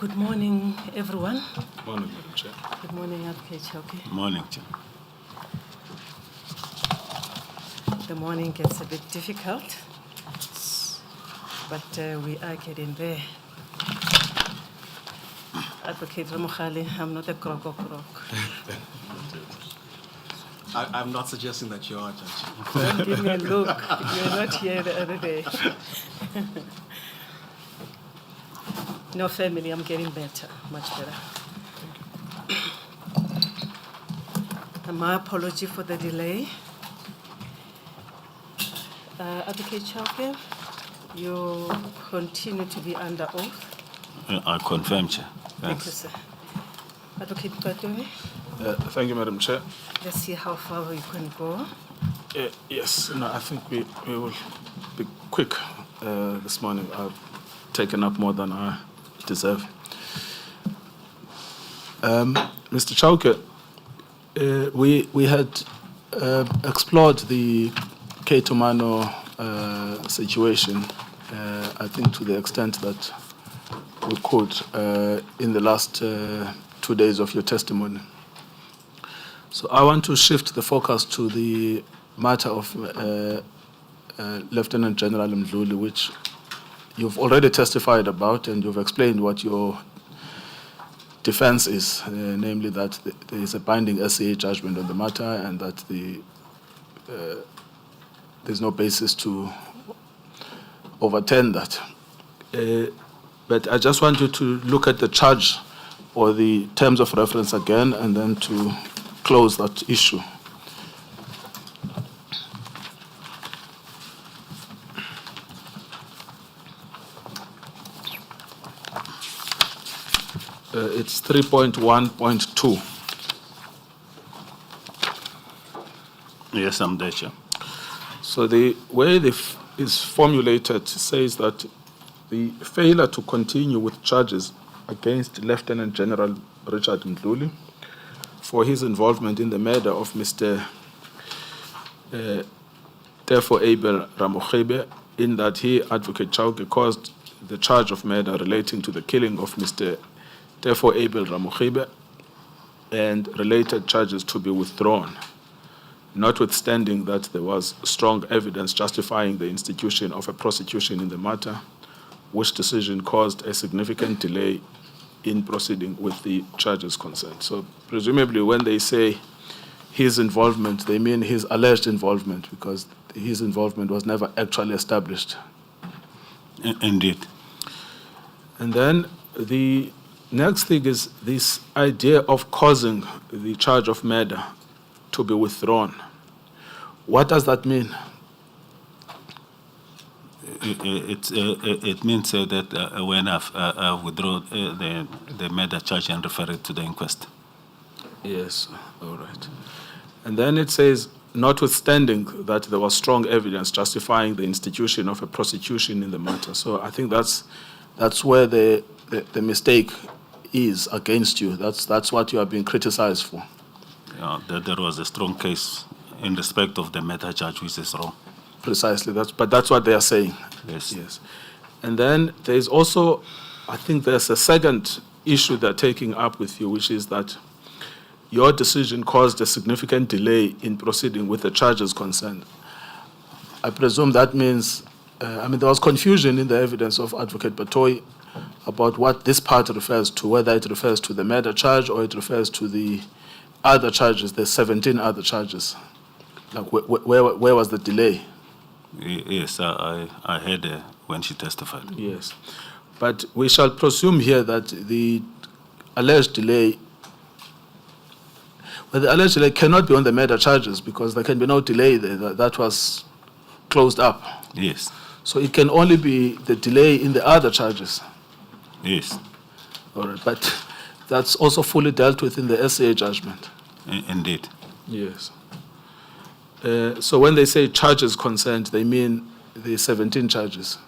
Good morning, everyone. Good morning, Madam Chair. Good morning, Advocate Chauke. Good morning, Chair. The morning gets a bit difficult, but we are getting there. Advocate Ramokhale, I'm not a crook. I'm not suggesting that you are, Judge. Don't give me a look. You were not here the other day. No, family, I'm getting better, much better. And my apology for the delay. Advocate Chauke, you continue to be under oath. I confirm, Chair. Thank you, sir. Advocate Ngcukaitobi, Thank you, Madam Chair. let's see how far we can go. Yes, no, I think we will be quick this morning. I've taken up more than I deserve. Mr. Chauke, we had explored the Keitomano situation, I think to the extent that we could in the last 2 days of your testimony. So I want to shift the focus to the matter of Lieutenant General Mdluli, which you've already testified about, and you've explained what your defense is, namely that there is a binding SCA judgment on the matter and that there's no basis to overturn that. But I just want you to look at the charge or the terms of reference again and then to close that issue. It's 3.1.2. Yes, I'm there, Chair. So the way is formulated says that the failure to continue with charges against Lieutenant General Richard Mdluli for his involvement in the murder of Mr. Tefo Abel Ramokhebe, in that he, Advocate Chauke, caused the charge of murder relating to the killing of Mr. Tefo Abel Ramokhebe and related charges to be withdrawn, notwithstanding that there was strong evidence justifying the institution of a prosecution in the matter, which decision caused a significant delay in proceeding with the charges concerned. So presumably when they say his involvement, they mean his alleged involvement, because his involvement was never actually established. Indeed. And then the next thing is this idea of causing the charge of murder to be withdrawn. What does that mean? It means that when I've withdrawn the murder charge and refer it to the inquest. Yes, all right. And then it says, notwithstanding that there was strong evidence justifying the institution of a prosecution in the matter. So I think that's where the mistake is against you. That's what you are being criticized for. There was a strong case in respect of the murder charge, which is wrong. Precisely, but that's what they are saying. Yes. Yes. And then there's also, I think there's a second issue they're taking up with you, which is that your decision caused a significant delay in proceeding with the charges concerned. I presume that means, there was confusion in the evidence of Advocate Batoy about what this part refers to, whether it refers to the murder charge or it refers to the other charges, the 17 other charges. Like where was the delay? Yes, I heard when she testified. Yes. But we shall presume here that the alleged delay, the alleged delay cannot be on the murder charges because there can be no delay there. That was closed up. Yes. So it can only be the delay in the other charges. Yes. All right. But that's also fully dealt with in the SCA judgment. Indeed. Yes. So when they say charges concerned, they mean the 17 charges?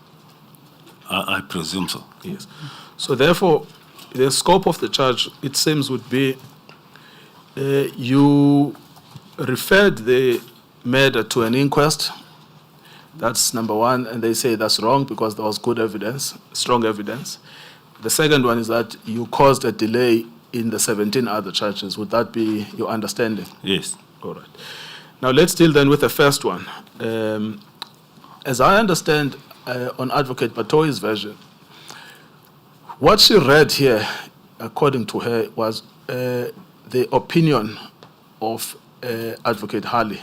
I presume so. Yes. So therefore, the scope of the charge, it seems, would be you referred the murder to an inquest. That's number one, and they say that's wrong because there was good evidence, strong evidence. The second one is that you caused a delay in the 17 other charges. Would that be your understanding? Yes. All right. Now let's deal then with the first one. As I understand on Advocate Batoi's version, what she read here, according to her, was the opinion of Advocate Harley.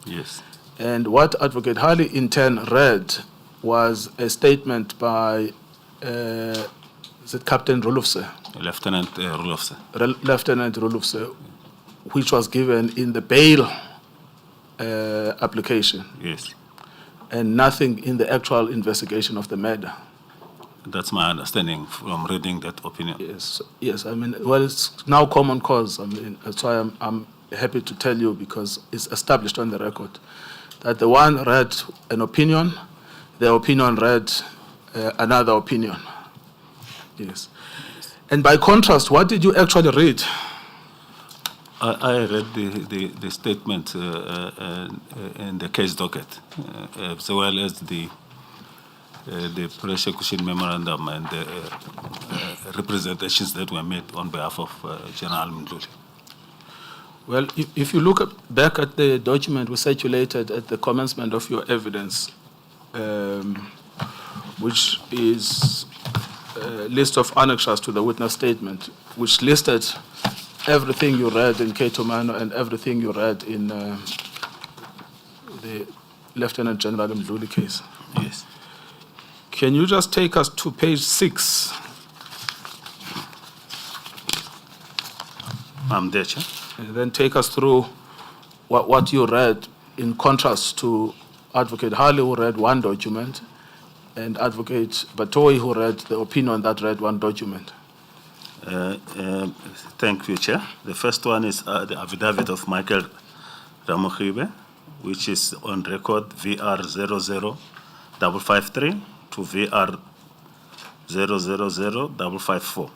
Yes. And what Advocate Harley in turn read was a statement by, is it Captain Rulof? Lieutenant Rulof. Lieutenant Rulof, which was given in the bail application. Yes. And nothing in the actual investigation of the murder. That's my understanding from reading that opinion. Yes, yes. I mean, well, it's now common cause. I mean, that's why I'm happy to tell you, because it's established on the record that the one read an opinion, the opinion read another opinion. Yes. And by contrast, what did you actually read? I read the statement in the case docket, as well as the prosecution memorandum and the representations that were made on behalf of General Mdluli. Well, if you look back at the document we circulated at the commencement of your evidence, which is a list of annexures to the witness statement, which listed everything you read in Keitomano and everything you read in the Lieutenant General Mdluli case. Yes. Can you just take us to page 6? I'm there, Chair. And then take us through what you read in contrast to Advocate Harley, who read one document, and Advocate Batoi, who read the opinion that read one document. Thank you, Chair. The first one is the affidavit of Michael Ramokhibe, which is on record VR 00553 to VR 000554.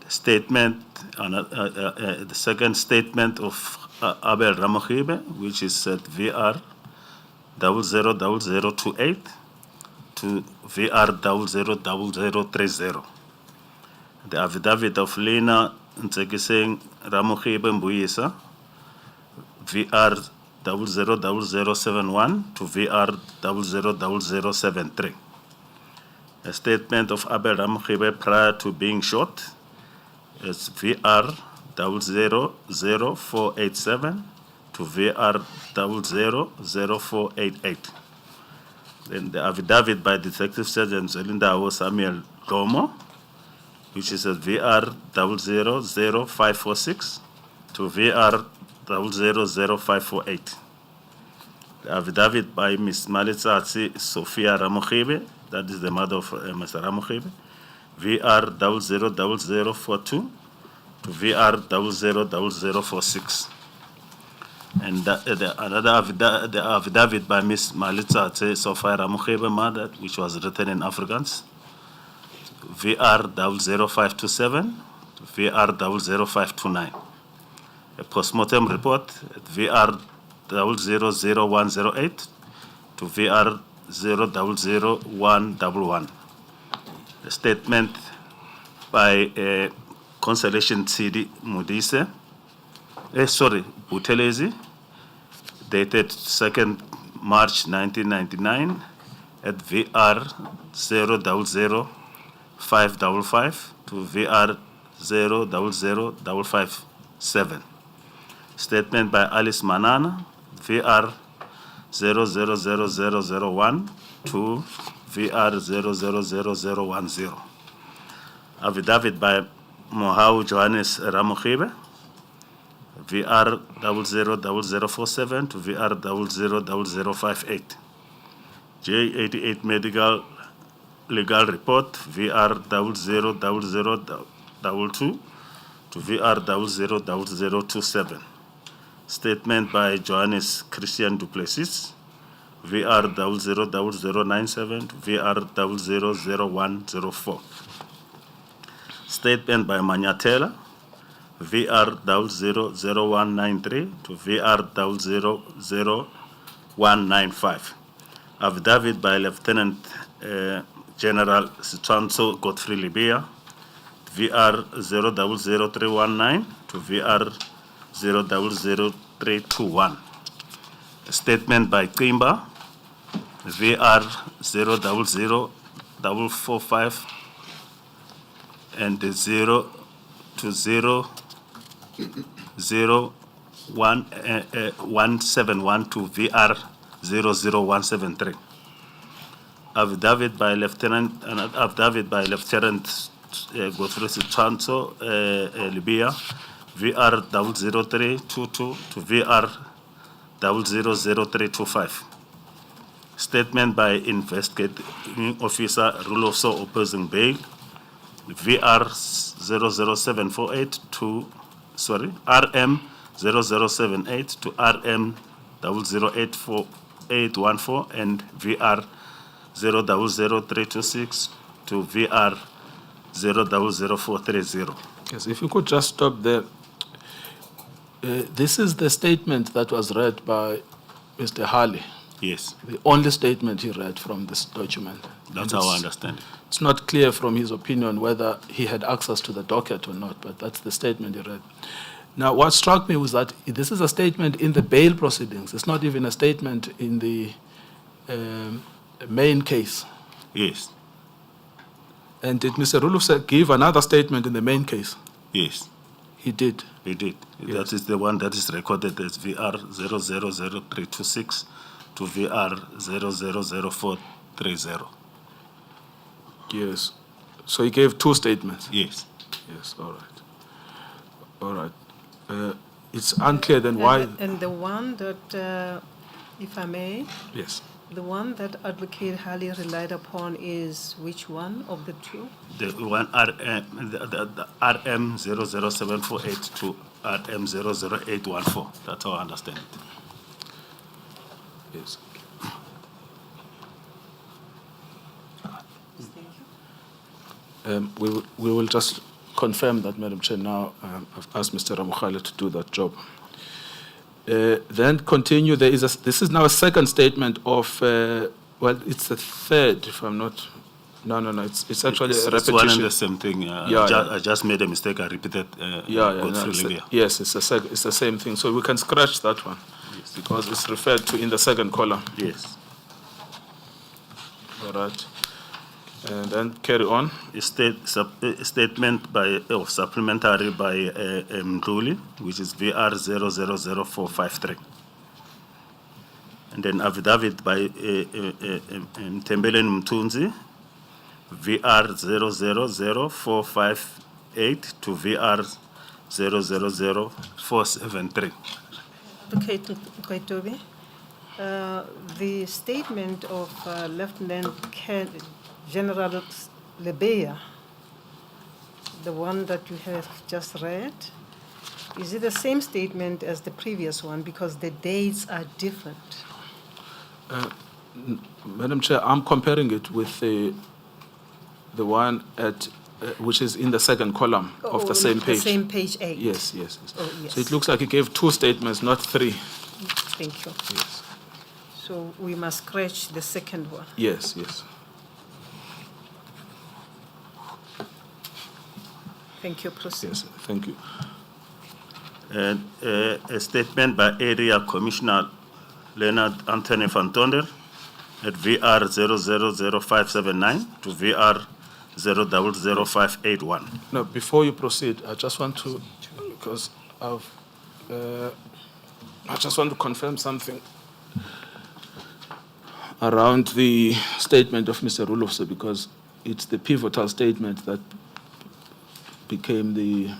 The statement, the second statement of Abel Ramokhibe, which is at VR 000028 to VR 000030. The affidavit of Lena Ntsekiseng Ramokhibe Mbuyisa, VR 000071 to VR 000073. A statement of Abel Ramokhibe prior to being shot is VR 000487 to VR 000488. Then the affidavit by Detective Sergeant Zelinda Samuel Domo, which is at VR 000546 to VR 000548. The affidavit by Ms. Malitsatsi Sophia Ramokhibe, that is the mother of Mr. Ramokhibe, VR 000042 to VR 000046. And the affidavit by Ms. Malitsatsi Sophia Ramokhibe, mother, which was written in Afrikaans, VR 00527 to VR 00529. A postmortem report at VR 000108 to VR 000111. A statement by Consolation Tsidi Mudise, Butelezi, dated 2nd March 1999 at VR 00055 to VR 000557. Statement by Alice Manana, VR 000001 to VR 000010. Affidavit by Mohau Johannes Ramokhibe, VR 000047 to VR 000058. J88 medical legal report, VR 000022 to VR 000027. Statement by Johannes Christian Duplessis, VR 000097 to VR 000104. Statement by Manyatela, VR 000193 to VR 000195. Affidavit by Lieutenant General Sitwanso Godfrey Libya, VR 000319 to VR 000321. A statement by Kimba, VR 000445 and 0 to 171 to VR 00173. Affidavit by Lieutenant Godfrey Sitwanso Libya, VR 00322 to VR 000325. Statement by Investigating Officer Rulof opposing bail, VR 00748 to RM 0078 to RM 0084814 and VR 000326 to VR 000430. Yes, if you could just stop there. This is the statement that was read by Mr. Harley. Yes, The only statement he read from this document. that's And how I it's- understand it. It's not clear from his opinion whether he had access to the docket or not, but that's the statement he read. Now, what struck me was that this is a statement in the bail proceedings. It's not even a statement in the main case. Yes, And did Mr. Rulof give another statement in the main case? yes, He did. he did. Yes. That is the one that is recorded as VR 000326 to VR 000430. Yes. So he gave two statements. Yes. Yes, all right. All right. It's unclear then why. And the one that, if I may, Yes. the one that Advocate Harley relied upon is which one of the two? The one the RM 00748 to RM 00814. That's how I understand it. Yes. We will just confirm that, Madam Chair. Now, I've asked Mr. Ramokgale to do that job. Then continue. This is now a second statement of, well, it's the third, if I'm not. No. It's actually a It's one and repetition. the same thing. Yeah. I just made a mistake. I repeated. Yes, it's the same thing. So we can scratch that one because it's referred to in the second column. Yes. All right. And then carry on. A statement by supplementary by Mdluli, which is VR 000453. And then affidavit by Tembeka Ngcukaitobi, VR 000458 to VR 000473. Advocate Ngcukaitobi, the statement of Lieutenant General Lebeya, the one that you have just read, is it the same statement as the previous one because the dates are different? Madam Chair, I'm comparing it with the one at which is in the second column of the same page. The same page 8. Yes. Oh, yes. So it looks like he gave two statements, not three. Thank you. Yes. So we must scratch the second one. Yes. Thank you. Proceed. Yes, thank you. And a statement by Area Commissioner Leonard Anthony van Tonder at VR 000579 to VR 000581. Now, before you proceed, I just want to, because I just want to confirm something around the statement of Mr. Rulof, because it's the pivotal statement that became the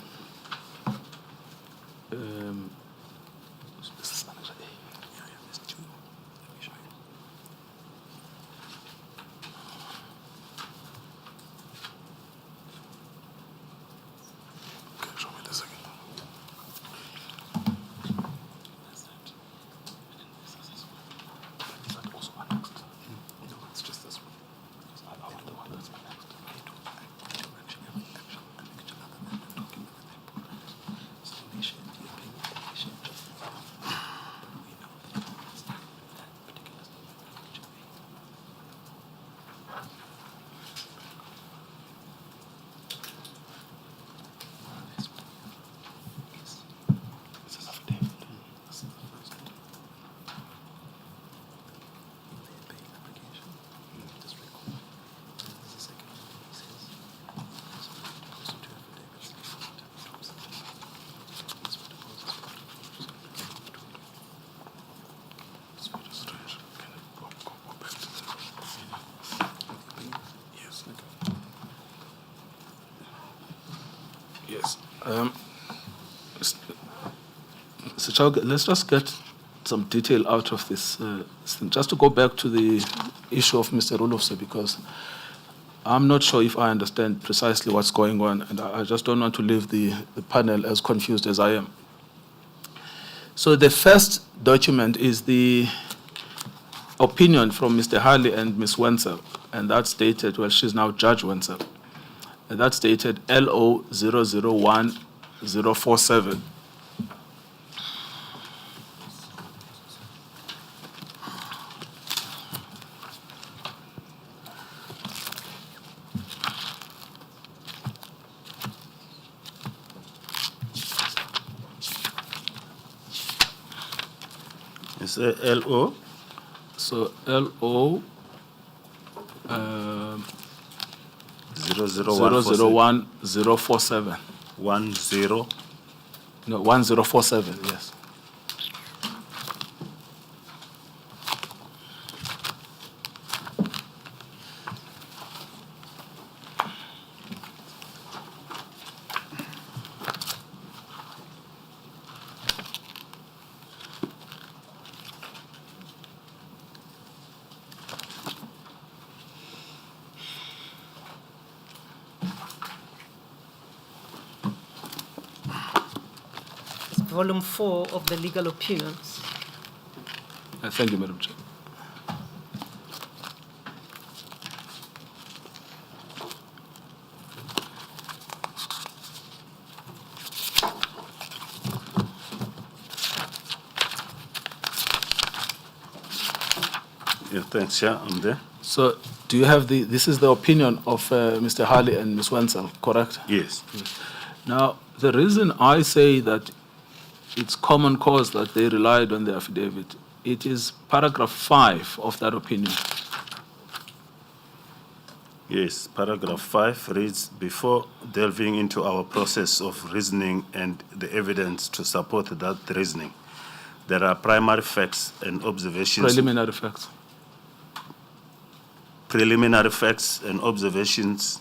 Mr. Chauke, let's just get some detail out of this thing. Just to go back to the issue of Mr. Rulof, because I'm not sure if I understand precisely what's going on, and I just don't want to leave the panel as confused as I am. So the first document is the opinion from Mr. Harley and Ms. Wenzel, and that's dated, well, she's now Judge Wenzel, and that's dated LO 001047. It's a LO. So LO 001047. 10. No, 1047, yes. It's volume 4 of the legal opinions. Thank you, Madam Chair. Yeah, thanks, yeah, I'm there. So do you have this is the opinion of Mr. Harley and Ms. Wenzel, correct? Yes. Now, the reason I say that it's common cause that they relied on the affidavit, it is paragraph 5 of that opinion. Yes, paragraph 5 reads, before delving into our process of reasoning and the evidence to support that reasoning, there are primary facts and observations. Preliminary facts. Preliminary facts and observations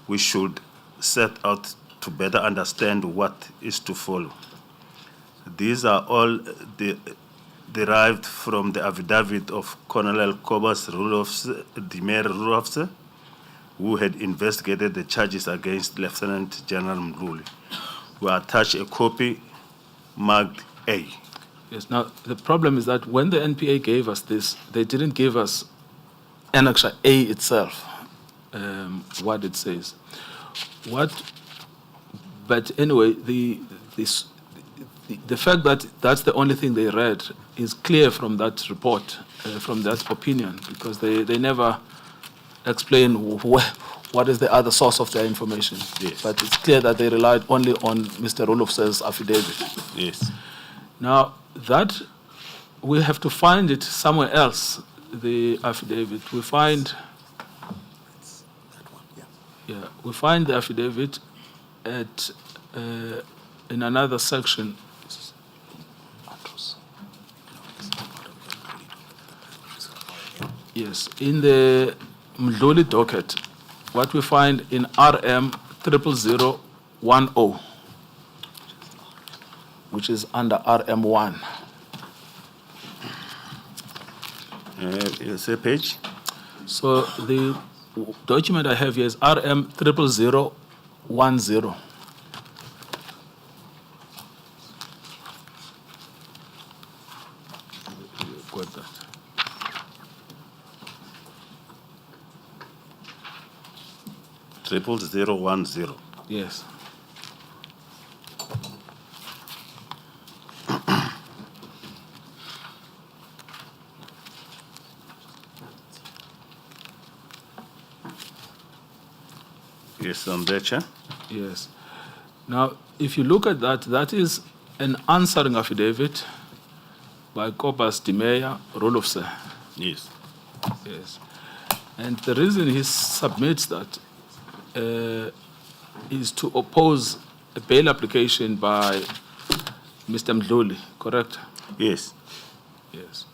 we should set out to better understand what is to follow. These are all derived from the affidavit of Colonel Cobus Dimer Rulof, who had investigated the charges against Lieutenant General Mdluli. We attach a copy marked A. Yes. Now, the problem is that when the NPA gave us this, they didn't give us Annexure A itself, what it says. But anyway, the fact that that's the only thing they read is clear from that report, from that opinion, because they never explain what is the other source of their information. Yes. But it's clear that they relied only on Mr. Rulof's affidavit. Yes. Now, that we have to find it somewhere else, the affidavit. We find, we find the affidavit at in another section. Yes, in the Mdluli docket, what we find in RM 00010, which is under RM1. It's a page. So the document I have here is RM 00010. Got that. 00010. Yes. Yes, on there, Chair. Yes. Now, if you look at that, that is an answering affidavit by Cobus Dimer Rulof. Yes. Yes. And the reason he submits that is to oppose a bail application by Mr. Mdluli, correct? Yes. Yes.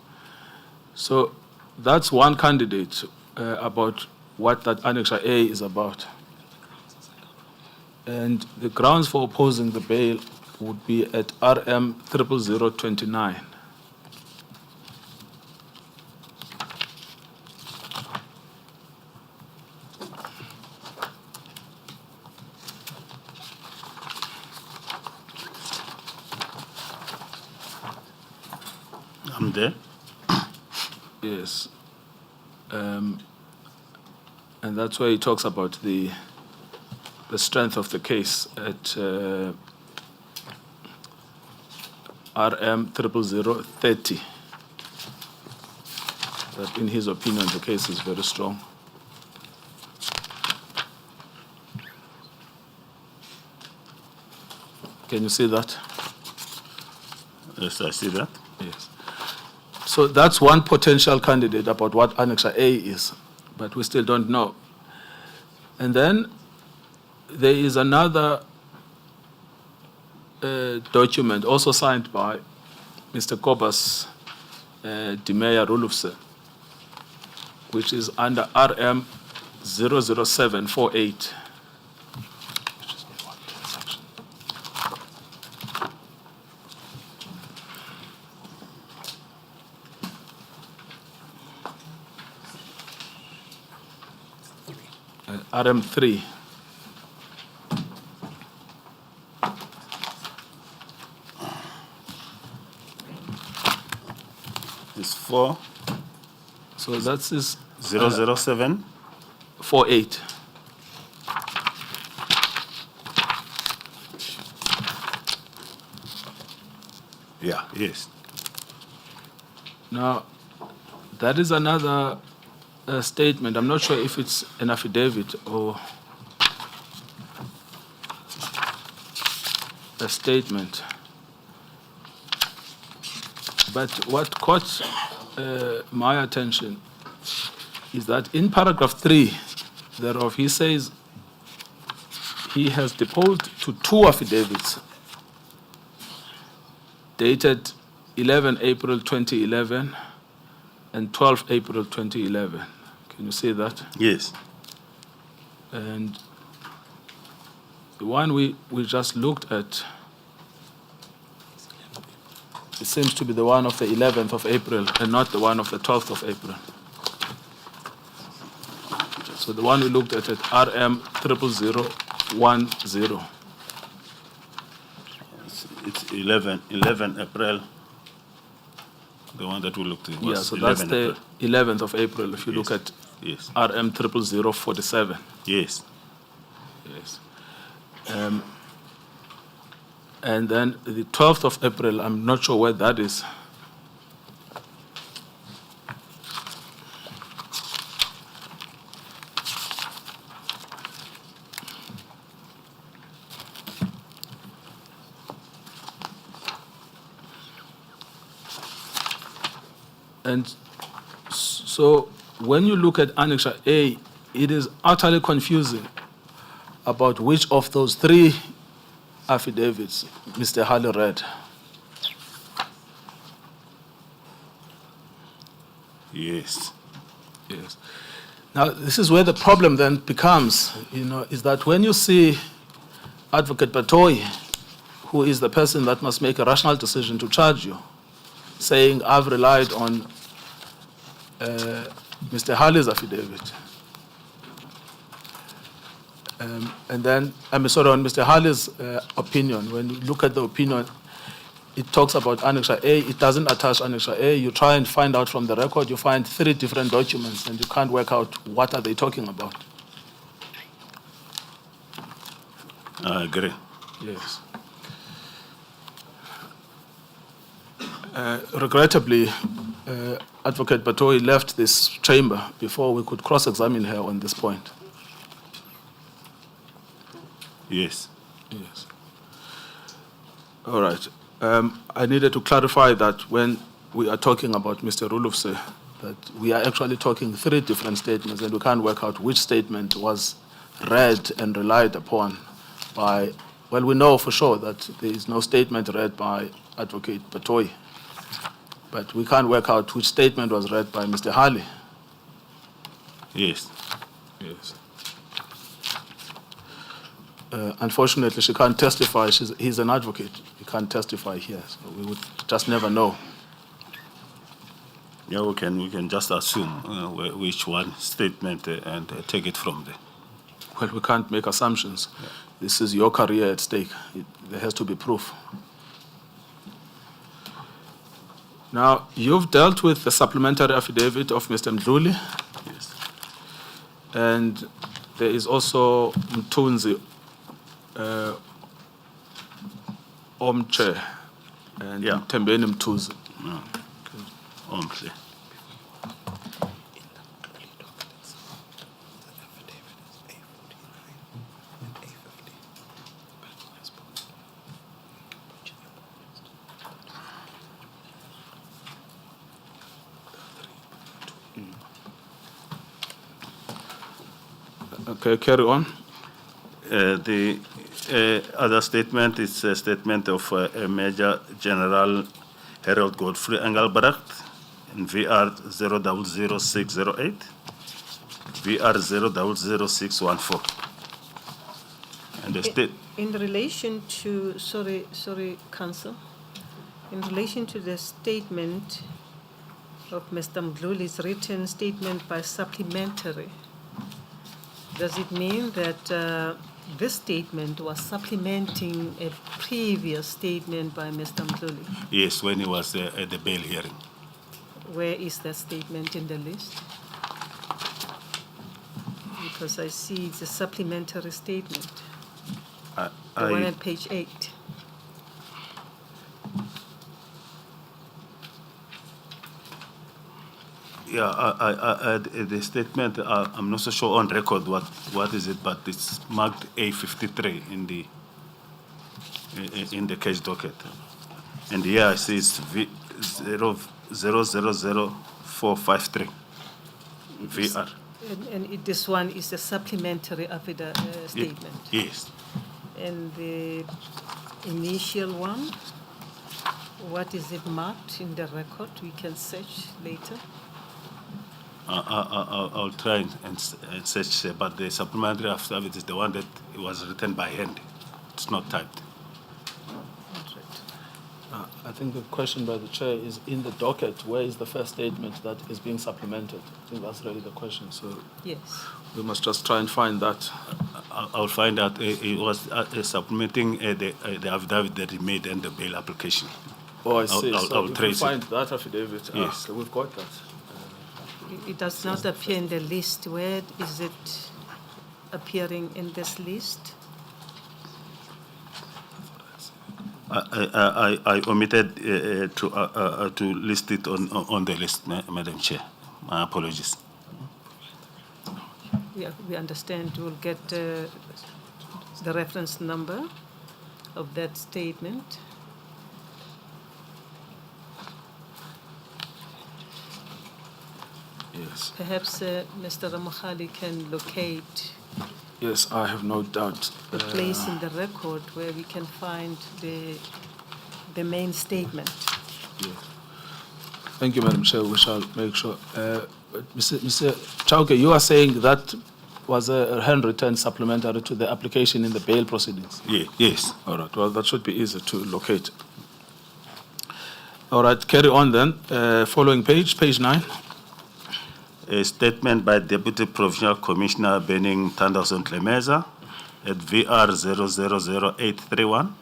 So that's one candidate about what that Annexure A is about. And the grounds for opposing the bail would be at RM 00029. I'm there. Yes. And that's where he talks about the strength of the case at RM 00030. That in his opinion, the case is very strong. Can you see that? Yes, I see that. Yes. So that's one potential candidate about what Annexure A is, but we still don't know. And then there is another document also signed by Mr. Kobus Dimeya Rulof, which is under RM 00748. RM3. It's 4. So that's is 007. 48. Yeah, yes. Now, that is another statement. I'm not sure if it's an affidavit or a statement. But what caught my attention is that in paragraph 3 thereof, he says he has deposed to 2 affidavits dated 11 April 2011 and 12 April 2011. Can you see that? Yes. And the one we just looked at, it seems to be the one of the 11th of April and not the one of the 12th of April. So the one we looked at RM 00010. It's 11 April. The one that we looked at was Yeah, so that's 11 the April. 11th of April if you look Yes. at Yes. RM 00047. Yes. Yes. And then the 12th of April, I'm not sure where that is. And so when you look at Annexure A, it is utterly confusing about which of those 3 affidavits Mr. Harley read. Yes. Yes. Now, this is where the problem then becomes, is that when you see Advocate Batoyi, who is the person that must make a rational decision to charge you, saying, I've relied on Mr. Harley's affidavit. And then, on Mr. Harley's opinion. When you look at the opinion, it talks about Annexure A. It doesn't attach Annexure A. You try and find out from the record, you find 3 different documents, and you can't work out what are they talking about. I agree. Yes. Regrettably, Advocate Batoyi left this chamber before we could cross-examine her on this point. Yes. Yes. All right. I needed to clarify that when we are talking about Mr. Rulof, that we are actually talking 3 different statements, and we can't work out which statement was read and relied upon by, well, we know for sure that there is no statement read by Advocate Batoyi, but we can't work out which statement was read by Mr. Harley. Yes. Yes. Unfortunately, she can't testify. He's an advocate. He can't testify here, so we would just never know. Yeah, we can just assume which one statement and take it from there. Well, we can't make assumptions. This is your career at stake. There has to be proof. Now, you've dealt with the supplementary affidavit of Mr. Mdluli, Yes. and there is also Mtunzi Omche and Yeah. Tembeni Mtuzi. Omhle. Okay, carry on. The other statement is a statement of Major General Harold Godfrey Engelbrecht in VR 000608, VR 000614. And the state. In relation to, sorry, Council, in relation to the statement of Mr. Mdluli's written statement by supplementary, does it mean that this statement was supplementing a previous statement by Mr. Mdluli? Yes, when he was at the bail hearing. Where is that statement in the list? Because I see it's a supplementary statement, the one on page 8. Yeah, the statement, I'm not so sure on record what is it, but it's marked A53 in the case docket. And here I see it's V000453, VR. And this one is a supplementary statement. Yes. And the initial one, what is it marked in the record? We can search later. I'll try and search, but the supplementary affidavit is the one that was written by hand. It's not typed. I think the question by the chair is in the docket, where is the first statement that is being supplemented? I think that's really the question. So Yes. we must just try and find that. I'll find out. It was supplementing the affidavit that he made in the bail application. Oh, I see. I'll So if we trace it. find that affidavit, Yes. okay, we've got that. It does not appear in the list. Where is it appearing in this list? I omitted to list it on the list, Madam Chair. My apologies. Yeah, we understand. We'll get the reference number of that statement. Yes. Perhaps Mr. Ramokhali can locate Yes, I have no doubt. the place in the record where we can find the main statement. Yes. Thank you, Madam Chair. We shall make sure. Mr. Chauke, you are saying that was a handwritten supplementary to the application in the bail proceedings? Yes. All right. Well, that should be easy to locate. All right. Carry on then. Following page, page 9. A statement by Deputy Provincial Commissioner Benning Tanderson Tlemeza at VR 000831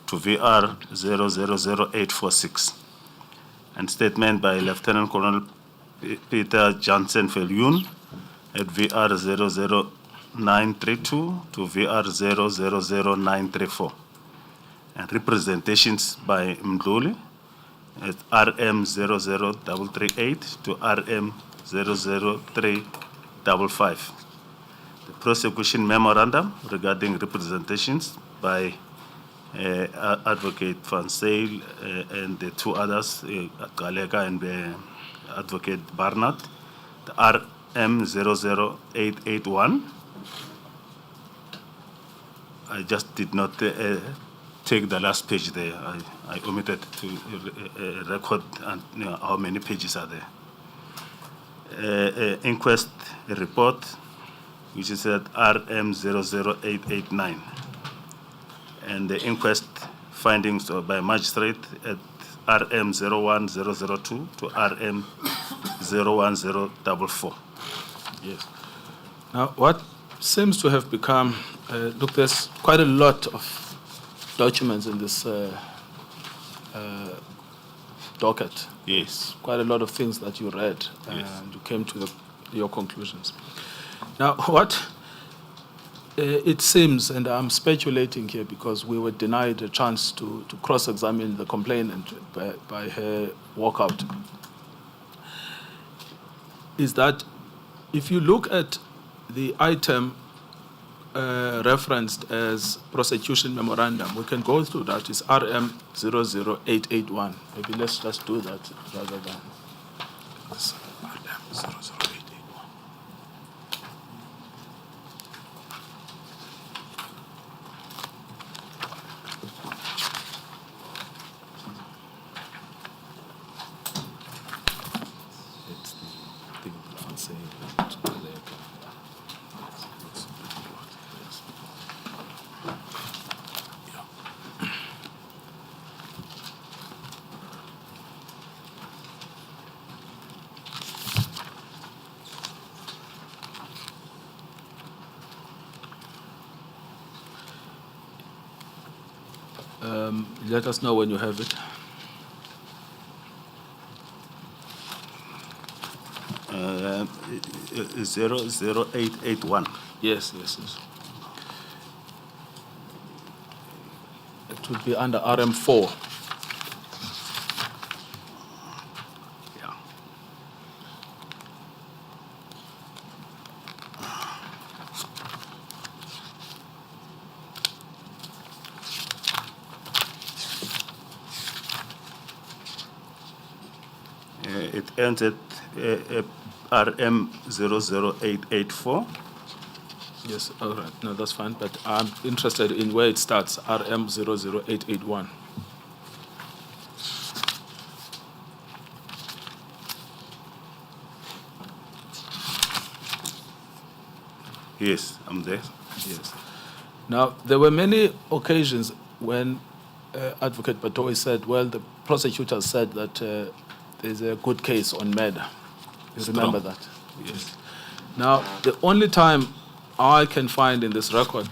to VR 000846. And statement by Lieutenant Colonel Peter Jansen Viljoen at VR 00932 to VR 000934. And representations by Mdluli at RM 00338 to RM 00355. The prosecution memorandum regarding representations by Advocate Van Sale and the two others, Galega and Advocate Barnard, the RM 00881. I just did not take the last page there. I omitted to record how many pages are there. Inquest report, which is at RM 00889. and the inquest findings by magistrate at RM 01002 to RM 01044. Yes. Now, what seems to have become, look, there's quite a lot of documents in this docket. Yes. Quite a lot of things that you read, Yes. and you came to your conclusions. Now, what it seems, and I'm speculating here because we were denied a chance to cross-examine the complainant by her walkout, is that if you look at the item referenced as prosecution memorandum, we can go through that. It's RM 00881. Maybe let's just do that rather than it's RM 00881. It's the thing that I'm saying. Let us know when you have it. 00881. Yes. It would be under RM4. Yeah. It ends at RM 00884. Yes, all right. No, that's fine. But I'm interested in where it starts, RM 00881. Yes, I'm there. Yes. Now, there were many occasions when Advocate Batoy said, well, the prosecutor said that there's a good case on murder. You remember that? Yes. Now, the only time I can find in this record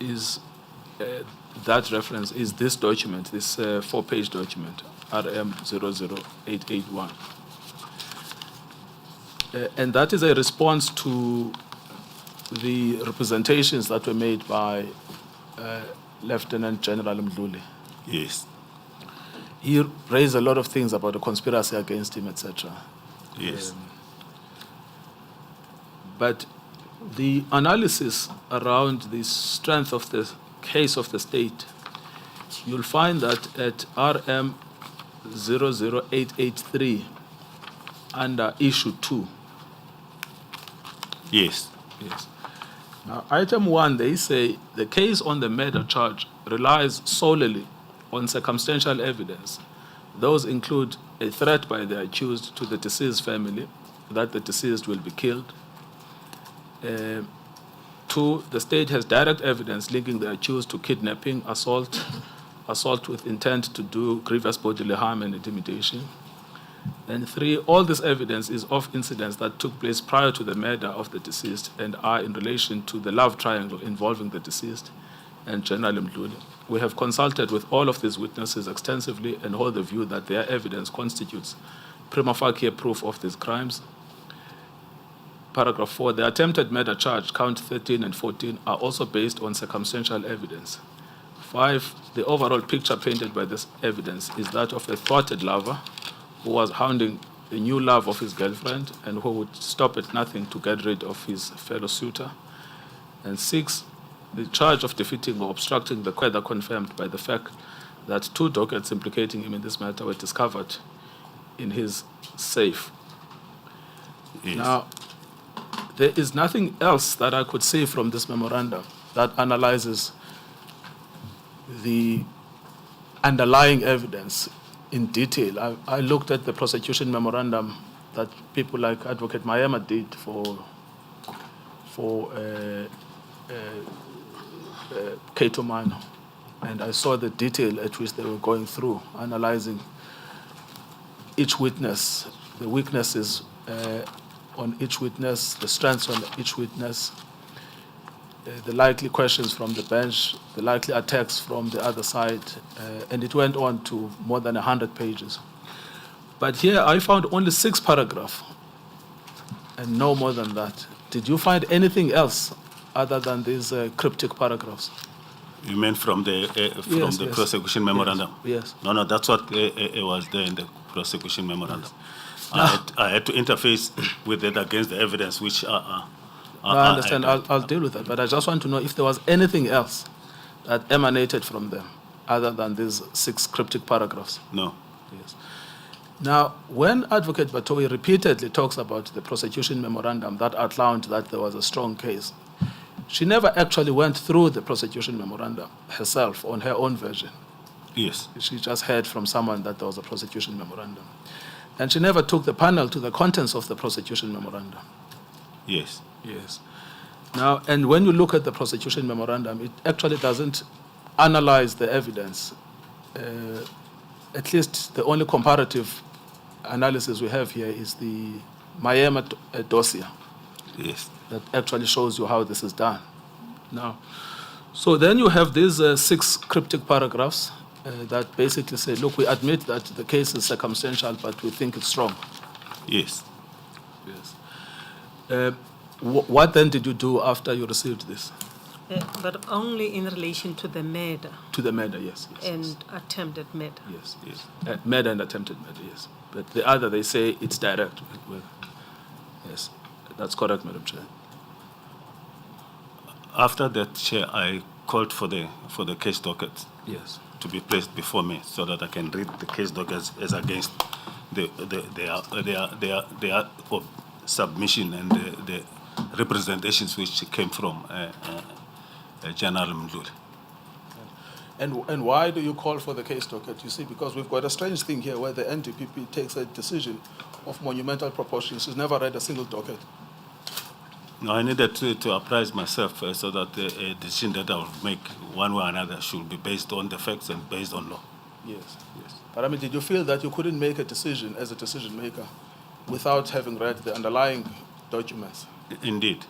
is that reference is this document, this 4-page document, RM 00881. And that is a response to the representations that were made by Lieutenant General Mdluli. Yes. He raised a lot of things about a conspiracy against him, etc. Yes. But the analysis around the strength of the case of the state, you'll find that at RM 00883 under issue 2. Yes. Yes. Now, item 1, they say the case on the murder charge relies solely on circumstantial evidence. Those include a threat by the accused to the deceased family that the deceased will be killed. 2, the state has direct evidence linking the accused to kidnapping, assault with intent to do grievous bodily harm and intimidation. And 3, all this evidence is of incidents that took place prior to the murder of the deceased and are in relation to the love triangle involving the deceased and General Mdluli. We have consulted with all of these witnesses extensively and hold the view that their evidence constitutes prima facie proof of these crimes. Paragraph 4, the attempted murder charge, count 13 and 14, are also based on circumstantial evidence. 5, the overall picture painted by this evidence is that of a thwarted lover who was hounding the new love of his girlfriend and who would stop at nothing to get rid of his fellow suitor. And 6, the charge of defeating or obstructing the further confirmed by the fact that 2 dockets implicating him in this matter were discovered in his safe. Yes. Now, there is nothing else that I could say from this memorandum that analyzes the underlying evidence in detail. I looked at the prosecution memorandum that people like Advocate Mayema did for Cato Minor, and I saw the detail at which they were going through, analyzing each witness, the weaknesses on each witness, the strengths on each witness, the likely questions from the bench, the likely attacks from the other side, and it went on to more than 100 pages. But here I found only 6 paragraphs, and no more than that. Did you find anything else other than these cryptic paragraphs? You meant from the Yes. prosecution memorandum? Yes. No, that's what was there in the prosecution memorandum. I had to interface with it against the evidence, which I understand. I'll deal with that. But I just want to know if there was anything else that emanated from them other than these 6 cryptic paragraphs. No. Yes. Now, when Advocate Batoyi repeatedly talks about the prosecution memorandum that outlined that there was a strong case, she never actually went through the prosecution memorandum herself on her own version. Yes. She just heard from someone that there was a prosecution memorandum. And she never took the panel to the contents of the prosecution memorandum. Yes. Yes. Now, and when you look at the prosecution memorandum, it actually doesn't analyze the evidence. At least the only comparative analysis we have here is the Mayema dossier. Yes. That actually shows you how this is done. Now, so then you have these 6 cryptic paragraphs that basically say, look, we admit that the case is circumstantial, but we think it's strong. Yes. Yes. What then did you do after you received this? But only in relation to the murder To the murder, yes. and attempted murder. Yes, yes. Murder and attempted murder, yes. But the other, they say it's direct. Yes, that's correct, Madam Chair. After that, Chair, I called for the case docket Yes. to be placed before me so that I can read the case docket as against their submission and the representations which came from General Mdluli. And why do you call for the case docket? You see, because we've got a strange thing here where the NDPP takes a decision of monumental proportions. She's never read a single docket. No, I needed to apprise myself so that a decision that I will make one way or another should be based on the facts and based on law. Yes, yes. But I mean, did you feel that you couldn't make a decision as a decision maker without having read the underlying documents? Indeed.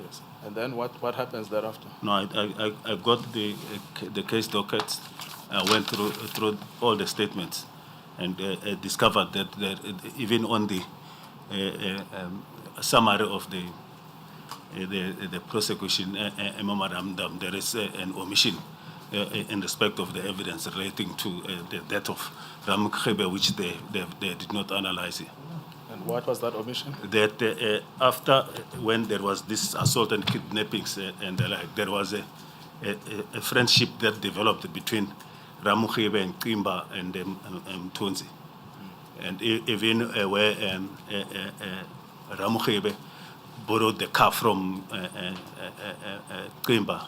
Yes. And then what happens thereafter? No, I got the case dockets. I went through all the statements and discovered that even on the summary of the prosecution memorandum, there is an omission in respect of the evidence relating to the death of Nkabinde, which they did not analyze. And what was that omission? That after, when there was this assault and kidnappings and the like, there was a friendship that developed between Nkabinde and Nkimba and Mthunzi. And even where Nkabinde borrowed the car from Nkimba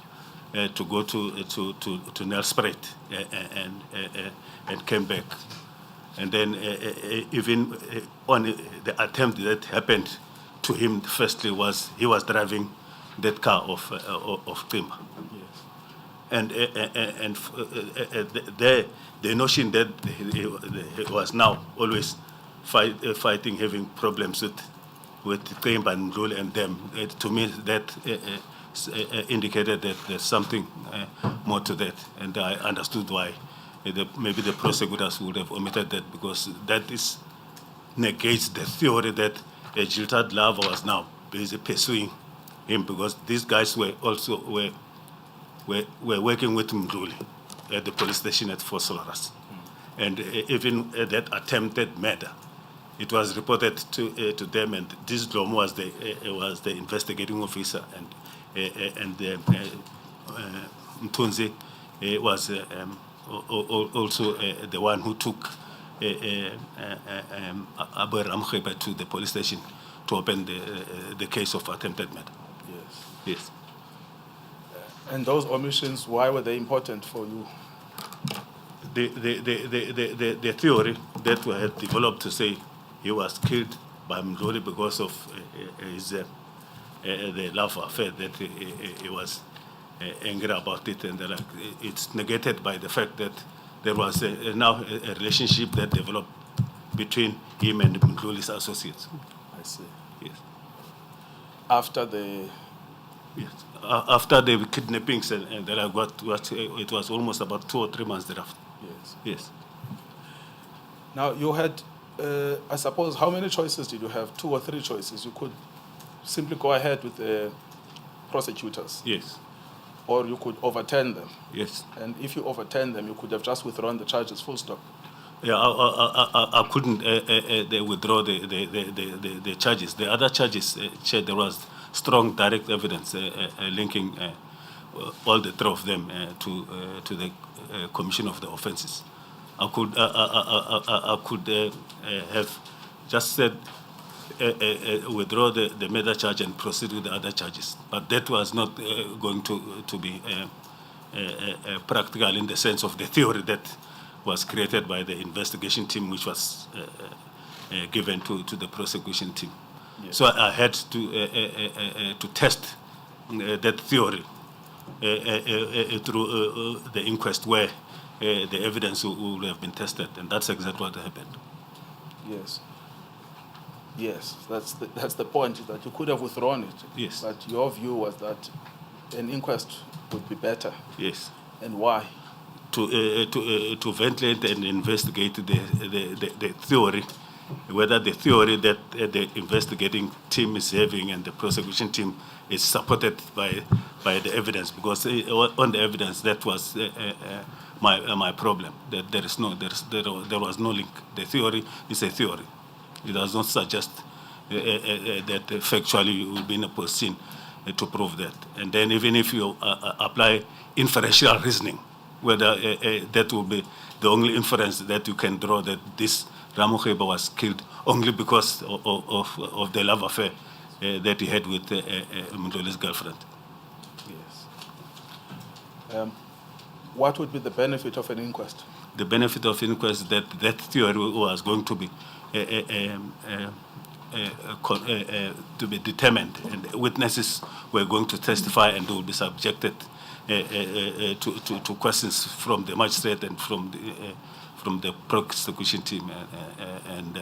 to go to Nelspruit and came back. And then even on the attempt that happened to him, firstly was he was driving that car of Nkimba. Yes. And the notion that he was now always fighting, having problems with Nkimba and Mdluli and them, to me that indicated that there's something more to that, and I understood why. Maybe the prosecutors would have omitted that, because that negates the theory that a jilted lover was now busy pursuing him, because these guys were also working with Mdluli at the police station at Fort Solaras. And even that attempted murder, it was reported to them, and this Dlomo was the investigating officer, and Mthunzi was also the one who took Abu Ramkheba to the police station to open the case of attempted murder. Yes. Yes. And those omissions, why were they important for you? The theory that we had developed to say he was killed by Mdluli because of his the love affair that he was angry about it, and it's negated by the fact that there was now a relationship that developed between him and Mdluli's associates. I see. Yes. After the... Yes. After the kidnappings, and then I got it was almost about 2 or 3 months thereafter. Yes. Yes. Now, you had, I suppose, how many choices did you have? 2 or 3 choices. You could simply go ahead with the prosecutors. Yes. Or you could overturn them. Yes. And if you overturn them, you could have just withdrawn the charges, full stop. Yeah, I couldn't withdraw the charges. The other charges, there was strong direct evidence linking all the 3 of them to the commission of the offences. I could have just said withdraw the murder charge and proceed with the other charges, but that was not going to be practical in the sense of the theory that was created by the investigation team, which was given to the prosecution team. Yes. So I had to test that theory through the inquest where the evidence will have been tested, and that's exactly what happened. Yes. Yes, that's the point, that you could have withdrawn it. Yes. But your view was that an inquest would be better. Yes. And why? To ventilate and investigate the theory, whether the theory that the investigating team is having and the prosecution team is supported by the evidence, because on the evidence that was my problem. That there was no link. The theory is a theory. It does not suggest that factually you will be in a position to prove that. And then even if you apply inferential reasoning, whether that will be the only inference that you can draw, that this Ramokhiba was killed only because of the love affair that he had with Mdluli's girlfriend. Yes. What would be the benefit of an inquest? The benefit of inquest is that that theory was going to be determined, and witnesses were going to testify and they will be subjected to questions from the magistrate and from the prosecution team and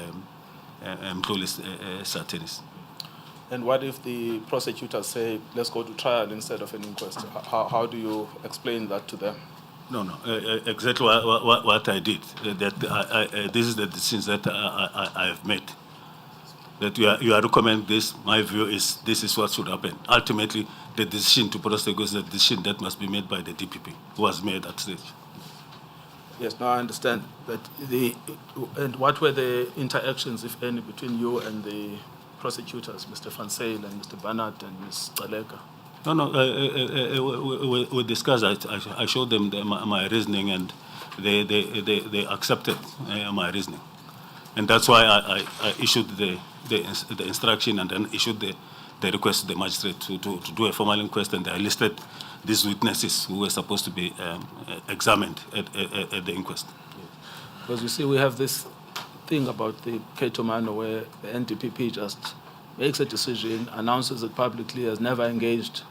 Mdluli's attorneys. And what if the prosecutors say, let's go to trial instead of an inquest? How do you explain that to them? No, exactly what I did. This is the decisions that I have made. That you are recommending this. My view is this is what should happen. Ultimately, the decision to prosecute is the decision that must be made by the DPP, who was made at stage. Yes, now I understand. But and what were the interactions, if any, between you and the prosecutors, Mr. Van Zyl and Mr. Barnard and Ms. Tembeka? No, we discussed. I showed them my reasoning, and they accepted my reasoning, and that's why I issued the instruction and then issued the request to the magistrate to do a formal inquest, and I listed these witnesses who were supposed to be examined at the inquest. Because you see, we have this thing about the Cato Mano where the NDPP just makes a decision, announces it publicly, has never engaged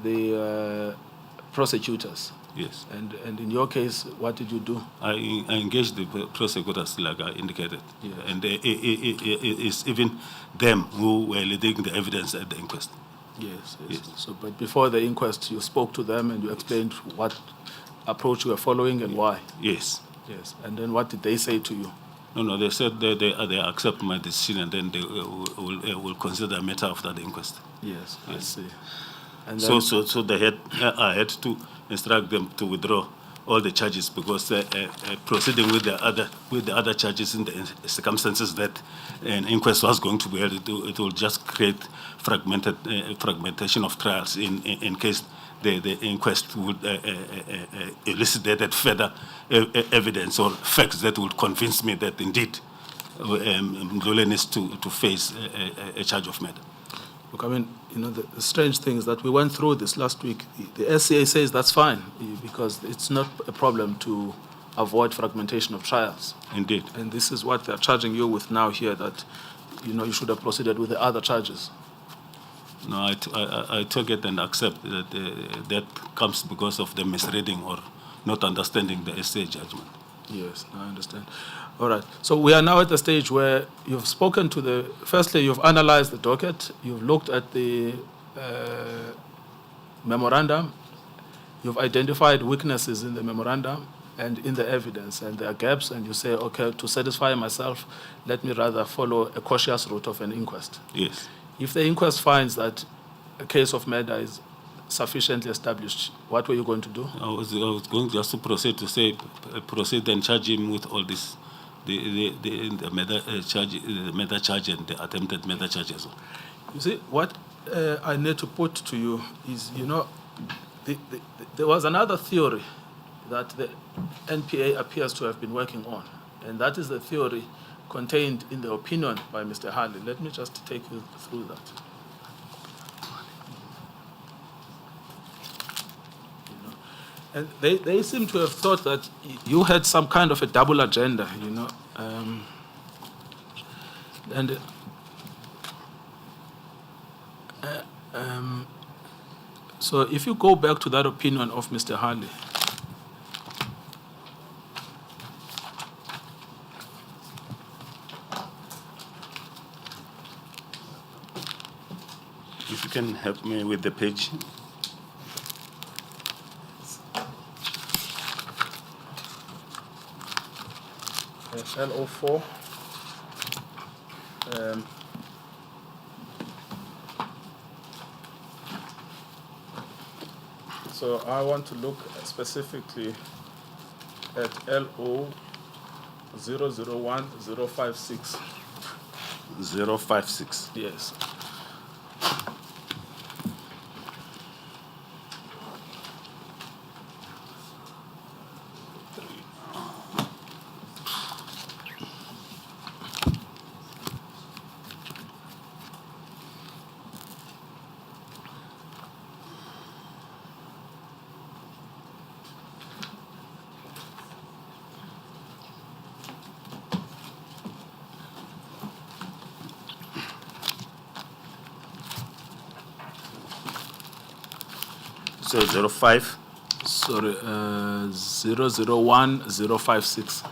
the prosecutors. Yes. And in your case, what did you do? I engaged the prosecutors, like I indicated. Yes. And it's even them who were leading the evidence at the inquest. Yes. So, but before the inquest, you spoke to them and you explained what approach you were following and why? Yes. Yes. And then what did they say to you? No, they said they accept my decision and then they will consider the matter after the inquest. Yes, yes. I see. And then so I had to instruct them to withdraw all the charges because proceeding with the other charges in the circumstances that an inquest was going to be held, it will just create fragmentation of trials in case the inquest would elucidate further evidence or facts that would convince me that indeed Mdluli needs to face a charge of murder. Look, I mean, the strange thing is that we went through this last week. The SCA says that's fine because it's not a problem to avoid fragmentation of trials. Indeed. And this is what they're charging you with now here, that you should have proceeded with the other charges. No, I take it and accept that that comes because of the misreading or not understanding the essay judgment. Yes, I understand. All right. So we are now at the stage where you've spoken to the, firstly, you've analyzed the docket, you've looked at the memorandum, you've identified weaknesses in the memorandum and in the evidence, and there are gaps, and you say, okay, to satisfy myself, let me rather follow a cautious route of an inquest. Yes. If the inquest finds that a case of murder is sufficiently established, what were you going to do? I was going just to proceed and charge him with all this, the murder charge and the attempted murder charge as well. You see, what I need to put to you is, there was another theory that the NPA appears to have been working on, and that is the theory contained in the opinion by Mr. Harley. Let me just take you through that. And they seem to have thought that you had some kind of a double agenda, so if you go back to that opinion of Mr. Harley, If you can help me with the page. L04. So I want to look specifically at LO001056. 056. Yes. So 05. Sorry, 001056.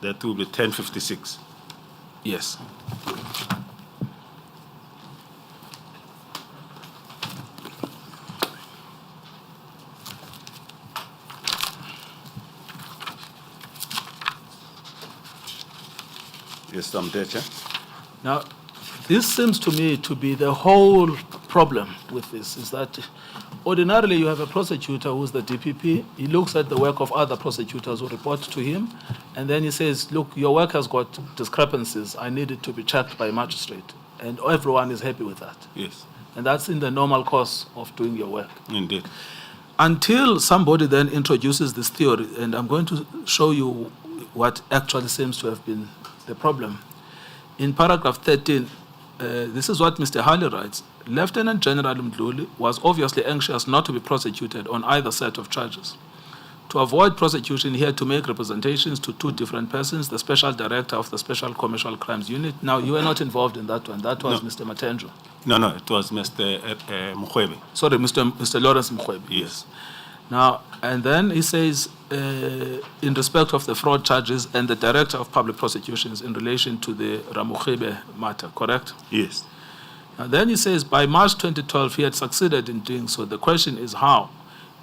That will be 1056. Yes. Yes, I'm there, Chair. Now, this seems to me to be the whole problem with this, is that ordinarily you have a prosecutor who's the DPP. He looks at the work of other prosecutors who report to him, and then he says, look, your work has got discrepancies. I need it to be checked by a magistrate. And everyone is happy with that. Yes, And that's in the normal course of doing your work. indeed. Until somebody then introduces this theory, and I'm going to show you what actually seems to have been the problem. In paragraph 13, this is what Mr. Harley writes. Lieutenant General Mdluli was obviously anxious not to be prosecuted on either set of charges. To avoid prosecution, he had to make representations to two different persons, the Special Director of the Special Commercial Crimes Unit. Now, you were not involved in that one. That was No. Mr. Matenjo. No, it was Mr. Mkhwebe. Sorry, Mr. Lawrence Mkhwebe. Yes. Now, and then he says, in respect of the fraud charges and the Director of Public Prosecutions in relation to the Ramokhebe matter, correct? Yes. And then he says, by March 2012, he had succeeded in doing so. The question is how?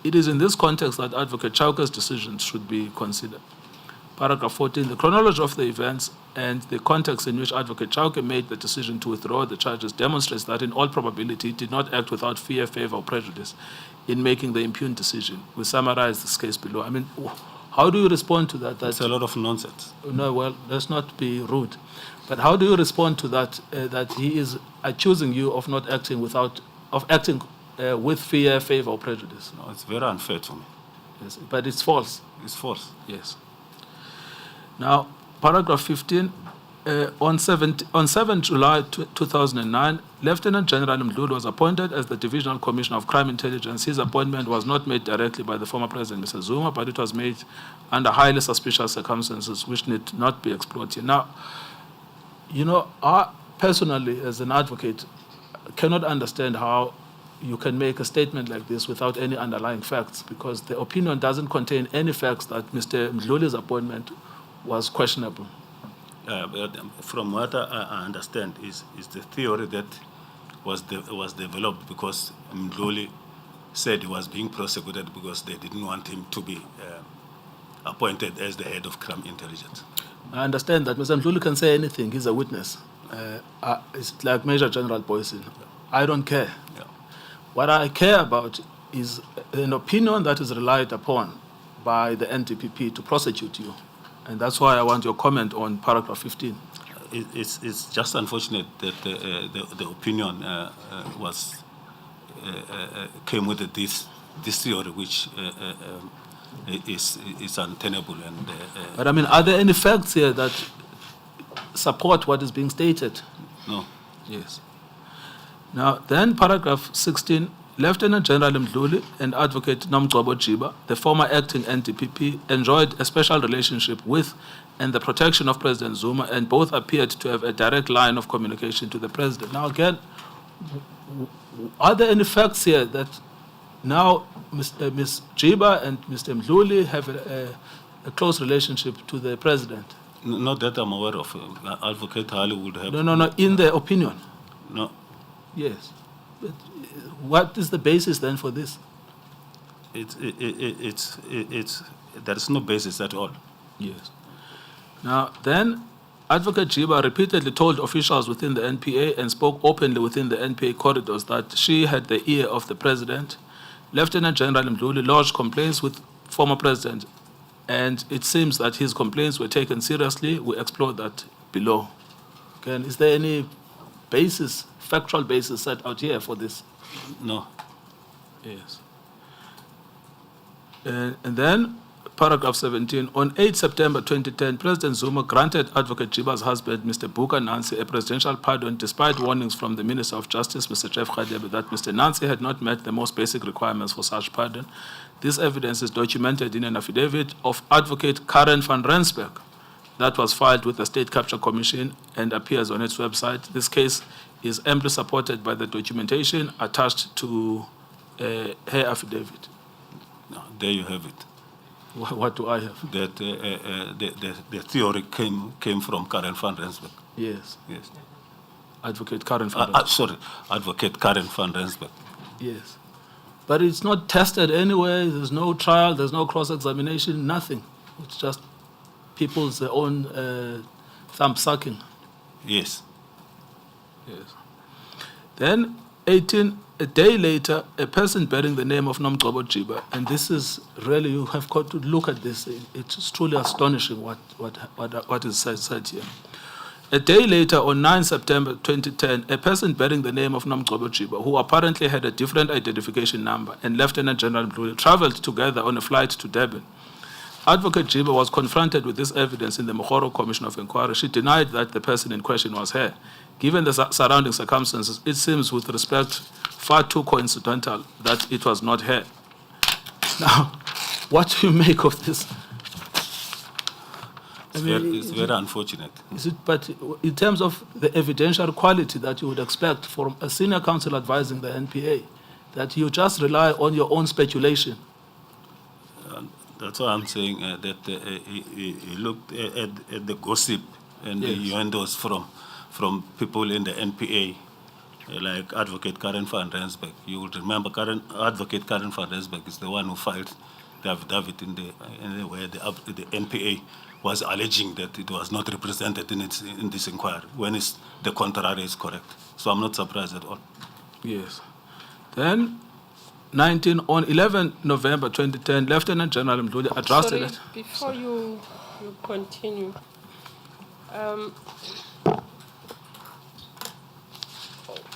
It is in this context that Advocate Chauke's decisions should be considered. Paragraph 14, the chronology of the events and the context in which Advocate Chauke made the decision to withdraw the charges demonstrates that in all probability he did not act without fear, favor, or prejudice in making the impugned decision. We summarize this case below. I mean, how do you respond to that? That's a lot of nonsense. No, well, let's not be rude. But how do you respond to that, that he is accusing you of not acting acting with fear, favor, or prejudice? No, it's very unfair to me. Yes, but it's false. It's false. Yes. Now, paragraph 15, on 7 July 2009, Lieutenant General Mdluli was appointed as the Divisional Commissioner of Crime Intelligence. His appointment was not made directly by the former President, Mr. Zuma, but it was made under highly suspicious circumstances which need not be explored here. Now, personally, as an advocate, cannot understand how you can make a statement like this without any underlying facts, because the opinion doesn't contain any facts that Mr. Mdluli's appointment was questionable. But from what I understand is the theory that was developed because Mdluli said he was being prosecuted because they didn't want him to be appointed as the head of crime intelligence. I understand that Mr. Mdluli can say anything. He's a witness. It's like Major General Boyson. I don't care. Yeah. What I care about is an opinion that is relied upon by the NDPP to prosecute you. And that's why I want your comment on paragraph 15. It's just unfortunate that the opinion came with this theory, which is untenable. But I mean, are there any facts here that support what is being stated? No. Yes. Now, then paragraph 16, Lieutenant General Mdluli and Advocate Nomgcobo Jiba, the former acting NDPP, enjoyed a special relationship with and the protection of President Zuma, and both appeared to have a direct line of communication to the President. Now, again, are there any facts here that now Ms. Jiba and Mr. Mdluli have a close relationship to the President? Not that I'm aware of. Advocate Harley would have... No, in their opinion. No. Yes. But what is the basis then for this? There is no basis at all. Yes. Now, then, Advocate Jiba repeatedly told officials within the NPA and spoke openly within the NPA corridors that she had the ear of the President. Lieutenant General Mdluli lodged complaints with former President, and it seems that his complaints were taken seriously. We explored that below. Again, is there any basis, factual basis set out here for this? No. Yes. And then, paragraph 17, on 8 September 2010, President Zuma granted Advocate Jiba's husband, Mr. Buka Nancy, a presidential pardon despite warnings from the Minister of Justice, Mr. Jeff Radebe, that Mr. Nancy had not met the most basic requirements for such pardon. This evidence is documented in an affidavit of Advocate Karen van Rensburg that was filed with the State Capture Commission and appears on its website. This case is amply supported by the documentation attached to her affidavit. No, there you have it. What do I have? That the theory came from Karen van Rensburg. Yes. Yes. Advocate Karen van Rensburg. Advocate Karen van Rensburg. Yes. But it's not tested anyway. There's no trial. There's no cross-examination. Nothing. It's just people's own thumb-sucking. Yes. Yes. Then, a day later, a person bearing the name of Nomgcobo Jiba, and this is really, you have got to look at this. It's truly astonishing what is said here. A day later, on 9 September 2010, a person bearing the name of Nomgcobo Jiba, who apparently had a different identification number, and Lieutenant General Mdluli traveled together on a flight to Durban. Advocate Jiba was confronted with this evidence in the Mohoro Commission of Enquiry. She denied that the person in question was her. Given the surrounding circumstances, it seems, with respect, far too coincidental that it was not her. Now, what do you make of this? It's very unfortunate. But in terms of the evidentiary quality that you would expect from a senior counsel advising the NPA, that you just rely on your own speculation. That's why I'm saying that he looked at the gossip and the innuendos from people in the NPA, like Advocate Karen van Rensburg. You would remember Advocate Karen van Rensburg is the one who filed the affidavit in the where the NPA was alleging that it was not represented in this inquiry, when the contrary is correct. So I'm not surprised at all. Yes. Then, on 11 November 2010, Lieutenant General Mdluli addressed it. Before you continue,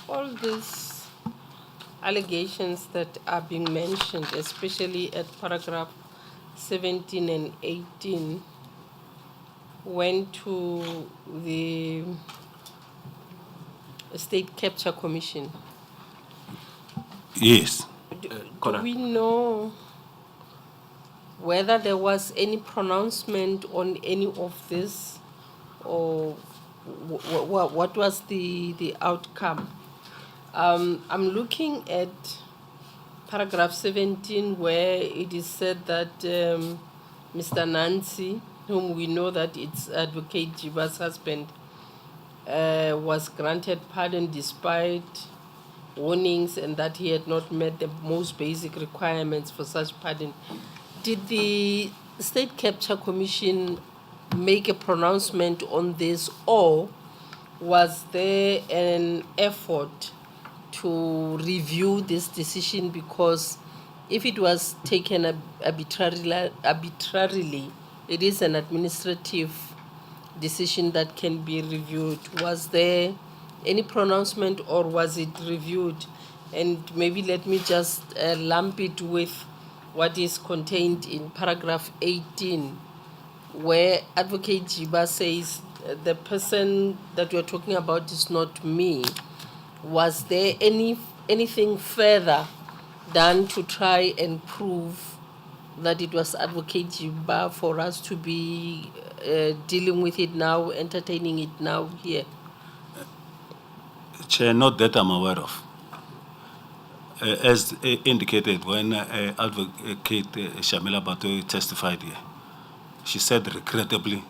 all these allegations that are being mentioned, especially at paragraph 17 and 18, went to the State Capture Commission. Yes. Do we know whether there was any pronouncement on any of this, or what was the outcome? I'm looking at paragraph 17 where it is said that Mr. Nancy, whom we know that it's Advocate Jiba's husband, was granted pardon despite warnings and that he had not met the most basic requirements for such pardon. Did the State Capture Commission make a pronouncement on this, or was there an effort to review this decision? Because if it was taken arbitrarily, it is an administrative decision that can be reviewed. Was there any pronouncement, or was it reviewed? And maybe let me just lump it with what is contained in paragraph 18, where Advocate Jiba says the person that you're talking about is not me. Was there anything further done to try and prove that it was Advocate Jiba for us to be dealing with it now, entertaining it now here? Chair, not that I'm aware of. As indicated when Advocate Shamila Batoyi testified here, she said regrettably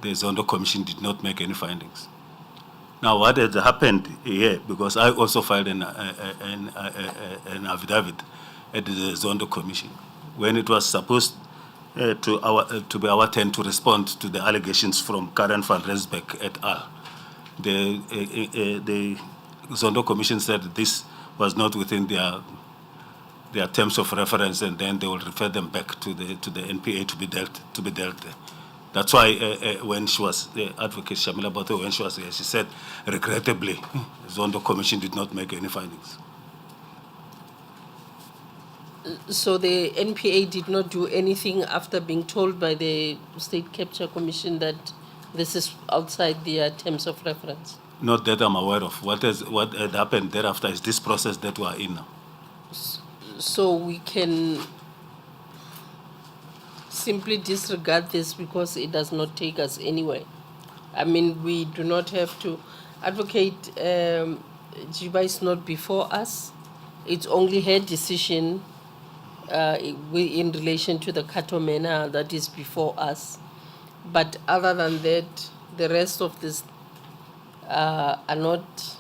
the Zondo Commission did not make any findings. Now, what had happened here, because I also filed an affidavit at the Zondo Commission, when it was supposed to be our turn to respond to the allegations from Karen van Rensbeck et al. The Zondo Commission said this was not within their terms of reference, and then they will refer them back to the NPA to be dealt. That's why when she was Advocate Shamila Bato, when she was here, she said, regrettably, Zondo Commission did not make any findings. So the NPA did not do anything after being told by the State Capture Commission that this is outside their terms of reference? Not that I'm aware of. What had happened thereafter is this process that we are in now. So we can simply disregard this because it does not take us anywhere. I mean, we do not have to. Advocate Jiba is not before us. It's only her decision in relation to the Katomena that is before us. But other than that, the rest of this are not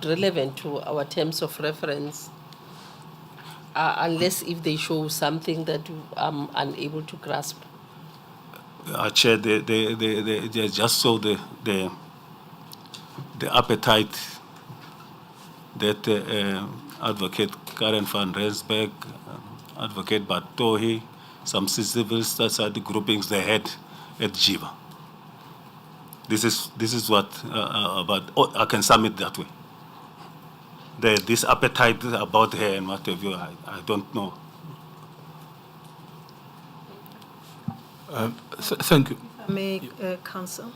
relevant to our terms of reference, unless if they show something that I'm unable to grasp. Chair, they just saw the appetite that Advocate Karen van Rensbeck, Advocate Batohi, some civil society groupings they had at Jiba. This is what I can sum it that way. This appetite about her and what have you, I don't know. Thank you. May Council,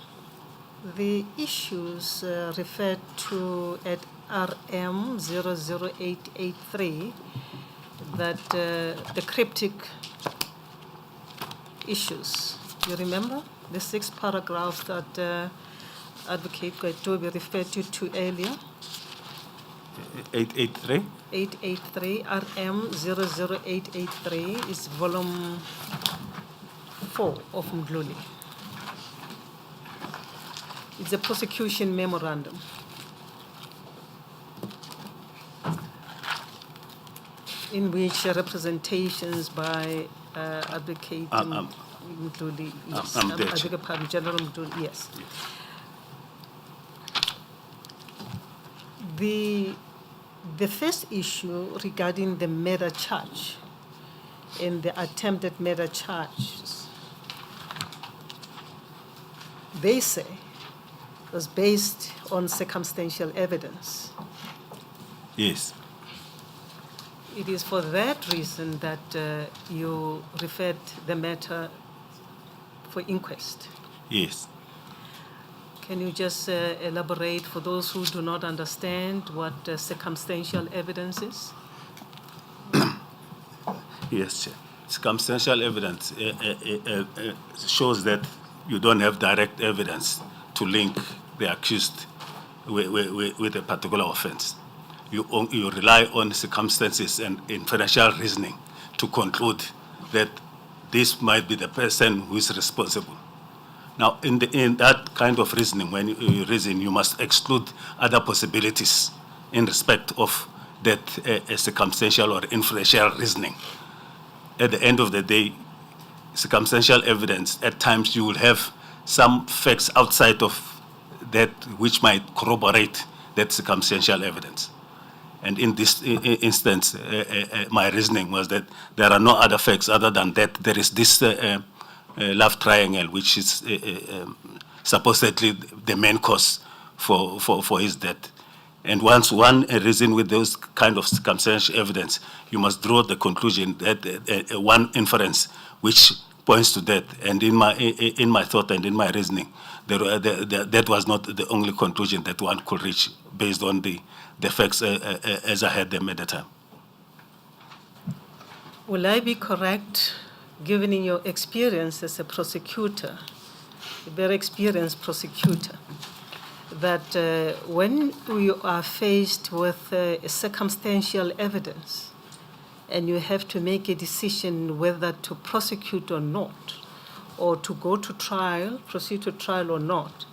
the issues referred to at RM 00883, that the cryptic issues, you remember? The 6 paragraphs that Advocate Ngcukaitobi referred to earlier? 883? 883, RM 00883 is volume 4 of Mdluli. It's a prosecution memorandum. In which representations by Advocate Mdluli, yes, Advocate General Mdluli, yes. The first issue regarding the murder charge and the attempted murder charges, they say, was based on circumstantial evidence. Yes. It is for that reason that you referred the matter for inquest. Yes. Can you just elaborate for those who do not understand what circumstantial evidence is? Yes, Chair. Circumstantial evidence shows that you don't have direct evidence to link the accused with a particular offense. You rely on circumstances and inferential reasoning to conclude that this might be the person who is responsible. Now, in that kind of reasoning, when you reason, you must exclude other possibilities in respect of that circumstantial or inferential reasoning. At the end of the day, circumstantial evidence, at times you will have some facts outside of that which might corroborate that circumstantial evidence. And in this instance, my reasoning was that there are no other facts other than that there is this love triangle, which is supposedly the main cause for his death. And once one reason with those kind of circumstantial evidence, you must draw the conclusion that one inference which points to that. And in my thought and in my reasoning, that was not the only conclusion that one could reach based on the facts as I had them at the time. Will I be correct, given in your experience as a prosecutor, a very experienced prosecutor, that when you are faced with circumstantial evidence and you have to make a decision whether to prosecute or not, or to go to trial, proceed to trial or not,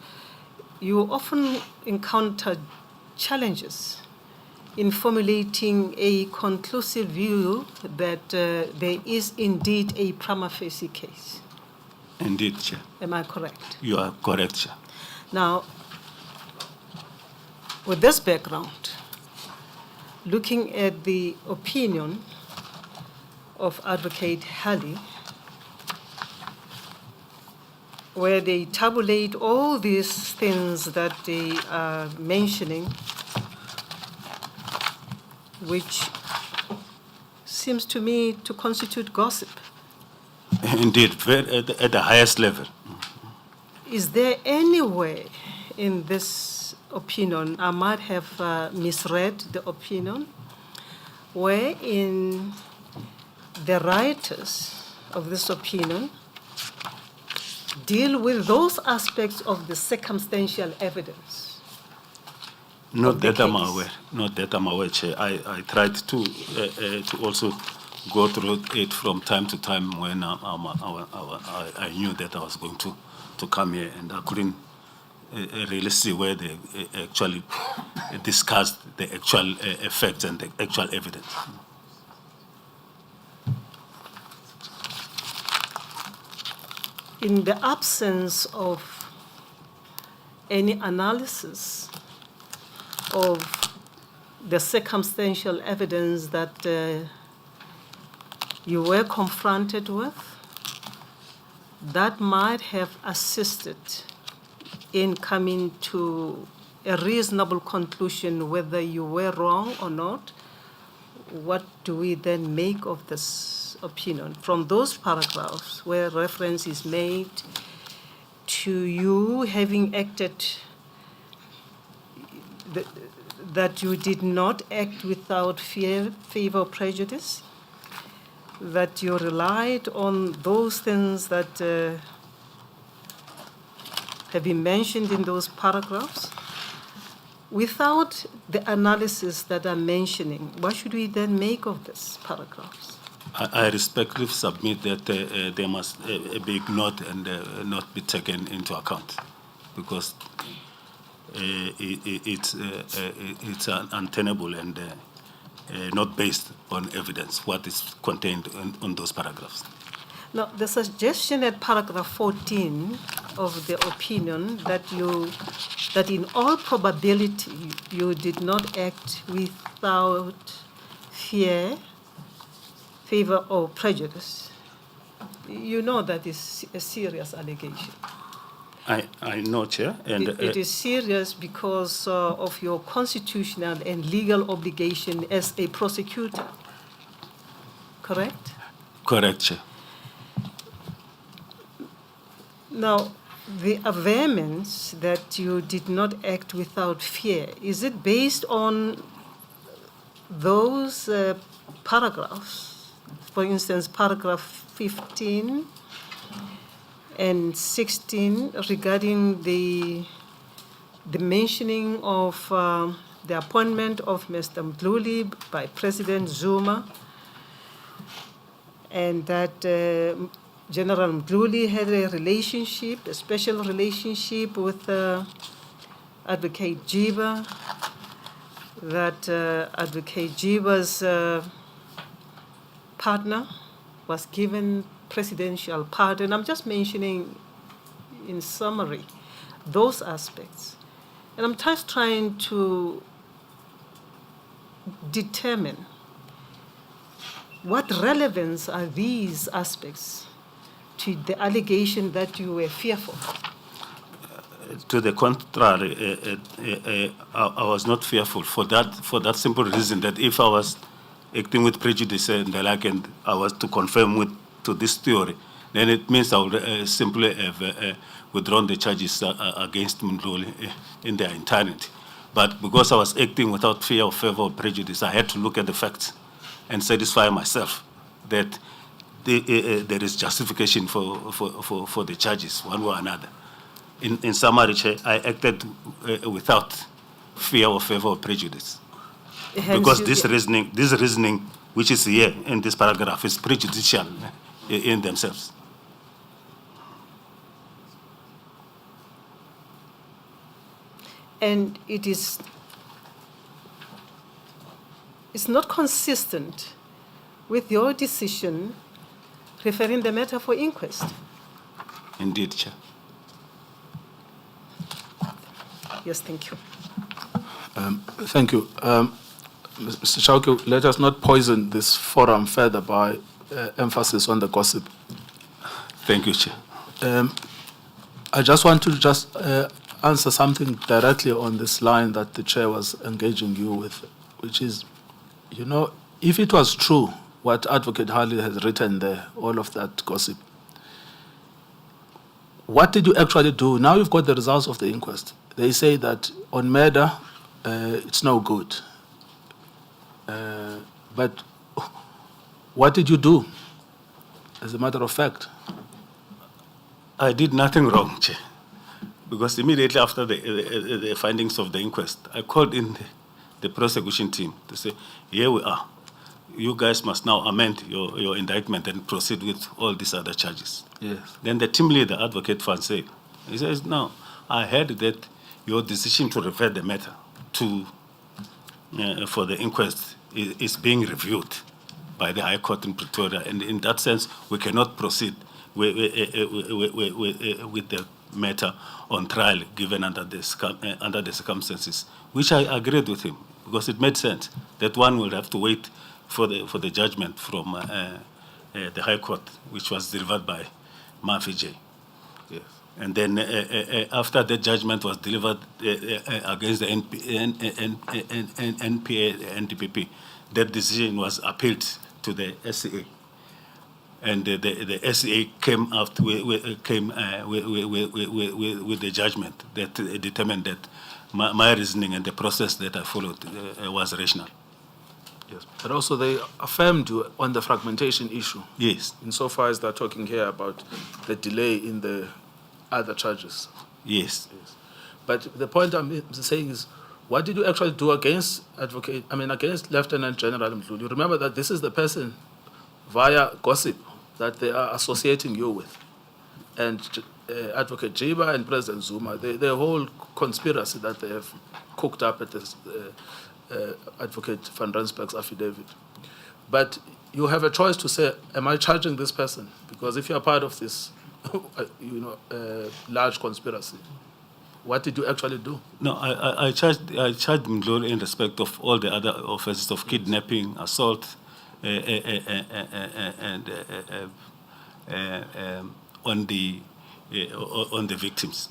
you often encounter challenges in formulating a conclusive view that there is indeed a prima facie case. Indeed, Chair. Am I correct? You are correct, Chair. Now, with this background, looking at the opinion of Advocate Harley, where they tabulate all these things that they are mentioning, which seems to me to constitute gossip. Indeed, at the highest level. Is there any way in this opinion, I might have misread the opinion, wherein the writers of this opinion deal with those aspects of the circumstantial evidence? Not that I'm aware. Not that I'm aware, Chair. I tried to also go through it from time to time when I knew that I was going to come here, and I couldn't really see where they actually discussed the actual effects and the actual evidence. In the absence of any analysis of the circumstantial evidence that you were confronted with, that might have assisted in coming to a reasonable conclusion whether you were wrong or not. What do we then make of this opinion? From those paragraphs where reference is made to you having acted, that you did not act without fear, favor, or prejudice, that you relied on those things that have been mentioned in those paragraphs, without the analysis that I'm mentioning, what should we then make of these paragraphs? I respectfully submit that they must be ignored and not be taken into account, because it's untenable and not based on evidence, what is contained on those paragraphs. Now, the suggestion at paragraph 14 of the opinion that in all probability you did not act without fear, favor, or prejudice, you know that is a serious allegation. I know, Chair. And it is serious because of your constitutional and legal obligation as a prosecutor, correct? Correct, Chair. Now, the averments that you did not act without fear, is it based on those paragraphs? For instance, paragraph 15 and 16 regarding the the mentioning of the appointment of Mr. Mdluli by President Zuma, and that General Mdluli had a relationship, a special relationship with Advocate Jiba, that Advocate Jiba's partner was given presidential pardon. I'm just mentioning in summary those aspects. And I'm just trying to determine what relevance are these aspects to the allegation that you were fearful? To the contrary, I was not fearful for that simple reason that if I was acting with prejudice and the like, and I was to confirm to this theory, then it means I would simply have withdrawn the charges against Mdluli in their entirety. But because I was acting without fear or favor or prejudice, I had to look at the facts and satisfy myself that there is justification for the charges, one way or another. In summary, I acted without fear or favor or prejudice. Hence Because this reasoning, which is here in this paragraph, is prejudicial in themselves. And it's not consistent with your decision referring the matter for inquest. Indeed, Chair. Yes, thank you. Thank you. Mr. Chauke, let us not poison this forum further by emphasis on the gossip. Thank you, Chair. I just want to answer something directly on this line that the chair was engaging you with, which is, you know, if it was true what Advocate Harley has written there, all of that gossip, what did you actually do? Now you've got the results of the inquest. They say that on murder, it's no good. But what did you do, as a matter of fact? I did nothing wrong, Chair. Because immediately after the findings of the inquest, I called in the prosecution team to say, here we are. You guys must now amend your indictment and proceed with all these other charges. Yes. Then the team leader, Advocate Fanse, he says, no, I heard that your decision to refer the matter for the inquest is being reviewed by the High Court in Pretoria. And in that sense, we cannot proceed with the matter on trial given under the circumstances, which I agreed with him because it made sense that one will have to wait for the judgment from the High Court, which was delivered by Murphy J. Yes. And then after the judgment was delivered against the NPA and DPP, that decision was appealed to the SCA. And the SCA came out with the judgment that determined that my reasoning and the process that I followed was rational. Yes. But also they affirmed you on the fragmentation issue. Yes. Insofar as they're talking here about the delay in the other charges. Yes. Yes. But the point I'm saying is, what did you actually do against Lieutenant General Mdluli? You remember that this is the person via gossip that they are associating you with. And Advocate Jiba and President Zuma, the whole conspiracy that they have cooked up at this Advocate Van Rensburg's affidavit. But you have a choice to say, am I charging this person? Because if you're part of this large conspiracy, what did you actually do? No, I charged Mdluli in respect of all the other offenses of kidnapping, assault, and on the victims.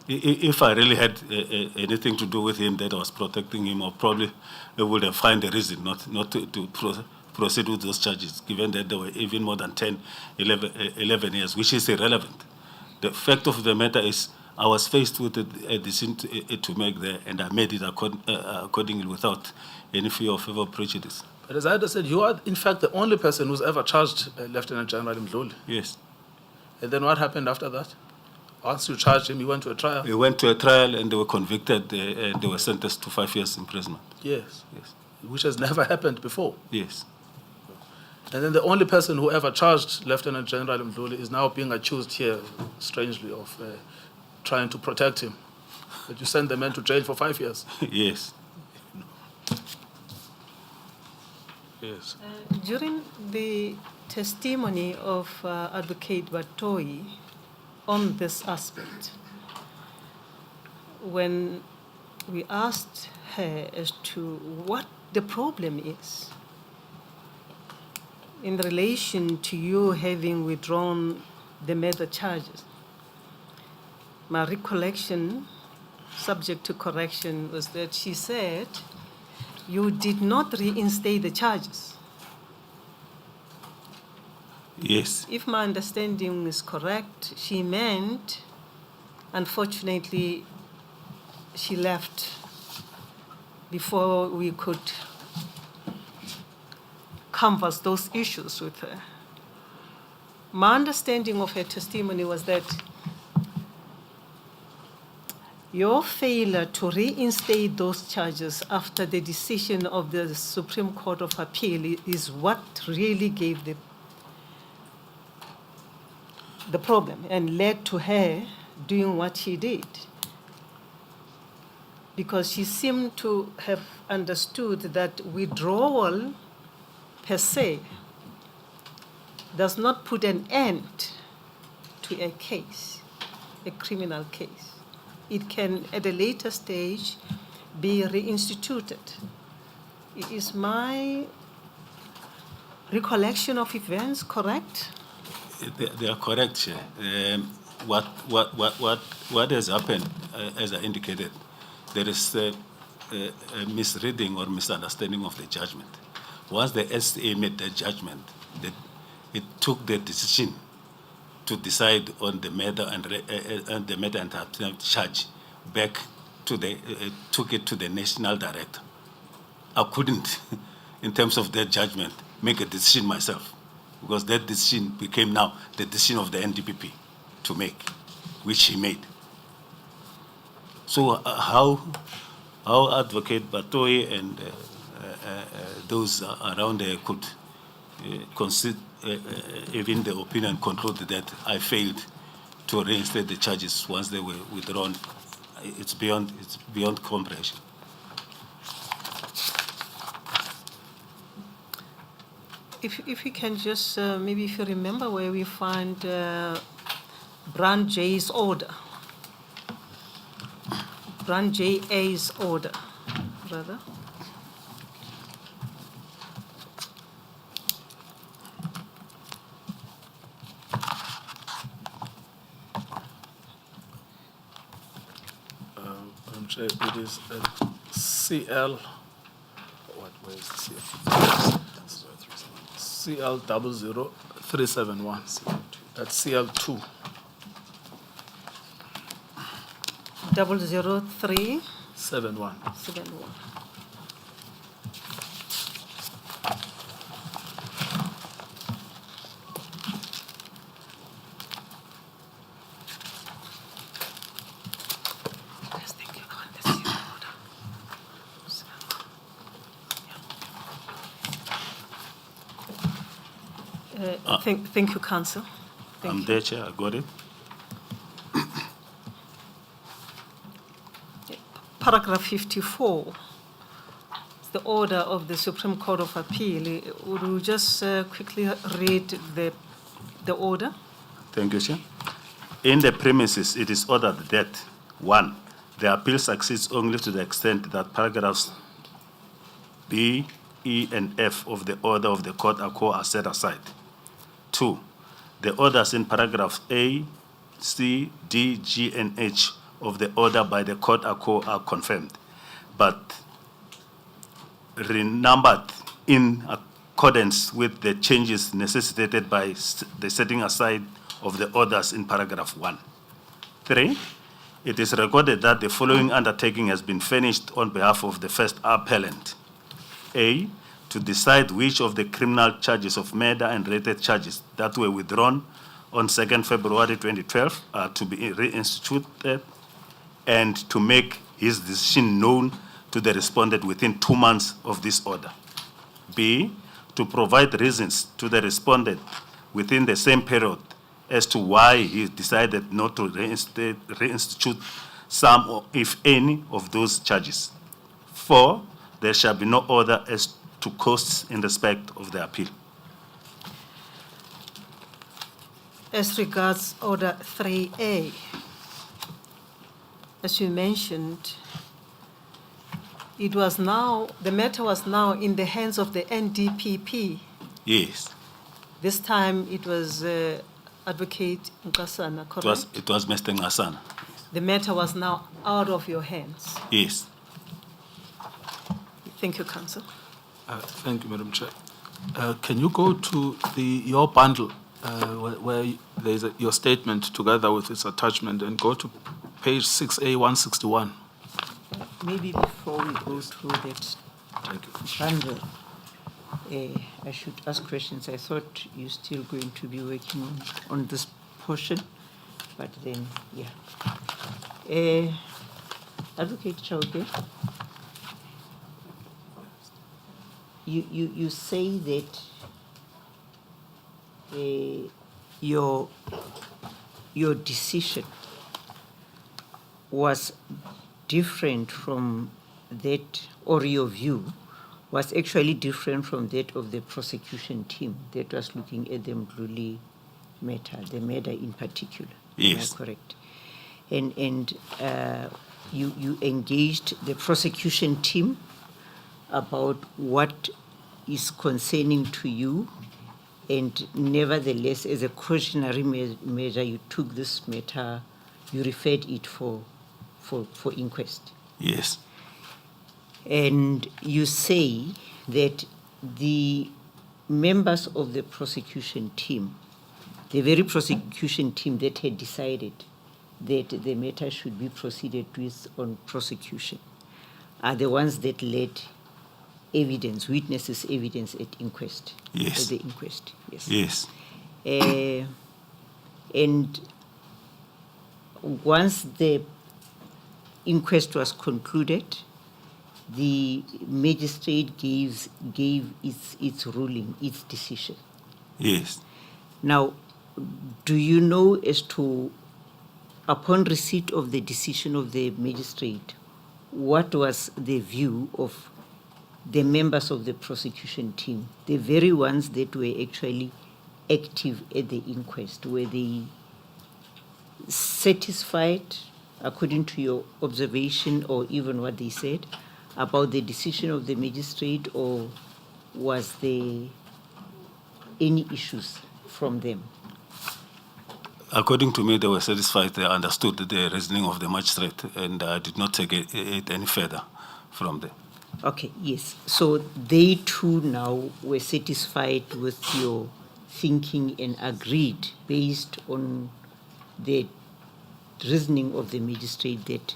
If I really had anything to do with him that I was protecting him, I probably would have found a reason not to proceed with those charges, given that there were even more than 11 years, which is irrelevant. The fact of the matter is I was faced with a decision to make there, and I made it accordingly without any fear of ever prejudice. But as I understand, you are, in fact, the only person who's ever charged Lieutenant General Mdluli. Yes. And then what happened after that? Once you charged him, he went to a trial? They went to a trial and they were convicted and they were sentenced to 5 years imprisonment. Yes. Yes. Which has never happened before. Yes. And then the only person who ever charged Lieutenant General Mdluli is now being accused here, strangely, of trying to protect him. That you send the man to jail for 5 years. Yes. Yes. During the testimony of Advocate Batoi on this aspect, when we asked her as to what the problem is in relation to you having withdrawn the murder charges, my recollection, subject to correction, was that she said you did not reinstate the charges. Yes. If my understanding is correct, she meant, unfortunately, she left before we could canvass those issues with her. My understanding of her testimony was that your failure to reinstate those charges after the decision of the Supreme Court of Appeal is what really gave the problem and led to her doing what she did. Because she seemed to have understood that withdrawal per se does not put an end to a case, a criminal case. It can, at a later stage, be reinstituted. Is my recollection of events correct? They are correct, Chair. What has happened, as I indicated, there is a misreading or misunderstanding of the judgment. Once the SA made the judgment, it took the decision to decide on the murder and the murder and attempt charge back to took it to the national director. I couldn't, in terms of that judgment, make a decision myself, because that decision became now the decision of the NDPP to make, which he made. So how Advocate Batoi and those around there could consider, even the opinion concluded that I failed to reinstate the charges once they were withdrawn, it's beyond comprehension. If you can just, maybe if you remember where we find Brand J's order. Brand JA's order, brother. It is CL. Where is CL? CL 00371. That's CL2. 00371. 71. Thank you, Counsel. I'm there, Chair. I got it. Paragraph 54, the order of the Supreme Court of Appeal. Would you just quickly read the order? Thank you, Chair. In the premises, it is ordered that, 1, the appeal succeeds only to the extent that paragraphs B, E, and F of the order of the court are set aside. 2, the orders in paragraphs A, C, D, G, and H of the order by the court are confirmed, but renumbered in accordance with the changes necessitated by the setting aside of the orders in paragraph 1. 3, it is recorded that the following undertaking has been furnished on behalf of the first appellant. A, to decide which of the criminal charges of murder and related charges that were withdrawn on 2nd February 2012 are to be reinstituted, and to make his decision known to the respondent within 2 months of this order. B, to provide reasons to the respondent within the same period as to why he decided not to reinstitute some or if any of those charges. 4, there shall be no order as to costs in respect of the appeal. As regards Order 3A, as you mentioned, the matter was now in the hands of the NDPP. Yes, This time it was Advocate Nkasana, correct? it was Mr. Ngasana. The matter was now out of your hands. Yes. Thank you, Counsel. Thank you, Madam Chair. Can you go to your bundle where there's your statement together with its attachment, and go to page 6A 161? Maybe before we go through that Thank you. bundle, I should ask questions. I thought you're still going to be working on this portion, but then, yeah. Advocate Chauke, you say that your decision was different from that, or your view was actually different from that of the prosecution team that was looking at the Mdluli matter, the matter in particular. Yes. Am I correct? And you engaged the prosecution team about what is concerning to you, and nevertheless, as a cautionary measure, you took this matter, you referred it for inquest. Yes. And you say that the members of the prosecution team, the very prosecution team that had decided that the matter should be proceeded with on prosecution, are the ones that led witnesses' evidence at inquest. Yes. At the inquest, yes. Yes. And once the inquest was concluded, the magistrate gave its ruling, its decision. Yes. Now, do you know as to, upon receipt of the decision of the magistrate, what was the view of the members of the prosecution team, the very ones that were actually active at the inquest? Were they satisfied, according to your observation or even what they said, about the decision of the magistrate, or was there any issues from them? According to me, they were satisfied. They understood the reasoning of the magistrate, and I did not take it any further from there. Okay, yes. So they too now were satisfied with your thinking and agreed, based on the reasoning of the magistrate, that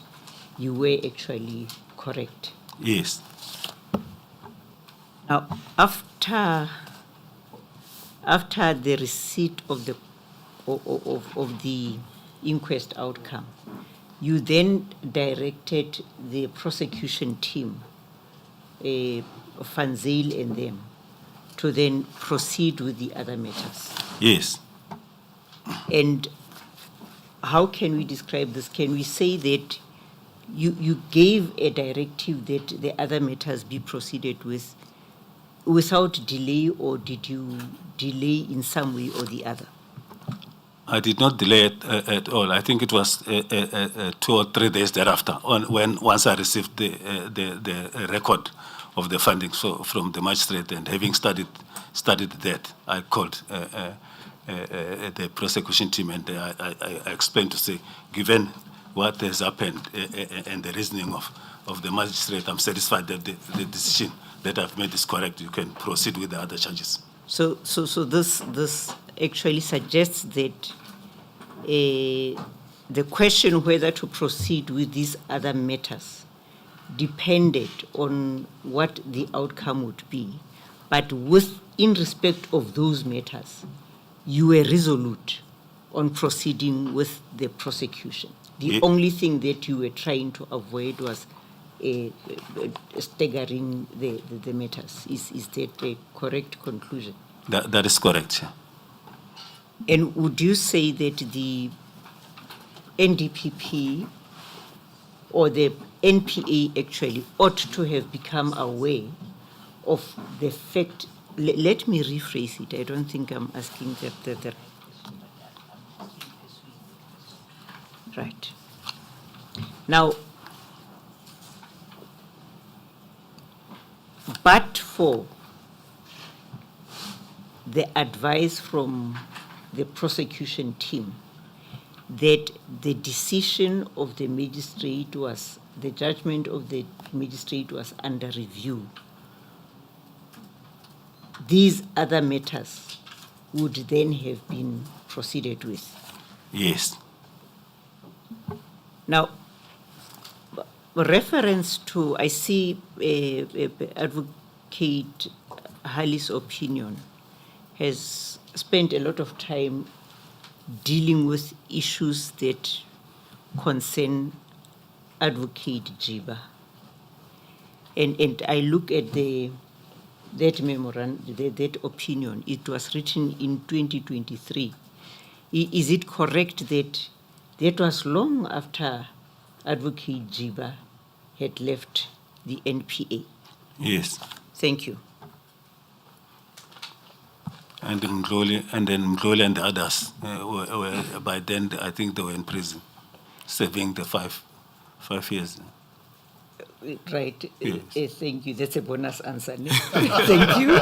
you were actually correct. Yes. Now, after the receipt of the inquest outcome, you then directed the prosecution team, Fanzale and them, to then proceed with the other matters. Yes. And how can we describe this? Can we say that you gave a directive that the other matters be proceeded with without delay, or did you delay in some way or the other? I did not delay it at all. I think it was 2 or 3 days thereafter, once I received the record of the findings from the magistrate, and having studied that, I called the prosecution team, and I explained to say, given what has happened and the reasoning of the magistrate, I'm satisfied that the decision that I've made is correct. You can proceed with the other charges. So this actually suggests that the question whether to proceed with these other matters depended on what the outcome would be, but in respect of those matters, you were resolute on proceeding with the prosecution. The Ye- only thing that you were trying to avoid was staggering the matters. Is that a correct conclusion? That is correct, Chair. And would you say that the NDPP or the NPA actually ought to have become aware of the fact? Let me rephrase it. I don't think I'm asking the right. Now, but for the advice from the prosecution team that the decision of the magistrate was, the judgment of the magistrate was under review, these other matters would then have been proceeded with. Yes. Now, reference to, I see Advocate Harley's opinion has spent a lot of time dealing with issues that concern Advocate Jiba. And I look at that memorandum, that opinion. It was written in 2023. Is it correct that that was long after Advocate Jiba had left the NPA? Yes. Thank you. And then Mdluli and the others were by then, I think they were in prison, serving the five years. Right. Yes. Thank you. That's a bonus answer. Thank you.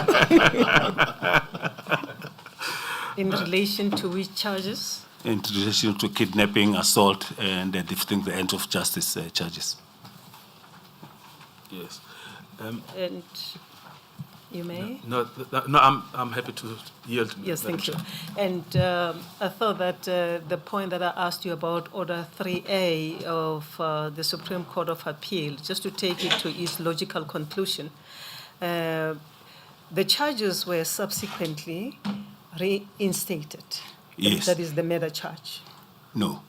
In relation to which charges? In relation to kidnapping, assault, and defeating the end of justice charges. Yes. And you may? No, I'm happy to yield. Yes, Madam thank you. Chair. And I thought that the point that I asked you about Order 3A of the Supreme Court of Appeal, just to take it to its logical conclusion, the charges were subsequently reinstated. Yes. That is the murder charge. No.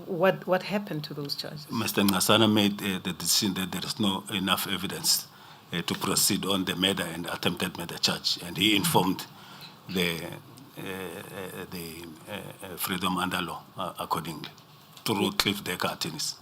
What happened to those charges? Mr. Ngasana made the decision that there is no enough evidence to proceed on the murder and attempted murder charge, and he informed the freedom under law accordingly through Cliff Decker attorneys.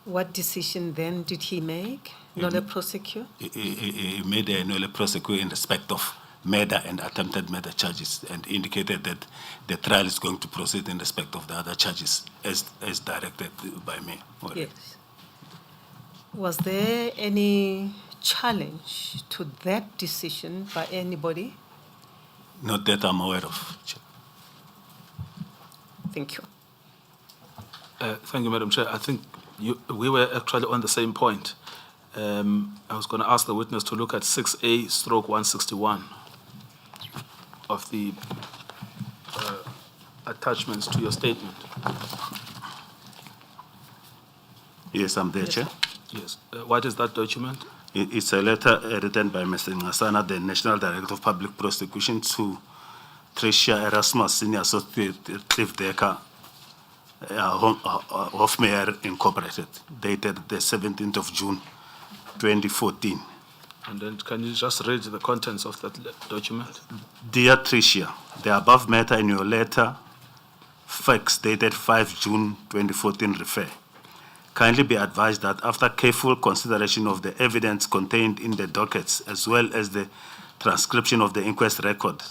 What decision then did he make? Not a prosecute? He made a nolle prosequi in respect of murder and attempted murder charges, and indicated that the trial is going to proceed in respect of the other charges as directed by me. Yes. Was there any challenge to that decision by anybody? Not that I'm aware of. Thank you. Thank you, Madam Chair. I think we were actually on the same point. I was going to ask the witness to look at 6A/161 of the attachments to your statement. Yes, I'm there, Chair. Yes. What is that document? It's a letter written by Mr. Ngasana, the National Director of Public Prosecutions, to Tricia Erasmus, Senior Associate Cliff Decker, Hofmeyer Incorporated, dated the 17th of June, 2014. And then can you just read the contents of that document? Dear Tricia, the above matter in your letter, facts dated 5 June 2014 refer. Kindly be advised that after careful consideration of the evidence contained in the dockets as well as the transcription of the inquest record,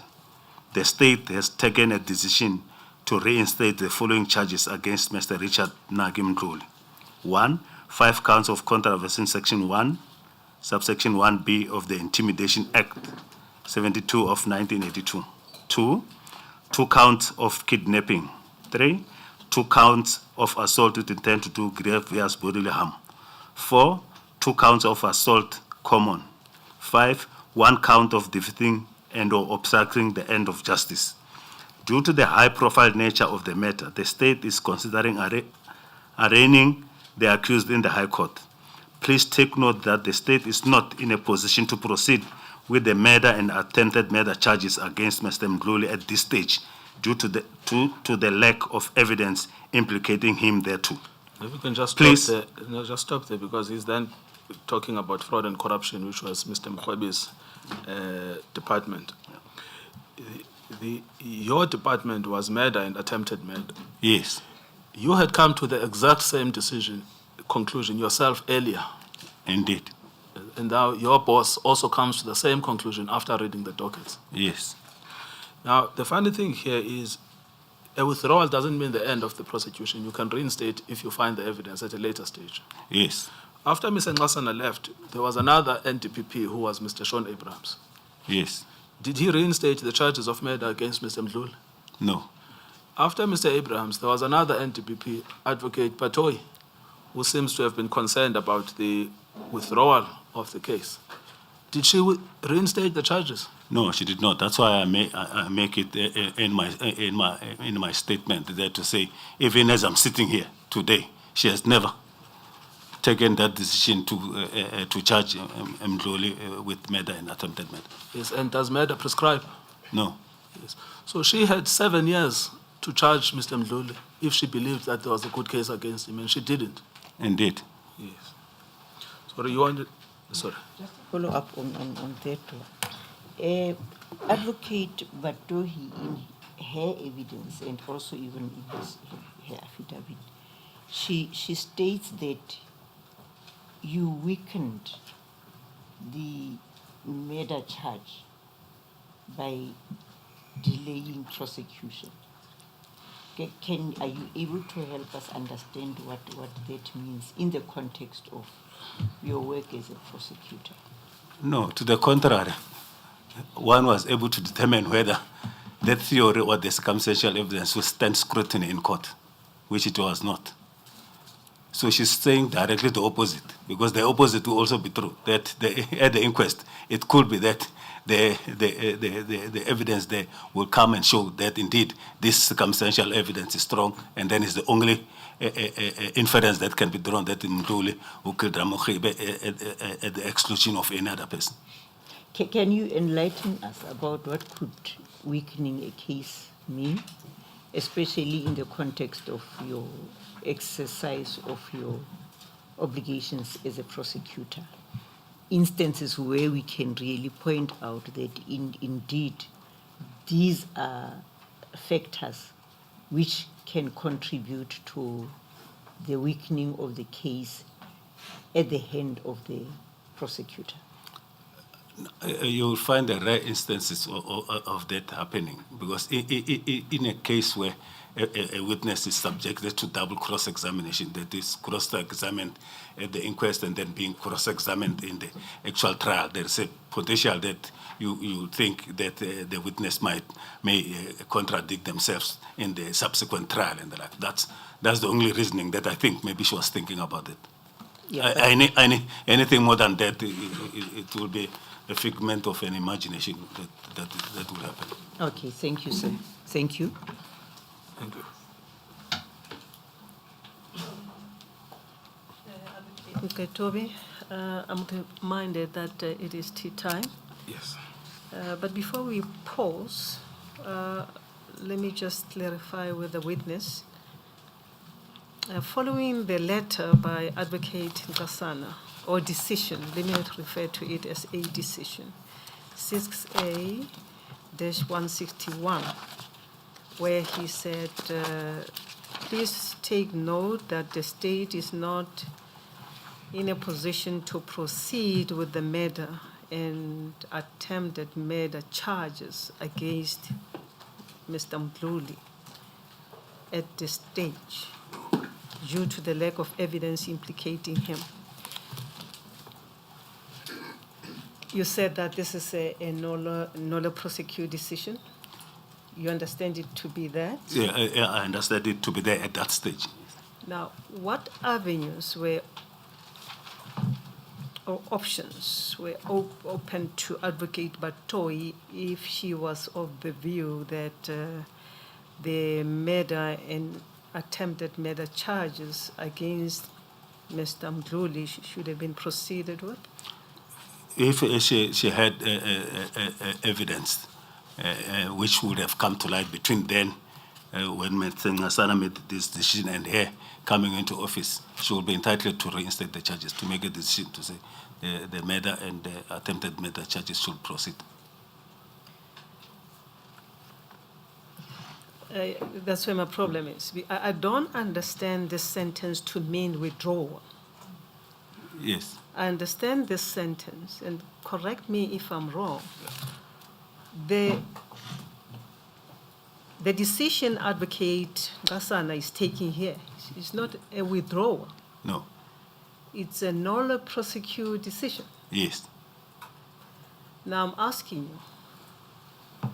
the state has taken a decision to reinstate the following charges against Mr. Richard Nagi Mdluli. 1. 5 counts of contravention section 1, subsection 1B of the Intimidation Act 72 of 1982. 2. 2 counts of kidnapping. 3. 2 counts of assault with intent to do grievous bodily harm. 4. 2 counts of assault common. 5. 1 count of defeating and/or obstructing the end of justice. Due to the high-profile nature of the matter, the state is considering arraigning the accused in the High Court. Please take note that the state is not in a position to proceed with the murder and attempted murder charges against Mr. Mdluli at this stage due to the lack of evidence implicating him thereto. If we can just Please. stop there, no, just stop there, because he's then talking about fraud and corruption, which was Mr. Mkhwebe's department. Your department was murder and attempted murder. Yes, You had come to the exact same conclusion yourself earlier, indeed. and now your boss also comes to the same conclusion after reading the dockets. Yes. Now, the funny thing here is a withdrawal doesn't mean the end of the prosecution. You can reinstate if you find the evidence at a later stage. Yes. After Mr. Nqasana left, there was another NDPP who was Mr. Sean Abrahams. Yes. Did he reinstate the charges of murder against Mr. Mdluli? No. After Mr. Abrahams, there was another NDPP, Advocate Patoi, who seems to have been concerned about the withdrawal of the case. Did she reinstate the charges? No, she did not. That's why I make it in my statement there to say, even as I'm sitting here today, she has never taken that decision to charge Mdluli with murder and attempted murder. Yes, and does murder prescribe? No. Yes. So she had 7 years to charge Mr. Mdluli if she believed that there was a good case against him, and she didn't. Indeed. Yes. Sorry, you wanted... Sorry. Just to follow up on that one. Advocate Batohi, in her evidence and also even in her affidavit, she states that you weakened the murder charge by delaying prosecution. Are you able to help us understand what that means in the context of your work as a prosecutor? No, to the contrary. One was able to determine whether that theory or the circumstantial evidence would stand scrutiny in court, which it was not. So she's saying directly the opposite, because the opposite will also be true, that at the inquest, it could be that the evidence there will come and show that indeed this circumstantial evidence is strong, and then it's the only inference that can be drawn that Mdluli who killed Ramokhibe at the exclusion of any other person. Can you enlighten us about what could weakening a case mean, especially in the context of your exercise of your obligations as a prosecutor? Instances where we can really point out that indeed these are factors which can contribute to the weakening of the case at the hand of the prosecutor. You will find the rare instances of that happening, because in a case where a witness is subjected to double cross-examination, that is cross-examined at the inquest and then being cross-examined in the actual trial, there is a potential that you think that the witness may contradict themselves in the subsequent trial and the like. That's the only reasoning that I think maybe she was thinking about it. Yeah, Anything more than that, it will be a figment of an imagination that will happen. Okay, thank you, sir. Thank you. Thank you. Ngcukaitobi, I'm reminded that it is tea time. Yes. But before we pause, let me just clarify with the witness. Following the letter by Advocate Nqasana, or decision, let me not refer to it as a decision, 6A-161, where he said, please take note that the state is not in a position to proceed with the murder and attempted murder charges against Mr. Mdluli at this stage due to the lack of evidence implicating him. You said that this is a nolle prosecute decision. You understand it to be that? Yeah, I understand it to be there at that stage. Now, what avenues or options were open to Advocate Batohi if she was of the view that the murder and attempted murder charges against Mr. Mdluli should have been proceeded with? If she had evidence which would have come to light between then, when Mr. Ngasana made this decision and her coming into office. She will be entitled to reinstate the charges, to make a decision to say the murder and the attempted murder charges should proceed. That's where my problem is. I don't understand this sentence to mean withdrawal. Yes. I understand this sentence, and correct me if I'm wrong. The decision Advocate Ngasana is taking here is not a withdrawal. No. It's a nolle prosecute decision. Yes. Now I'm asking you,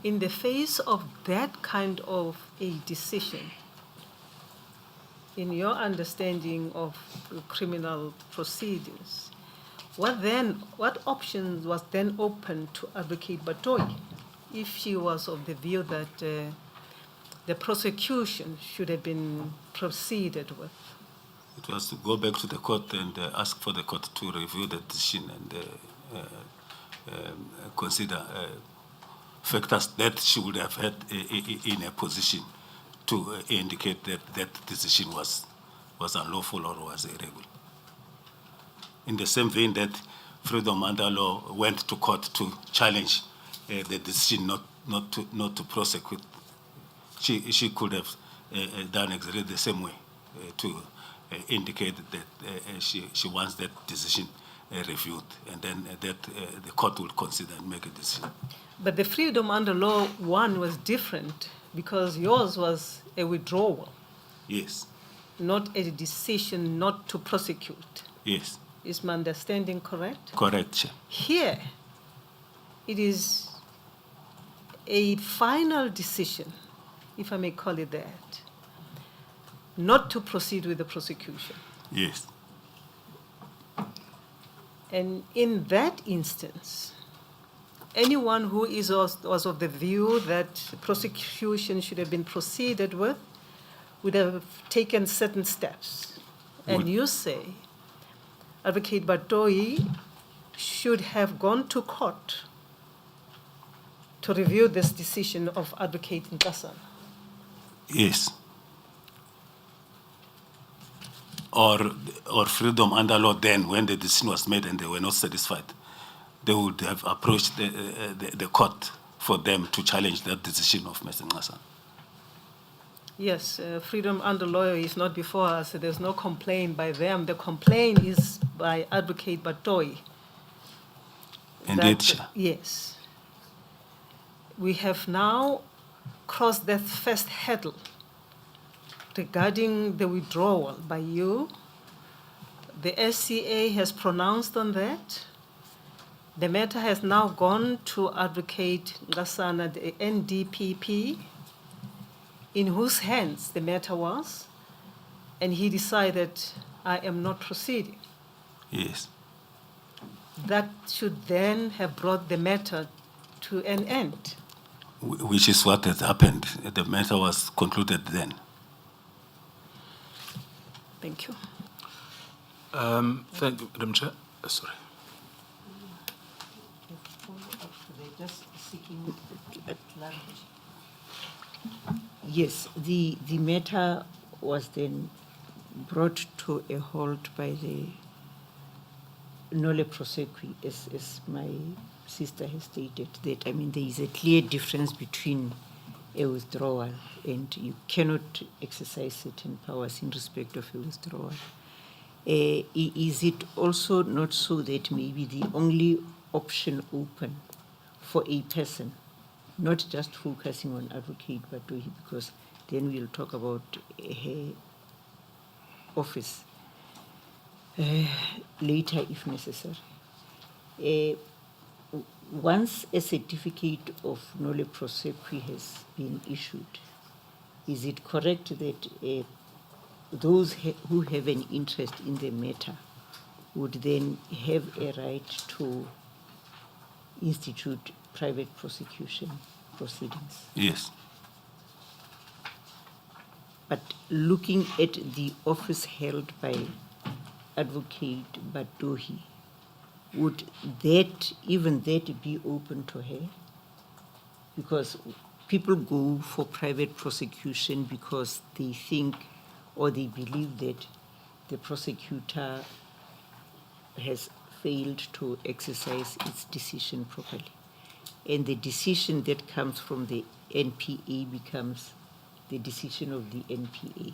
in the face of that kind of a decision, in your understanding of criminal proceedings, what options was then open to Advocate Batoyi if she was of the view that the prosecution should have been proceeded with? It was to go back to the court and ask for the court to review the decision and consider factors that she would have had in a position to indicate that that decision was unlawful or was irregular. In the same vein that Freedom Under Law went to court to challenge the decision not to prosecute, she could have done exactly the same way to indicate that she wants that decision reviewed, and then that the court will consider and make a decision. But the Freedom Under Law one was different because yours was a withdrawal, Yes. not a decision not to prosecute. Yes. Is my understanding correct? Correct, Chair. Here, it is a final decision, if I may call it that, not to proceed with the prosecution. Yes. And in that instance, anyone who was of the view that prosecution should have been proceeded with would have taken certain steps. And you say Advocate Batoyi should have gone to court to review this decision of Advocate Ngasana. Yes. Or Freedom Under Law then, when the decision was made and they were not satisfied, they would have approached the court for them to challenge that decision of Mr. Ngasana. Yes, Freedom Under Law is not before us. There's no complaint by them. The complaint is by Advocate Batoyi. Indeed, Chair. Yes. We have now crossed that first hurdle regarding the withdrawal by you. The SCA has pronounced on that. The matter has now gone to Advocate Ngasana, the NDPP, in whose hands the matter was, and he decided, I am not proceeding. Yes. That should then have brought the matter to an end. Which is what has happened. The matter was concluded then. Thank you. Thank you, Madam Chair. Sorry. Yes, the matter was then brought to a halt by the nolle prosequi, as my sister has stated, that, I mean, there is a clear difference between a withdrawal and you cannot exercise certain powers in respect of a withdrawal. Is it also not so that maybe the only option open for a person, not just focusing on Advocate Batoyi, because then we'll talk about her office later if necessary. Once a certificate of nolle prosequi has been issued, is it correct that those who have an interest in the matter would then have a right to institute private prosecution proceedings? Yes. But looking at the office held by Advocate Batoyi, would that, even that, be open to her? because people go for private prosecution because they think or they believe that the prosecutor has failed to exercise its decision properly. And the decision that comes from the NPA becomes the decision of the NPA.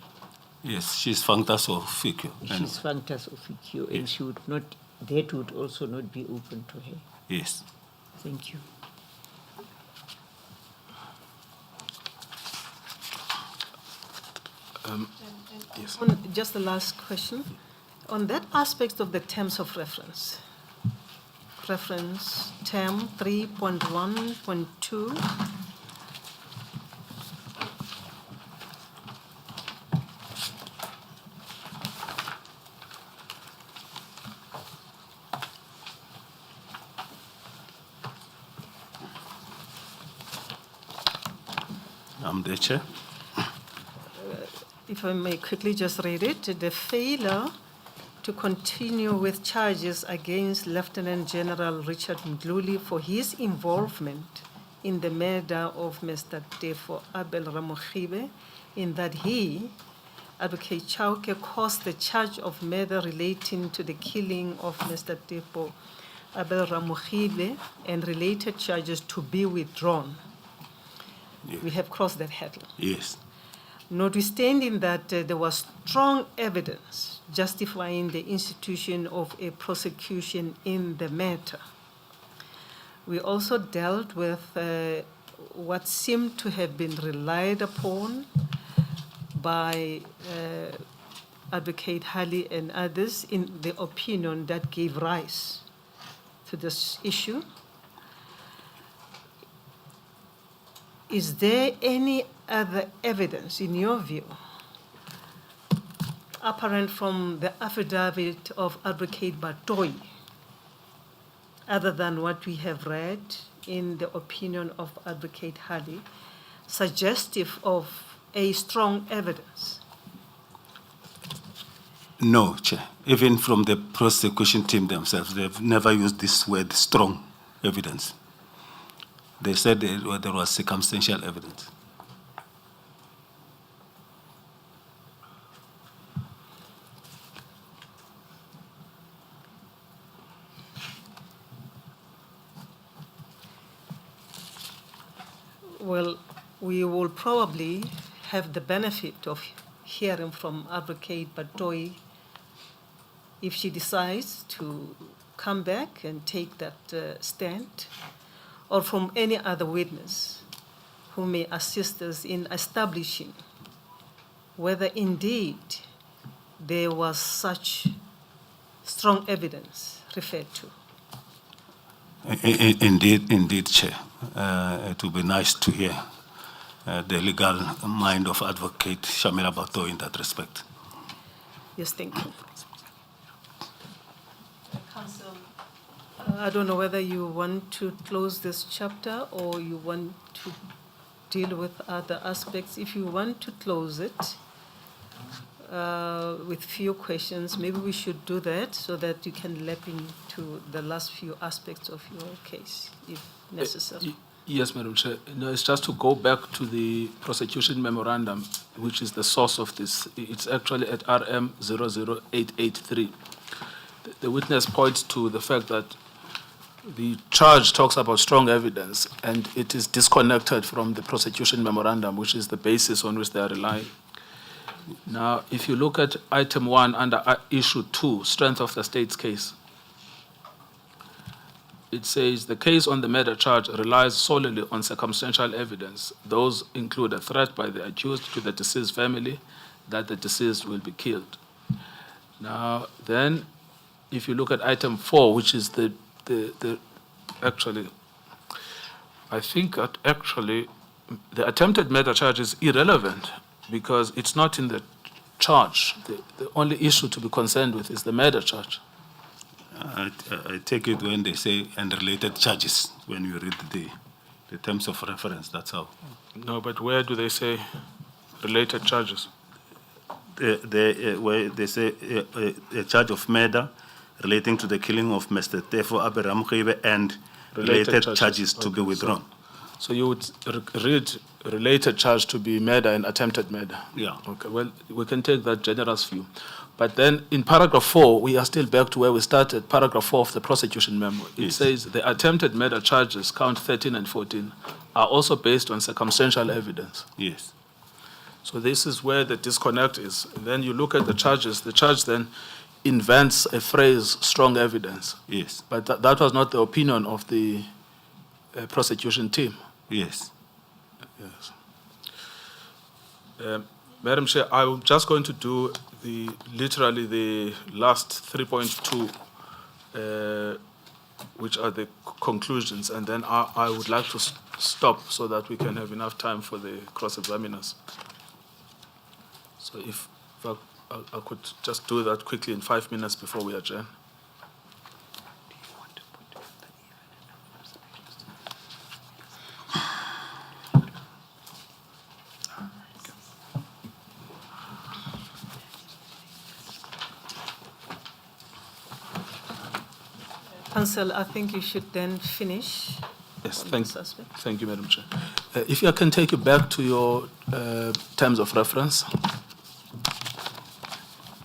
Yes, she's functus officio. She's functus officio, and Yes. she would not, that would also not be open to her. Yes. Thank you. Yes. Just the last question. On that aspect of the terms of reference, reference term 3.1.2, I'm the chair. if I may quickly just read it, the failure to continue with charges against Lieutenant General Richard Mdluli for his involvement in the murder of Mr. Tefo Abel Ramokhibe, in that he, Advocate Chauke, caused the charge of murder relating to the killing of Mr. Tefo Abel Ramokhibe and related charges to be withdrawn. Yes. We have crossed that hurdle. Yes. Notwithstanding that there was strong evidence justifying the institution of a prosecution in the matter, we also dealt with what seemed to have been relied upon by Advocate Harley and others in the opinion that gave rise to this issue. Is there any other evidence, in your view, apparent from the affidavit of Advocate Batoyi, other than what we have read in the opinion of Advocate Harley, suggestive of a strong evidence? No, Chair. Even from the prosecution team themselves, they've never used this word strong evidence. They said there was circumstantial evidence. Well, we will probably have the benefit of hearing from Advocate Batoyi if she decides to come back and take that stand, or from any other witness who may assist us in establishing whether indeed there was such strong evidence referred to. Indeed, Chair. It would be nice to hear the legal mind of Advocate Shamila Batoyi in that respect. Yes, thank you. Counsel, I don't know whether you want to close this chapter or you want to deal with other aspects. If you want to close it with few questions, maybe we should do that so that you can lap into the last few aspects of your case, if necessary. Yes, Madam Chair. No, it's just to go back to the prosecution memorandum, which is the source of this. It's actually at RM 00883. The witness points to the fact that the charge talks about strong evidence, and it is disconnected from the prosecution memorandum, which is the basis on which they are relying. Now, if you look at item 1 under issue 2, strength of the state's case, it says the case on the murder charge relies solely on circumstantial evidence. Those include a threat by the accused to the deceased family that the deceased will be killed. Now, then, if you look at item 4, which is actually, I think that actually the attempted murder charge is irrelevant because it's not in the charge. The only issue to be concerned with is the murder charge. I take it when they say and related charges, when you read the terms of reference, that's how. No, but where do they say related charges? Where they say a charge of murder relating to the killing of Mr. Tefo Abel Ramokhibe and related charges to be withdrawn. So you would read related charge to be murder and attempted murder? Yeah. Okay, well, we can take that generous view. But then in paragraph 4, we are still back to where we started, paragraph 4 of the prosecution memo. It Yes. says the attempted murder charges, count 13 and 14, are also based on circumstantial evidence. Yes. So this is where the disconnect is. And then you look at the charges, the charge then invents a phrase, strong evidence. Yes. But that was not the opinion of the prosecution team. Yes. Yes. Madam Chair, I'm just going to do literally the last 3.2, which are the conclusions, and then I would like to stop so that we can have enough time for the cross-examiners. So if I could just do that quickly in 5 minutes before we adjourn. Council, I think you should then finish. Yes, on thank this aspect. you, Madam Chair. If I can take you back to your terms of reference.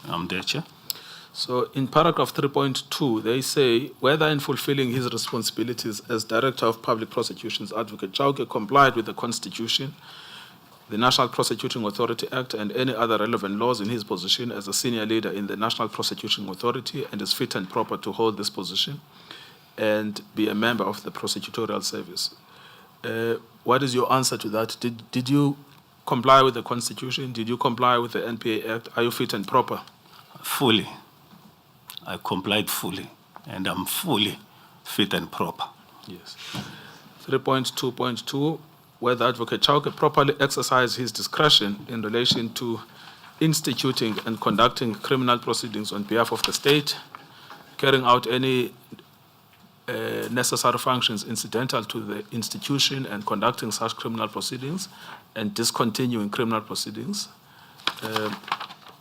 I'm there, Chair. So in paragraph 3.2, they say, whether in fulfilling his responsibilities as Director of Public Prosecutions, Advocate Chauke complied with the Constitution, the National Prosecuting Authority Act, and any other relevant laws in his position as a senior leader in the National Prosecuting Authority, and is fit and proper to hold this position and be a member of the prosecutorial service. What is your answer to that? Did you comply with the Constitution? Did you comply with the NPA Act? Are you fit and proper? Fully. I complied fully, and I'm fully fit and proper. Yes. 3.2.2, whether Advocate Chauke properly exercised his discretion in relation to instituting and conducting criminal proceedings on behalf of the state, carrying out any necessary functions incidental to the institution and conducting such criminal proceedings, and discontinuing criminal proceedings.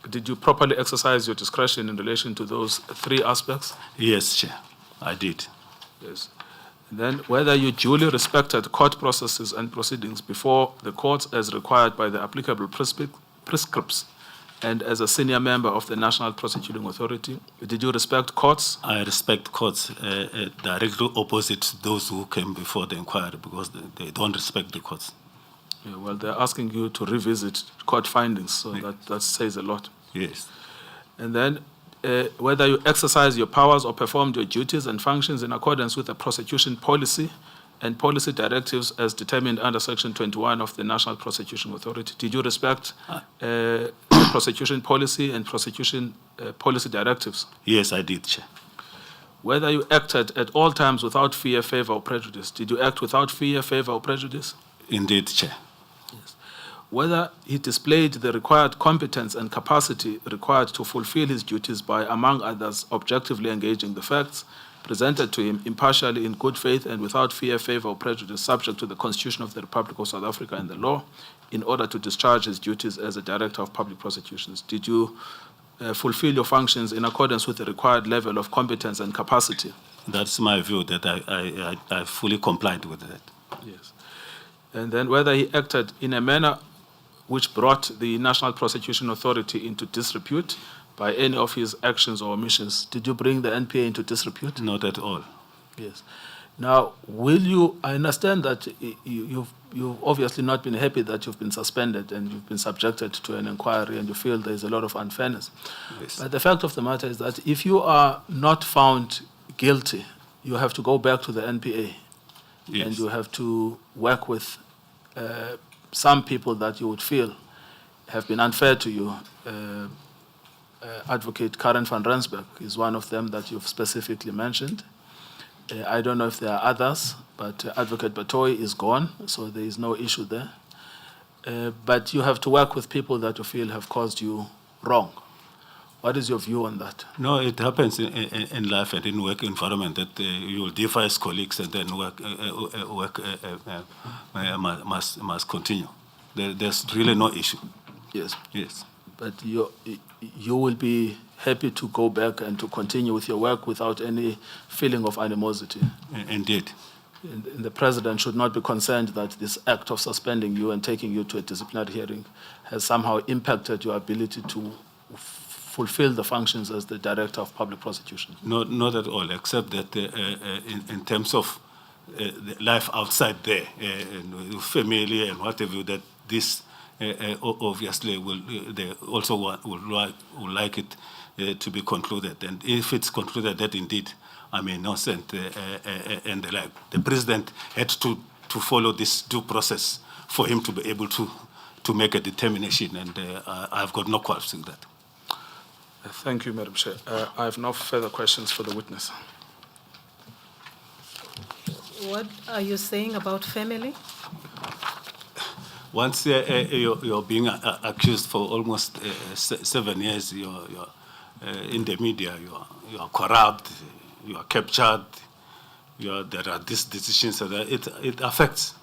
Did you properly exercise your discretion in relation to those 3 aspects? Yes, Chair, I did. Yes. And then whether you duly respected court processes and proceedings before the courts as required by the applicable prescripts, and as a senior member of the National Prosecuting Authority, did you respect courts? I respect courts directly opposite to those who came before the inquiry, because they don't respect the courts. Yeah, well, they're asking you to revisit court findings, so that says a lot. Yes. And then whether you exercise your powers or performed your duties and functions in accordance with the prosecution policy and policy directives as determined under Section 21 of the National Prosecuting Authority. Did you respect prosecution policy and prosecution policy directives? Yes, I did, Chair. Whether you acted at all times without fear, favor, or prejudice. Did you act without fear, favor, or prejudice? Indeed, Chair. Yes. Whether he displayed the required competence and capacity required to fulfill his duties by, among others, objectively engaging the facts presented to him impartially, in good faith, and without fear, favor, or prejudice, subject to the Constitution of the Republic of South Africa and the law, in order to discharge his duties as a Director of Public Prosecutions. Did you fulfill your functions in accordance with the required level of competence and capacity? That's my view, that I fully complied with that. Yes. And then whether he acted in a manner which brought the National Prosecuting Authority into disrepute by any of his actions or omissions. Did you bring the NPA into disrepute? Not at all. Yes. Now, I understand that you've obviously not been happy that you've been suspended and you've been subjected to an inquiry and you feel there's a lot of unfairness. Yes. But the fact of the matter is that if you are not found guilty, you have to go back to the NPA. Yes. And you have to work with some people that you would feel have been unfair to you. Advocate Karen van Rensburg is one of them that you've specifically mentioned. I don't know if there are others, but Advocate Batoy is gone, so there is no issue there. But you have to work with people that you feel have caused you wrong. What is your view on that? No, it happens in life and in work environment that you will differ as colleagues, and then work must continue. There's really no issue. Yes. Yes. But you will be happy to go back and to continue with your work without any feeling of animosity. Indeed. the president should not be concerned that this act of suspending you and taking you to a disciplinary hearing has somehow impacted your ability to fulfill the functions as the Director of Public Prosecutions? Not at all, except that in terms of the life outside there, and family and whatever, that this obviously they also would like it to be concluded. And if it's concluded that indeed I'm innocent and the like, the president had to follow this due process for him to be able to make a determination, and I've got no quarrels with that. Thank you, Madam Chair. I have no further questions for the witness. What are you saying about family? Once you're being accused for almost 7 years, you're in the media, you're corrupt, you are captured, there are these decisions, it affects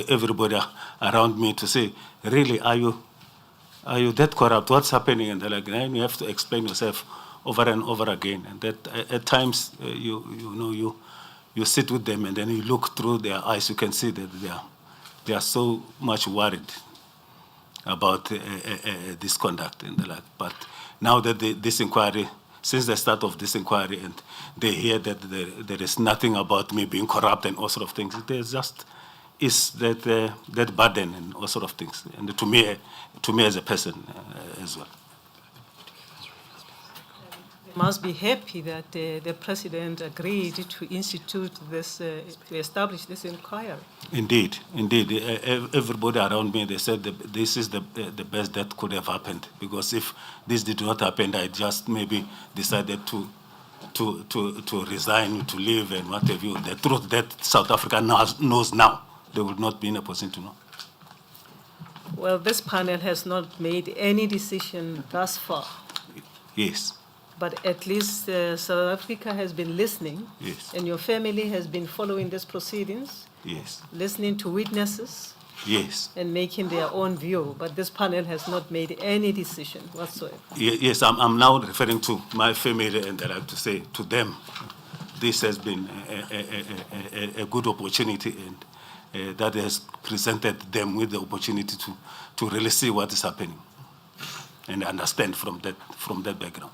everybody around me to say, really, are you that corrupt? What's happening? And they're like, then you have to explain yourself over and over again. And that at times, you sit with them and then you look through their eyes, you can see that they are so much worried about this conduct and the like. But now that this inquiry, since the start of this inquiry, and they hear that there is nothing about me being corrupt and all sort of things, there just is that burden and all sort of things. And to me as a person as well. You must be happy that the president agreed to institute this, to establish this inquiry. Indeed. Everybody around me, they said that this is the best that could have happened, because if this did not happen, I just maybe decided to resign, to leave, and what have you. The truth that South Africa knows now, they would not be in a position to know. Well, this panel has not made any decision thus far. Yes. But at least South Africa has been listening. Yes. And your family has been following these proceedings. Yes. Listening to witnesses. Yes. And making their own view. But this panel has not made any decision whatsoever. Yes, I'm now referring to my family, and I like to say to them, this has been a good opportunity, and that has presented them with the opportunity to really see what is happening and understand from that background.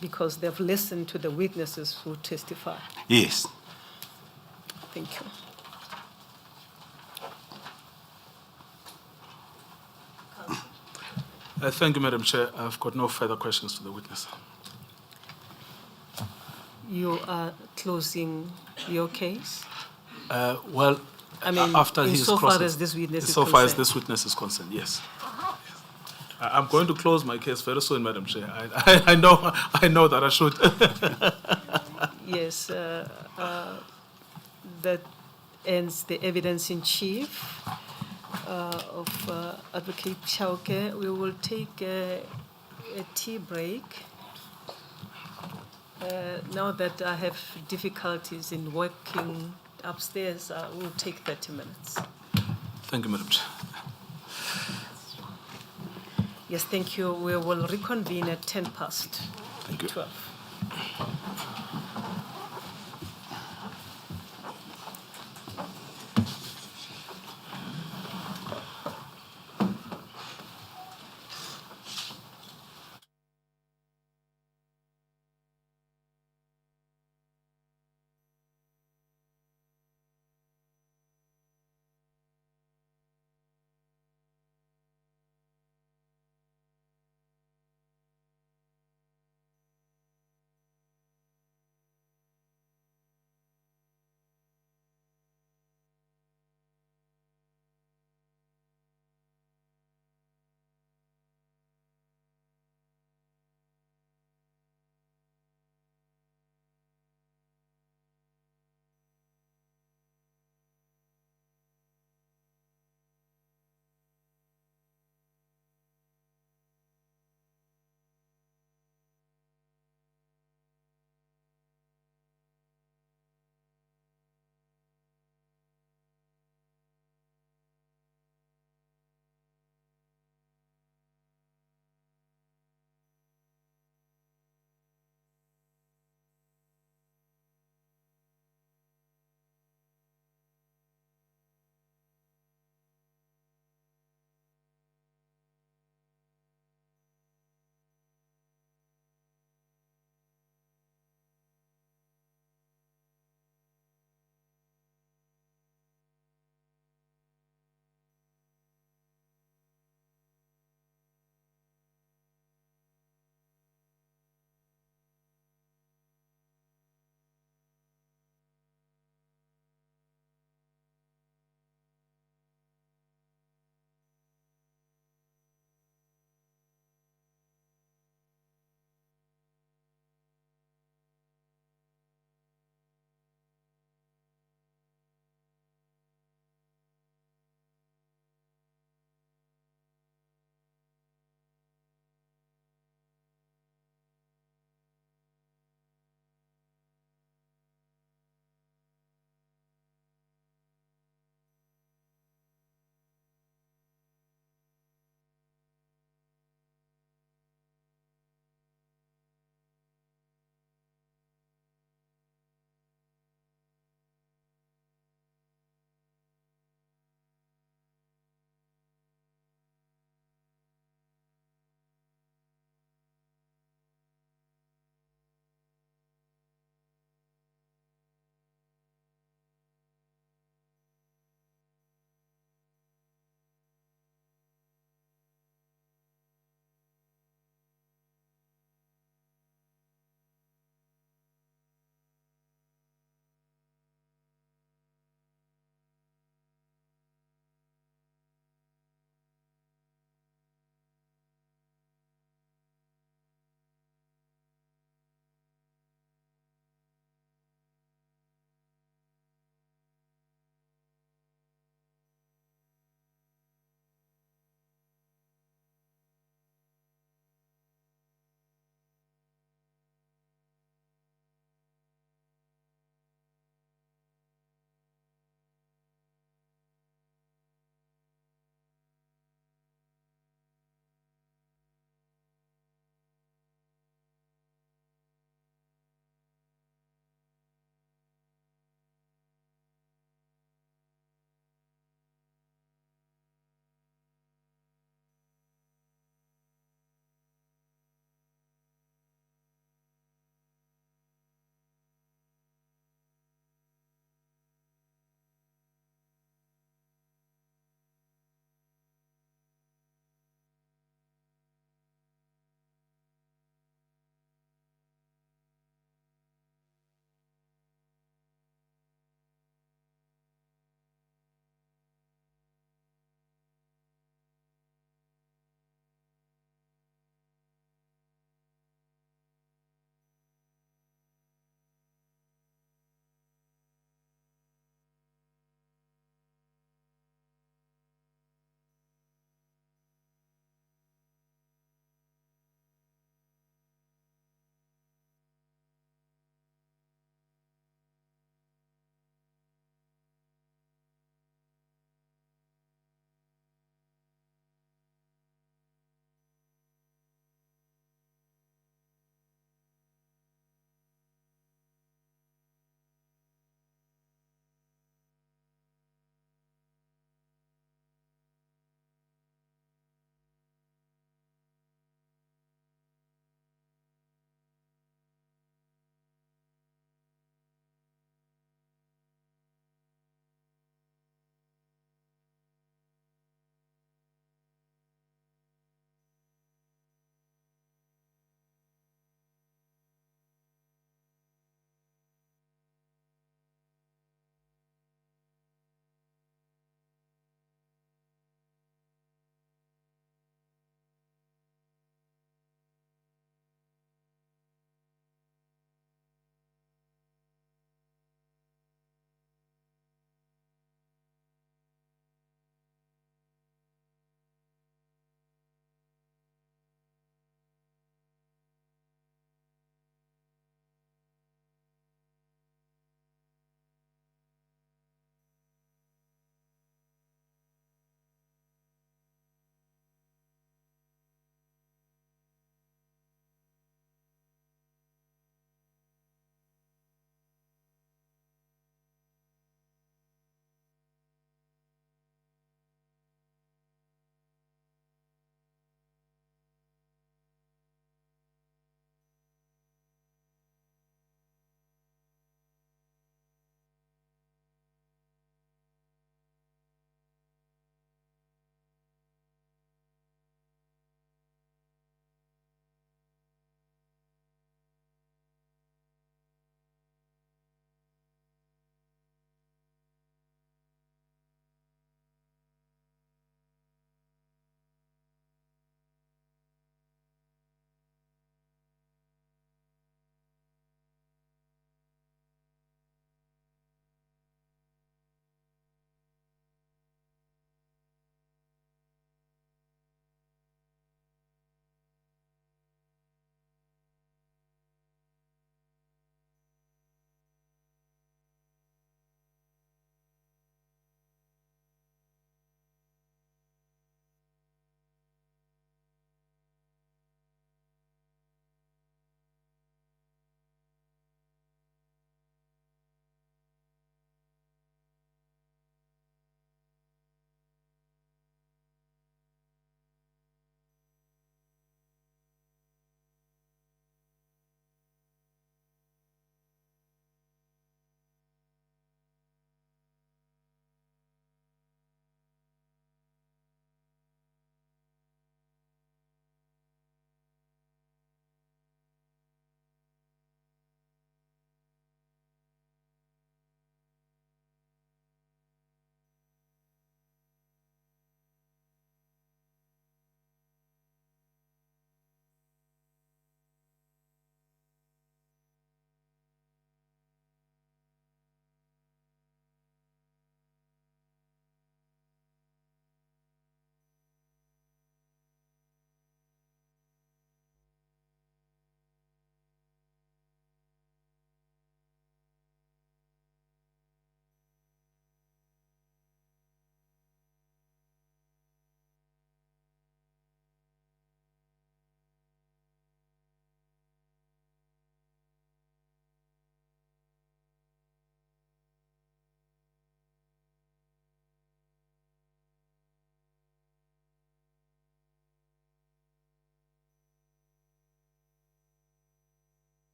Because they've listened to the witnesses who testify. Yes. Thank you. Thank you, Madam Chair. I've got no further questions to the witness. You are closing your case? Well, I mean, after insofar as this witness is so far as concerned. this witness is concerned, yes. I'm going to close my case very soon, Madam Chair. I know that I should. Yes, that ends the evidence in chief of Advocate Chauke. We will take a tea break. Now that I have difficulties in working upstairs, we'll take 30 minutes. Thank you, Madam Chair. Yes, thank you. We will reconvene at 10 past Thank you. 12.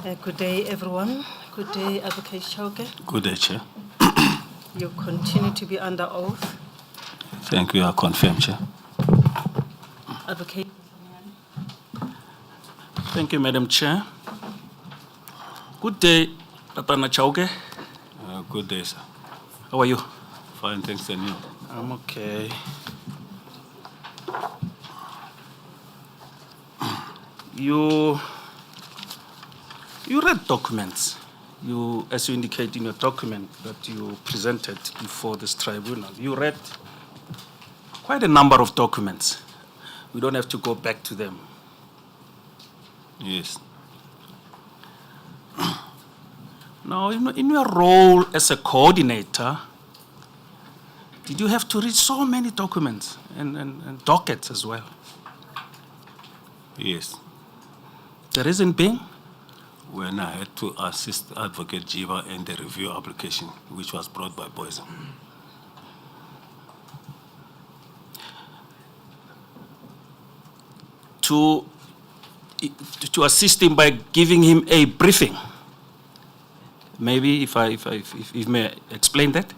Good day, everyone. Good day, Advocate Chauke. Good day, Chair. You continue to be under oath. Thank you. I confirm, Chair. Advocate. Thank you, Madam Chair. Good day, Tatana Chauke. Good day, sir. How are you? Fine, thanks, and you? I'm okay. You read documents. As you indicate in your document that you presented before this tribunal, you read quite a number of documents. We don't have to go back to them. Yes. Now, in your role as a coordinator, did you have to read so many documents and dockets as well? Yes. The reason being? When I had to assist Advocate Jiba in the review application, which was brought by Poison. To assist him by giving him a briefing. Maybe if you may explain that.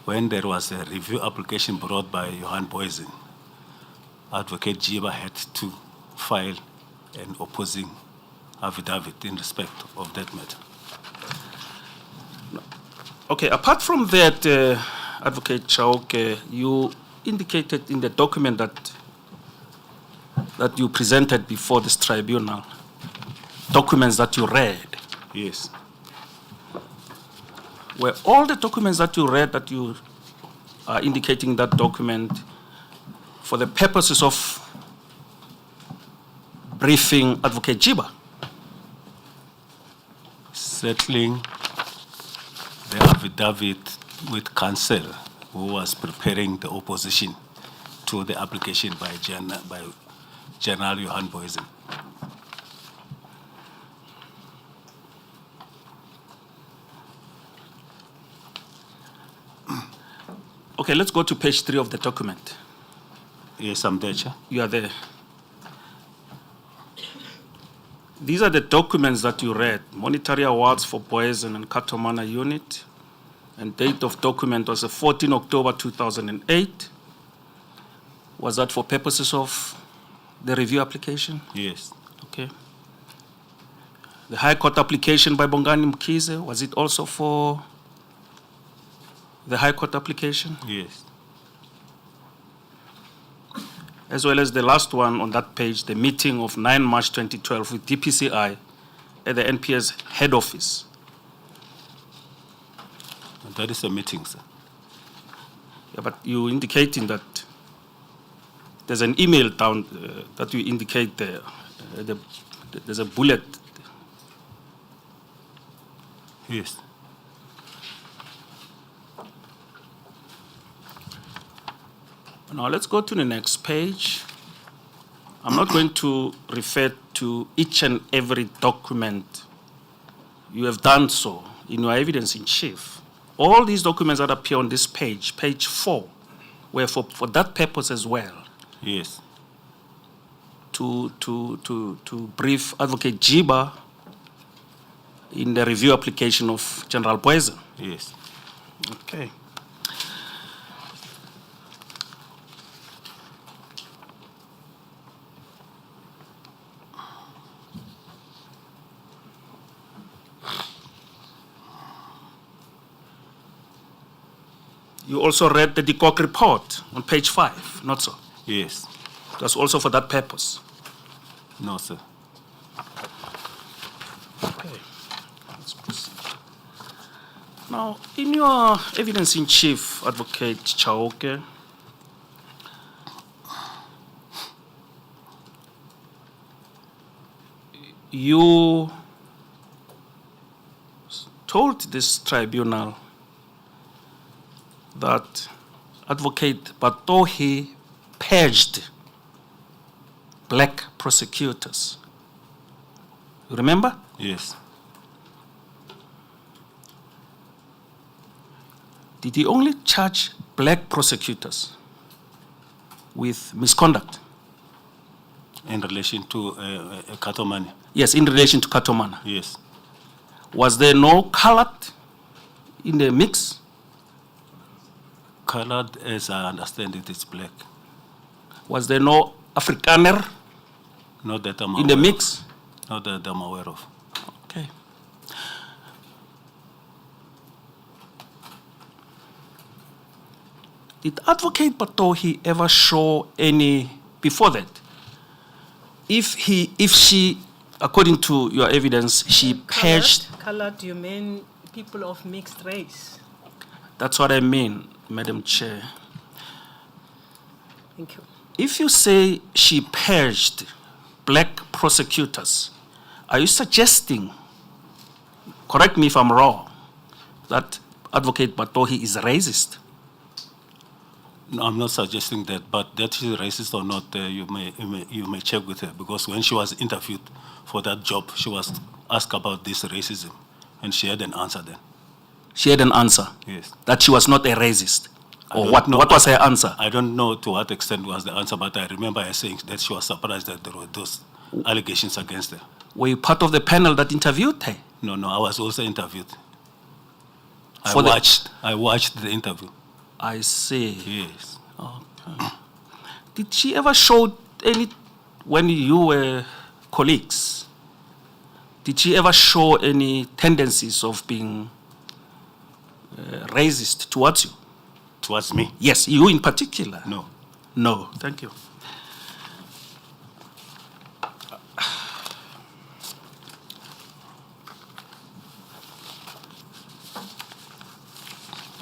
When there was a review application brought by Johan Poison, Advocate Jiba had to file an opposing affidavit in respect of that matter. Okay, apart from that, Advocate Chauke, you indicated in the document that you presented before this tribunal, documents that you read. Yes. Were all the documents that you read that you are indicating that document for the purposes of briefing Advocate Jiba? Settling the affidavit with counsel who was preparing the opposition to the application by General Johan Poison. Okay, let's go to page 3 of the document. Yes, I'm there, Chair. You are there. These are the documents that you read. Monetary awards for Poison and Katomana unit. And date of document was the 14 October 2008. Was that for purposes of the review application? Yes. Okay. The High Court application by Bongani Mkhize, was it also for the High Court application? Yes. As well as the last one on that page, the meeting of 9 March 2012 with DPCI at the NPS head office. That is a meeting, sir. Yeah, but you indicating that there's an email down that you indicate there. There's a bullet. Yes. Now let's go to the next page. I'm not going to refer to each and every document. You have done so in your evidence in chief. All these documents that appear on this page, page 4, were for that purpose as well. Yes. To brief Advocate Jiba in the review application of General Poison. Yes. Okay. You also read the DCOC report on page 5, not so? Yes. It was also for that purpose. No, sir. Okay. Let's proceed. Now, in your evidence in chief, Advocate Chauke, you told this tribunal that Advocate Batohi purged black prosecutors. You remember? Yes. Did he only charge black prosecutors with misconduct? In relation to Katomani? Yes, in relation to Katomana. Yes. Was there no colored in the mix? Colored, as I understand it, is black. Was there no Afrikaner Not that I'm in the aware mix? of. Not that I'm aware of. Okay. Did Advocate Batohi ever show any, before that, if she, according to your evidence, she purged? Colored, you mean people of mixed race? That's what I mean, Madam Chair. Thank you. If you say she purged black prosecutors, are you suggesting, correct me if I'm wrong, that Advocate Batohi is racist? No, I'm not suggesting that, but that she's racist or not, you may check with her, because when she was interviewed for that job, she was asked about this racism, and she had an answer then. She had an answer? Yes. That she was not a racist? I Or don't what, know. what was her answer? I don't know to what extent was the answer, but I remember her saying that she was surprised that there were those allegations against her. Were you part of the panel that interviewed her? No, I was also interviewed. I For the- watched the interview. I see. Yes. Okay. Did she ever show any, when you were colleagues, did she ever show any tendencies of being racist towards you? Towards me? Yes, you in particular. No. No, thank you.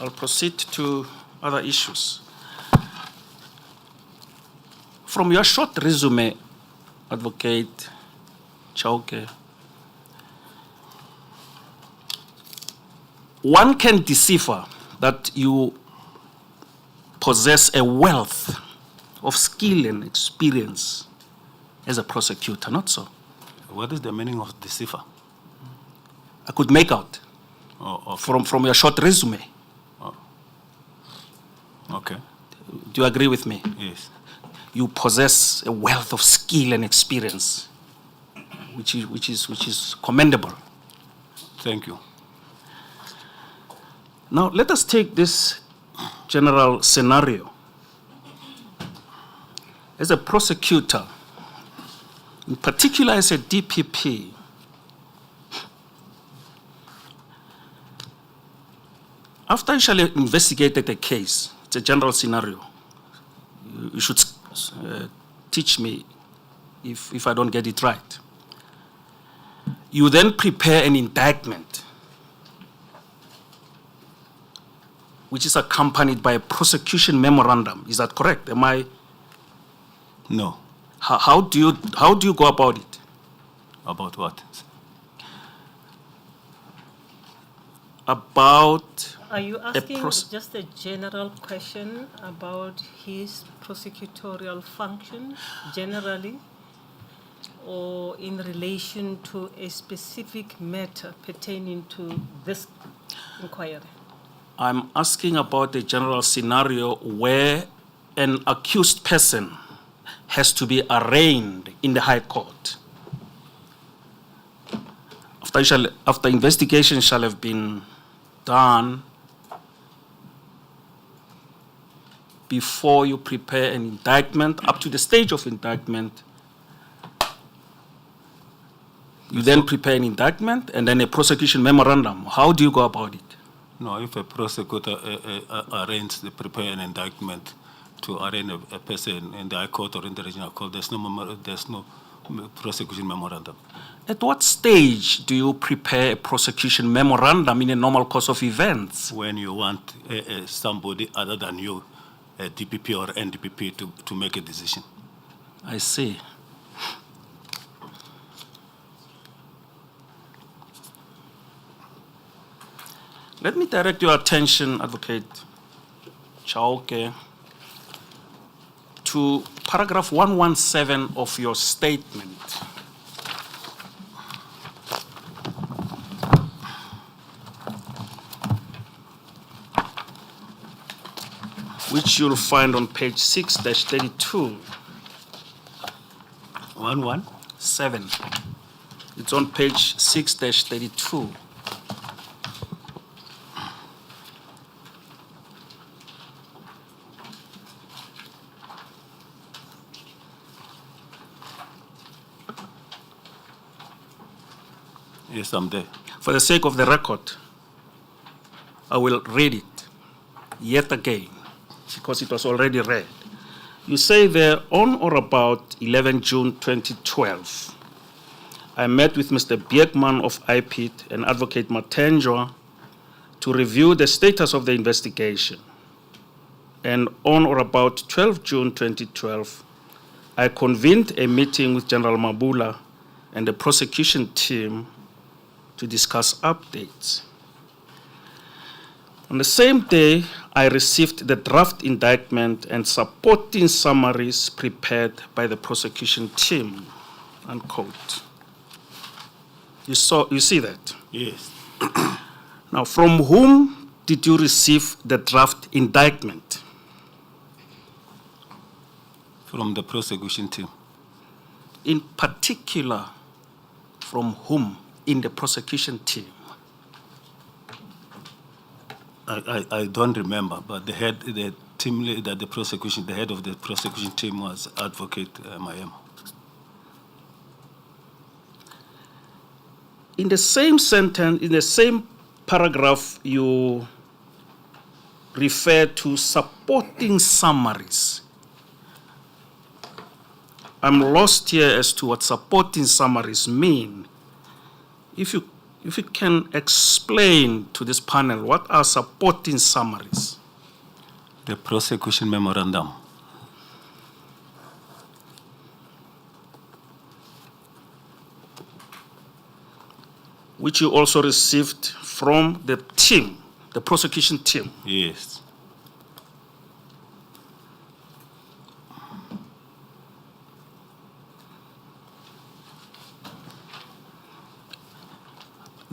I'll proceed to other issues. From your short resume, Advocate Chauke, one can decipher that you possess a wealth of skill and experience as a prosecutor, not so? What is the meaning of decipher? I could make out Oh, okay. from your short resume. Okay. Do you agree with me? Yes. You possess a wealth of skill and experience, which is commendable. Thank you. Now, let us take this general scenario. As a prosecutor, in particular as a DPP, after you shall have investigated a case, it's a general scenario, you should teach me if I don't get it right. You then prepare an indictment which is accompanied by a prosecution memorandum. Is that correct? Am I? No. How do you go about it? About what? About Are you asking pros- just a general question about his prosecutorial function generally, or in relation to a specific matter pertaining to this inquiry? I'm asking about a general scenario where an accused person has to be arraigned in the High Court. After investigation shall have been done, before you prepare an indictment, up to the stage of indictment, you then prepare an indictment and then a prosecution memorandum. How do you go about it? No, if a prosecutor prepare an indictment to arraign a person in the High Court or in the regional court, there's no prosecution memorandum. At what stage do you prepare a prosecution memorandum in a normal course of events? When you want somebody other than you, a DPP or NDPP, to make a decision. I see. Let me direct your attention, Advocate Chauke, to paragraph 117 of your statement. Which you'll find on page 6-32 On one? 7. It's on page 6-32. Yes, I'm there. For the sake of the record, I will read it yet again because it was already read. You say there, on or about 11 June 2012, I met with Mr. Beekman of IPIT and Advocate Matenjwa to review the status of the investigation. And on or about 12 June 2012, I convened a meeting with General Mabula and the prosecution team to discuss updates. On the same day, I received the draft indictment and supporting summaries prepared by the prosecution team, unquote. You see that? Yes. Now, from whom did you receive the draft indictment? From the prosecution team. In particular, from whom in the prosecution team? I don't remember, but the head of the prosecution team was Advocate Mayema. In the same sentence, in the same paragraph, you refer to supporting summaries. I'm lost here as to what supporting summaries mean. If you can explain to this panel, what are supporting summaries? The prosecution memorandum. Which you also received from the team, the prosecution team. Yes.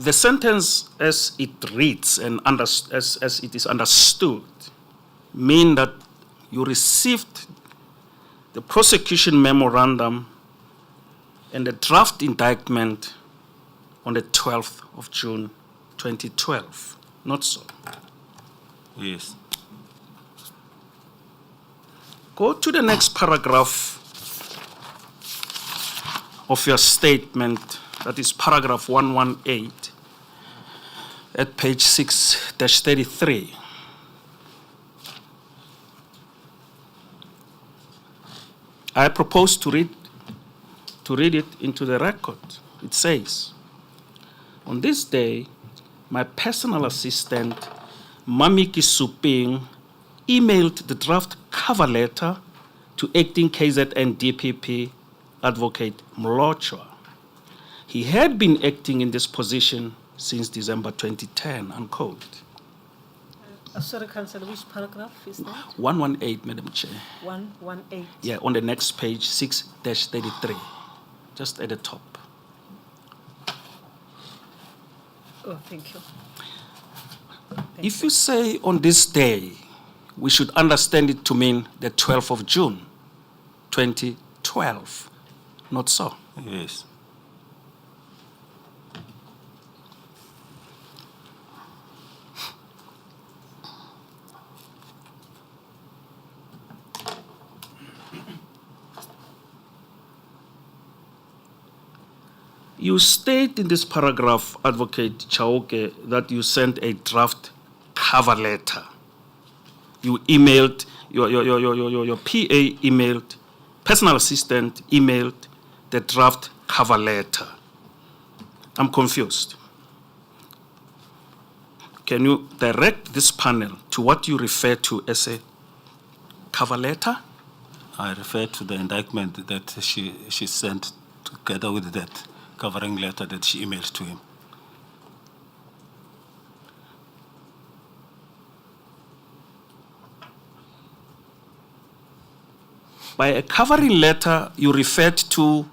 The sentence as it reads and as it is understood mean that you received the prosecution memorandum and the draft indictment on the 12th of June 2012. Not so. Yes. Go to the next paragraph of your statement, that is paragraph 118 at page 6-33. I propose to read it into the record. It says, on this day, my personal assistant, Mamiki Suping, emailed the draft cover letter to acting KZN DPP Advocate Mlochwa. He had been acting in this position since December 2010, unquote. Sorry, Councillor, which paragraph is that? 118, Madam Chair. 118. Yeah, on the next page, 6-33, just at the top. Oh, thank you. If you say on this day, we should understand it to mean the 12th of June, 2012. Not so. Yes. You state in this paragraph, Advocate Chauke, that you sent a draft cover letter. You emailed, your PA emailed, personal assistant emailed the draft cover letter. I'm confused. Can you direct this panel to what you refer to as a cover letter? I refer to the indictment that she sent together with that covering letter that she emailed to him. By a covering letter, you referred to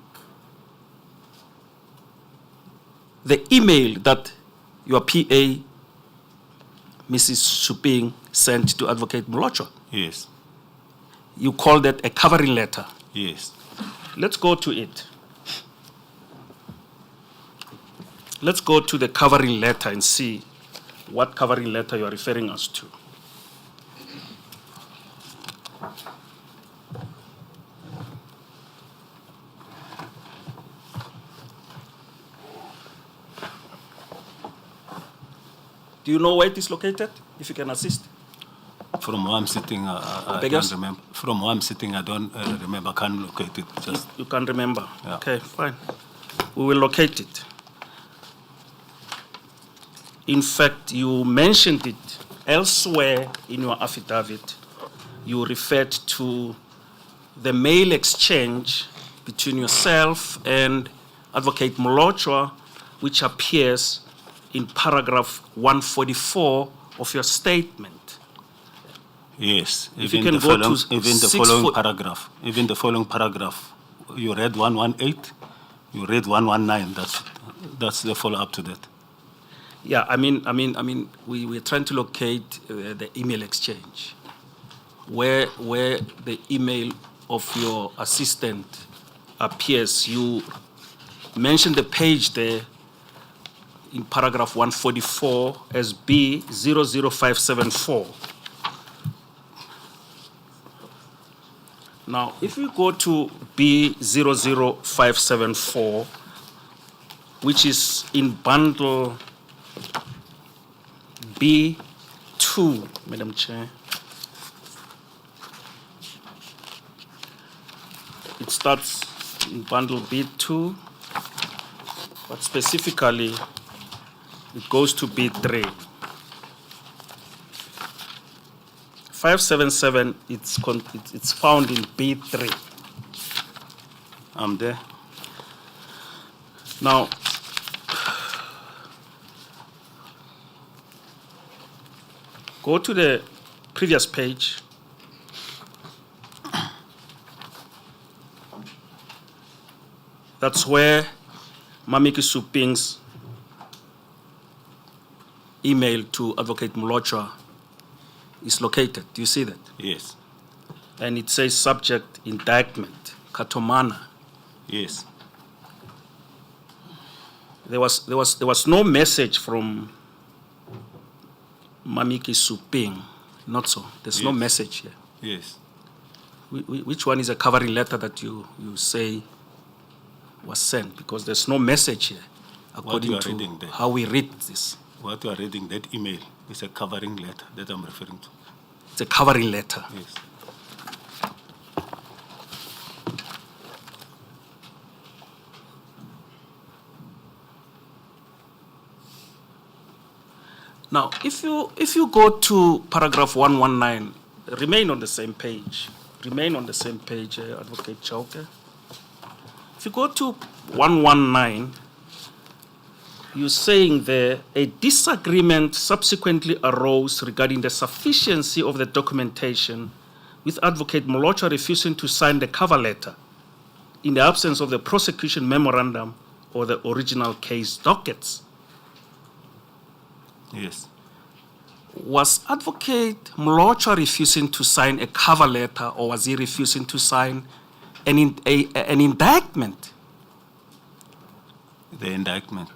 the email that your PA, Mrs. Suping, sent to Advocate Mlochwa. Yes. You call that a covering letter. Yes. Let's go to it. let's go to the covering letter and see what covering letter you are referring us to. Do you know where it is located? If you can assist. From where I'm sitting, I Beg don't yours? remember. From where I'm sitting, I don't remember. I can't locate it. Just You can remember. Yeah. Okay, fine. We will locate it. In fact, you mentioned it elsewhere in your affidavit. You referred to the mail exchange between yourself and Advocate Molochwa, which appears in paragraph 144 of your statement. yes. If you can go to even the 6 following foot- paragraph. Even the following paragraph. You read 118. You read 119. That's the follow up to that. Yeah, I mean, we're trying to locate the email exchange, where the email of your assistant appears. You mentioned the page there in paragraph 144 as B00574. Now, if we go to B00574, which is in bundle B2, Madam Chair. It starts in bundle B2, but specifically it goes to B3. 577, it's found in B3. I'm there. Now, go to the previous page. That's where Mamiki Suping's email to Advocate Molochwa is located. Do you see that? Yes. And it says subject indictment, Katomana. Yes. There was no message from Mamiki Suping, not so. There's no Yes. message here. Yes. Which one is a covering letter that you say was sent? Because there's no message here, according you are to reading there. how we read this. What you are reading, that email, is a covering letter that I'm referring to. It's a covering letter. Yes. Now, if you go to paragraph 119, remain on the same page. Remain on the same page, Advocate Chauke. If you go to 119, you're saying there a disagreement subsequently arose regarding the sufficiency of the documentation, with Advocate Molochwa refusing to sign the cover letter in the absence of the prosecution memorandum or the original case dockets. Yes. Was Advocate Molochwa refusing to sign a cover letter, or was he refusing to sign an indictment? The indictment.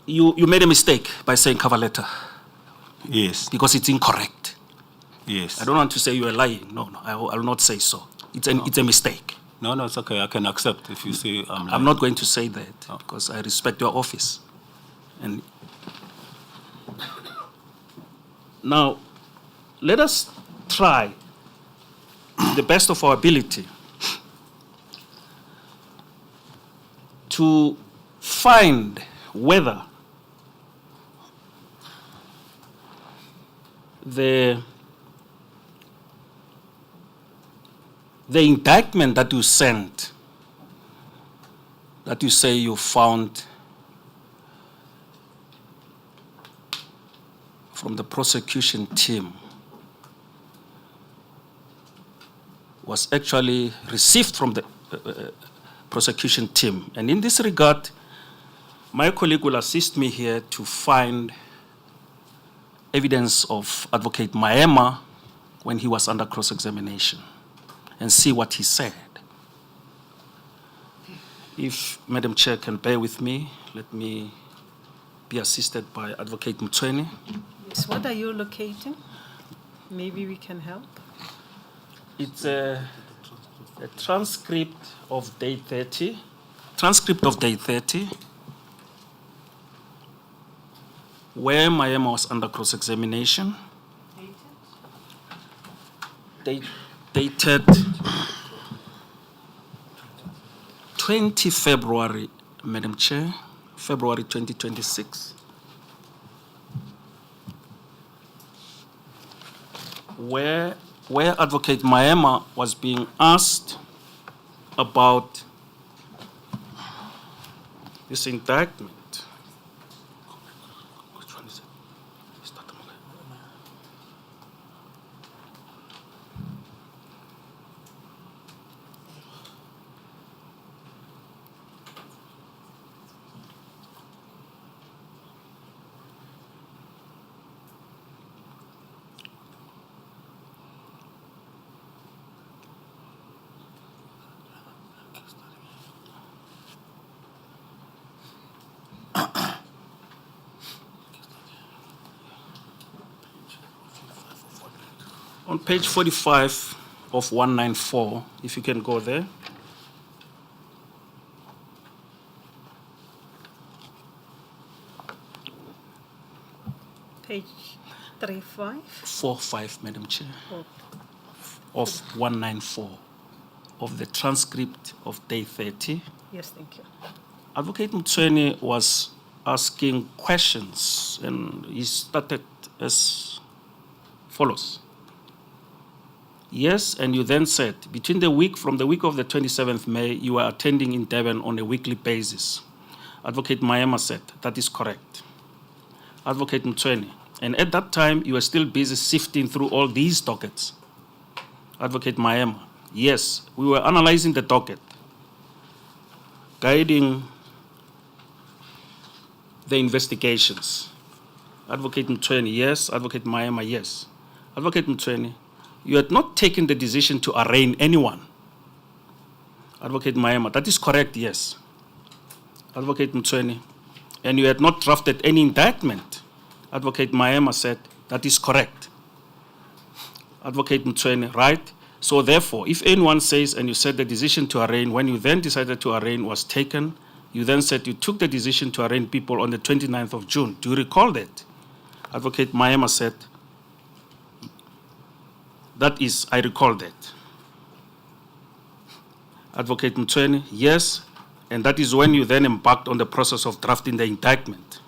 You made a mistake by saying cover letter Yes. because it's incorrect. Yes. I don't want to say you are lying. No, I will not say so. It's a mistake. No, it's okay. I can accept if you say I'm lying. I'm not going to say that because I respect your office. And now, let us try the best of our ability to find whether the indictment that you sent, that you say you found from the prosecution team, was actually received from the prosecution team. And in this regard, my colleague will assist me here to find evidence of Advocate Maema when he was under cross-examination and see what he said. If Madam Chair can bear with me, let me be assisted by Advocate Mtsweni. Yes, what are you locating? Maybe we can help. It's a transcript of day 30. Transcript of day 30, where Maema was under cross-examination. Dated 20 February, Madam Chair, February 2026. Where Advocate Maema was being asked about this indictment. Which one is it? On page 45 of 194, if you can go there. Page 35. 45, Madam Chair, Oh, of 194 of the transcript of day 30. yes, thank you. Advocate Mtsweni was asking questions, and he started as follows. Yes, and you then said, from the week of the 27th May, you were attending in Durban on a weekly basis. Advocate Maema said, that is correct. Advocate Mtsweni, and at that time, you were still busy sifting through all these dockets. Advocate Maema, yes, we were analyzing the docket, guiding the investigations. Advocate Mtsweni, yes. Advocate Maema, yes. Advocate Mtsweni, you had not taken the decision to arraign anyone. Advocate Maema, that is correct, yes. Advocate Mtsweni, and you had not drafted any indictment. Advocate Maema said, that is correct. Advocate Mtsweni, right? So therefore, if anyone says, and you said the decision to arraign, when you then decided to arraign was taken, you then said you took the decision to arraign people on the 29th of June. Do you recall that? Advocate Maema said, that is, I recall that. Advocate Mtsweni, yes, and that is when you then embarked on the process of drafting the indictment.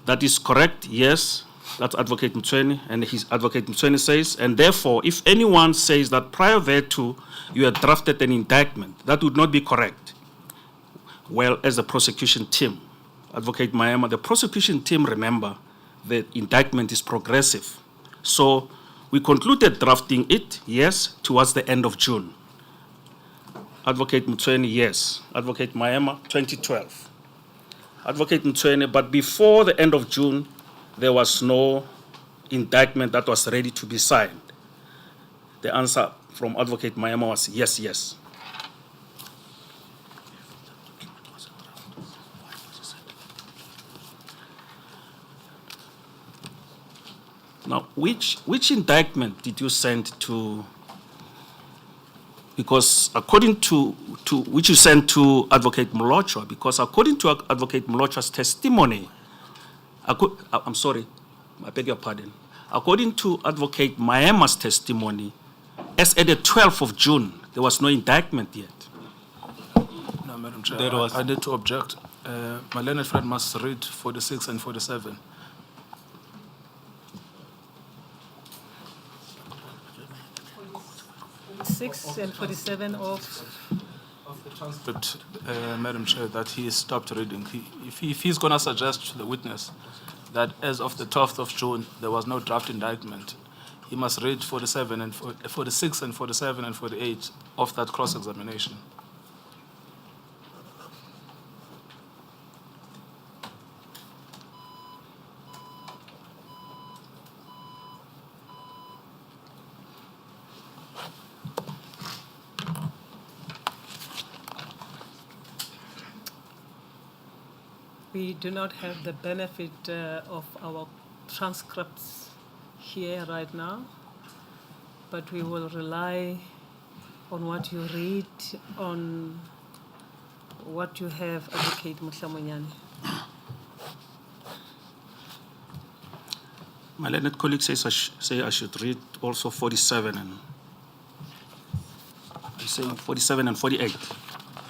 That is correct, yes. That's Advocate Mtsweni, and his Advocate Mtsweni says, and therefore, if anyone says that prior thereto you had drafted an indictment, that would not be correct. Well, as the prosecution team, Advocate Maema, the prosecution team, remember, the indictment is progressive. So we concluded drafting it, yes, towards the end of June. Advocate Mtsweni, yes. Advocate Maema, 2012. Advocate Mtsweni, but before the end of June, there was no indictment that was ready to be signed. The answer from Advocate Maema was yes, yes. Now, which indictment did you send to? Because according to which you sent to Advocate Mlochwa, because according to Advocate Mlochwa's testimony, I'm sorry, I beg your pardon. According to Advocate Maema's testimony, as at the 12th of June, there was no indictment yet. No, Madam Chair, I need to object. My learned friend must read 46 and 47. 6 and 47 of the transcript, Madam Chair, that he stopped reading. If he's going to suggest to the witness that as of the 12th of June, there was no draft indictment, he must read 47 and 46 and 47 and 48 of that cross-examination. We do not have the benefit of our transcripts here right now, but we will rely on what you read, on what you have, Advocate Mutlamonyane. My learned colleague says say I should read also 47 and I say 47 and 48.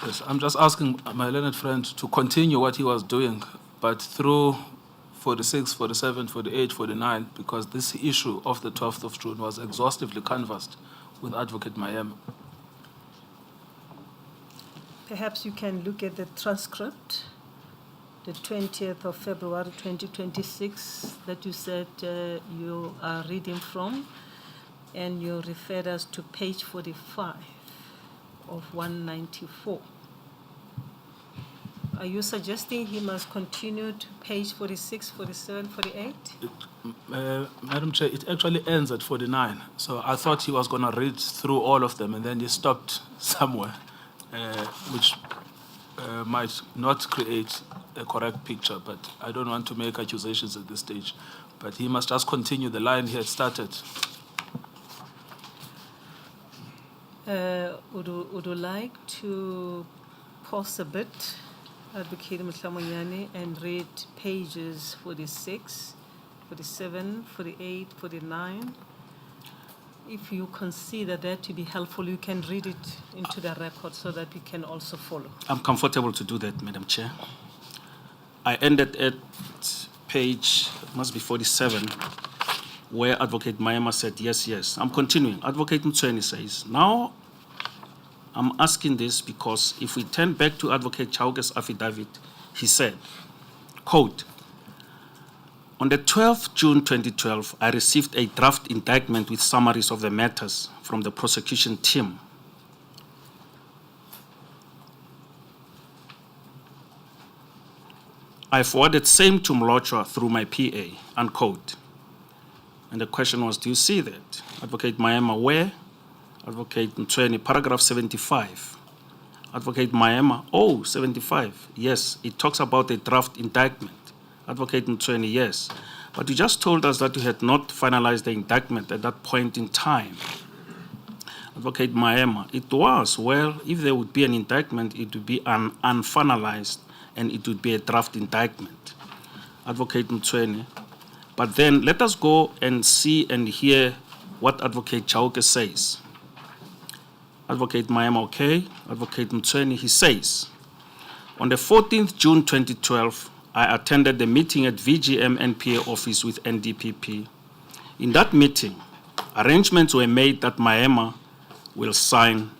Yes, I'm just asking my learned friend to continue what he was doing, but through 46, 47, 48, 49, because this issue of the 12th of June was exhaustively canvassed with Advocate Mayema. Perhaps you can look at the transcript, the 20th of February 2026, that you said you are reading from, and you referred us to page 45 of 194. Are you suggesting he must continue to page 46, 47, 48? Madam Chair, it actually ends at 49. So I thought he was going to read through all of them and then he stopped somewhere, which might not create a correct picture, but I don't want to make accusations at this stage. But he must just continue the line he had started. Would you like to pause a bit, Advocate Mutlamonyane, and read pages 46, 47, 48, 49? If you consider that to be helpful, you can read it into the record so that we can also follow. I'm comfortable to do that, Madam Chair. I ended at page, it must be 47, where Advocate Mayema said, yes, yes. I'm continuing. Advocate Mtsweni says, now I'm asking this because if we turn back to Advocate Chauke's affidavit, he said, quote, on the 12th June 2012, I received a draft indictment with summaries of the matters from the prosecution team. I forwarded same to Mlochwa through my PA, unquote. And the question was, do you see that? Advocate Mayema, where? Advocate Mtsweni, paragraph 75. Advocate Mayema, oh, 75. Yes, it talks about a draft indictment. Advocate Mtsweni, yes. But you just told us that you had not finalized the indictment at that point in time. Advocate Mayema, it was, well, if there would be an indictment, it would be unfinalized and it would be a draft indictment. Advocate Mtsweni, but then let us go and see and hear what Advocate Chauke says. Advocate Mayema, okay. Advocate Mtsweni, he says, on the 14th June 2012, I attended the meeting at VGM NPA office with NDPP. In that meeting, arrangements were made that Mayema will sign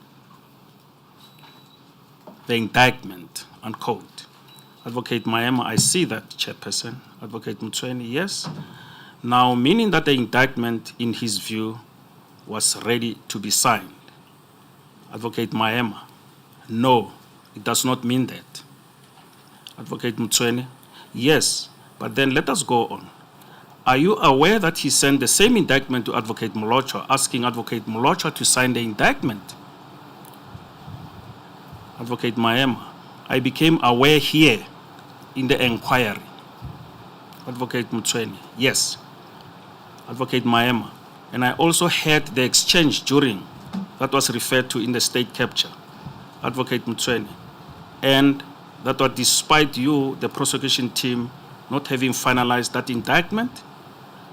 the indictment, unquote. Advocate Mayema, I see that, Chairperson. Advocate Mtsweni, yes. Now, meaning that the indictment, in his view, was ready to be signed. Advocate Mayema, no, it does not mean that. Advocate Mtsweni, yes, but then let us go on. Are you aware that he sent the same indictment to Advocate Mlochwa, asking Advocate Mlochwa to sign the indictment? Advocate Mayema, I became aware here in the Enquiry. Advocate Mtsweni, yes. Advocate Mayema, and I also heard the exchange during that was referred to in the state capture. Advocate Mtsweni, and that was despite you, the prosecution team, not having finalized that indictment.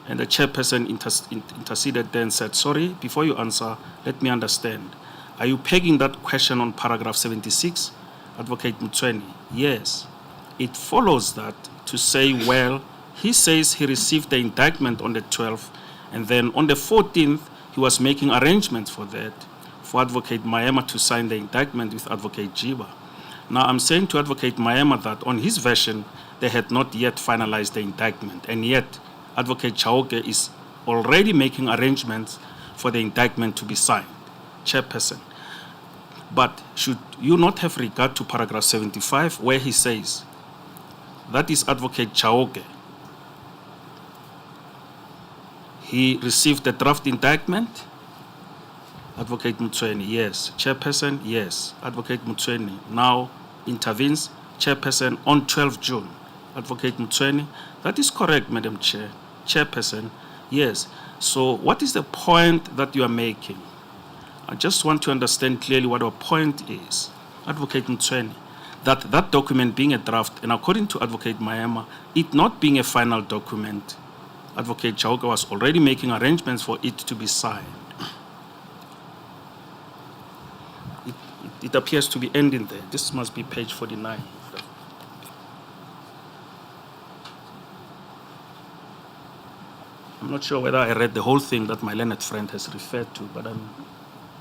And the chairperson interceded then and said, sorry, before you answer, let me understand. Are you pegging that question on paragraph 76? Advocate Mtsweni, yes. It follows that to say, well, he says he received the indictment on the 12th, and then on the 14th, he was making arrangements for that, for Advocate Mayema to sign the indictment with Advocate Jiba. Now, I'm saying to Advocate Mayema that on his version, they had not yet finalized the indictment, and yet Advocate Chauke is already making arrangements for the indictment to be signed. Chairperson. But should you not have regard to paragraph 75, where he says, that is Advocate Chauke. He received the draft indictment? Advocate Mtsweni, yes. Chairperson, yes. Advocate Mtsweni now intervenes. Chairperson, on 12 June, Advocate Mtsweni. That is correct, Madam Chairperson. Yes. So what is the point that you are making? I just want to understand clearly what our point is, Advocate Mtsweni, that document being a draft, and according to Advocate Maema, it not being a final document, Advocate Chauke was already making arrangements for it to be signed. It appears to be ending there. This must be page 49. I'm not sure whether I read the whole thing that my learned friend has referred to, but I'm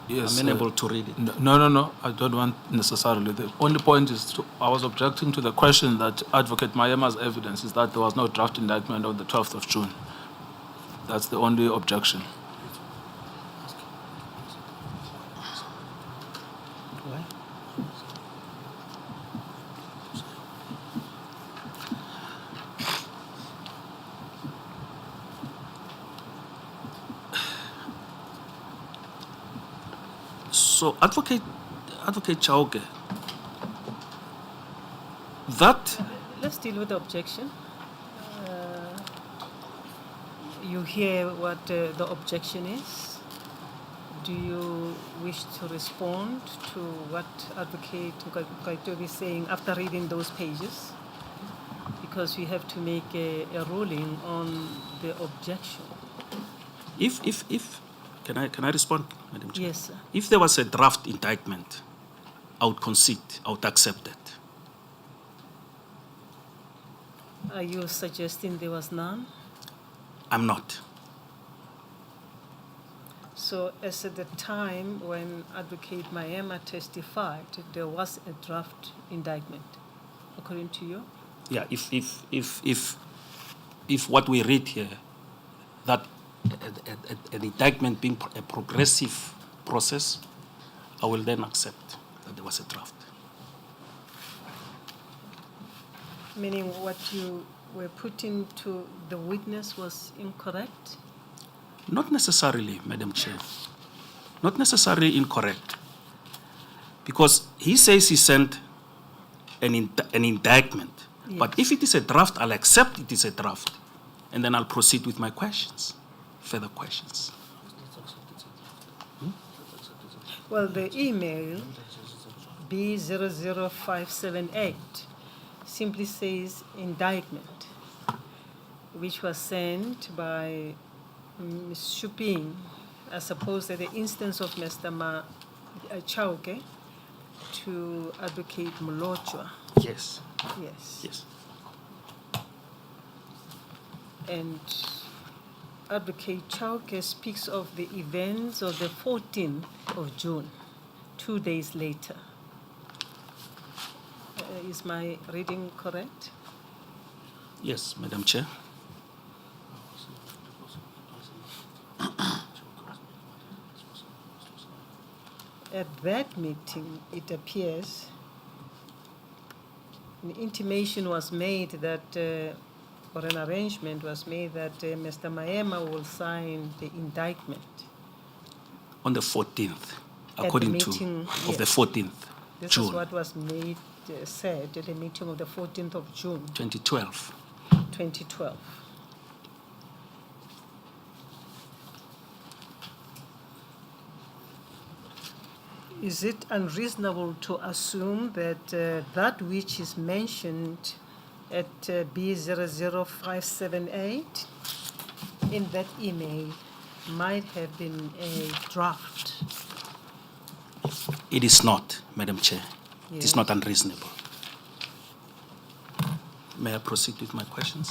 unable to read it. No, I don't want necessarily. The only point is I was objecting to the question that Advocate Maema's evidence is that there was no draft indictment on the 12th of June. That's the only objection. So, Advocate Chauke, that Let's deal with the objection. You hear what the objection is. Do you wish to respond to what Advocate Ngcukaitobi is saying after reading those pages? Because we have to make a ruling on the objection. if can I respond, Madam Chair? Yes, sir. If there was a draft indictment, I would concede, I would accept it. Are you suggesting there was none? I'm not. So as at the time when Advocate Maema testified, there was a draft indictment, according to you? Yeah, if what we read here, that an indictment being a progressive process, I will then accept that there was a draft. Meaning what you were putting to the witness was incorrect? Not necessarily, Madam Chair. Not necessarily incorrect. Because he says he sent an indictment. Yes. But if it is a draft, I'll accept it is a draft. And then I'll proceed with my questions, further questions. Well, the email B00578 simply says indictment, which was sent by Ms. Shuping, I suppose at the instance of Mr. Chauke, to Advocate Molochwa. Yes. Yes. Yes. And Advocate Chauke speaks of the events of the 14th of June, 2 days later. Is my reading correct? Yes, Madam Chair. At that meeting, it appears, an intimation was made that, or an arrangement was made that Mr. Maema will sign the indictment. On the 14th, At the according meeting, to, of the yes. 14th This June is what was made, said at the meeting of the 14th of June, 2012. 2012. Is it unreasonable to assume that that which is mentioned at B00578 in that email might have been a draft? It is not, Madam Chair. It is Yes. not unreasonable. May I proceed with my questions?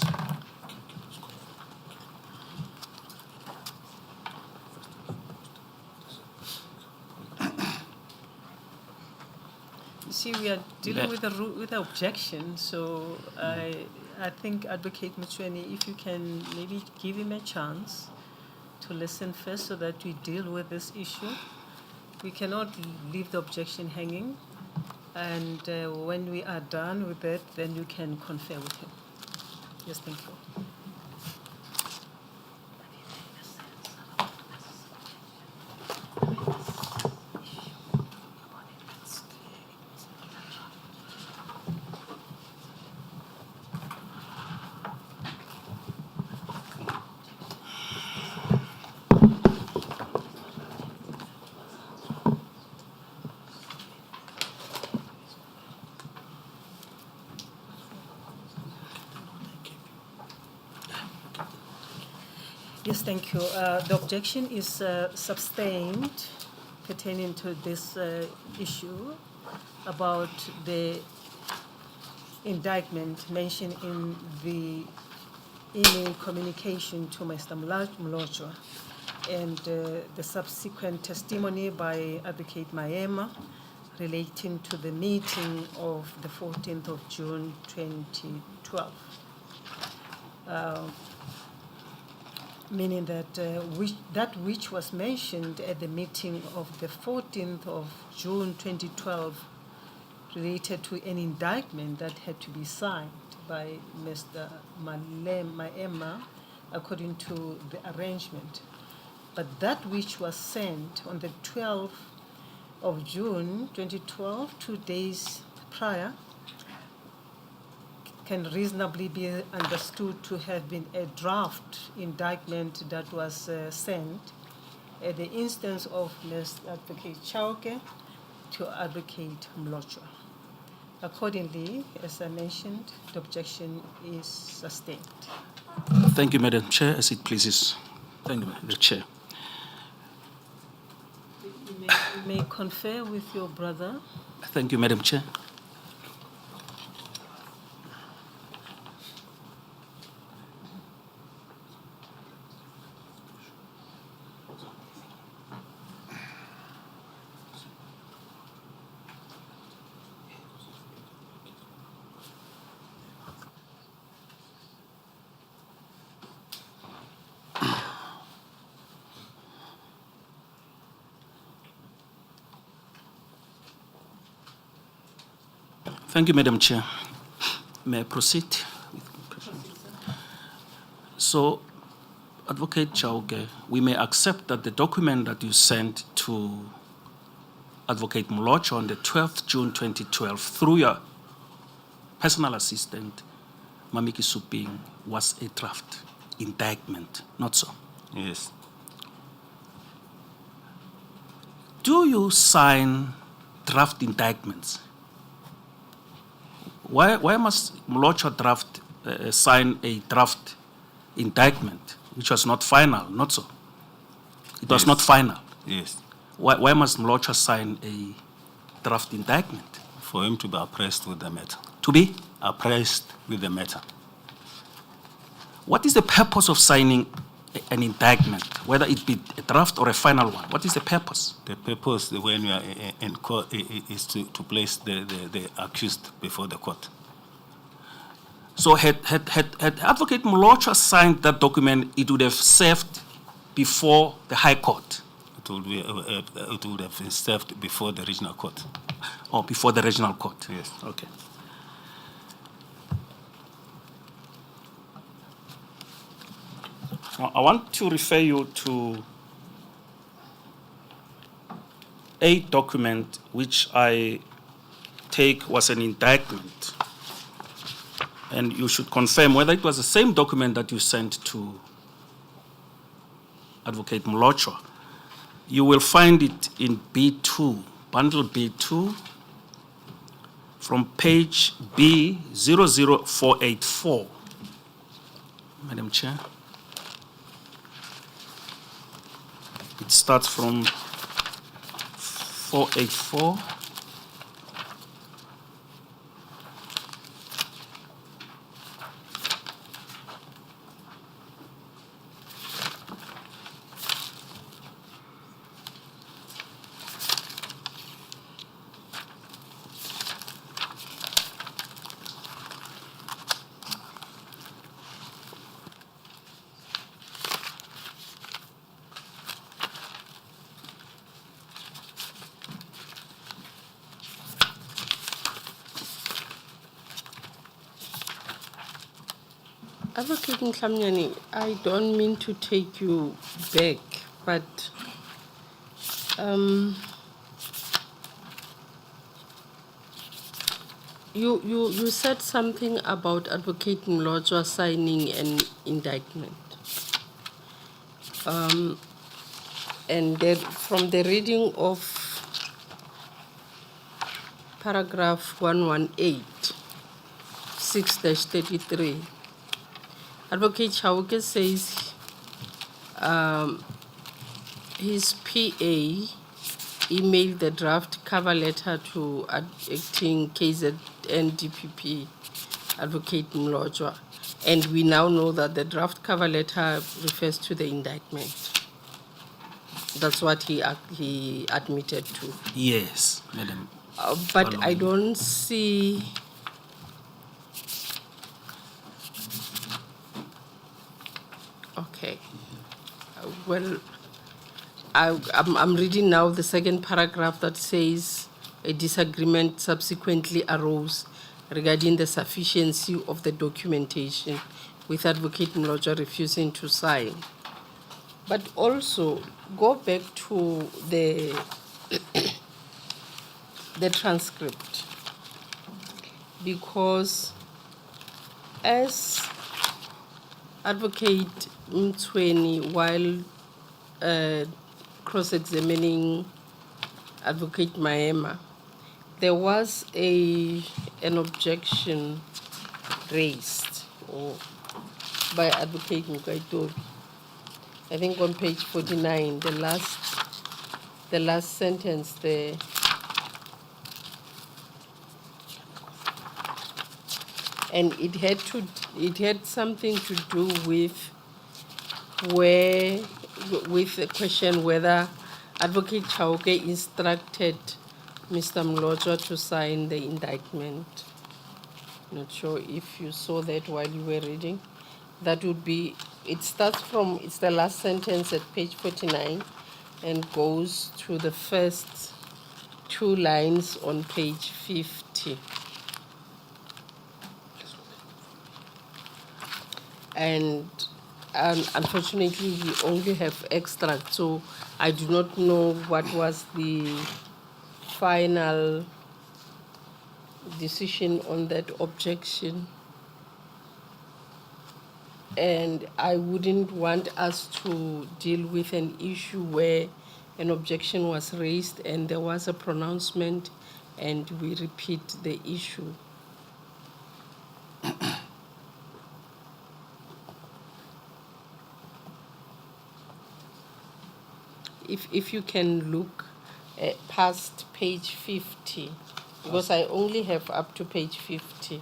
See, we are dealing with the objection, so I think Advocate Mtsweni, if you can maybe give him a chance to listen first so that we deal with this issue. We cannot leave the objection hanging, and when we are done with it, then you can confer with him. Yes, thank you. Yes, thank you. The objection is sustained pertaining to this issue about the indictment mentioned in the email communication to Mr. Mlochwa and the subsequent testimony by Advocate Maema relating to the meeting of the 14th of June 2012. Meaning that that which was mentioned at the meeting of the 14th of June 2012 related to an indictment that had to be signed by Mr. Maema according to the arrangement. But that which was sent on the 12th of June 2012, 2 days prior, can reasonably be understood to have been a draft indictment that was sent at the instance of Mr. Advocate Chauke to Advocate Mlochwa. Accordingly, as I mentioned, the objection is sustained. Thank you, Madam Chair, as it pleases. Thank you, the Chair. You may confer with your brother. Thank you, Madam Chair. Thank you, Madam Chair. May I proceed? So, Advocate Chauke, we may accept that the document that you sent to Advocate Mlochwa on the 12th June 2012 through your personal assistant, Mamiki Suping, was a draft indictment, not so? Yes. Do you sign draft indictments? Why must Mlochwa sign a draft indictment, which was not final, not so? It was not final. Yes. Why must Mlochwa sign a draft indictment? For him to be appraised with the matter. To be? Appraised with the matter. What is the purpose of signing an indictment, whether it be a draft or a final one? What is the purpose? The purpose when you are in court is to place the accused before the court. So had Advocate Mlochwa signed that document, it would have served before the High Court? It would have been served before the regional court. Or before the regional court? Yes. Okay. Now, I want to refer you to a document which I take was an indictment. And you should confirm whether it was the same document that you sent to Advocate Mlochwa. You will find it in B2, bundle B2, from page B00484. Madam Chair. It starts from 484. Advocate Nkabinde, I don't mean to take you back, but you said something about Advocate Mlochwa signing an indictment. And that from the reading of paragraph 118, 6-33, Advocate Chauke says his PA emailed the draft cover letter to acting KZN DPP Advocate Mlojwa, and we now know that the draft cover letter refers to the indictment. That's what he admitted to. Yes, Madam. But I don't see. Okay. Well, I'm reading now the second paragraph that says a disagreement subsequently arose regarding the sufficiency of the documentation, with Advocate Mlojwa refusing to sign. But also go back to the the transcript, because as Advocate Mtweni, while cross-examining Advocate Maema, there was an objection raised by Advocate Ngcukaitobi. I think on page 49, the last sentence there. And it had something to do with the question whether Advocate Chauke instructed Mr. Mlojwa to sign the indictment. Not sure if you saw that while you were reading. That would be, it's the last sentence at page 49 and goes to the first two lines on page 50. And unfortunately, we only have extracts, so I do not know what was the final decision on that objection. And I wouldn't want us to deal with an issue where an objection was raised and there was a pronouncement and we repeat the issue. If you can look past page 50, because I only have up to page 50,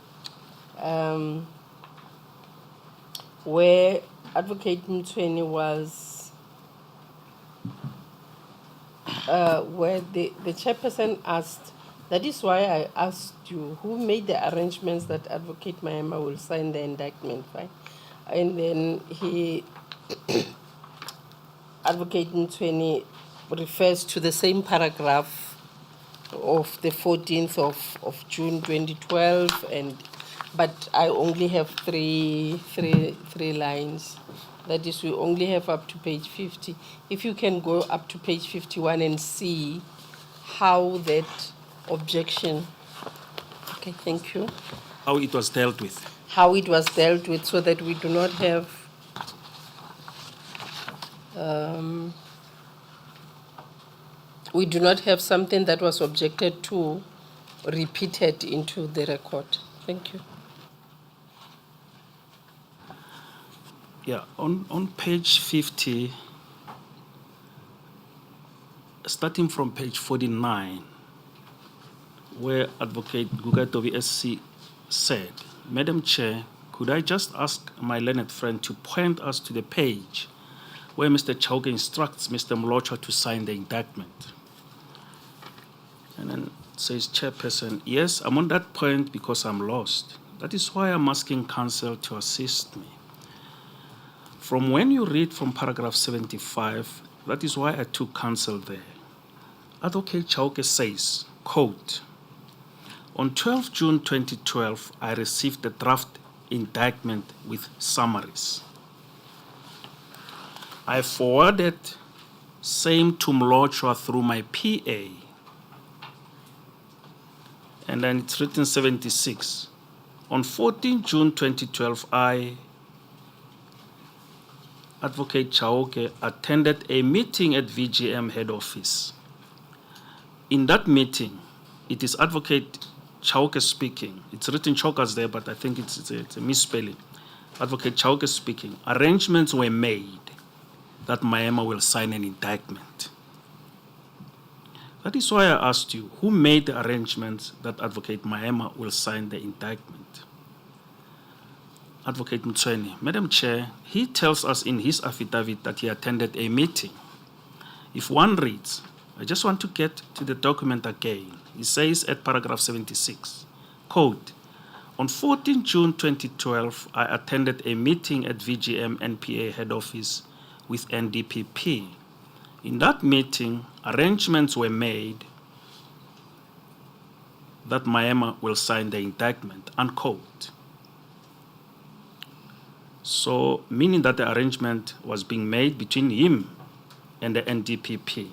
where Advocate Mtweni was, where the chairperson asked, that is why I asked you, who made the arrangements that Advocate Maema will sign the indictment, right? And then Advocate Mtweni refers to the same paragraph of the 14th of June 2012, but I only have three lines. That is, we only have up to page 50. If you can go up to page 51 and see how that objection, okay, thank you. How it was dealt with. How it was dealt with, so that we do not have something that was objected to repeated into the record. Thank you. Yeah, on page 50, starting from page 49, where Advocate Ngcukaitobi SC said, Madam Chair, could I just ask my learned friend to point us to the page where Mr. Chauke instructs Mr. Mlojwa to sign the indictment? And then says, Chairperson, yes, I'm on that point because I'm lost. That is why I'm asking counsel to assist me. From when you read from paragraph 75, that is why I took counsel there. Advocate Chauke says, quote, on 12 June 2012, I received the draft indictment with summaries. I forwarded same to Mlojwa through my PA. And then it's written 76. On 14 June 2012, I, Advocate Chauke, attended a meeting at VGM head office. In that meeting, it is Advocate Chauke speaking. It's written Chaukas there, but I think it's a misspelling. Advocate Chauke speaking. Arrangements were made that Maema will sign an indictment. That is why I asked you, who made the arrangements that Advocate Maema will sign the indictment? Advocate Mtsweni, Madam Chair, he tells us in his affidavit that he attended a meeting. If one reads, I just want to get to the document again. He says at paragraph 76, quote, on 14 June 2012, I attended a meeting at VGM NPA head office with NDPP. In that meeting, arrangements were made that Maema will sign the indictment, unquote. So, meaning that the arrangement was being made between him and the NDPP.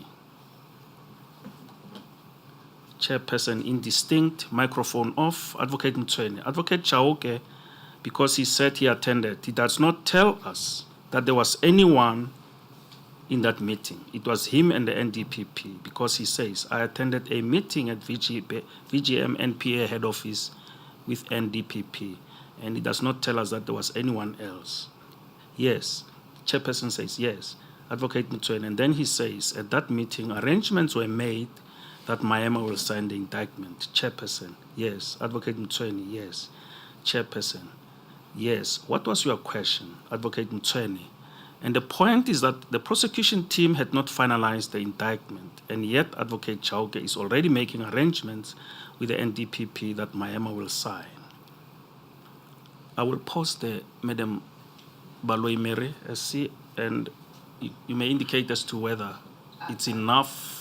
Chairperson, indistinct, microphone off. Advocate Mtsweni. Advocate Chauke, because he said he attended, he does not tell us that there was anyone in that meeting. It was him and the NDPP, because he says, I attended a meeting at VGM NPA head office with NDPP, and he does not tell us that there was anyone else. Yes. Chairperson says yes. Advocate Mtsweni, and then he says, at that meeting, arrangements were made that Maema will sign the indictment. Chairperson, yes. Advocate Mtsweni, yes. Chairperson, yes. What was your question, Advocate Mtsweni? And the point is that the prosecution team had not finalized the indictment, and yet Advocate Chauke is already making arrangements with the NDPP that Maema will sign. I will pause there, Madam Baloi Mary, and you may indicate as to whether it's enough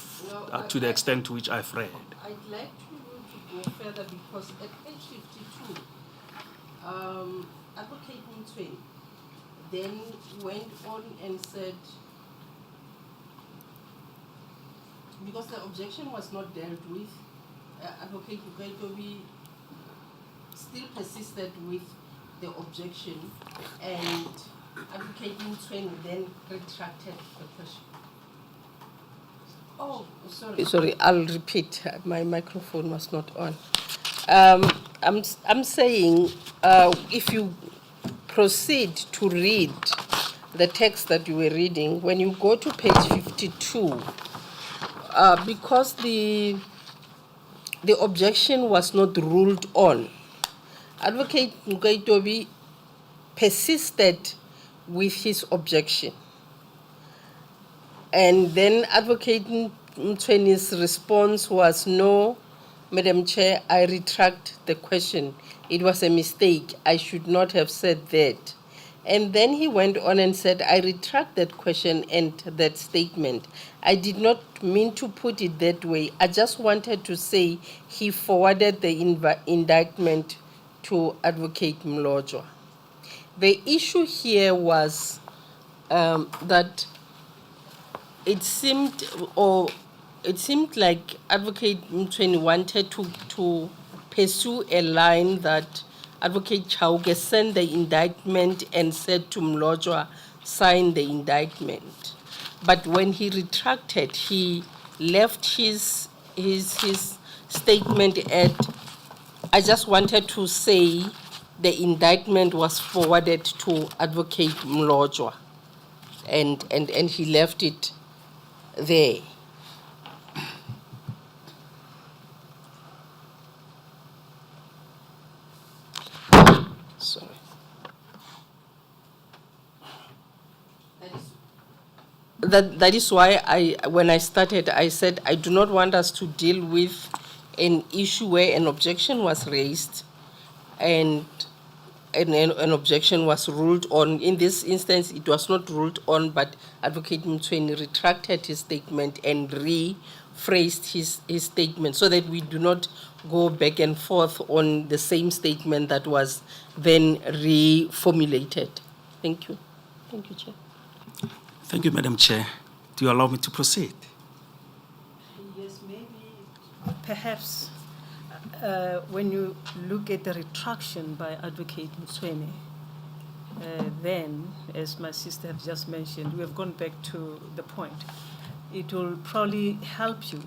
to the extent to which I've read. I'd like to go further because at page 52, Advocate Mtsweni then went on and said, because the objection was not dealt with, Advocate Ngcukaitobi still persisted with the objection, and Advocate Mtsweni then retracted the question. Oh, sorry, I'll repeat. My microphone was not on. I'm saying if you proceed to read the text that you were reading, when you go to page 52, because the objection was not ruled on, Advocate Ngcukaitobi persisted with his objection. And then Advocate Mtsweni's response was, no, Madam Chair, I retract the question. It was a mistake. I should not have said that. And then he went on and said, I retract that question and that statement. I did not mean to put it that way. I just wanted to say he forwarded the indictment to Advocate Mlojwa. The issue here was that it seemed like Advocate Mtsweni wanted to pursue a line that Advocate Chauke sent the indictment and said to Mlojwa, sign the indictment. But when he retracted, he left his statement at, I just wanted to say the indictment was forwarded to Advocate Mlojwa, and he left it there. Sorry. That is why when I started, I said I do not want us to deal with an issue where an objection was raised and an objection was ruled on. In this instance, it was not ruled on, but Advocate Mtsweni retracted his statement and rephrased his statement so that we do not go back and forth on the same statement that was then reformulated. Thank you. Thank you, Chair. Thank you, Madam Chair. Do you allow me to proceed? Yes, maybe, perhaps, when you look at the retraction by Advocate Mtsweni, then, as my sister has just mentioned, we have gone back to the point. It will probably help you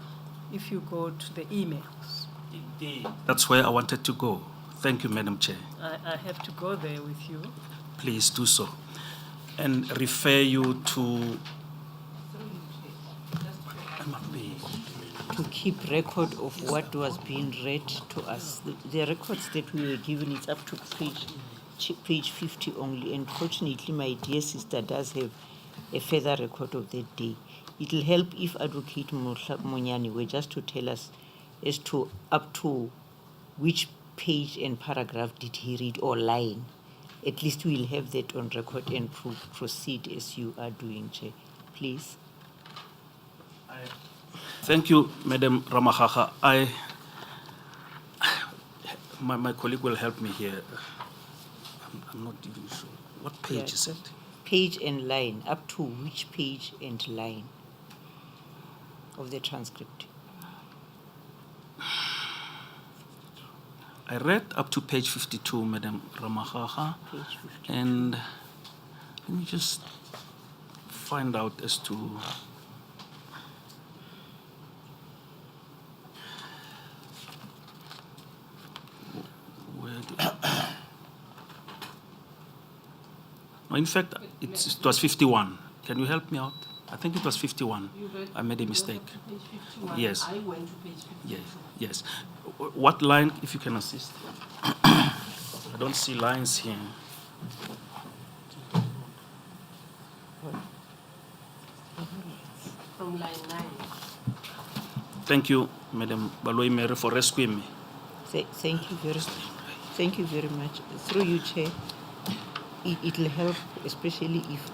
if you go to the emails. Indeed. That's where I wanted to go. Thank you, Madam Chair. I have to go there with you. Please do so. and refer you to keep record of what was being read to us. The records that we were given is up to page 50 only. And fortunately, my dear sister does have a further record of that day. It'll help if Advocate Monyani were just to tell us as to up to which page and paragraph did he read or line. At least we'll have that on record and proceed as you are doing, Chair. Please. Thank you, Madam Ramahaha. My colleague will help me here. I'm not even sure. What page is it? Page and line. Up to which page and line of the transcript? I read up to page 52, Madam Ramahaha. Page 52. And let me just find out as to where no, in fact, it was 51. Can you help me out? I think it was 51. I made a mistake. Yes. I went to page 52. Yes. Yes. What line, if you can assist? I don't see lines here. From line 9. Thank you, Madam Baloi Mary, for rescuing me. Thank you very much. Through you, Chair, it'll help, especially if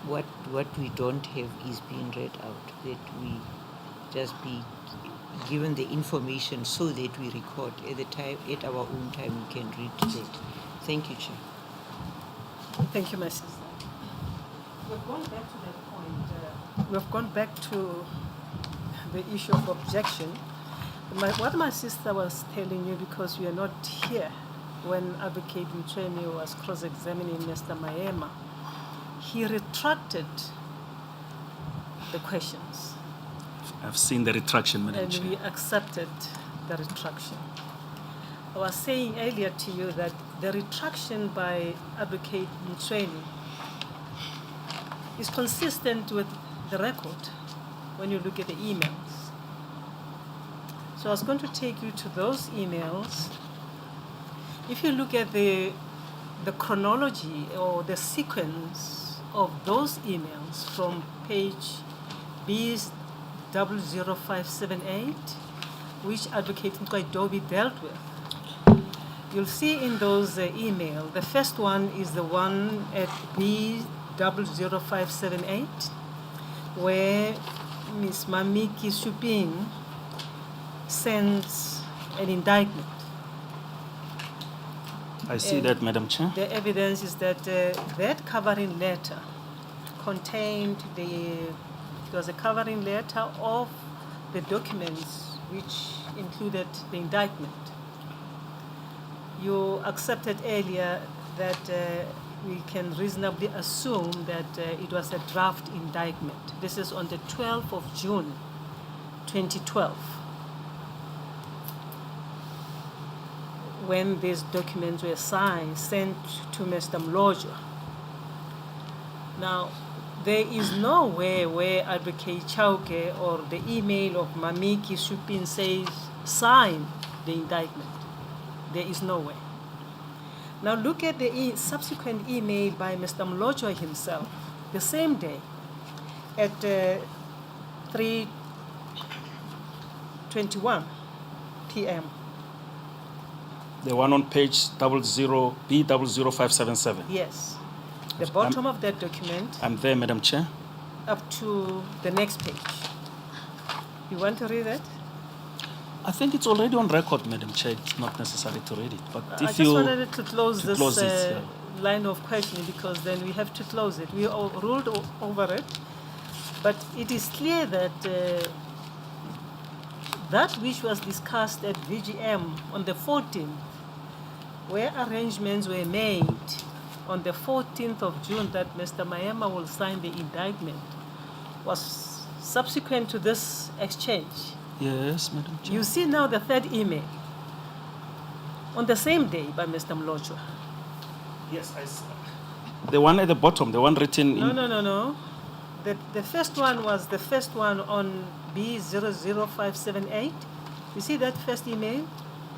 what we don't have is being read out, that we just be given the information so that we record at our own time we can read that. Thank you, Chair. Thank you, my sister. We've gone back to that point. We've gone back to the issue of objection. What my sister was telling you, because you are not here when Advocate Mchweni was cross-examining Mr. Maema, he retracted the questions. I've seen the retraction, Madam And Chair. we accepted the retraction. I was saying earlier to you that the retraction by Advocate Mchweni is consistent with the record when you look at the emails. So I was going to take you to those emails. If you look at the chronology or the sequence of those emails from page B00578, which Advocate Ngcukaitobi dealt with, you'll see in those emails, the first one is the one at B00578, where Ms. Mamiki Suping sends an indictment. I see that, Madam Chair. The evidence is that that covering letter contained it was a covering letter of the documents which included the indictment. You accepted earlier that we can reasonably assume that it was a draft indictment. This is on the 12th of June, 2012. When these documents were signed, sent to Mr. Mlojo. Now, there is no way where Advocate Chauke or the email of Mamiki Supin says sign the indictment. There is no way. Now look at the subsequent email by Mr. Mlojo himself, the same day at 3:21 p.m. The one on page B00577. Yes. The bottom of that document I'm there, Madam Chair. up to the next page. You want to read it? I think it's already on record, Madam Chair. It's not necessary to read it. But I if just you wanted to close this it, yeah. line of questioning, because then we have to close it. We all ruled over it, but it is clear that that which was discussed at VGM on the 14th, where arrangements were made on the 14th of June that Mr. Maema will sign the indictment, was subsequent to this exchange. Yes, Madam Chair. You see now the third email on the same day by Mr. Mlojo. Yes, The one at the bottom, the one written in... No. The first one was the first one on B00578. You see that first email?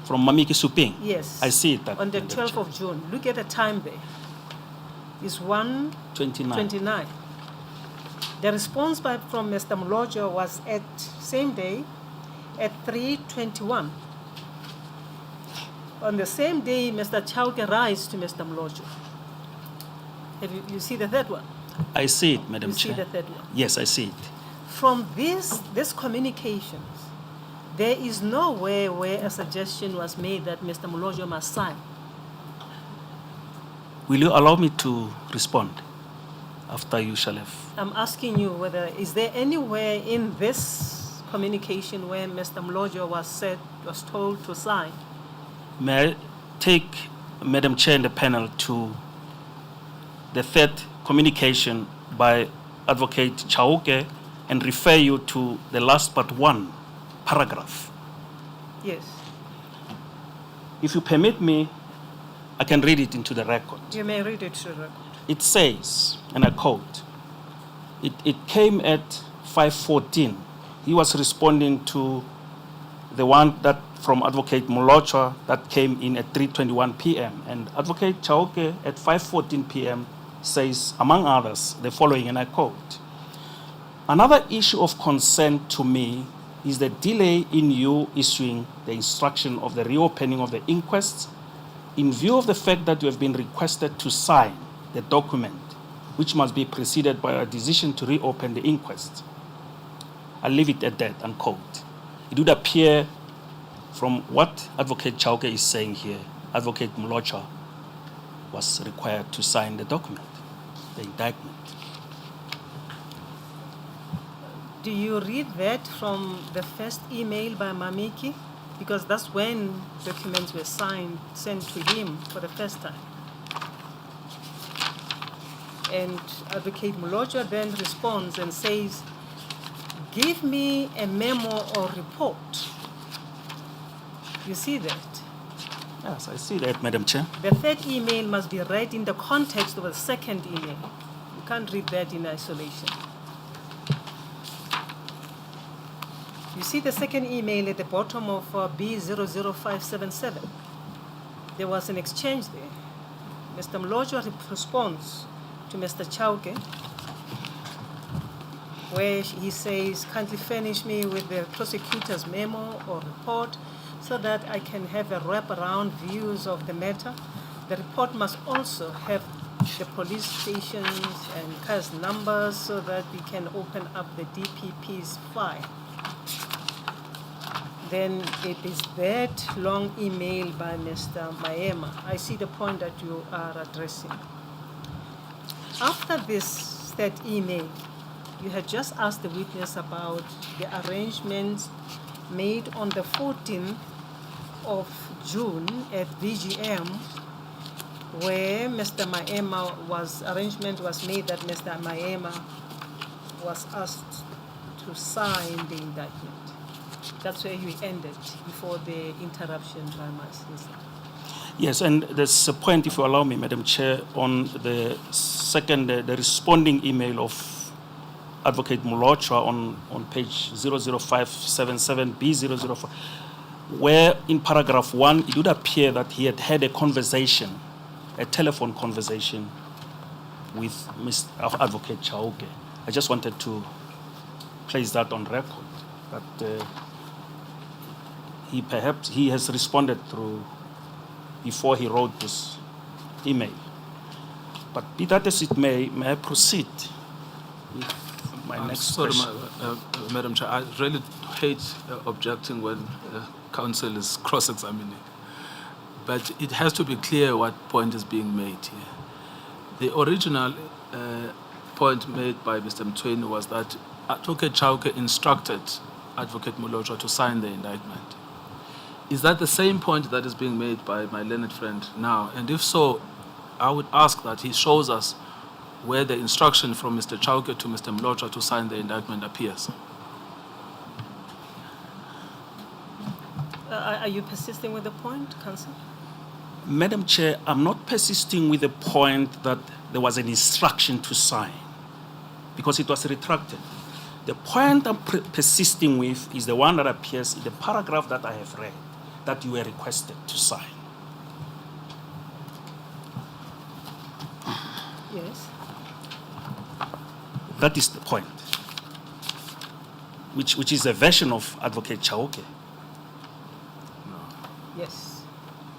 From Mamiki Suping? Yes. I see it. On the 12th of June. Look at the time there. It's 1:29. The response from Mr. Mlojo was at same day at 3:21. On the same day, Mr. Chauke writes to Mr. Mlojo. You see the third one? I see it, Madam Chair. You see the third one? Yes, I see it. From these communications, there is nowhere where a suggestion was made that Mr. Mlojo must sign. Will you allow me to respond after you shall have? I'm asking you is there anywhere in this communication where Mr. Mlojo was told to sign? May I take Madam Chair and the panel to the third communication by Advocate Chauke and refer you to the last but one paragraph? Yes. If you permit me, I can read it into the record. You may read it to the record. It says, and I quote, it came at 5:14. He was responding to the one that from Advocate Mlojo that came in at 3:21 p.m. And Advocate Chauke at 5:14 p.m. says, among others, the following, and I quote, "Another issue of concern to me is the delay in you issuing the instruction of the reopening of the inquest in view of the fact that you have been requested to sign the document, which must be preceded by a decision to reopen the inquest." I'll leave it at that, unquote. It would appear from what Advocate Chauke is saying here, Advocate Mlojo was required to sign the document, the indictment. Do you read that from the first email by Mamiki? Because that's when documents were sent to him for the first time. And Advocate Mlojo then responds and says, "Give me a memo or report." You see that? Yes, I see that, Madam Chair. The third email must be read in the context of the second email. You can't read that in isolation. You see the second email at the bottom of B00577. There was an exchange there. Mr. Mlojo responds to Mr. Chauke, where he says, "Kindly furnish me with the prosecutor's memo or report so that I can have a wraparound views of the matter. The report must also have the police stations and case numbers so that we can open up the DPP's file." Then it is that long email by Mr. Maema. I see the point that you are addressing. After this third email, you had just asked the witness about the arrangements made on the 14th of June at VGM, where Mr. Maema arrangement was made that Mr. Maema was asked to sign the indictment. That's where you ended before the interruption by my sister. Yes, and there's a point, if you allow me, Madam Chair, on the second, the responding email of Advocate Mlojo on page 00577B005, where in paragraph 1, it would appear that he had had a conversation, a telephone conversation with Mr. Advocate Chauke. I just wanted to place that on record, that he has responded through before he wrote this email. But be that as it may I proceed with my next question? Madam Chair, I really hate objecting when counsel is cross-examining. But it has to be clear what point is being made here. The original point made by Mr. Mtweni was that Advocate Chauke instructed Advocate Mlojo to sign the indictment. Is that the same point that is being made by my learned friend now? And if so, I would ask that he shows us where the instruction from Mr. Chauke to Mr. Mlojo to sign the indictment appears. Are you persisting with the point, Counsel? Madam Chair, I'm not persisting with the point that there was an instruction to sign because it was retracted. The point I'm persisting with is the one that appears in the paragraph that I have read, that you were requested to sign. Yes. That is the point, which is a version of Advocate Chauke. Yes.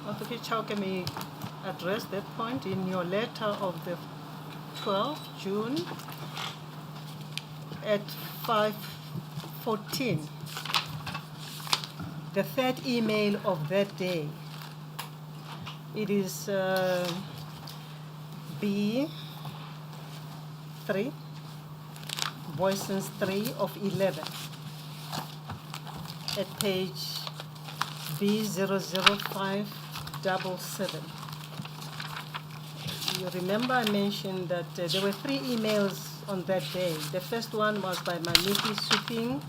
Advocate Chauke may address that point in your letter of the 12th June at 5:14. The third email of that day. It is B3, Voicens 3 of 11, at page B00577. You remember I mentioned that there were 3 emails on that day. The first one was by Maniki Suping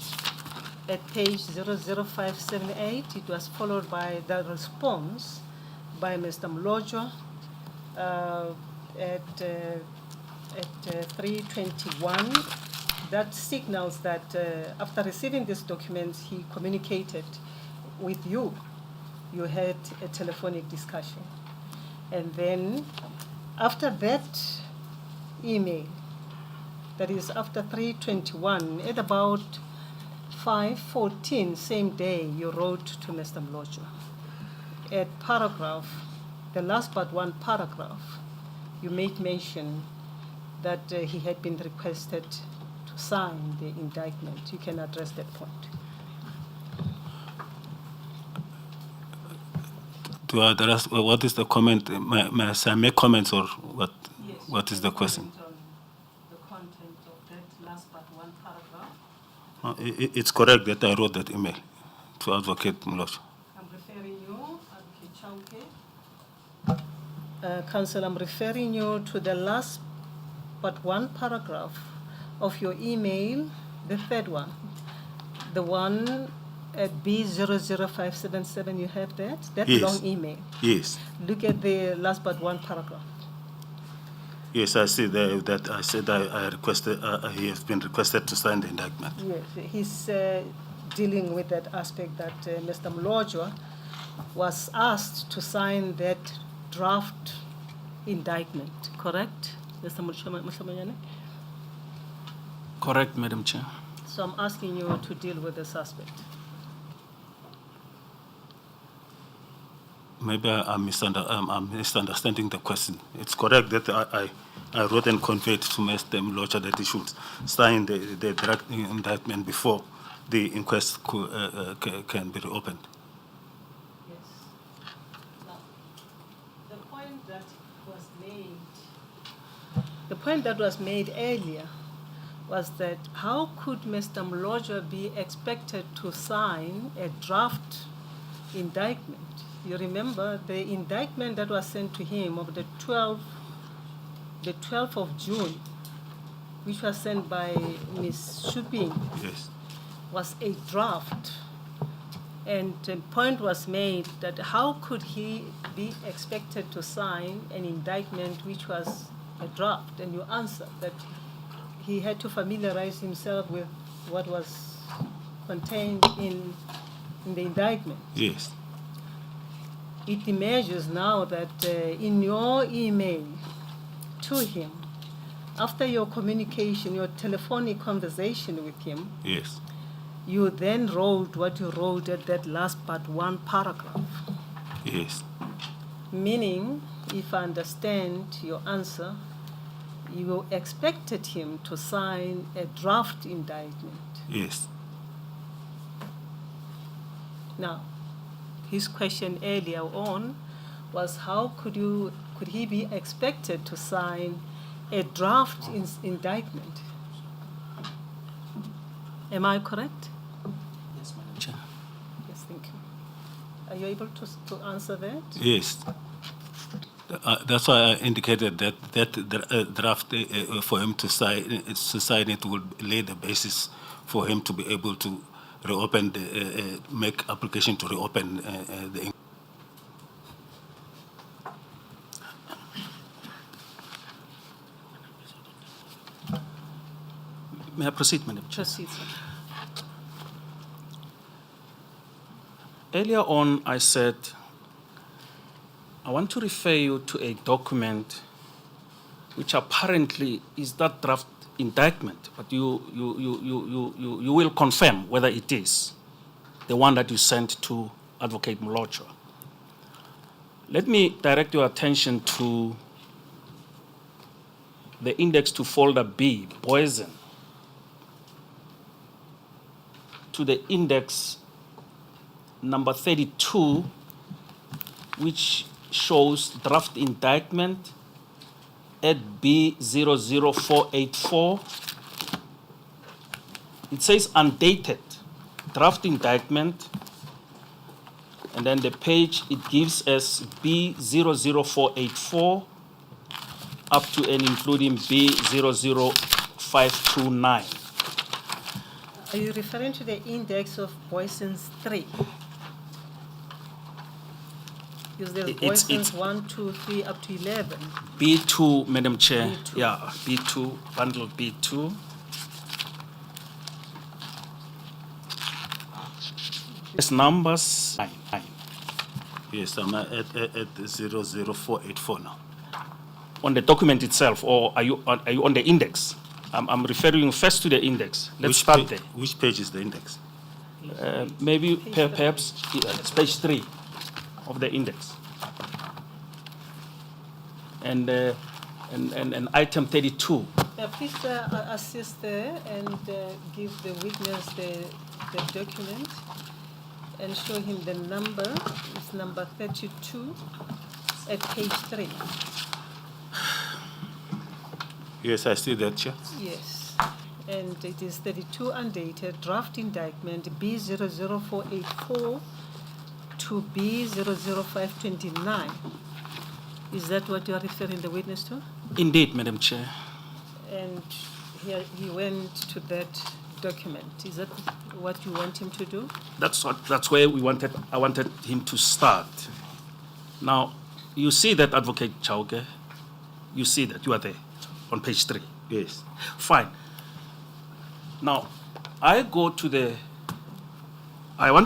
at page 00578. It was followed by the response by Mr. Mlojwa at 3:21. That signals that after receiving these documents, he communicated with you. You had a telephonic discussion. And then after that email, that is after 3:21, at about 5:14, same day, you wrote to Mr. Mlojwa. At paragraph, the last but one paragraph, you made mention that he had been requested to sign the indictment. You can address that point. To address, what is the comment? May I make comments or what? Yes. What is the question? The content of that last but one paragraph. It's correct that I wrote that email to Advocate Mlojwa. I'm referring you, Advocate Chauke. Counsel, I'm referring you to the last but one paragraph of your email, the third one, the one at B00577. You have that Yes. long email. Yes. Look at the last but one paragraph. Yes, I see that I said I requested, he has been requested to sign the indictment. Yes, he's dealing with that aspect that Mr. Mlojwa was asked to sign that draft indictment, correct, Mr. Mlojwa? Correct, Madam Chair. So I'm asking you to deal with this aspect. Maybe I'm misunderstanding the question. It's correct that I wrote and conveyed to Mr. Mlojwa that he should sign the draft indictment before the inquest can be reopened. Yes. Now, the point that was made earlier was that how could Mr. Mlojwa be expected to sign a draft indictment? You remember the indictment that was sent to him of the 12th of June, which was sent by Ms. Suping, Yes. was a draft. And a point was made that how could he be expected to sign an indictment which was a draft? And you answered that he had to familiarize himself with what was contained in the indictment. Yes. It emerges now that in your email to him, after your communication, your telephonic conversation with him, Yes. you then wrote what you wrote at that last but one paragraph. Yes. Meaning, if I understand your answer, you expected him to sign a draft indictment. Yes. Now, his question earlier on was how could he be expected to sign a draft indictment? Am I correct? Yes, Madam Chair. Yes, thank you. Are you able to answer that? Yes. That's why I indicated that draft for him to sign it would lay the basis for him to be able to reopen make application to reopen the. May I proceed, Madam Chair? Proceed, sir. Earlier on, I said, I want to refer you to a document which apparently is that draft indictment, but you will confirm whether it is the one that you sent to Advocate Molocho. Let me direct your attention to the index to folder B, poison, to the index number 32, which shows draft indictment at B00484. It says undated draft indictment, and then the page it gives us B00484 up to and including B00529. Are you referring to the index of Boyson's 3? Because there's It's- Boyson's 1, 2, 3, up to 11. B2, Madam Chair. B2. Yeah, B2, bundle B2. It's numbers 9. Yes, I'm at 00484 now. On the document itself, or are you on the index? I'm referring first to the index. Let's start there. Which page is the index? Maybe perhaps it's page 3 of the index. And item 32. Please assist there and give the witness the document and show him the number. It's number 32 at page 3. Yes, I see that, Chair. Yes. And it is 32 undated draft indictment B00484 to B00529. Is that what you are referring the witness to? Indeed, Madam Chair. And he went to that document. Is that what you want him to do? That's where I wanted him to start. Now, you see that, Advocate Chauke? You see that, you are there on page 3. Yes. Fine. Now, I want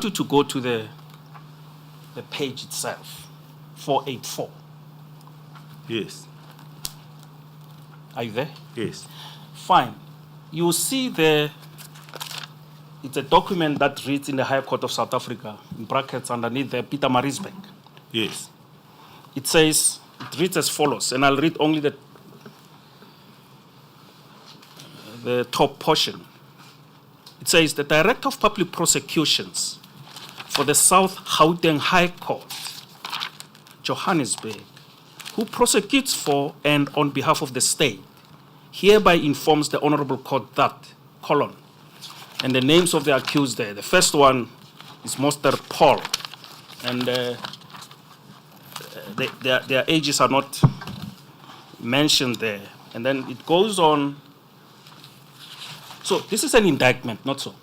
you to go to the page itself, 484. Yes. Are you there? Yes. Fine. You see there, it's a document that reads in the High Court of South Africa, in brackets underneath there, Peter Marisbeck. Yes. It says, it reads as follows, and I'll read only the top portion. It says, the Director of Public Prosecutions for the South Gauteng High Court, Johannesburg, who prosecutes for and on behalf of the state, hereby informs the Honorable Court that, and the names of the accused there. The first one is Mr. Paul, and their ages are not mentioned there. And then it goes on. So this is an indictment, not so.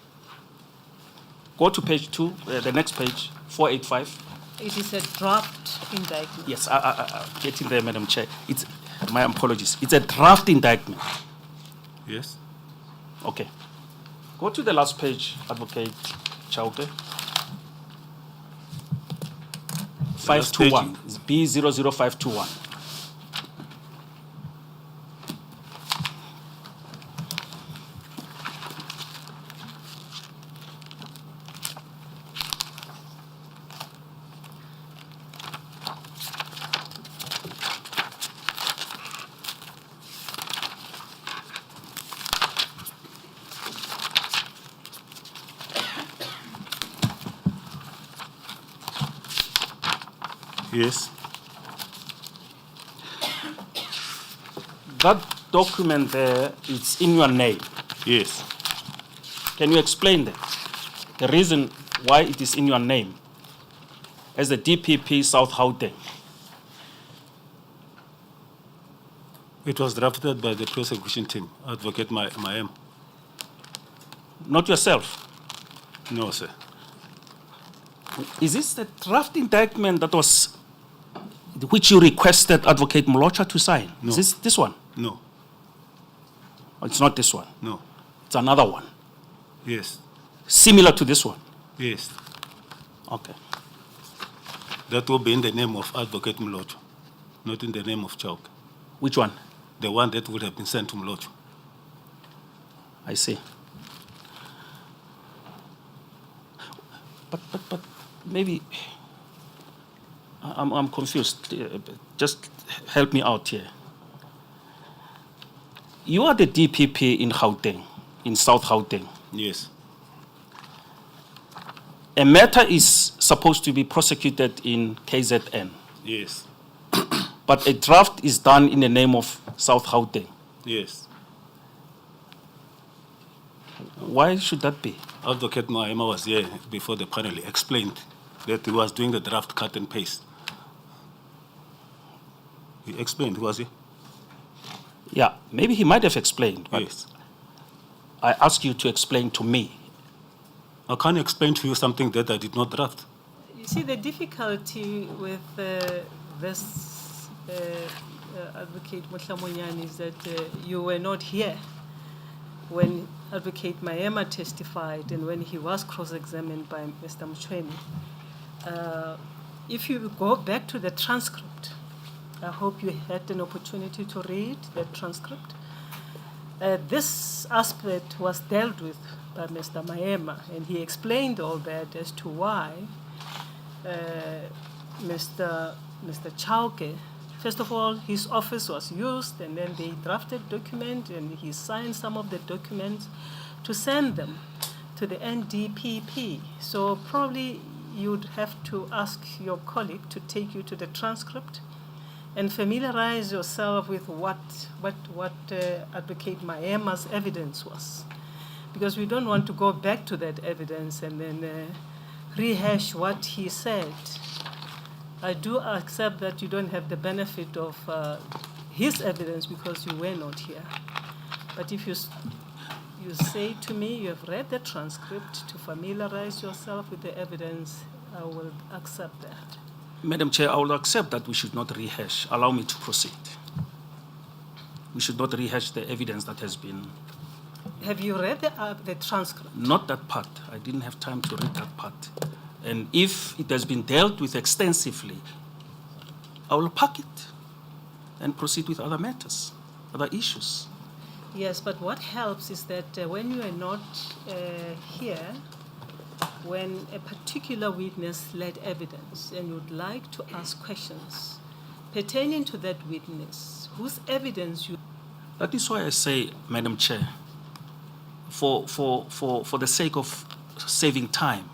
Go to page 2, the next page, 485. It is a draft indictment. Yes, getting there, Madam Chair. My apologies. It's a draft indictment. Yes. Okay. Go to the last page, Advocate Chauke. 521. It's B00521. Yes. That document there, it's in your name. Yes. Can you explain that? The reason why it is in your name as the DPP South Gauteng? It was drafted by the prosecution team, Advocate Mayem. Not yourself. No, sir. Is this the draft indictment which you requested Advocate Molocha to sign? No. Is this one? No. Oh, it's not this one. No. It's another one, Yes, similar to this one. yes. Okay. That will be in the name of Advocate Mlocho, not in the name of Chauke. Which one? The one that would have been sent to Mlocho. I see. But maybe I'm confused. Just help me out here. You are the DPP in Gauteng, in South Gauteng. Yes, A matter is supposed to be prosecuted in KZN, yes, but a draft is done in the name of South Gauteng. yes. Why should that be? Advocate Maema was here before the panel. He explained that he was doing the draft cut and paste. He explained, was he? Yeah, maybe he might have explained, but Yes. I ask you to explain to me. I can't explain to you something that I did not draft. You see, the difficulty with this Advocate Motlamonyane is that you were not here when Advocate Maema testified and when he was cross-examined by Mr. Mchweni. If you go back to the transcript, I hope you had an opportunity to read the transcript. This aspect was dealt with by Mr. Maema, and he explained all that as to why Mr. Chauke, first of all, his office was used, and then they drafted document, and he signed some of the documents to send them to the NDPP. So probably you'd have to ask your colleague to take you to the transcript and familiarize yourself with what Advocate Maema's evidence was. Because we don't want to go back to that evidence and then rehash what he said. I do accept that you don't have the benefit of his evidence because you were not here. But if you say to me you have read the transcript to familiarize yourself with the evidence, I will accept that. Madam Chair, I will accept that we should not rehash. Allow me to proceed. We should not rehash the evidence that has been... Have you read the transcript? Not that part. I didn't have time to read that part. And if it has been dealt with extensively, I will pack it and proceed with other matters, other issues. Yes, but what helps is that when you are not here, when a particular witness led evidence and you'd like to ask questions pertaining to that witness, whose evidence you... That is why I say, Madam Chair, for the sake of saving time,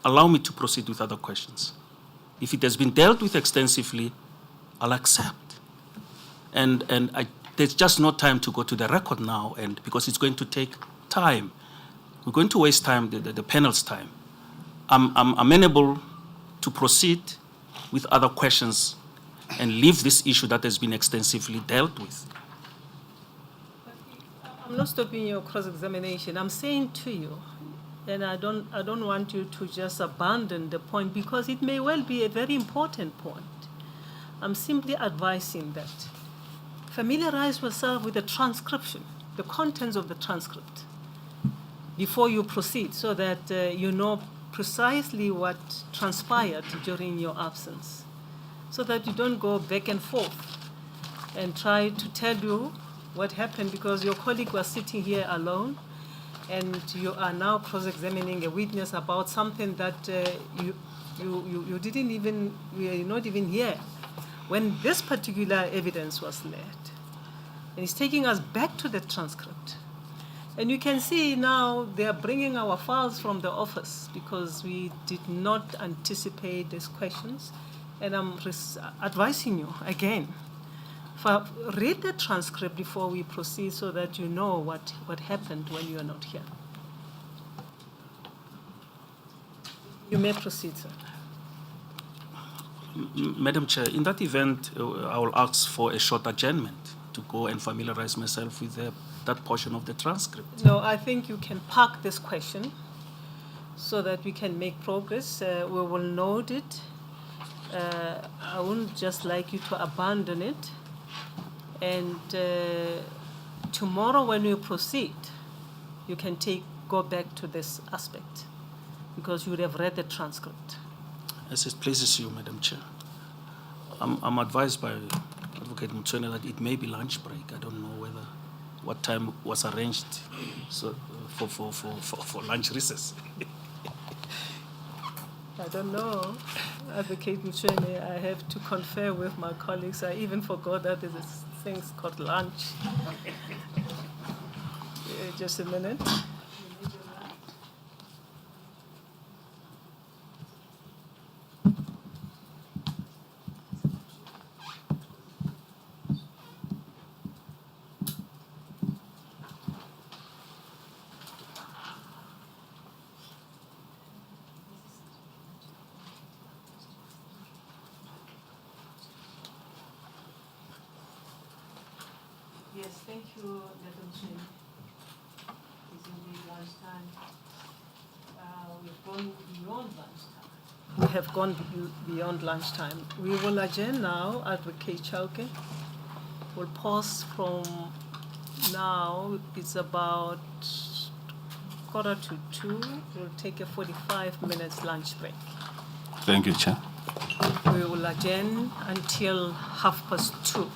allow me to proceed with other questions. If it has been dealt with extensively, I'll accept. And there's just no time to go to the record now, and because it's going to take time. We're going to waste time, the panel's time. I'm amenable to proceed with other questions and leave this issue that has been extensively dealt with. I'm not stopping your cross-examination. I'm saying to you, and I don't want you to just abandon the point because it may well be a very important point. I'm simply advising that familiarize yourself with the transcription, the contents of the transcript, before you proceed, so that you know precisely what transpired during your absence, so that you don't go back and forth and try to tell you what happened because your colleague was sitting here alone and you are now cross-examining a witness about something that you didn't even, you were not even here when this particular evidence was led. And it's taking us back to the transcript. And you can see now they are bringing our files from the office because we did not anticipate these questions. And I'm advising you again, read the transcript before we proceed so that you know what happened when you are not here. You may proceed, sir. Madam Chair, in that event, I will ask for a short adjournment to go and familiarize myself with that portion of the transcript. No, I think you can park this question so that we can make progress. We will note it. I wouldn't just like you to abandon it and tomorrow when you proceed, you can go back to this aspect because you would have read the transcript. As it pleases you, Madam Chair. I'm advised by Advocate Mtsweni that it may be lunch break. I don't know what time was arranged for lunch recess. I don't know. Advocate Mtsweni, I have to confer with my colleagues. I even forgot that there's things called lunch. Just a minute. Yes, thank you, Madam Chair. It's indeed lunchtime. We've gone beyond lunchtime. We have gone beyond lunchtime. We will adjourn now. Advocate Chauke will pause from now. It's about 1:45. We'll take a 45 minutes lunch break. Thank you, Chair. We will adjourn until 2:30.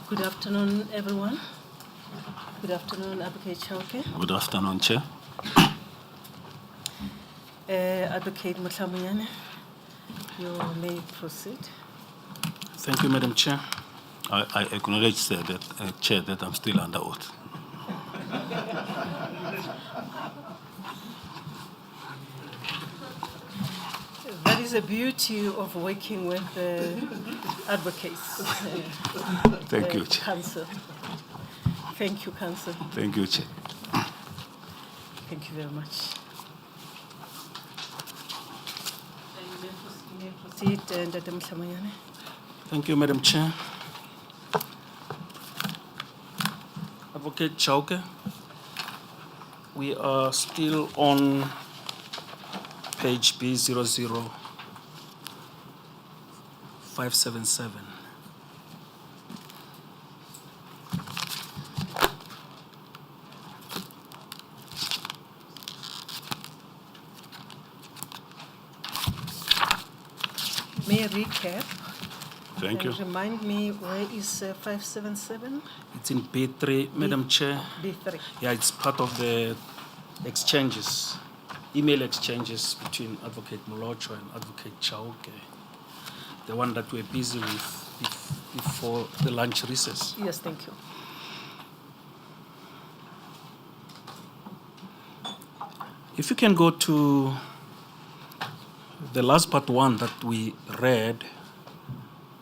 Good afternoon, everyone. Good afternoon, Advocate Chauke. Good afternoon, Chair. Advocate Mutlamuyane, you may proceed. Thank you, Madam Chair. I acknowledge, sir, that, Chair, that I'm still under oath. That is the beauty of working with advocates. Thank you, Chair. Counsel. Thank you, Counsel. Thank you, Chair. Thank you very much. You may proceed, Dr. Mutlamuyane. Thank you, Madam Chair. Advocate Chauke, we are still on page B00577. May I recap? Thank you. And remind me, where is 577? It's in B3, Madam Chair. B3. Yeah, it's part of the exchanges, email exchanges between Advocate Molocho and Advocate Chauke, the one that we're busy with before the lunch recess. Yes, thank you. If you can go to the last part one that we read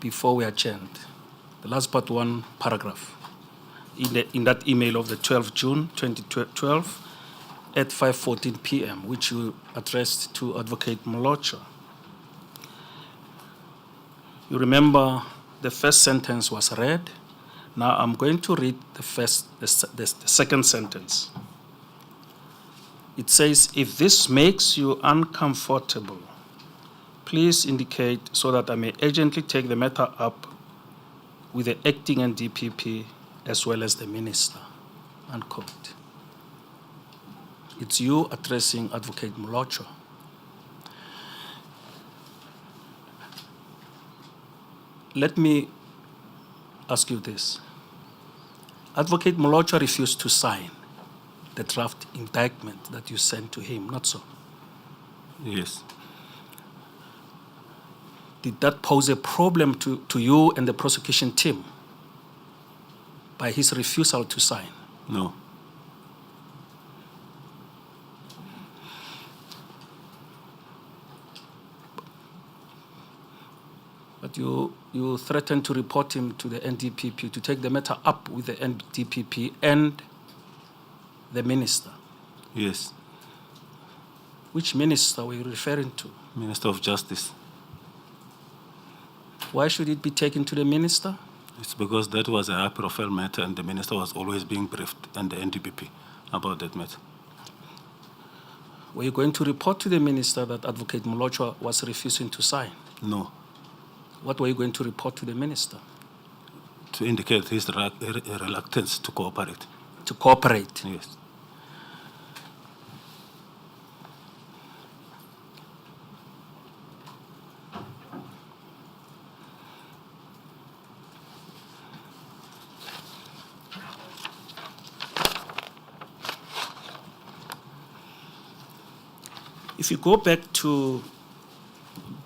before we adjourned, the last part one paragraph in that email of the 12th June 2012 at 5:14 p.m., which you addressed to Advocate Molocho. You remember the first sentence was read. Now I'm going to read the second sentence. It says, if this makes you uncomfortable, please indicate so that I may urgently take the matter up with the acting and DPP as well as the minister, unquote. It's you addressing Advocate Molocho. Let me ask you this. Advocate Molocho refused to sign the draft indictment that you sent to him, not so? Yes. Did that pose a problem to you and the prosecution team by his refusal to sign? No. But you threatened to report him to the NDPP, to take the matter up with the NDPP and the minister. Yes. Which minister were you referring to? Minister of Justice. Why should it be taken to the minister? It's because that was a high-profile matter and the minister was always being briefed and the NDPP about that matter. Were you going to report to the minister that Advocate Molocho was refusing to sign? No. What were you going to report to the minister? To indicate his reluctance to cooperate. To cooperate? Yes. If you go back to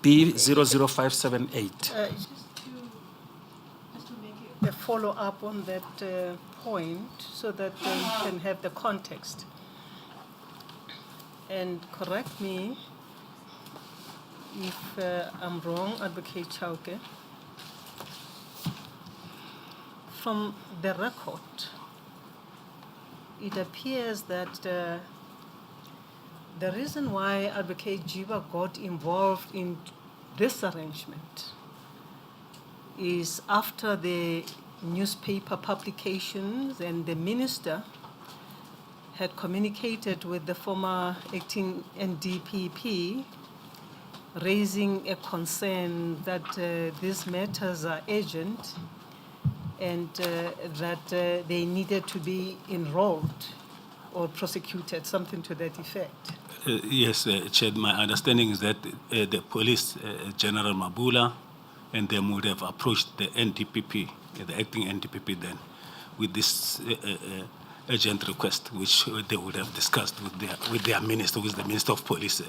B00578. Just to make a follow-up on that point so that we can have the context. And correct me if I'm wrong, Advocate Chauke. From the record, it appears that the reason why Advocate Jiba got involved in this arrangement is after the newspaper publications and the minister had communicated with the former acting NDPP, raising a concern that these matters are urgent and that they needed to be enrolled or prosecuted, something to that effect. Yes, Chair, my understanding is that the police, General Mabula, and them would have approached the NDPP the acting NDPP then, with this urgent request, which they would have discussed with their minister, with the Minister of Police.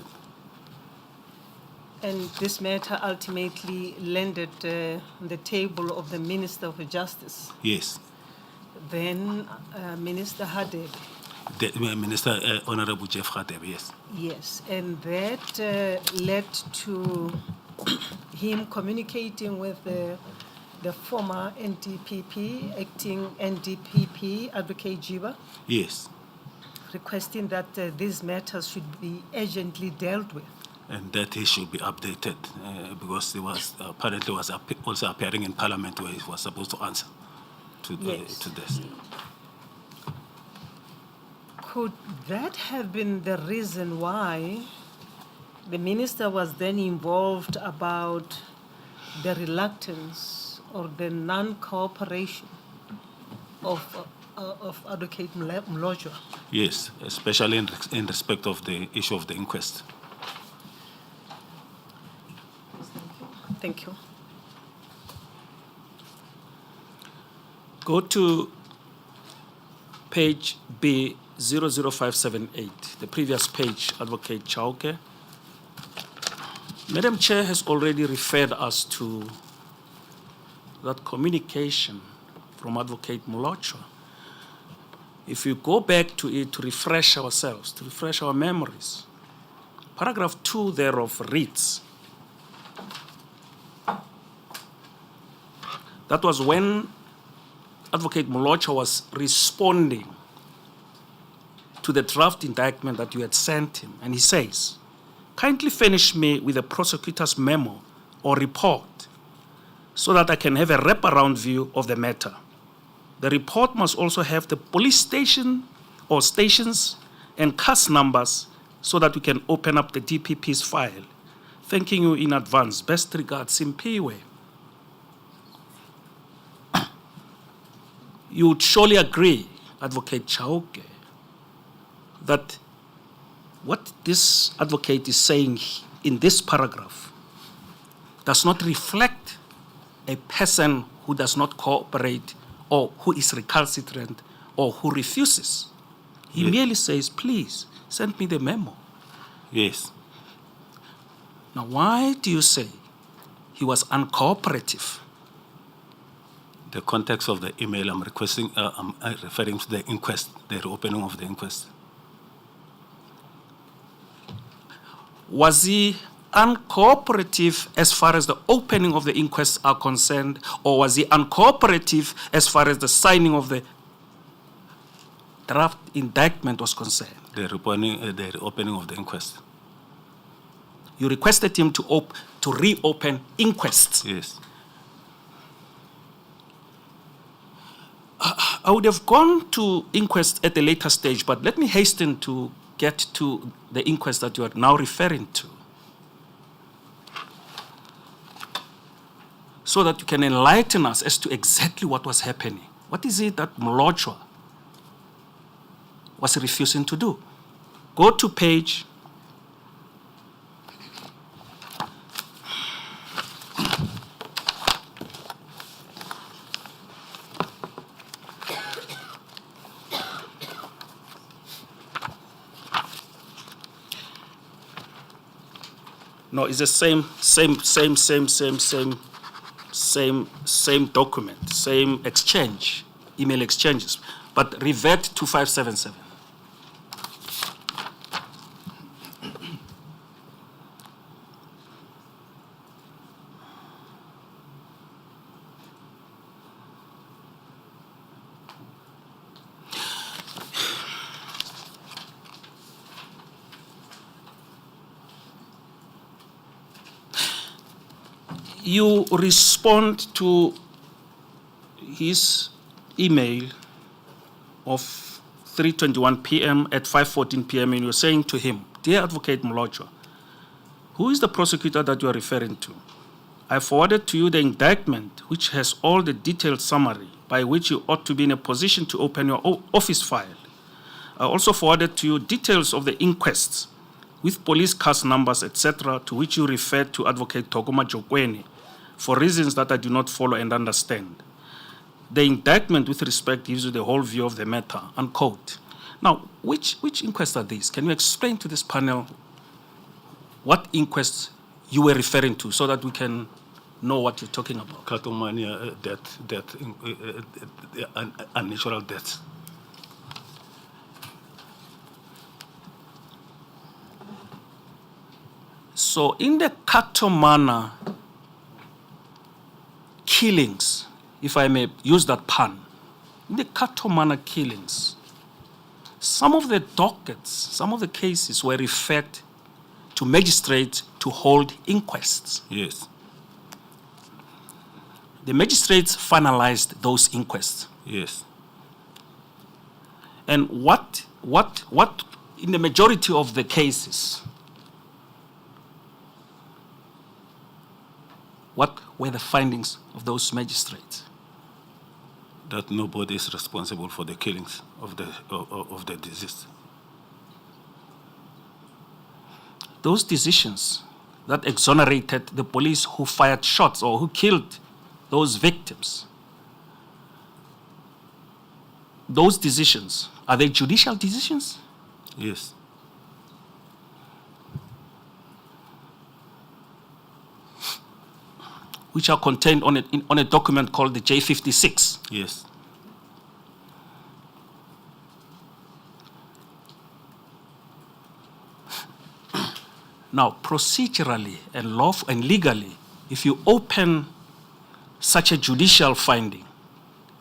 And this matter ultimately landed on the table of the Minister of Justice. Yes. Then Minister Hadebe. The Minister, Honorable Jeff Hadebe, yes. Yes, and that led to him communicating with the former NDPP, acting NDPP, Advocate Jiba, Yes. requesting that these matters should be urgently dealt with. And that he should be updated because he was apparently also appearing in Parliament where he was supposed to answer to this. Could that have been the reason why the minister was then involved about the reluctance or the non-cooperation of Advocate Mlojwa? Yes, especially in respect of the issue of the inquest. Thank you. Go to page B00578, the previous page, Advocate Chauke. Madam Chair has already referred us to that communication from Advocate Mlojwa. If you go back to it to refresh ourselves, to refresh our memories, paragraph 2 thereof reads, that was when Advocate Mlojwa was responding to the draft indictment that you had sent him. And he says, kindly furnish me with a prosecutor's memo or report so that I can have a wraparound view of the matter. The report must also have the police station or stations and cast numbers so that we can open up the DPP's file. Thanking you in advance. Best regards, Simpiwe. You would surely agree, Advocate Chauke, that what this advocate is saying in this paragraph does not reflect a person who does not cooperate or who is recalcitrant or who refuses. He merely says, please, send me the memo. Yes. Now, why do you say he was uncooperative? The context of the email I'm requesting, I'm referring to the inquest, the reopening of the inquest. Was he uncooperative as far as the opening of the inquest are concerned, or was he uncooperative as far as the signing of the draft indictment was concerned? The reopening of the inquest. You requested him to reopen inquest. Yes. I would have gone to inquest at a later stage, but let me hasten to get to the inquest that you are now referring to, so that you can enlighten us as to exactly what was happening. What is it that Mlojwa was refusing to do? Go to page No, it's the same document, same exchange, email exchanges, but revert to 577. You respond to his email of 3:21 p.m. at 5:14 p.m. and you're saying to him, Dear Advocate Mlojwa, who is the prosecutor that you are referring to? I forwarded to you the indictment, which has all the detailed summary by which you ought to be in a position to open your office file. I also forwarded to you details of the inquests with police cast numbers, etc., to which you referred to Advocate Togoma Jokweni for reasons that I do not follow and understand. the indictment with respect gives you the whole view of the matter, unquote. Now, which inquests are these? Can you explain to this panel what inquests you were referring to so that we can know what you're talking about? Cartomania, unnatural deaths. So in the Katomana killings, if I may use that pun, in the Katomana killings, some of the dockets, some of the cases were referred to magistrates to hold inquests. Yes. The magistrates finalized those inquests. Yes. And what in the majority of the cases, what were the findings of those magistrates? That nobody is responsible for the killings of the deceased. Those decisions that exonerated the police who fired shots or who killed those victims, those decisions, are they judicial decisions? Yes. Which are contained on a document called the J56. Yes. Now, procedurally and legally, if you open such a judicial finding,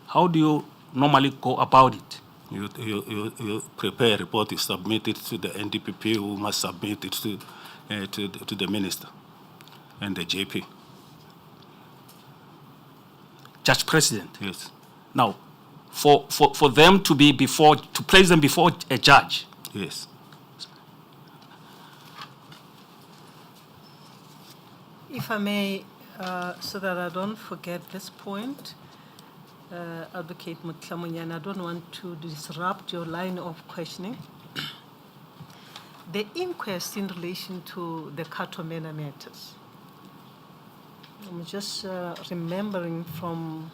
how do you normally go about it? You prepare a report, you submit it to the NDPP, who must submit it to the minister and the JP. Judge President. Yes. Now, for them to place them before a judge. Yes. If I may, so that I don't forget this point, Advocate Mutlamunyana, I don't want to disrupt your line of questioning. The inquest in relation to the Katomena matters. I'm just remembering from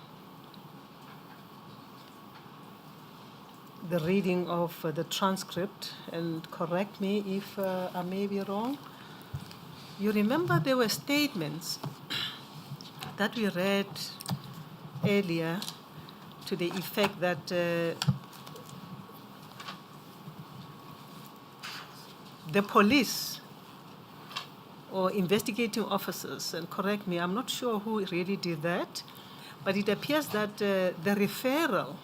the reading of the transcript, and correct me if I may be wrong. You remember there were statements that we read earlier to the effect that the police or investigating officers, and correct me, I'm not sure who really did that, but it appears that the referral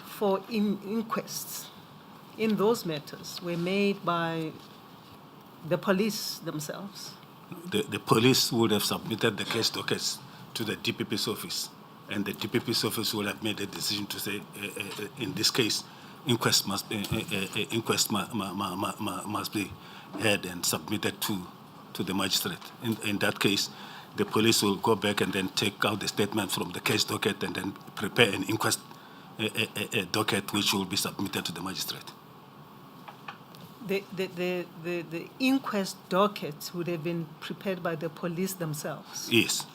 for inquests in those matters were made by the police themselves. The police would have submitted the case dockets to the DPP's office, and the DPP's office would have made a decision to say, in this case, inquest must be heard and submitted to the magistrate. In that case, the police will go back and then take out the statement from the case docket and then prepare an inquest docket which will be submitted to the magistrate. The inquest dockets would have been prepared by the police themselves. Yes,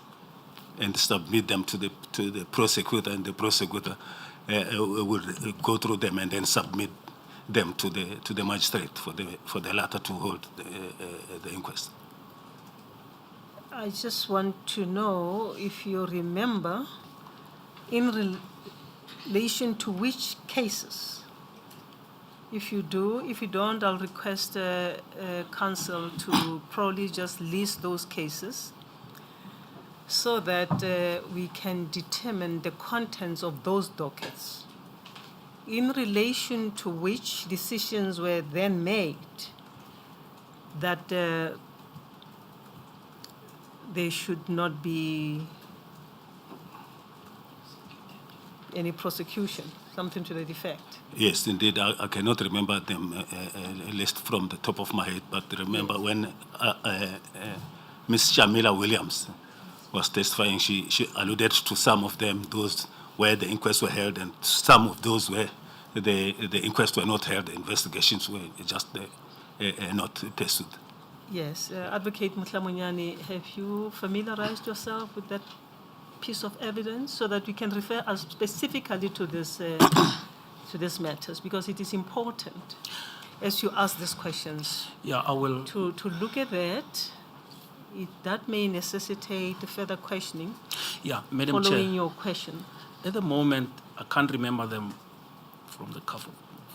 and submit them to the prosecutor, and the prosecutor will go through them and then submit them to the magistrate for the latter to hold the inquest. I just want to know if you remember in relation to which cases. If you do, if you don't, I'll request counsel to probably just list those cases so that we can determine the contents of those dockets, in relation to which decisions were then made that there should not be any prosecution, something to that effect. Yes, indeed. I cannot remember them list from the top of my head, but remember when Ms. Shamila Williams was testifying, she alluded to some of them, those where the inquests were held, and some of those where the inquests were not held, the investigations were just not pursued. Yes. Advocate Mutlamunyani, have you familiarized yourself with that piece of evidence so that we can refer us specifically to this to these matters, because it is important as you ask these questions Yeah, I will. to look at that. That may necessitate further questioning Yeah, Madam Chair. following your question. At the moment, I can't remember them from the cover,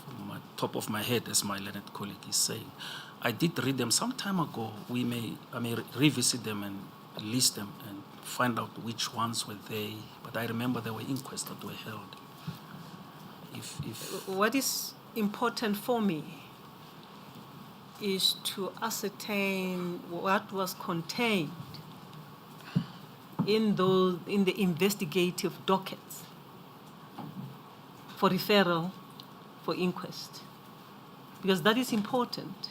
from my top of my head, as my learned colleague is saying. I did read them some time ago. I may revisit them and list them and find out which ones were they. But I remember there were inquests that were held. If What is important for me is to ascertain what was contained in the investigative dockets for referral for inquest, because that is important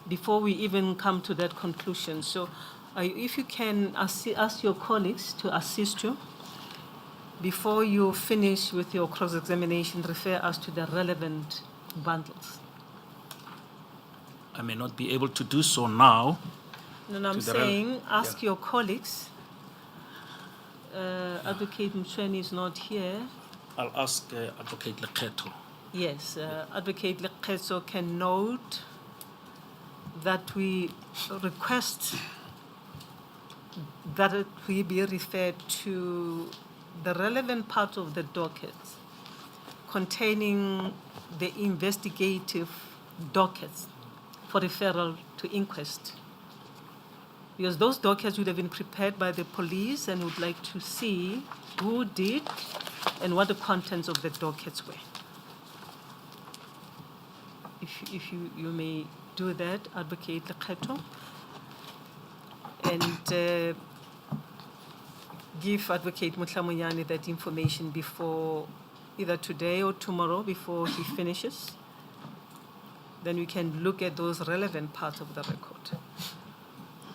before we even come to that conclusion. So if you can ask your colleagues to assist you before you finish with your cross-examination, refer us to the relevant bundles. I may not be able to do so now. No, I'm To the saying ask your colleagues. Advocate Mchweni is not here. I'll ask Advocate Lekgetho. Yes, Advocate Lekgetho can note that we request that we be referred to the relevant part of the docket containing the investigative dockets for referral to inquest. Because those dockets would have been prepared by the police and would like to see who did and what the contents of the dockets were. If you may do that, Advocate Lekgetho, and give Advocate Mutlamuyani that information before either today or tomorrow before he finishes. Then we can look at those relevant parts of the record.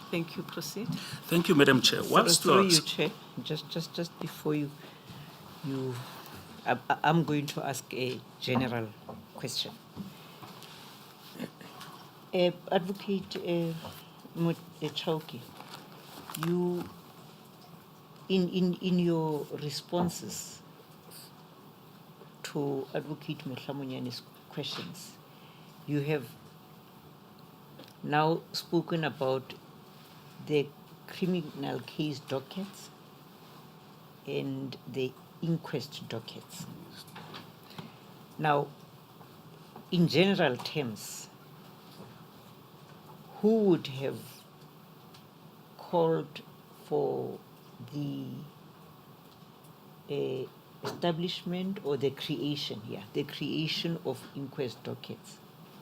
Thank you. Proceed. Thank you, Madam Chair. What's Through the you, Chair, just before I'm going to ask a general question. Advocate Chauke, you, in your responses to Advocate Mutlamuyani's questions, you have now spoken about the criminal case dockets and the inquest dockets. Now, in general terms, who would have called for the establishment or the creation of inquest dockets?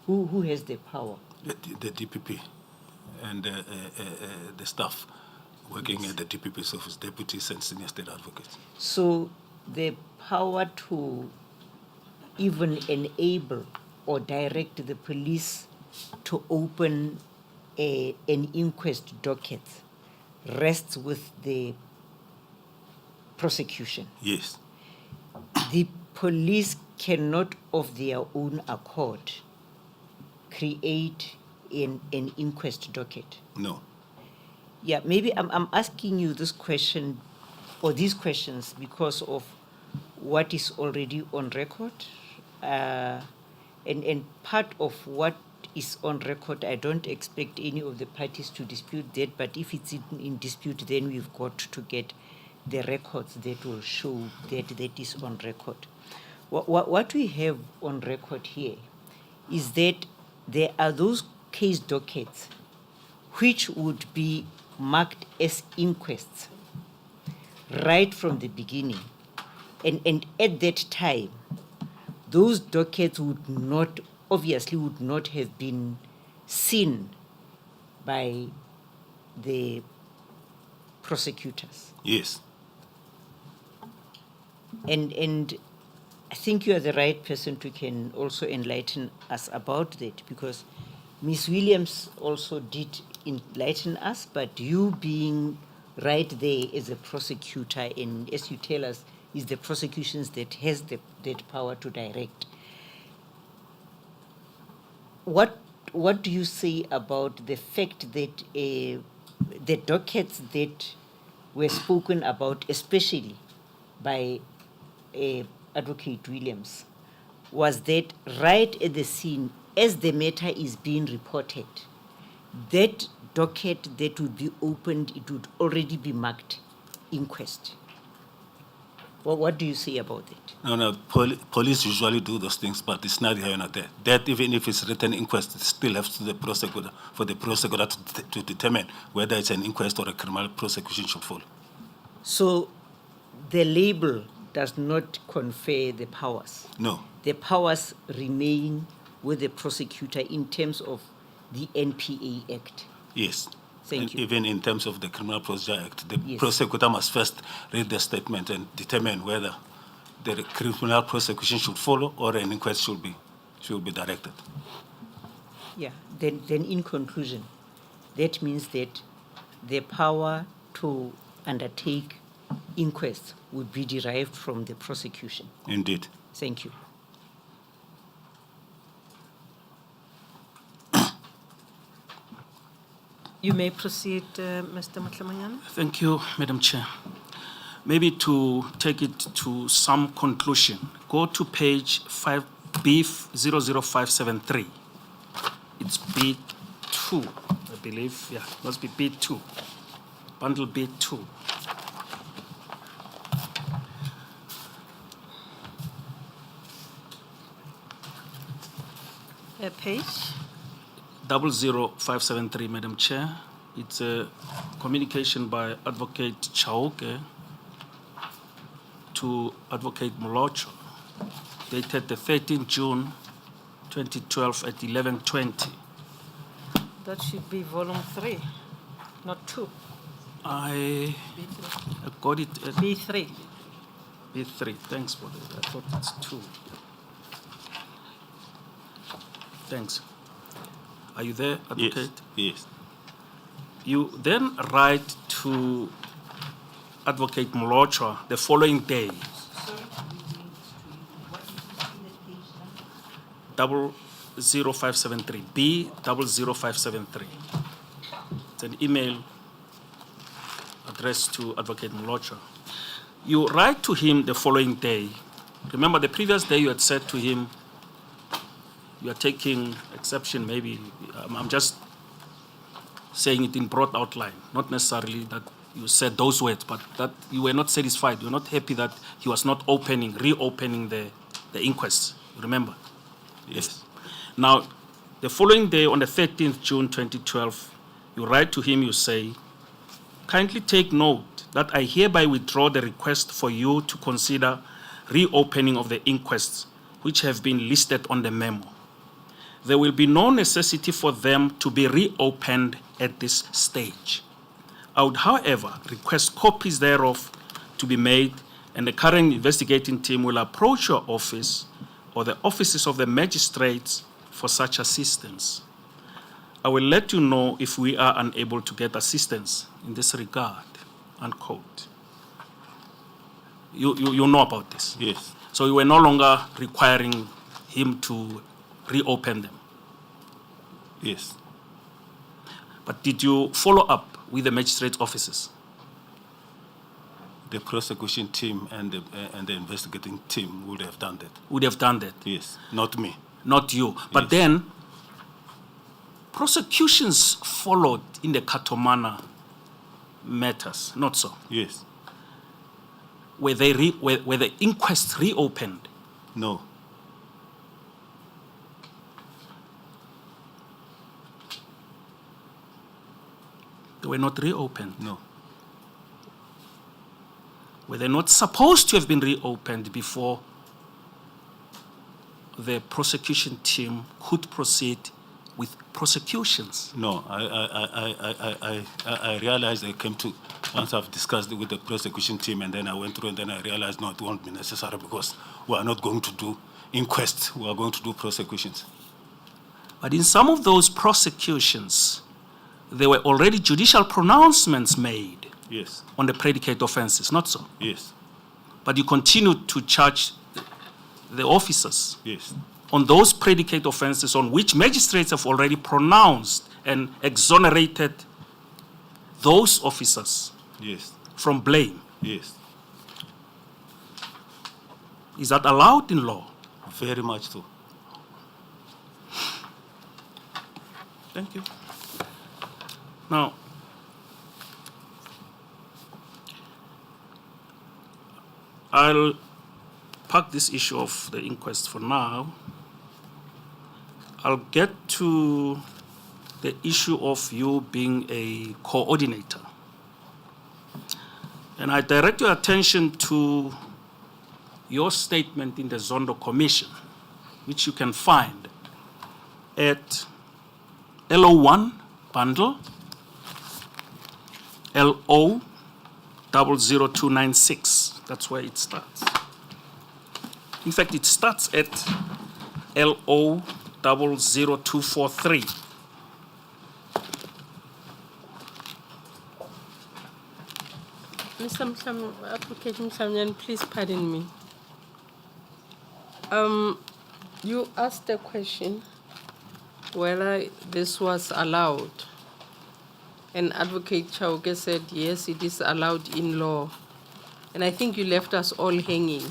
Who has the power? The DPP and the staff working at the DPP's office, deputies and senior state advocates. So the power to even enable or direct the police to open an inquest docket rests with the prosecution. Yes. The police cannot, of their own accord, create an inquest docket. No. Yeah, maybe I'm asking you this question or these questions because of what is already on record. And part of what is on record, I don't expect any of the parties to dispute that, but if it's in dispute, then we've got to get the records that will show that that is on record. What we have on record here is that there are those case dockets which would be marked as inquests right from the beginning. And at that time, those dockets would not have been seen by the prosecutors. Yes. And I think you are the right person to can also enlighten us about that, because Ms. Williams also did enlighten us, but you being right there as a prosecutor, and as you tell us, is the prosecutions that has that power to direct. What do you say about the fact that the dockets that were spoken about, especially by Advocate Williams, was that right at the scene, as the matter is being reported, that docket that would be opened, it would already be marked inquest. Well, what do you say about it? No, police usually do those things, but it's not here nor there. That even if it's written inquest, it still left to the prosecutor, for the prosecutor to determine whether it's an inquest or a criminal prosecution should follow. So the label does not confer the powers. No. The powers remain with the prosecutor in terms of the NPA Act. Yes. Thank And you. even in terms of the Criminal Procedure Act, the Yes. prosecutor must first read the statement and determine whether the criminal prosecution should follow or an inquest should be directed. Yeah, then in conclusion, that means that the power to undertake inquest would be derived from the prosecution. Indeed. Thank you. You may proceed, Mr. Motlamanyana. Thank you, Madam Chair. Maybe to take it to some conclusion, go to page 5B00573. It's B2, I believe. Yeah, it must be B2. Bundle B2. Page. 00573, Madam Chair. It's a communication by Advocate Chauke to Advocate Molocho, dated the 13th June 2012 at 11:20. That should be volume 3, not 2. I got it at B3. B3. Thanks for that. I thought it's 2. Thanks. Are you there, Advocate? Yes. You then write to Advocate Molocho the following day. 00573, B00573. It's an email addressed to Advocate Molocho. You write to him the following day. Remember, the previous day you had said to him, you are taking exception, maybe. I'm just saying it in broad outline, not necessarily that you said those words, but that you were not satisfied. You were not happy that he was not reopening the inquest. You remember? Yes. Now, the following day, on the 13th June 2012, you write to him, you say, kindly take note that I hereby withdraw the request for you to consider reopening of the inquests which have been listed on the memo. There will be no necessity for them to be reopened at this stage. I would, however, request copies thereof to be made, and the current investigating team will approach your office or the offices of the magistrates for such assistance. I will let you know if we are unable to get assistance in this regard, unquote. You know about this? Yes. So you were no longer requiring him to reopen them. Yes. But did you follow up with the magistrate offices? The prosecution team and the investigating team would have done that. Would have done that? Yes. Not me. Not you. But Yes. then, prosecutions followed in the Katomana matters, not so? Yes. Were the inquests reopened? No. They were not reopened. No. Were they not supposed to have been reopened before the prosecution team could proceed with prosecutions? No. I realized I came to, once I've discussed it with the prosecution team, and then I went through, and then I realized, no, it won't be necessary because we are not going to do inquests. We are going to do prosecutions. But in some of those prosecutions, there were already judicial pronouncements made Yes. on the predicate offenses, not so? Yes. But you continued to charge the officers Yes. on those predicate offenses on which magistrates have already pronounced and exonerated those officers Yes. from blame. Yes, Is that allowed in law? very much so. Thank you. Now, I'll park this issue of the inquest for now. I'll get to the issue of you being a coordinator. And I direct your attention to your statement in the Zondo Commission, which you can find at LO1 bundle, LO 00296. That's where it starts. In fact, it starts at LO 00243. Mr. Advocate Mhlamyane, please pardon me. You asked the question whether this was allowed. And Advocate Chauke said, yes, it is allowed in law. And I think you left us all hanging.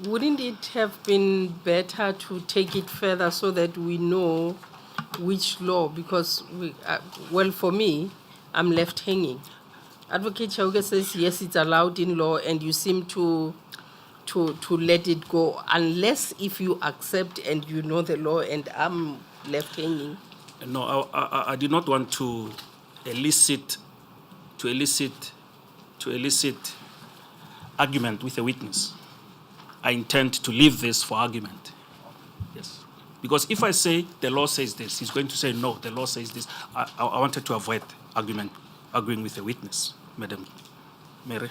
Wouldn't it have been better to take it further so that we know which law? Because, well, for me, I'm left hanging. Advocate Chauke says, yes, it's allowed in law, and you seem to let it go, unless if you accept and you know the law, and I'm left hanging. No, I did not want to elicit argument with a witness. I intend to leave this for argument. Yes. Because if I say the law says this, he's going to say no, the law says this. I wanted to avoid arguing with a witness, Madam Mary.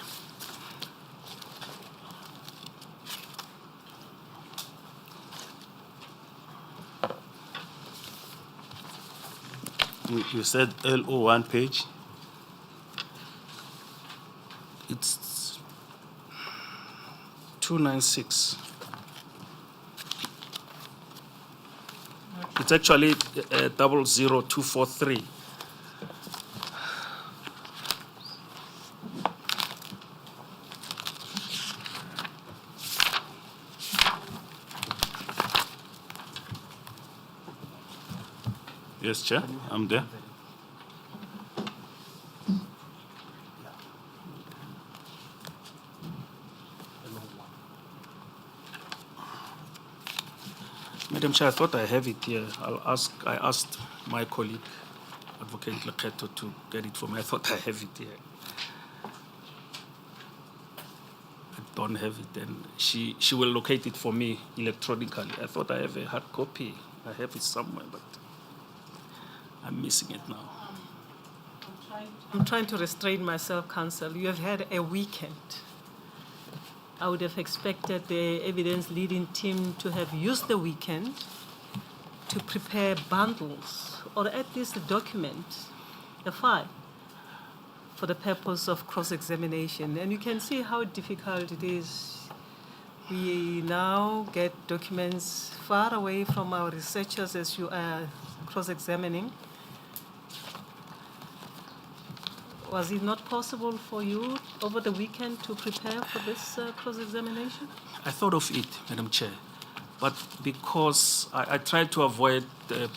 You said LO1 page? It's 296. It's actually 00243. Yes, Chair, I'm there. Madam Chair, I thought I have it here. I asked my colleague, Advocate Lekgetho, to get it for me. I thought I have it here. I don't have it, and she will locate it for me electronically. I thought I have a hard copy. I have it somewhere, but I'm missing it now. I'm trying to restrain myself, Counsel. You have had a weekend. I would have expected the evidence leading team to have used the weekend to prepare bundles, or at least a document, a file, for the purpose of cross-examination. And you can see how difficult it is. We now get documents far away from our researchers as you are cross-examining. Was it not possible for you over the weekend to prepare for this cross-examination? I thought of it, Madam Chair, but because I tried to avoid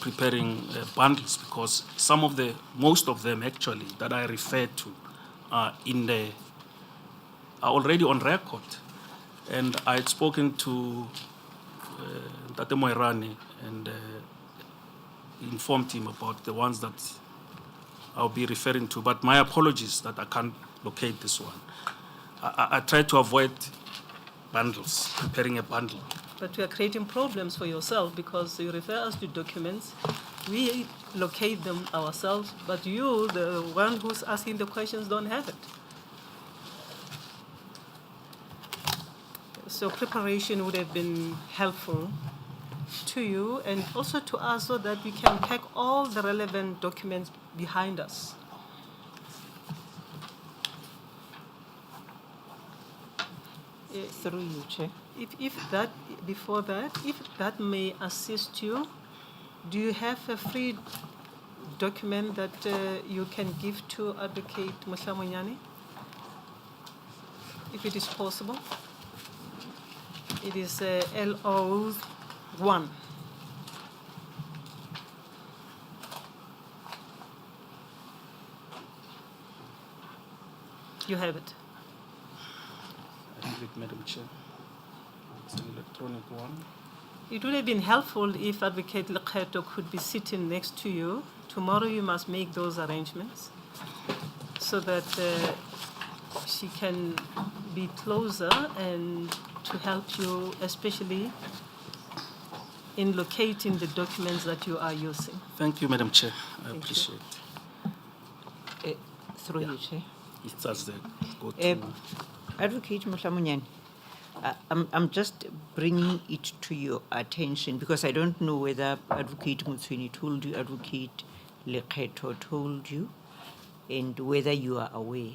preparing bundles, because most of them actually that I referred to are already on record. And I had spoken to Tate Moerane and informed him about the ones that I'll be referring to, but my apologies that I can't locate this one. I tried to avoid bundles, preparing a bundle. But you are creating problems for yourself because you refer us to documents, we locate them ourselves, but you, the one who's asking the questions, don't have it. So preparation would have been helpful to you and also to us so that we can pack all the relevant documents behind us. Through you, Chair. If that may assist you, do you have a free document that you can give to Advocate Mhlamyane? if it is possible. It is LO1. You have it. I have it, Madam Chair. It's an electronic one. It would have been helpful if Advocate Lekgetho could be sitting next to you. Tomorrow you must make those arrangements so that she can be closer and to help you, especially in locating the documents that you are using. Thank you, Madam Chair. I Thank you. appreciate it. Through you, Chair. It's as they go to... Advocate Mohlamunyane, I'm just bringing it to your attention because I don't know whether Advocate Motsweni told you, Advocate Lekgetho told you, and whether you are aware.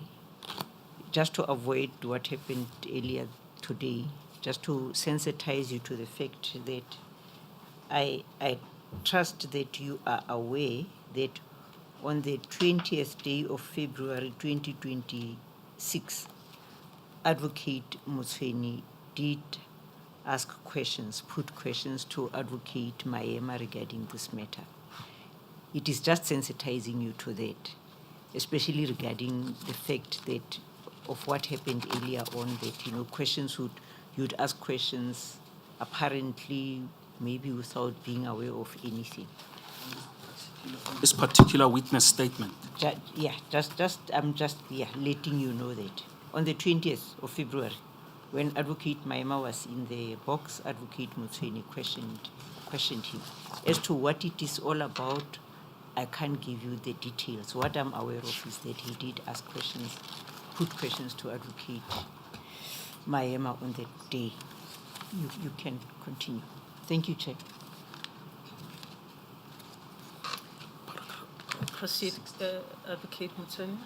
Just to avoid what happened earlier today, just to sensitize you to the fact that I trust that you are aware that on the 20th day of February 2026, Advocate Motsweni did ask questions, put questions to Advocate Maema regarding this matter. It is just sensitizing you to that, especially regarding the fact that of what happened earlier on, that, questions you'd ask questions apparently maybe without being aware of anything. This particular witness statement. I'm just letting you know that. On the 20th of February, when Advocate Maema was in the box, Advocate Motsweni questioned him. As to what it is all about, I can't give you the details. What I'm aware of is that he did ask questions, put questions to Advocate Maema on that day. You can continue. Thank you, Chair. Proceed, Advocate Motsweni.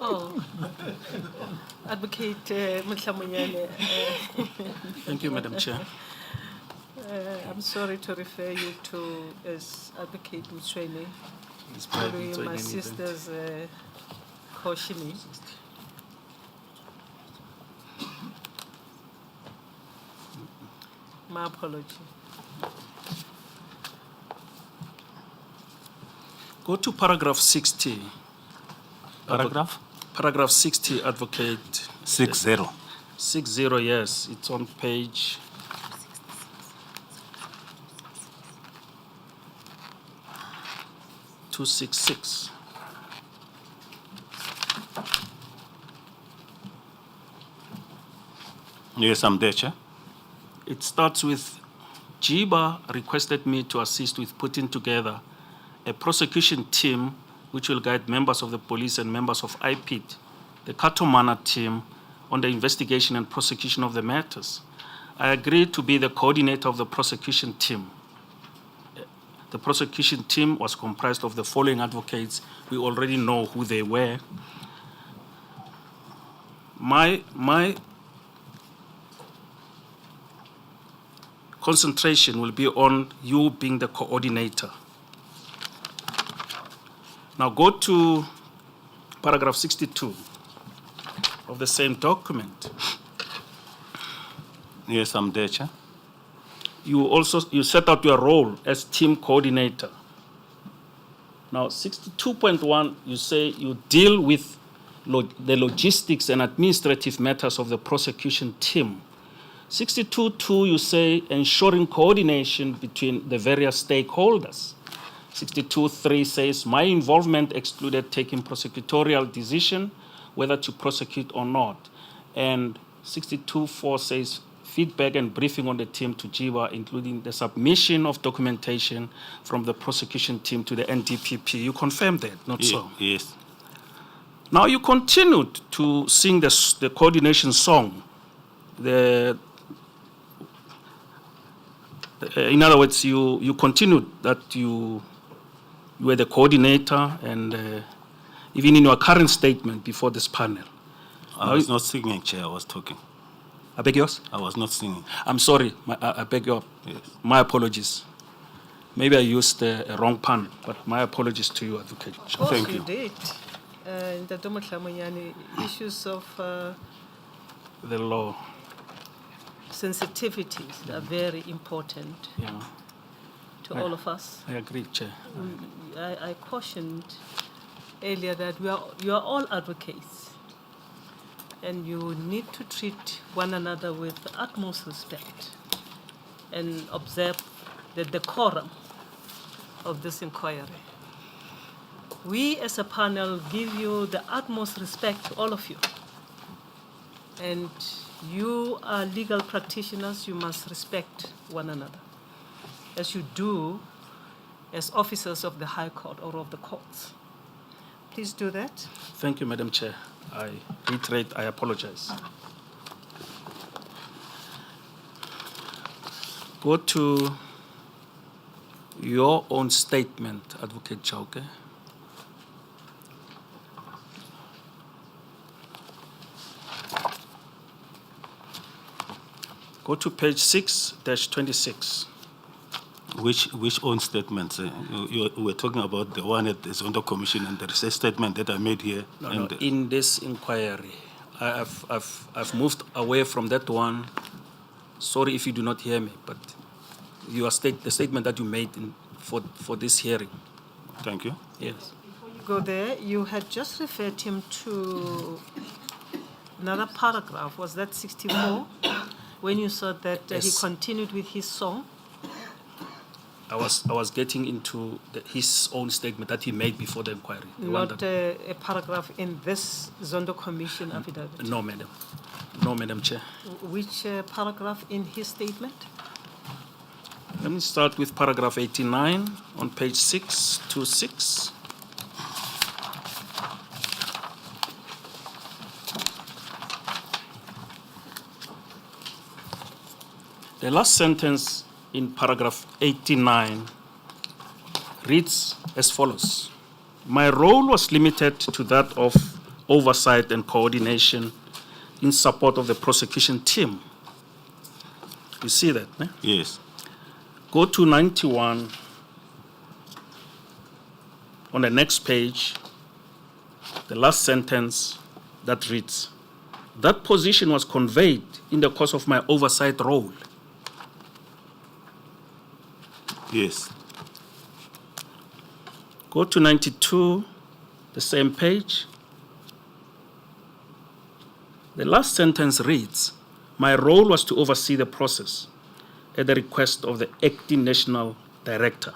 Oh, Advocate Mohlamunyane, Thank you, Madam Chair. I'm sorry to refer you to as Advocate Motsweni, It's private, following so in my any event. sister's cautioning. My apology. Go to paragraph 60. Paragraph? Paragraph 60, Advocate. 60. 60, yes. It's on page 266. Yes, I'm there, Chair. It starts with, Jiba requested me to assist with putting together a prosecution team which will guide members of the police and members of IPIT, the Katomana team, on the investigation and prosecution of the matters. I agreed to be the coordinator of the prosecution team. The prosecution team was comprised of the following advocates. We already know who they were. My concentration will be on you being the coordinator. Now go to paragraph 62 of the same document. Yes, I'm there, Chair. You set out your role as team coordinator. Now 62.1, you say you deal with the logistics and administrative matters of the prosecution team. 62.2, you say ensuring coordination between the various stakeholders. 62.3 says my involvement excluded taking prosecutorial decision whether to prosecute or not. And 62.4 says feedback and briefing on the team to JIWA, including the submission of documentation from the prosecution team to the NDPP. You confirm that, not so? Yes. Now you continued to sing the coordination song. In other words, you continued that you were the coordinator, and even in your current statement before this panel. I was not singing, Chair, I was talking. I beg yours? I was not singing. I'm sorry. I beg your Yes. my apologies. Maybe I used a wrong pun, but my apologies to you, Advocate. Of course Thank you you. did. In the Domotlamanyani, issues of The law. sensitivities are very important Yeah, to all of us. I agree, Chair. I cautioned earlier that you are all advocates, and you need to treat one another with the utmost respect and observe the decorum of this inquiry. We as a panel give you the utmost respect, all of you. And you are legal practitioners, you must respect one another, as you do as officers of the High Court or of the courts. Please do that. Thank you, Madam Chair. I reiterate, I apologize. Go to your own statement, Advocate Chauke. Go to page 6-26. Which own statements? You were talking about the one at the Zondo Commission, and there is a statement that I made here. No, and no, in this inquiry, I've moved away from that one. Sorry if you do not hear me, but the statement that you made for this hearing. Thank you. Yes. Before you go there, you had just referred him to another paragraph. Was that 64? When you saw that he Yes. continued with his song? I was getting into his own statement that he made before the inquiry. The one Not that- a paragraph in this Zondo Commission affidavit? No, Madam. No, Madam Chair. Which paragraph in his statement? Let me start with paragraph 89 on page 626. The last sentence in paragraph 89 reads as follows. My role was limited to that of oversight and coordination in support of the prosecution team. You see that, eh? Yes. Go to 91 on the next page, the last sentence that reads, that position was conveyed in the course of my oversight role. Yes. Go to 92, the same page. The last sentence reads, my role was to oversee the process at the request of the acting national director.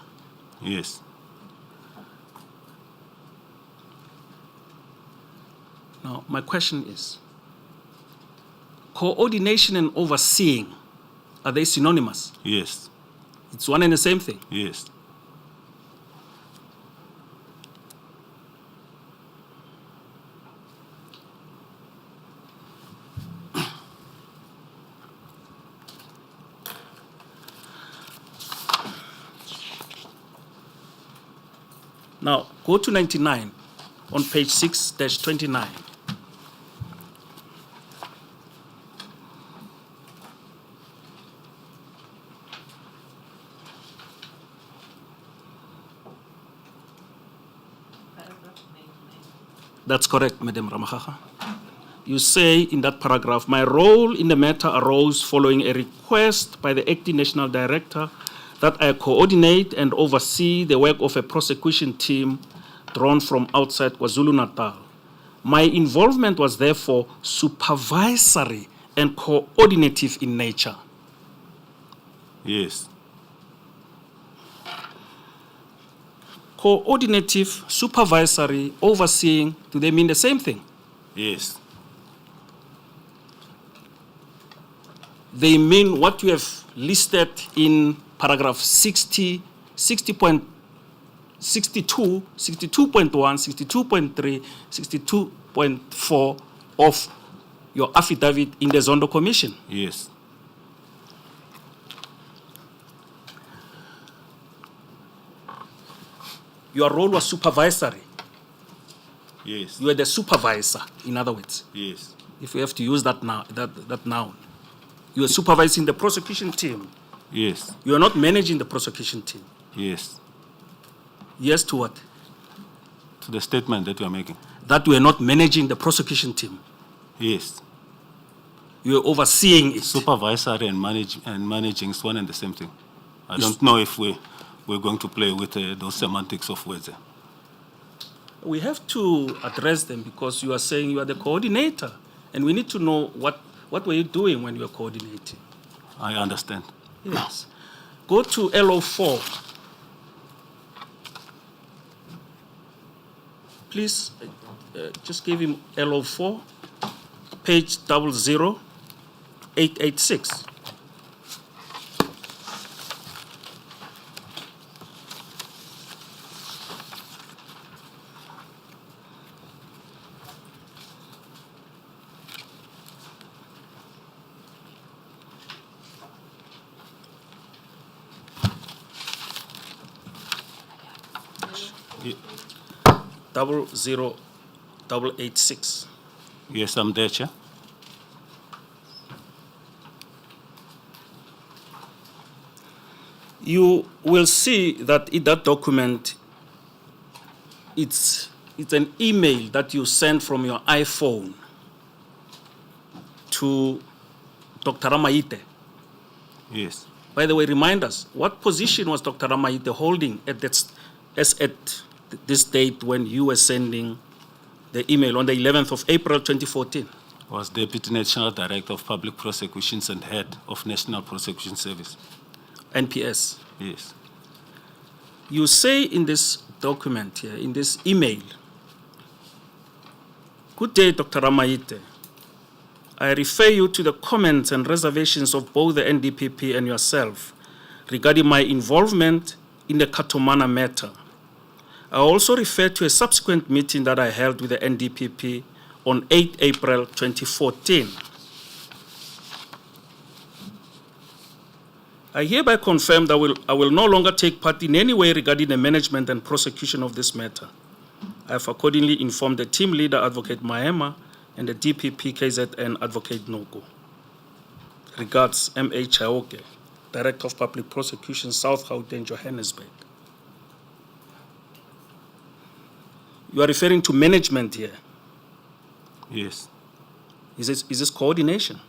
Yes. Now, my question is, coordination and overseeing, are they synonymous? Yes. It's one and the same thing. Yes. Now, go to 99 on page 6-29. That's correct, Madam Ramachaka. You say in that paragraph, my role in the matter arose following a request by the acting national director that I coordinate and oversee the work of a prosecution team drawn from outside KwaZulu-Natal. My involvement was therefore supervisory and coordinative in nature. Yes. Coordinative, supervisory, overseeing, do they mean the same thing? Yes. They mean what you have listed in paragraph 60, 60.62, 62.1, 62.3, 62.4 of your affidavit in the Zondo Commission. Yes. Your role was supervisory. Yes. You were the supervisor, in other words, Yes. if we have to use that noun. You are supervising the prosecution team. Yes, You are not managing the prosecution team. yes. Yes to what? To the statement that you are making. That we are not managing the prosecution team. Yes. You are overseeing it. Supervisory and managing is one and the same thing. I don't know if we're going to play with those semantics of words. We have to address them because you are saying you are the coordinator, and we need to know what were you doing when you were coordinating. I understand. Yes. Go to LO4. Please, just give him LO4, page 00886. Ye- 00886. Yes, I'm there, Chair. You will see that in that document, it's an email that you sent from your iPhone to Dr. Ramaite. Yes. By the way, remind us, what position was Dr. Ramaite holding at this date when you were sending the email on the 11th of April 2014? Was Deputy National Director of Public Prosecutions and Head of National Prosecution Service. NPS. Yes. You say in this document here, in this email, "Good day, Dr. Ramaite. I refer you to the comments and reservations of both the NDPP and yourself regarding my involvement in the Katomana matter. I also refer to a subsequent meeting that I held with the NDPP on 8 April 2014. I hereby confirm that I will no longer take part in any way regarding the management and prosecution of this matter. I have accordingly informed the team leader, Advocate Mahema, and the DPP KZN Advocate Nogo. Regards, M.A. Chauke, Director of Public Prosecutions, South Gauteng, Johannesburg." You are referring to management here. Yes. Is this coordination?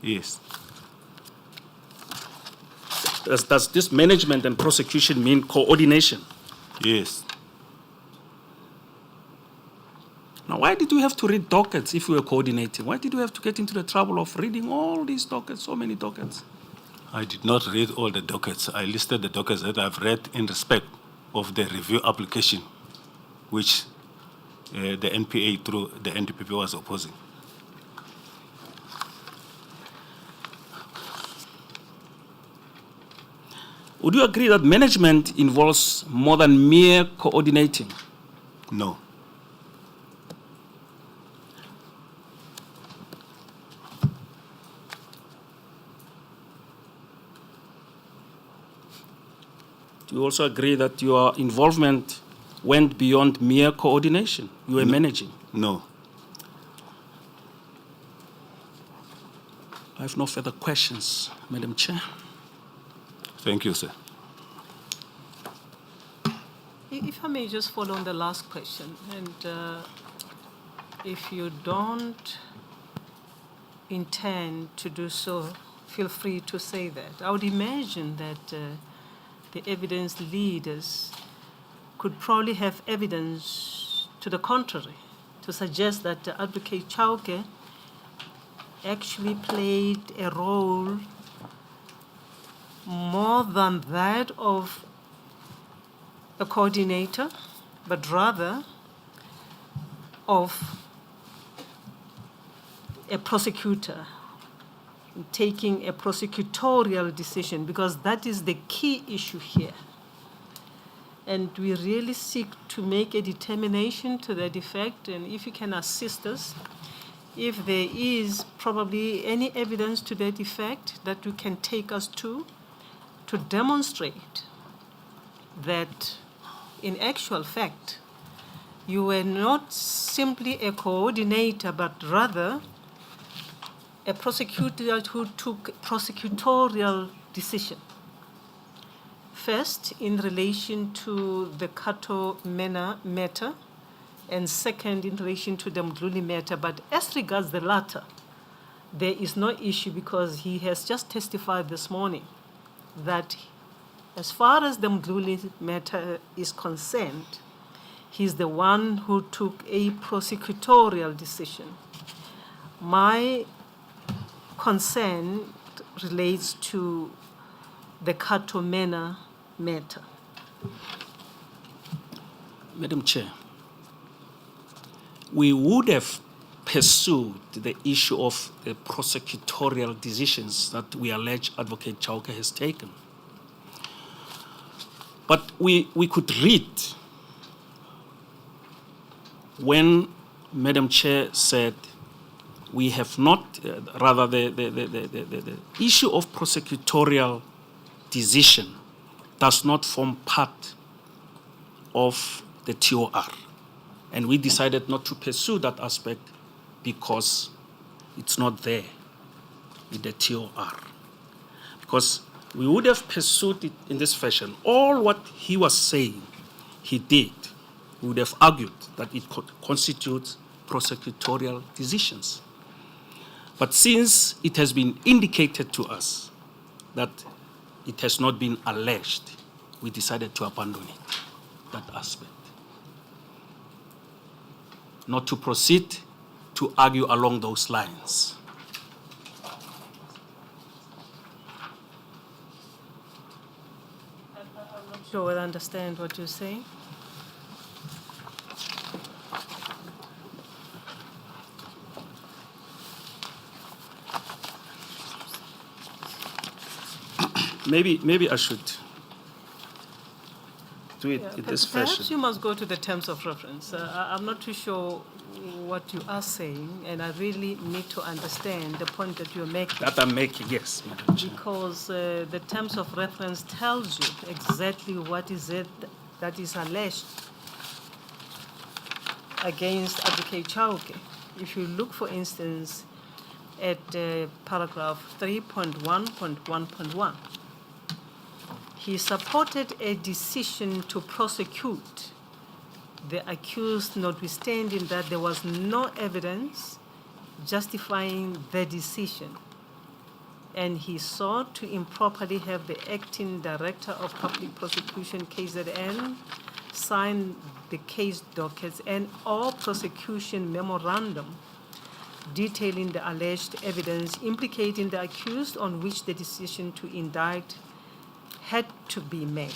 Yes. Does this management and prosecution mean coordination? Yes. Now, why did you have to read dockets if you were coordinating? Why did you have to get into the trouble of reading all these dockets, so many dockets? I did not read all the dockets. I listed the dockets that I've read in respect of the review application, which the NPA through the NDPP was opposing. Would you agree that management involves more than mere coordinating? No. Do you also agree that your involvement went beyond mere coordination? You were managing? No. I have no further questions, Madam Chair. Thank you, sir. If I may just follow on the last question, and if you don't intend to do so, feel free to say that. I would imagine that the evidence leaders could probably have evidence to the contrary, to suggest that Advocate Chauke actually played a role more than that of a coordinator, but rather of a prosecutor taking a prosecutorial decision, because that is the key issue here. And we really seek to make a determination to that effect, and if you can assist us, if there is probably any evidence to that effect that you can take us to demonstrate that in actual fact, You were not simply a coordinator, but rather a prosecutor who took prosecutorial decision. First, in relation to the Kato Mena matter, and second, in relation to the Mdluli matter. But as regards the latter, there is no issue because he has just testified this morning that as far as the Mdluli matter is concerned, he's the one who took a prosecutorial decision. My concern relates to the Kato Mena matter. Madam Chair, we would have pursued the issue of the prosecutorial decisions that we allege Advocate Chauke has taken. But we could read when Madam Chair said we have not, rather the issue of prosecutorial decision does not form part of the TOR. And we decided not to pursue that aspect because it's not there in the TOR. Because we would have pursued it in this fashion. All what he was saying, he did. We would have argued that it constitutes prosecutorial decisions. But since it has been indicated to us that it has not been alleged, we decided to abandon it, that aspect. Not to proceed to argue along those lines. I'm not sure I understand what you're saying. Maybe I should do it in this Perhaps fashion. you must go to the terms of reference. I'm not too sure what you are saying, and I really need to understand the point that you're making. That I'm making, yes, Madam Chair. Because the terms of reference tells you exactly what is it that is alleged against Advocate Chauke. If you look, for instance, at paragraph 3.1.1.1, he supported a decision to prosecute the accused, notwithstanding that there was no evidence justifying the decision. And he sought to improperly have the acting Director of Public Prosecution, KZN, sign the case dockets and all prosecution memorandum detailing the alleged evidence implicating the accused on which the decision to indict had to be made.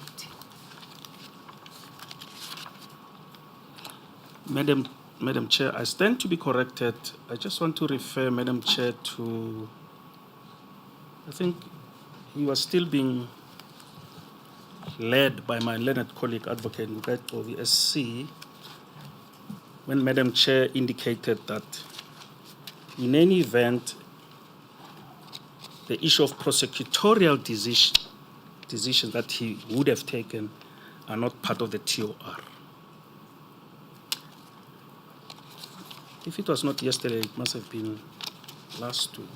Madam Chair, I stand to be corrected. I just want to refer, Madam Chair, to, I think he was still being led by my learned colleague, Advocate Ngcukaitobi, SC, when Madam Chair indicated that in any event, the issue of prosecutorial decisions that he would have taken are not part of the TOR. If it was not yesterday, it must have been last week,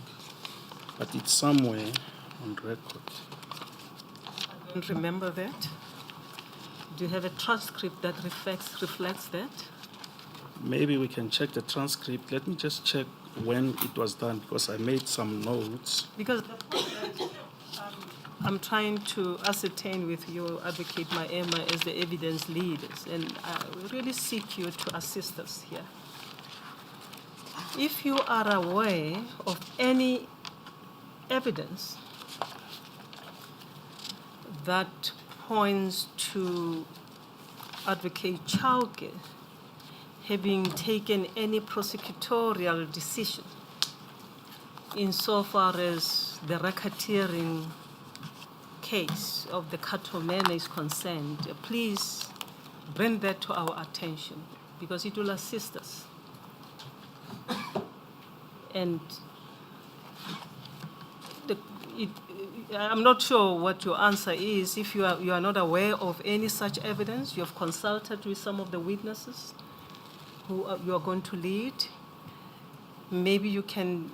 but it's somewhere on record. I don't remember that. Do you have a transcript that reflects that? Maybe we can check the transcript. Let me just check when it was done because I made some notes. Because the point that I'm trying to ascertain with you, Advocate Maema, as the evidence leaders, and I really seek you to assist us here. If you are aware of any evidence that points to Advocate Chauke having taken any prosecutorial decision insofar as the racketeering case of the Katomene is concerned, please bring that to our attention because it will assist us. And I'm not sure what your answer is. If you are not aware of any such evidence, you have consulted with some of the witnesses. who you are going to lead. Maybe you can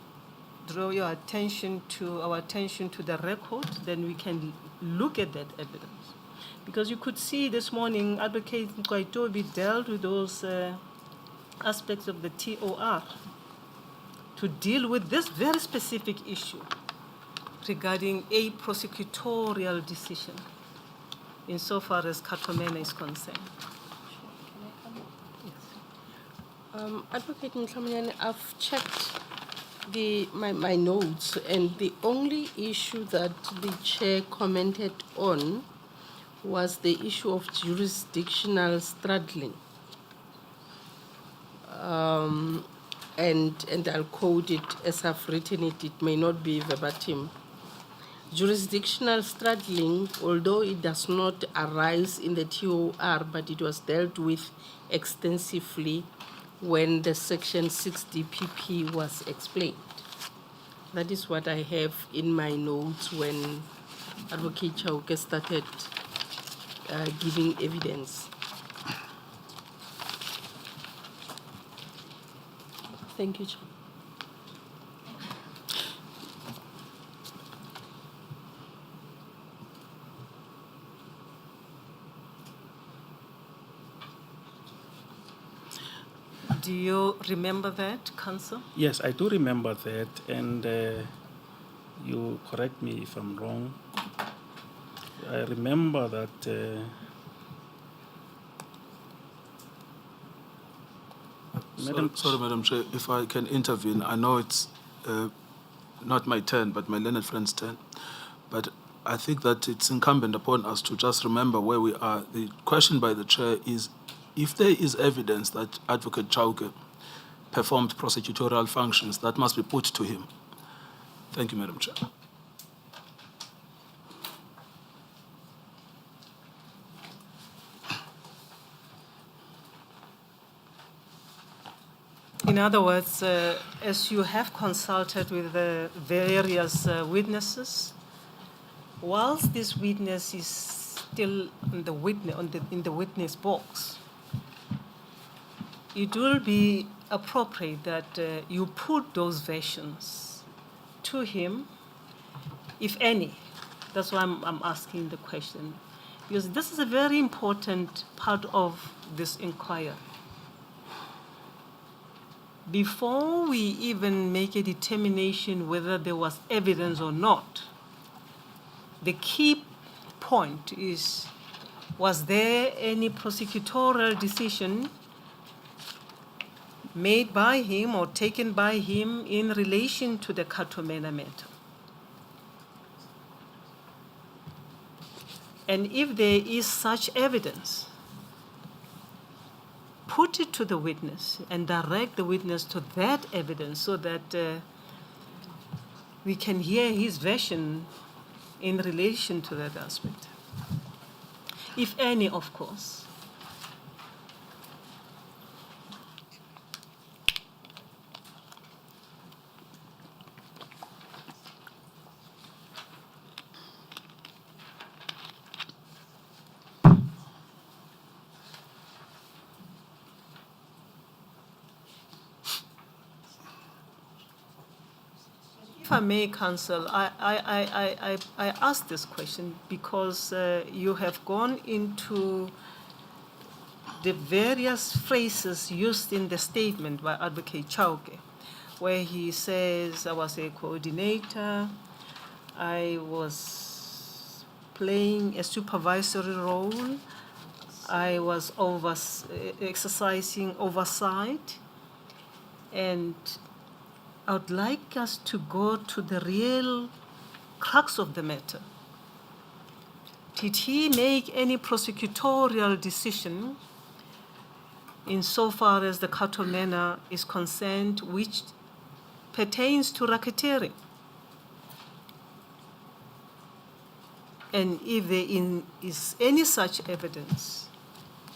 draw our attention to the record, then we can look at that evidence. Because you could see this morning, Advocate Ngcukaitobi dealt with those aspects of the TOR to deal with this very specific issue regarding a prosecutorial decision insofar as Katomena is concerned. Advocate Mhlamenyane, I've checked my notes, and the only issue that the chair commented on was the issue of jurisdictional straddling. And I'll quote it as I've written it, it may not be verbatim. Jurisdictional straddling, although it does not arise in the TOR, but it was dealt with extensively when the Section 6 DPP was explained. That is what I have in my notes when Advocate Chauke started giving evidence. Thank you, Chair. Do you remember that, Council? Yes, I do remember that, and you correct me if I'm wrong. I remember that Sorry, Madam Chair, if I can intervene. I know it's not my turn, but my learned friend's turn. But I think that it's incumbent upon us to just remember where we are. The question by the Chair is, if there is evidence that Advocate Chauke performed prosecutorial functions, that must be put to him. Thank you, Madam Chair. In other words, as you have consulted with the various witnesses, whilst this witness is still in the witness box, it will be appropriate that you put those versions to him, if any. That's why I'm asking the question, because this is a very important part of this inquiry. Before we even make a determination whether there was evidence or not, the key point is, was there any prosecutorial decision made by him or taken by him in relation to the Katomena matter? And if there is such evidence, put it to the witness and direct the witness to that evidence so that we can hear his version in relation to that aspect. If any, of course. If I may, Council, I ask this question because you have gone into the various phrases used in the statement by Advocate Chauke, where he says, I was a coordinator, I was playing a supervisory role, I was exercising oversight, and I would like us to go to the real crux of the matter. Did he make any prosecutorial decision insofar as the Katomena is concerned, which pertains to racketeering? And if there is any such evidence,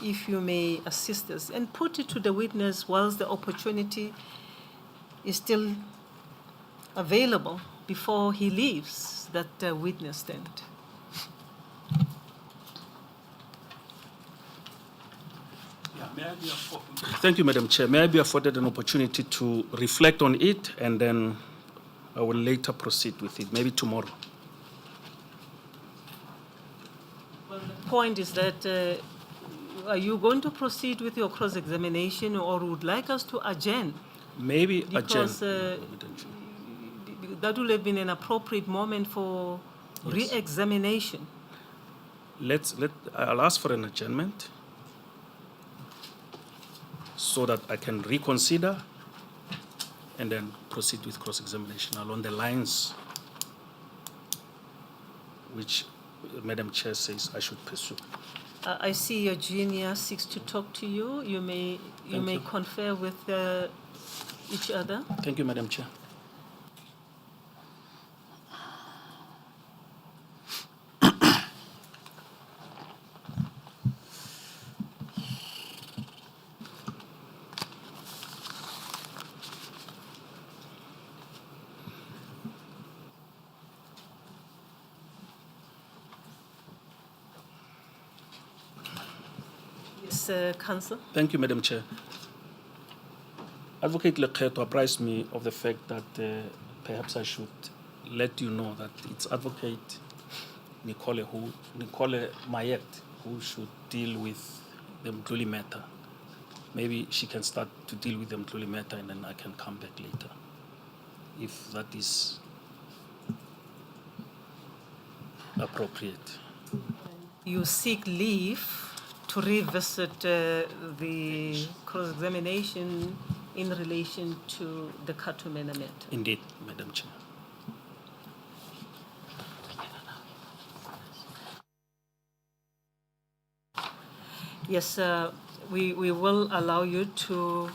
if you may assist us and put it to the witness whilst the opportunity is still available before he leaves that witness stand. May Thank you, Madam Chair. May I be afforded an opportunity to reflect on it, and then I will later proceed with it, maybe tomorrow. Well, the point is that are you going to proceed with your cross-examination, or would like us to adjourn? Maybe Because Madam Chair. that would have been an appropriate moment for Yes. re-examination. I'll ask for an adjournment so that I can reconsider and then proceed with cross-examination along the lines which Madam Chair says I should pursue. I see your junior seeks to talk to you. You may you. confer with each other. Thank you, Madam Chair. Yes, Counsel. Thank you, Madam Chair. Advocate Lekgeto apprised me of the fact that perhaps I should let you know that it's Advocate Nicole Mayet who should deal with the Mtluli matter. Maybe she can start to deal with the Mtluli matter, and then I can come back later, if that is appropriate. You seek leave to revisit the cross-examination in relation to the Katumena matter. Indeed, Madam Chair. Yes, we will allow you to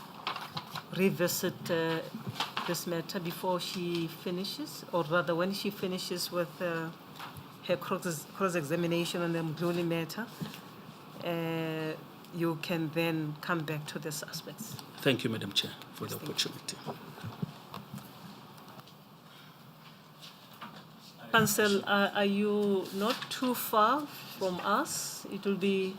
revisit this matter before she finishes, or rather when she finishes with her cross-examination on the Mdluli matter. You can then come back to these aspects. Thank you, Madam Chair, for the opportunity. Counsel, are you not too far from us? It will be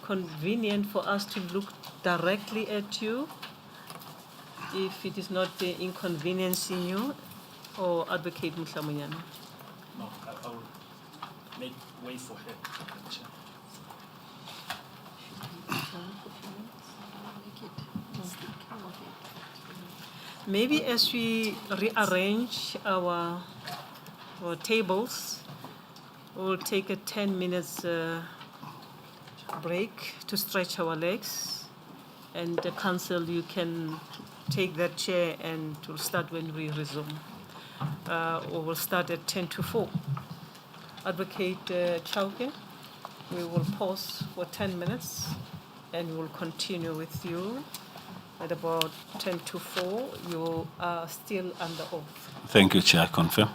convenient for us to look directly at you if it is not inconveniencing you, or Advocate Mhlamunyana. No, I will make way for her, Madam Chair. Maybe as we rearrange our tables, we'll take a 10 minutes break to stretch our legs. And the counsel, you can take that chair and we'll start when we resume. Or we'll start at 10 to 4. Advocate Chauke, we will pause for 10 minutes and we will continue with you. At about 10 to 4, you are still under oath. Thank you, Chair. I confirm.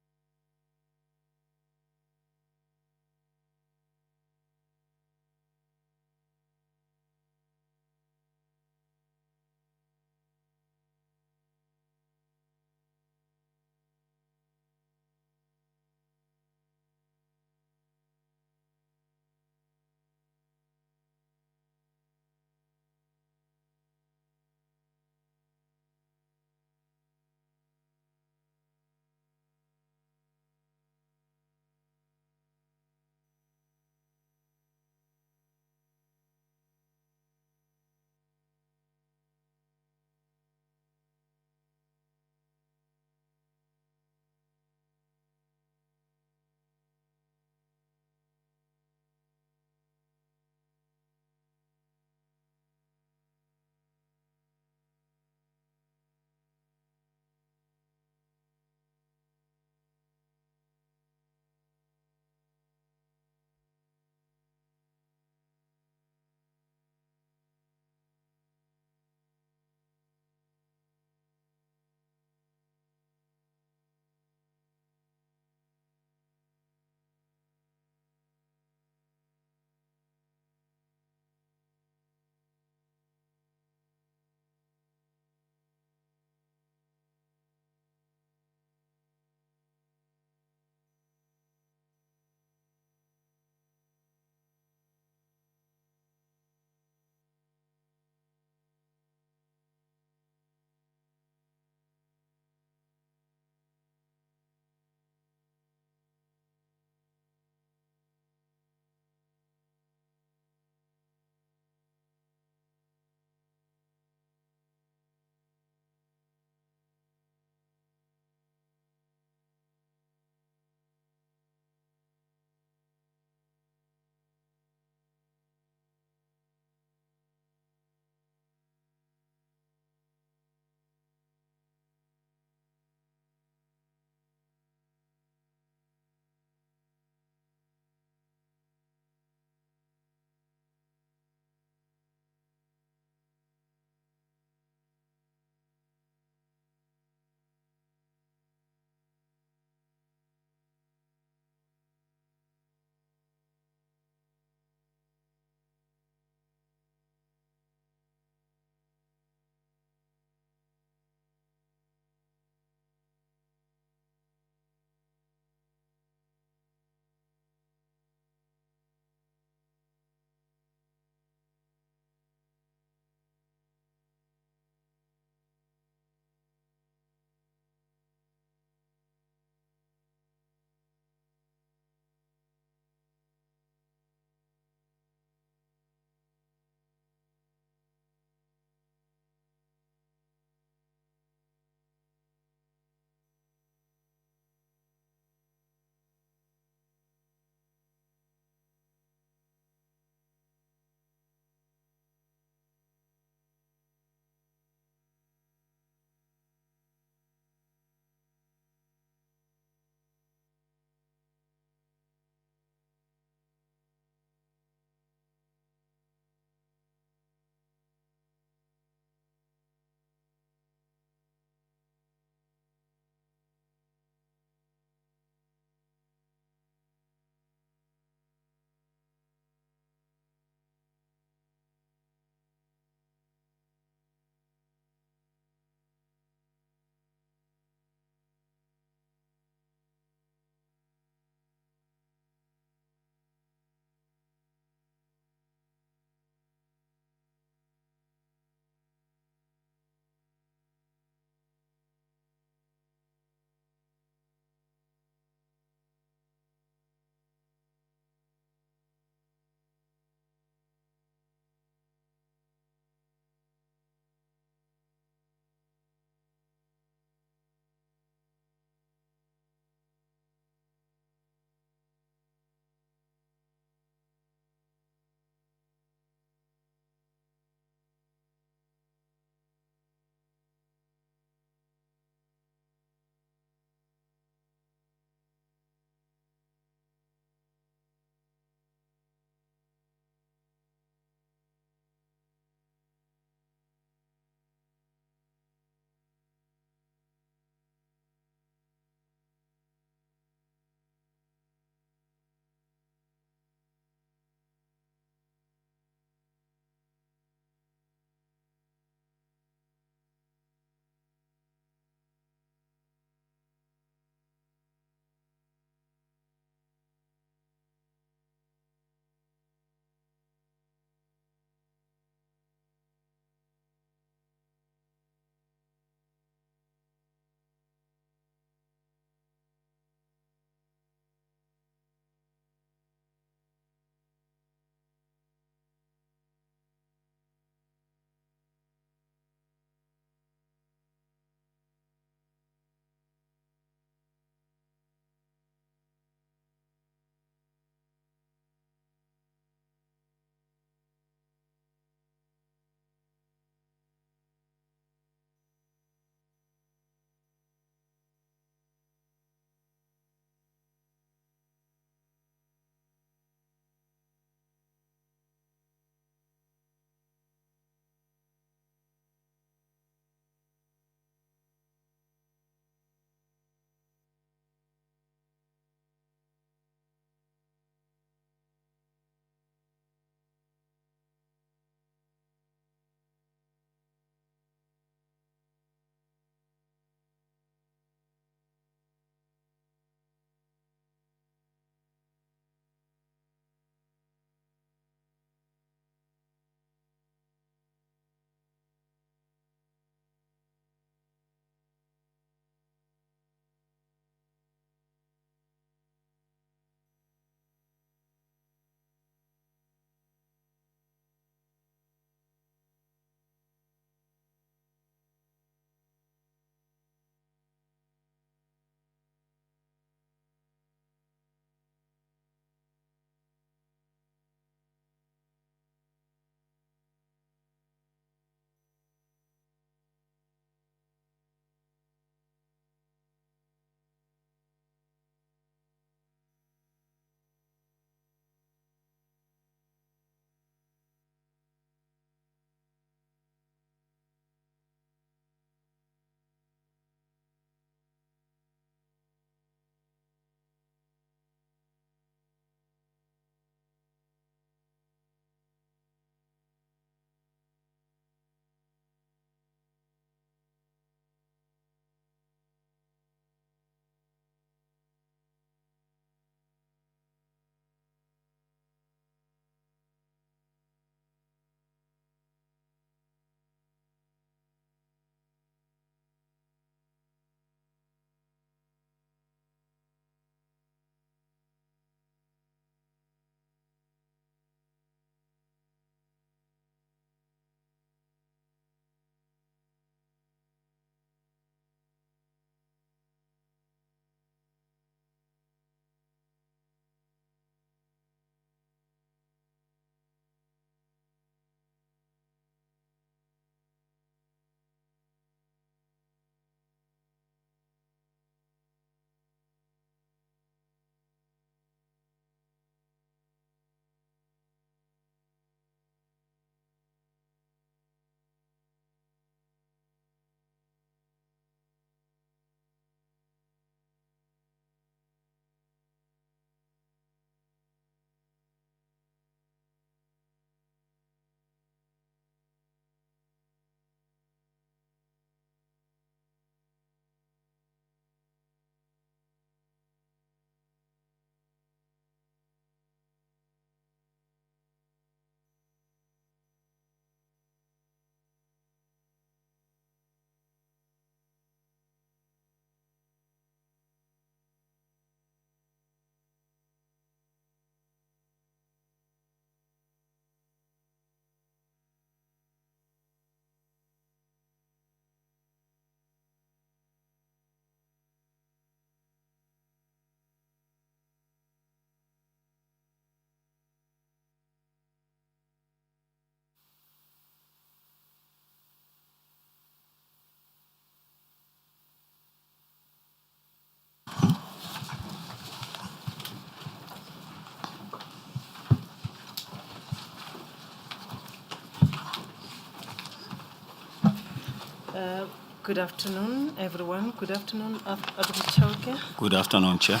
Good afternoon, everyone. Good afternoon, Advocate Chauke. Good afternoon, Chair.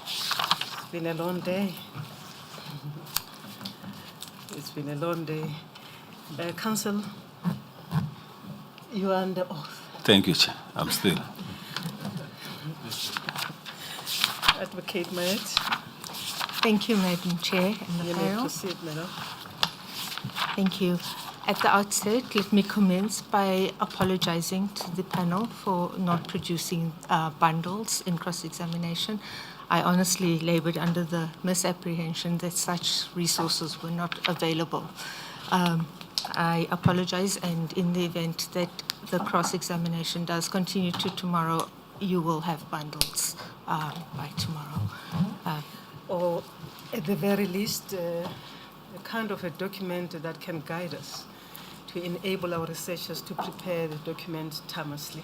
It's been a long day. It's been a long day. Counsel, you are under oath. Thank you, Chair. I'm still. Advocate Mayet, Thank you, Madam Chair and the you may panel. proceed, madam. Thank you. At the outset, let me commence by apologizing to the panel for not producing bundles in cross-examination. I honestly labored under the misapprehension that such resources were not available. I apologize, and in the event that the cross-examination does continue to tomorrow, you will have bundles by tomorrow. Or at the very least, a kind of a document that can guide us to enable our researchers to prepare the document timelessly.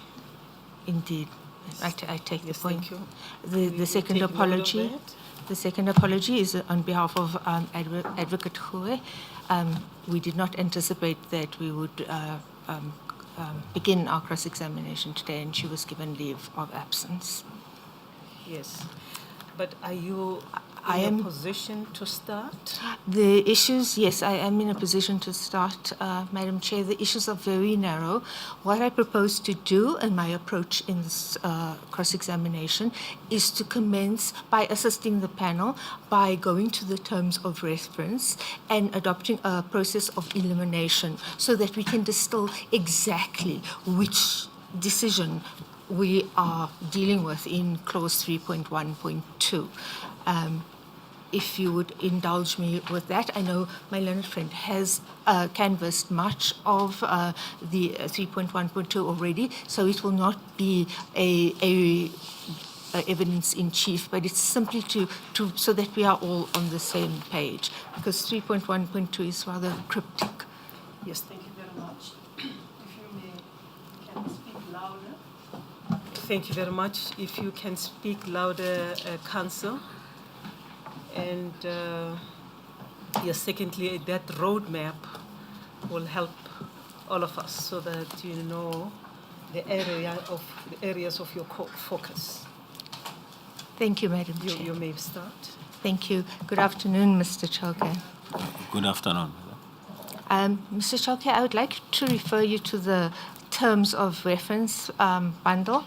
Indeed, I take the Yes, point. thank you. The second take note of apology. that. The second apology is on behalf of Advocate Chauke. We did not anticipate that we would begin our cross-examination today, and she was given leave of absence. Yes. But are you I in am- a position to start? The issues, yes, I am in a position to start, Madam Chair. The issues are very narrow. What I propose to do, and my approach in this cross-examination, is to commence by assisting the panel by going to the terms of reference and adopting a process of elimination so that we can distill exactly which decision we are dealing with in clause 3.1.2. If you would indulge me with that, I know my learned friend has canvassed much of the 3.1.2 already, so it will not be a evidence in chief, but it's simply to so that we are all on the same page, because 3.1.2 is rather cryptic. Yes, thank you very much. If you can speak louder. Thank you very much. If you can speak louder, Counsel. And yes, secondly, that roadmap will help all of us so that you know the areas of your focus. Thank you, Madam Chair. You may start. Thank you. Good afternoon, Mr. Chauke. Good afternoon. Mr. Chauke, I would like to refer you to the terms of reference bundle,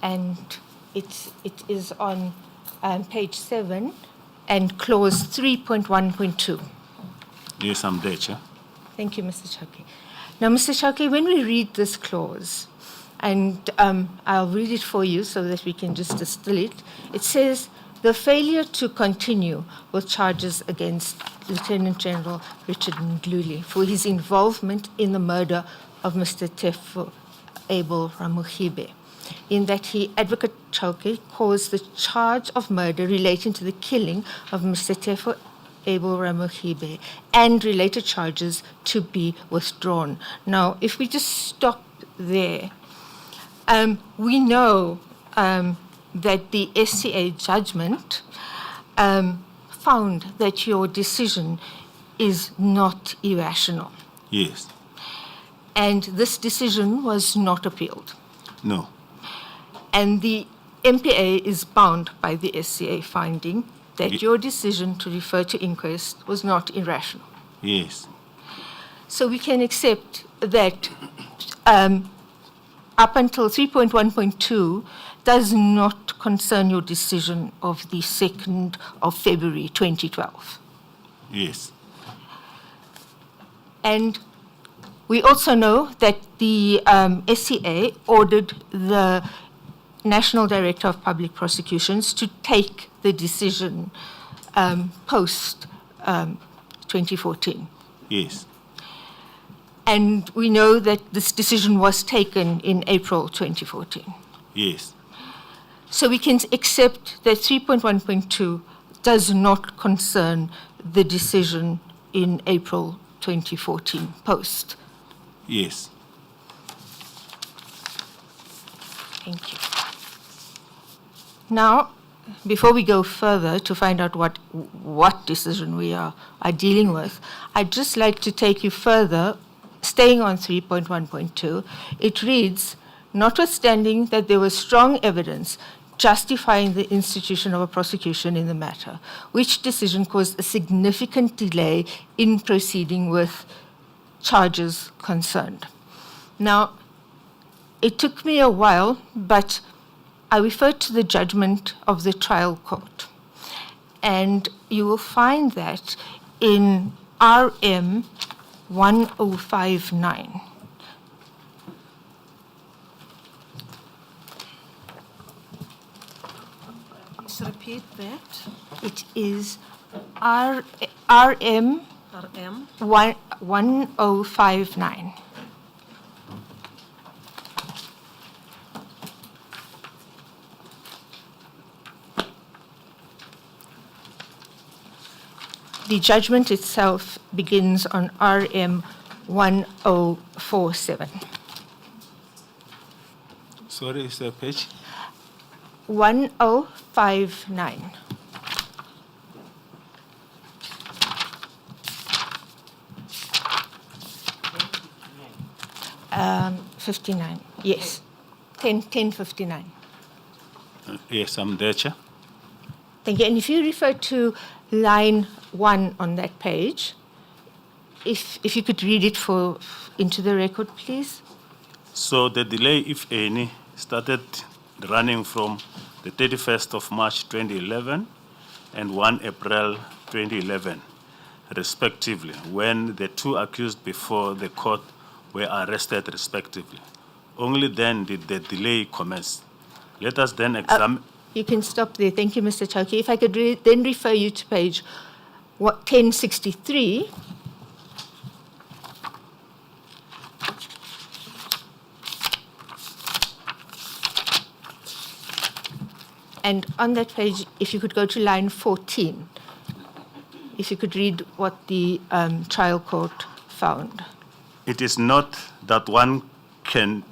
and it is on page 7 and clause 3.1.2. Yes, I'm there, Chair. Thank you, Mr. Chauke. Now, Mr. Chauke, when we read this clause, and I'll read it for you so that we can just distill it, it says, the failure to continue with charges against Lieutenant General Richard Ndluli for his involvement in the murder of Mr. Tefo Abel Ramogibe, in that he, Advocate Chauke, caused the charge of murder relating to the killing of Mr. Tefo Abel Ramogibe and related charges to be withdrawn. Now, if we just stop there, we know that the SCA judgment found that your decision is not irrational. Yes. And this decision was not appealed. No. And the MPA is bound by the SCA finding that your decision to refer to inquest was not irrational. Yes. So we can accept that up until 3.1.2 does not concern your decision of the 2nd of February 2012. Yes. And we also know that the SCA ordered the National Director of Public Prosecutions to take the decision post 2014. Yes. And we know that this decision was taken in April 2014. Yes. So we can accept that 3.1.2 does not concern the decision in April 2014 post. Yes. Thank you. Now, before we go further to find out what decision we are dealing with, I'd just like to take you further staying on 3.1.2, it reads, notwithstanding that there was strong evidence justifying the institution of a prosecution in the matter, which decision caused a significant delay in proceeding with charges concerned. Now, it took me a while, but I referred to the judgment of the trial court. And you will find that in RM 1059. Please repeat that. It is RM RM 1059. The judgment itself begins on RM 1047. Sorry, is there a page? 1059. Um, 59, yes. 1059. Yes, I'm there, Chair. Thank you. And if you refer to line 1 on that page, if you could read it into the record, please. So the delay, if any, started running from the 31st of March 2011 and 1 April 2011, respectively, when the two accused before the court were arrested, respectively. Only then did the delay commence. Let us then examine... You can stop there. Thank you, Mr. Chauke. If I could then refer you to page 1063. And on that page, if you could go to line 14, if you could read what the trial court found. It is not that one cannot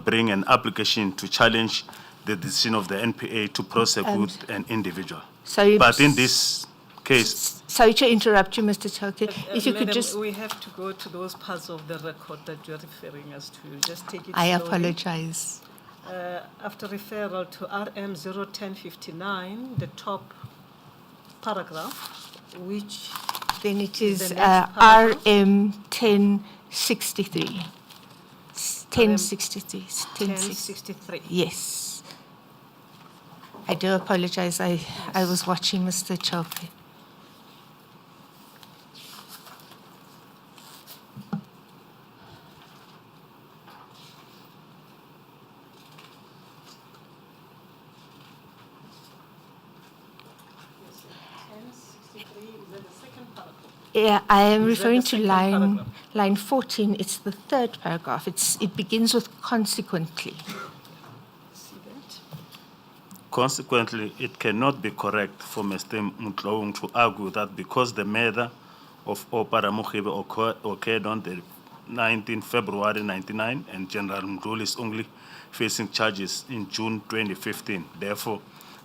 bring an application to challenge the decision of the NPA to prosecute an individual. Sorry, but in this case... Sorry to interrupt you, Mr. Chauke. If you could Madam, just... we have to go to those parts of the record that you're referring us to. Just take it I slowly. apologize. After referral to RM 01059, the top paragraph, which... Then it is the next paragraph. RM 1063. 1063. 1063. Yes. I do apologize. I was watching Mr. Chauke. Yeah, I am referring to line 14. It's the third paragraph. It begins with consequently. See that? Consequently, it cannot be correct for Mr. Mutloung to argue that because the murder of Opara Mokhibe occurred on the 19th February 1999 and General Mdluli is only facing charges in June 2015. Therefore,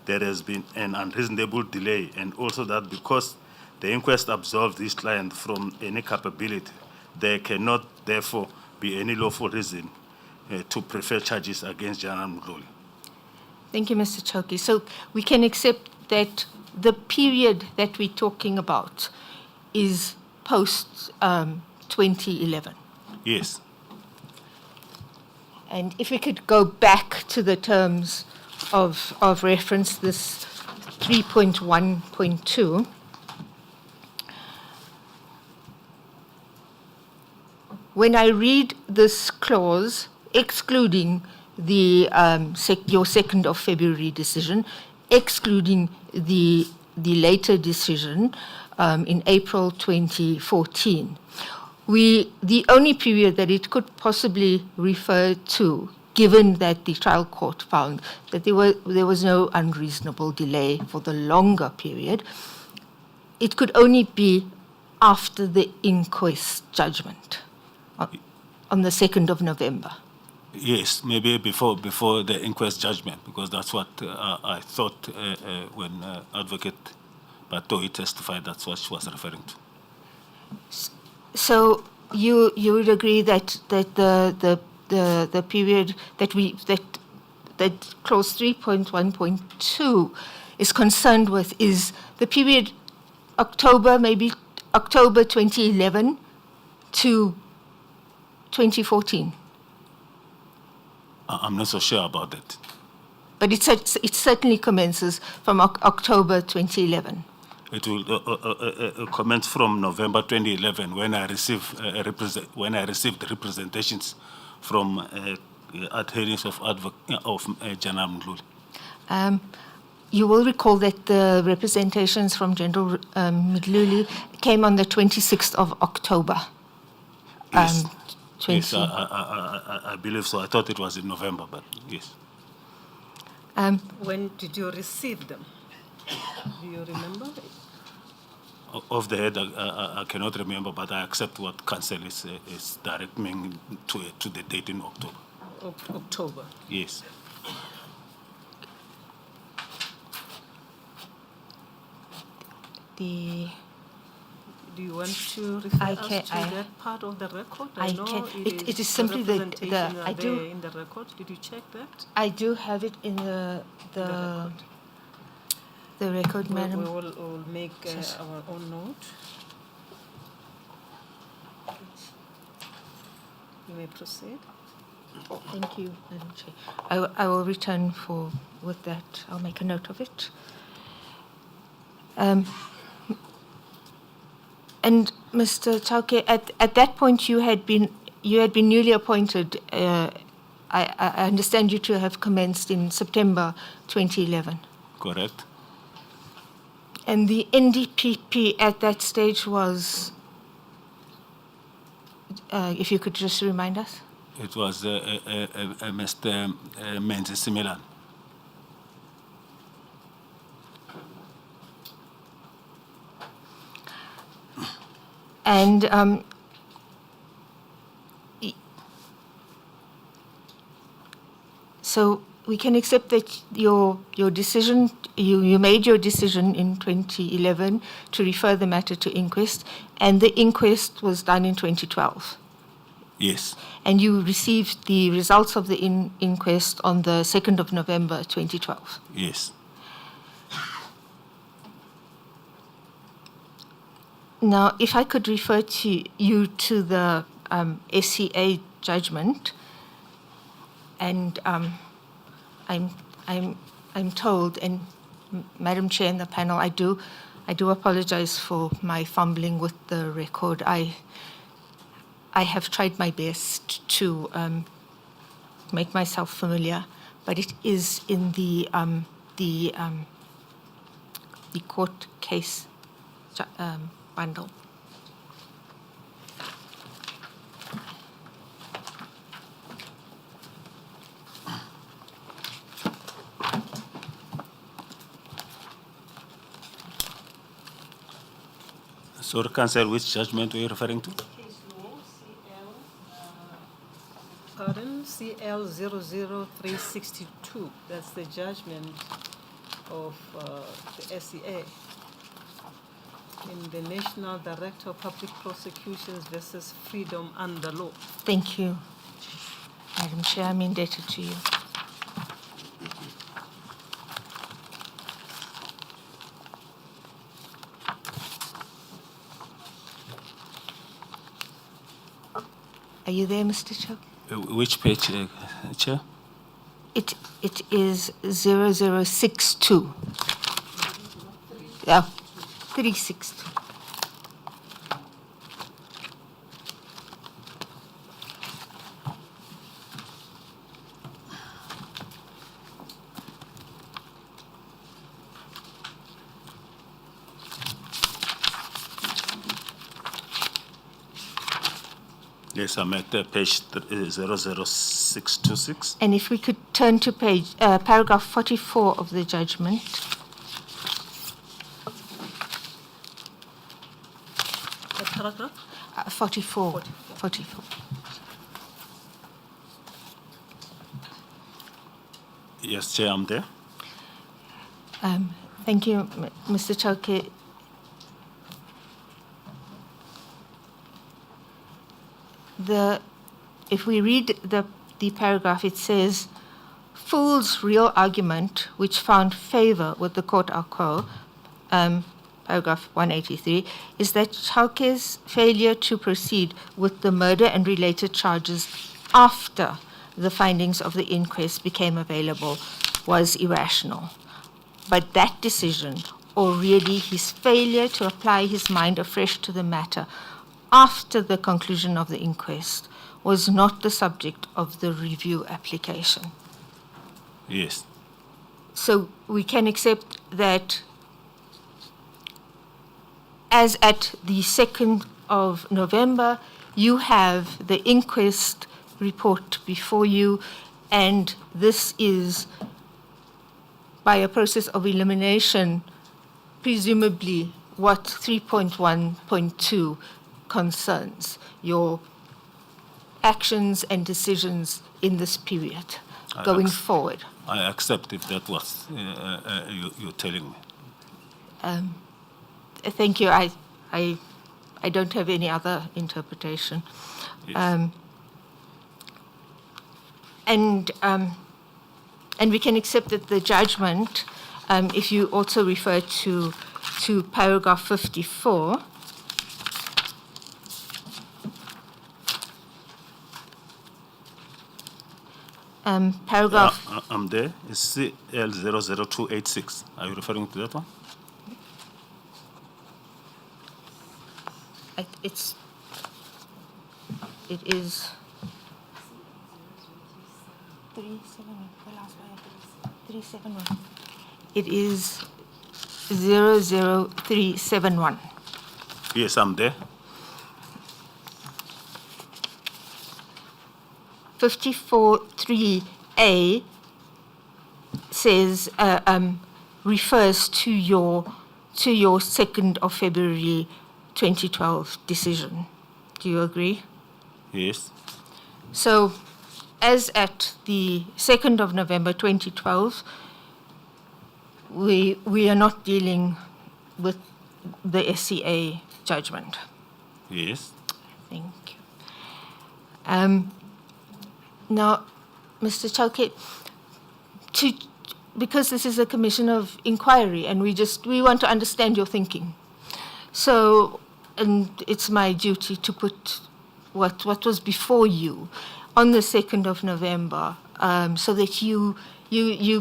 there has been an unreasonable delay, and also that because the inquest absolved this client from any culpability, there cannot, therefore, be any lawful reason to prefer charges against General Mdluli. Thank you, Mr. Chauke. So we can accept that the period that we're talking about is post-2011. Yes. And if we could go back to the terms of reference, this 3.1.2, when I read this clause, excluding the your 2nd of February decision, excluding the later decision in April 2014, the only period that it could possibly refer to, given that the trial court found that there was no unreasonable delay for the longer period, it could only be after the inquest judgment on the 2nd of November. Yes, maybe before the inquest judgment, because that's what I thought when Advocate Batoi testified, that's what she was referring to. So you would agree that the period that clause 3.1.2 is concerned with is the period October 2011 to 2014. I'm not so sure about that. But it certainly commences from October 2011. It will commence from November 2011 when I received the representations from adherents of General Mdluli. You will recall that the representations from General Mdluli came on the 26th of October. Yes, yes, I believe so. I thought it was in November, but yes. When did you receive them? Do you remember? Off the head, I cannot remember, but I accept what Council is directing me to the date in October. October. Yes. Do you want to refer us to that part of the record? I know it is simply the I do in the record. Did you check that? I do have it in the record, Madam. We will make our own note. You may proceed. Thank you, Madam Chair. I will return with that. I'll make a note of it. And Mr. Chauke, at that point you had been newly appointed. I understand you to have commenced in September 2011. Correct. And the NDPP at that stage was, if you could just remind us? It was Mr. Menzies Similan. And so we can accept that your decision, you made your decision in 2011 to refer the matter to inquest, and the inquest was done in 2012. Yes. And you received the results of the inquest on the 2nd of November 2012. Yes. Now, if I could refer you to the SCA judgment, and I'm told, and Madam Chair and the panel, I do apologize for my fumbling with the record. I have tried my best to make myself familiar, but it is in the court case bundle. So, Council, which judgment were you referring to? CL 00362. That's the judgment of the SCA in the National Director of Public Prosecutions versus Freedom Under Law. Thank you, Madam Chair. I'm indebted to you. Are you there, Mr. Chauke? Which page, Chair? It is 0062. Yeah, 362. Yes, I'm at page 00626. And if we could turn to paragraph 44 of the judgment. What paragraph? 44. Yes, Chair, I'm there. Thank you, Mr. Chauke. if we read the paragraph, it says, Fool's real argument, which found favor with the court arco, paragraph 183, is that Chauke's failure to proceed with the murder and related charges after the findings of the inquest became available was irrational. But that decision, or really his failure to apply his mind afresh to the matter after the conclusion of the inquest, was not the subject of the review application. Yes. So we can accept that as at the 2nd of November, you have the inquest report before you, and this is, by a process of elimination, presumably what 3.1.2 concerns, your actions and decisions in this period going forward. I accept if that was you're telling me. Thank you. I don't have any other interpretation. Yes. And we can accept that the judgment, if you also refer to paragraph 54, paragraph. I'm there. It's CL00286. Are you referring to that one? It is 371. The last one. 371. It is 00371. Yes, I'm there. 54.3a says refers to your 2nd of February 2012 decision. Do you agree? Yes. So, as at the 2nd of November 2012, we are not dealing with the SCA judgment. Yes. Thank you. Now, Mr. Chauke, because this is a commission of inquiry and we want to understand your thinking. So, and it's my duty to put what was before you on the 2nd of November, so that you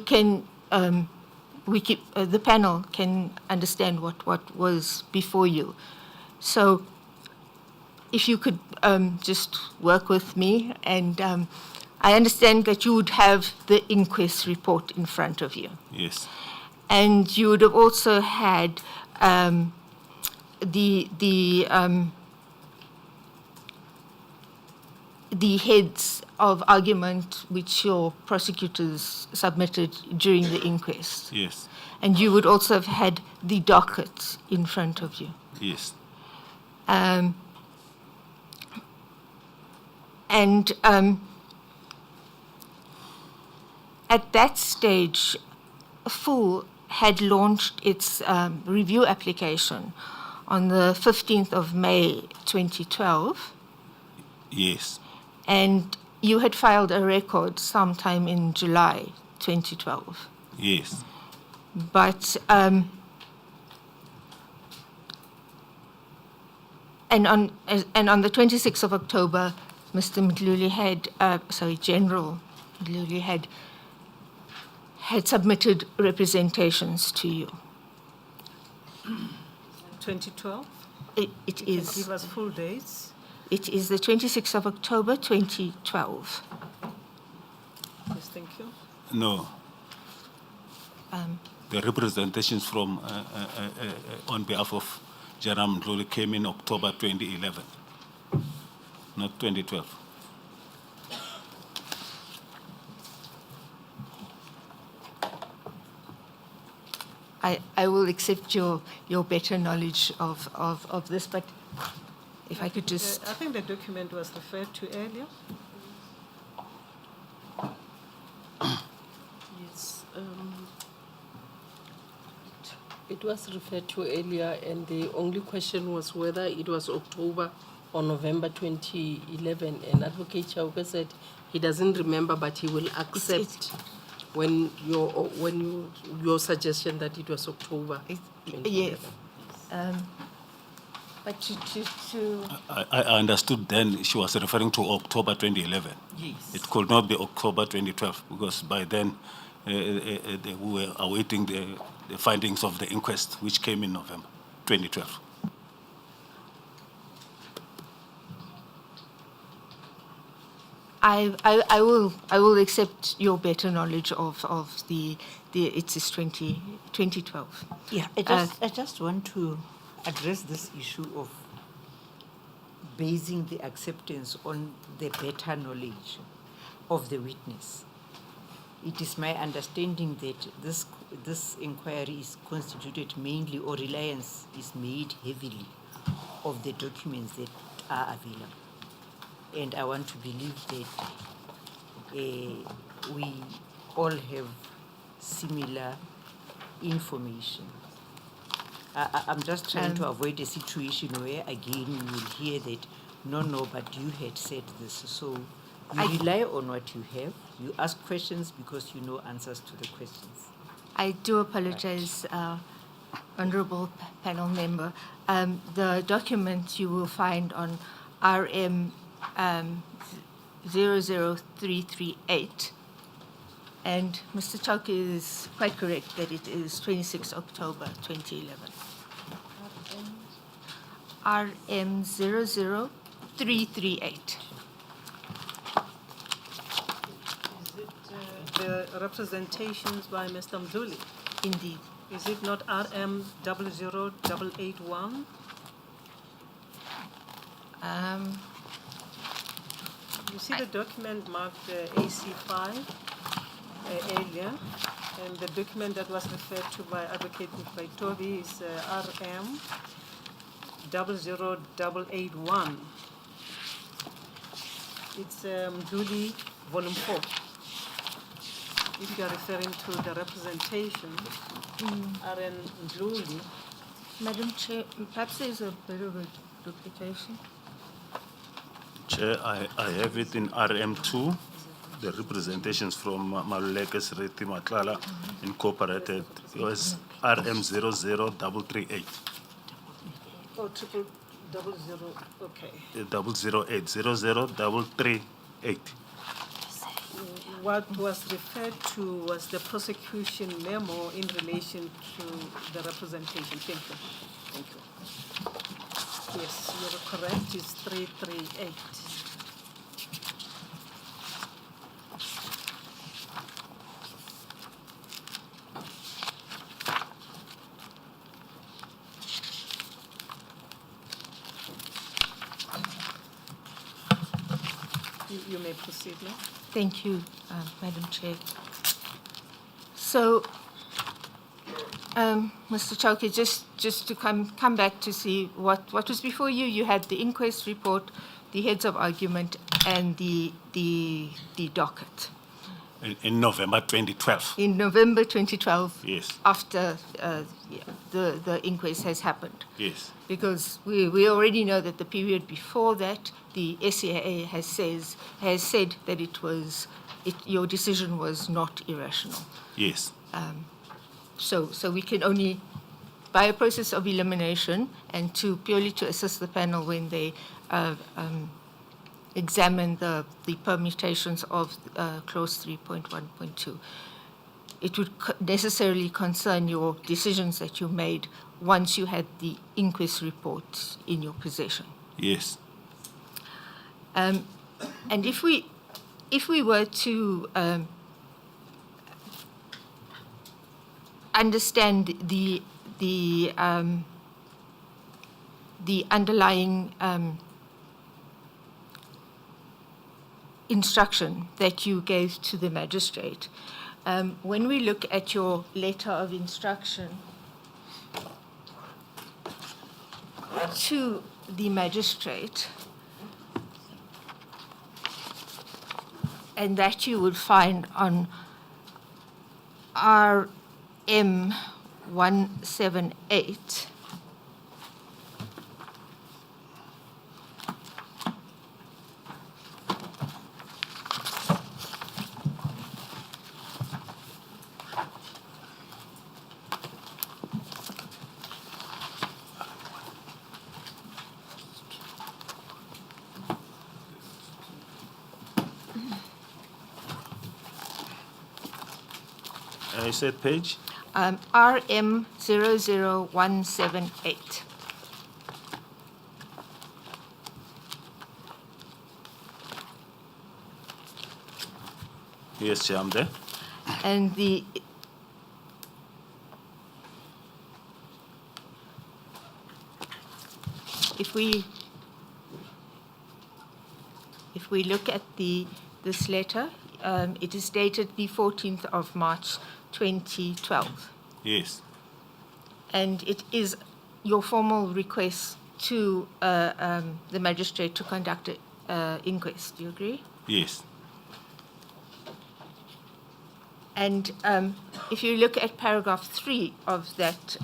can, the panel can understand what was before you. So, if you could just work with me, and I understand that you would have the inquest report in front of you. Yes. And you would have also had the heads of argument which your prosecutors submitted during the inquest. Yes. And you would also have had the docket in front of you. Yes. At that stage, FUL had launched its review application on the 15th of May 2012. Yes. And you had filed a record sometime in July 2012. Yes. But, and on the 26th of October, Mr. Mdluli General Mdluli had submitted representations to you. 2012? It Can is. give us full dates. It is the 26th of October 2012. Yes, thank you. No. The representations from on behalf of General Mdluli came in October 2011, not 2012. I will accept your better knowledge of this, but if I could just... I think the document was referred to earlier. Yes. It was referred to earlier, and the only question was whether it was October on November 2011, and Advocate Chauke said he doesn't remember, but he will accept when your suggestion that it was October. Yes. But to I understood then she was referring to October 2011. Yes. It could not be October 2012 because by then we were awaiting the findings of the inquest, which came in November 2012. I will accept your better knowledge of the it is 2012. Yeah, I just want to address this issue of basing the acceptance on the better knowledge of the witness. It is my understanding that this inquiry is constituted mainly, or reliance is made heavily, of the documents that are available. And I want to believe that we all have similar information. I'm just trying to avoid a situation where again you will hear that, no, but you had said this. So you rely on what you have. You ask questions because you know answers to the questions. I do apologize, Honorable Panel Member. The document you will find on RM 00338, and Mr. Chauke is quite correct that it is 26 October 2011. RM 00338. Is it the representations by Mr. Mduli? Indeed. Is it not RM 00881? You see the document marked AC5 earlier, and the document that was referred to by Advocate Ngcukaitobi is RM 00881. It's Mduli Volume 4. If you are referring to the representation, RM Mduli. Madam Chair, perhaps there's a bit of a duplication. Chair, I have it in RM2, the representations from Maluleke Sreti Matlala Incorporated. It was RM 00338. Oh, 0000, okay. 008, 00338. What was referred to was the prosecution memo in relation to the representation. Thank you. Thank you. Yes, you're correct. It's 338. You may proceed now. Thank you, Madam Chair. So, Mr. Chauke, just to come back to see what was before you. You had the inquest report, the heads of argument, and the docket. In November 2012. In November 2012. Yes. After the inquest has happened. Yes. Because we already know that the period before that, the SCAA has said that your decision was not irrational. Yes. So we can only, by a process of elimination, and purely to assist the panel when they examine the permutations of clause 3.1.2, it would necessarily concern your decisions that you made once you had the inquest report in your possession. Yes. And if we were to understand the underlying instruction that you gave to the magistrate, when we look at your letter of instruction to the magistrate, and that you would find on RM 178, I said page. RM 00178. Yes, Chair, I'm there. And if we look at this letter, it is dated the 14th of March 2012. Yes. And it is your formal request to the magistrate to conduct an inquest. Do you agree? Yes. And if you look at paragraph 3 of that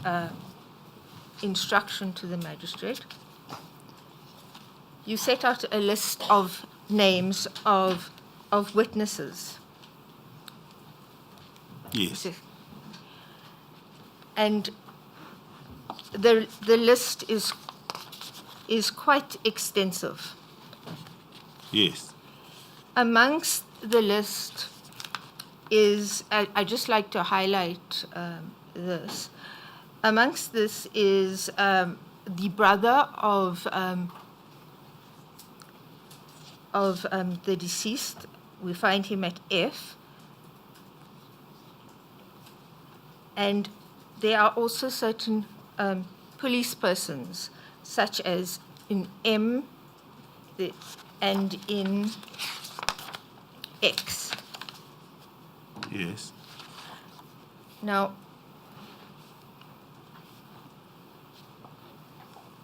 instruction to the magistrate, you set out a list of names of witnesses. Yes. And the list is quite extensive. Yes. Amongst the list is, I just like to highlight this. Amongst this is the brother of the deceased. We find him at F. And there are also certain police persons, such as in M and in X. Yes. Now,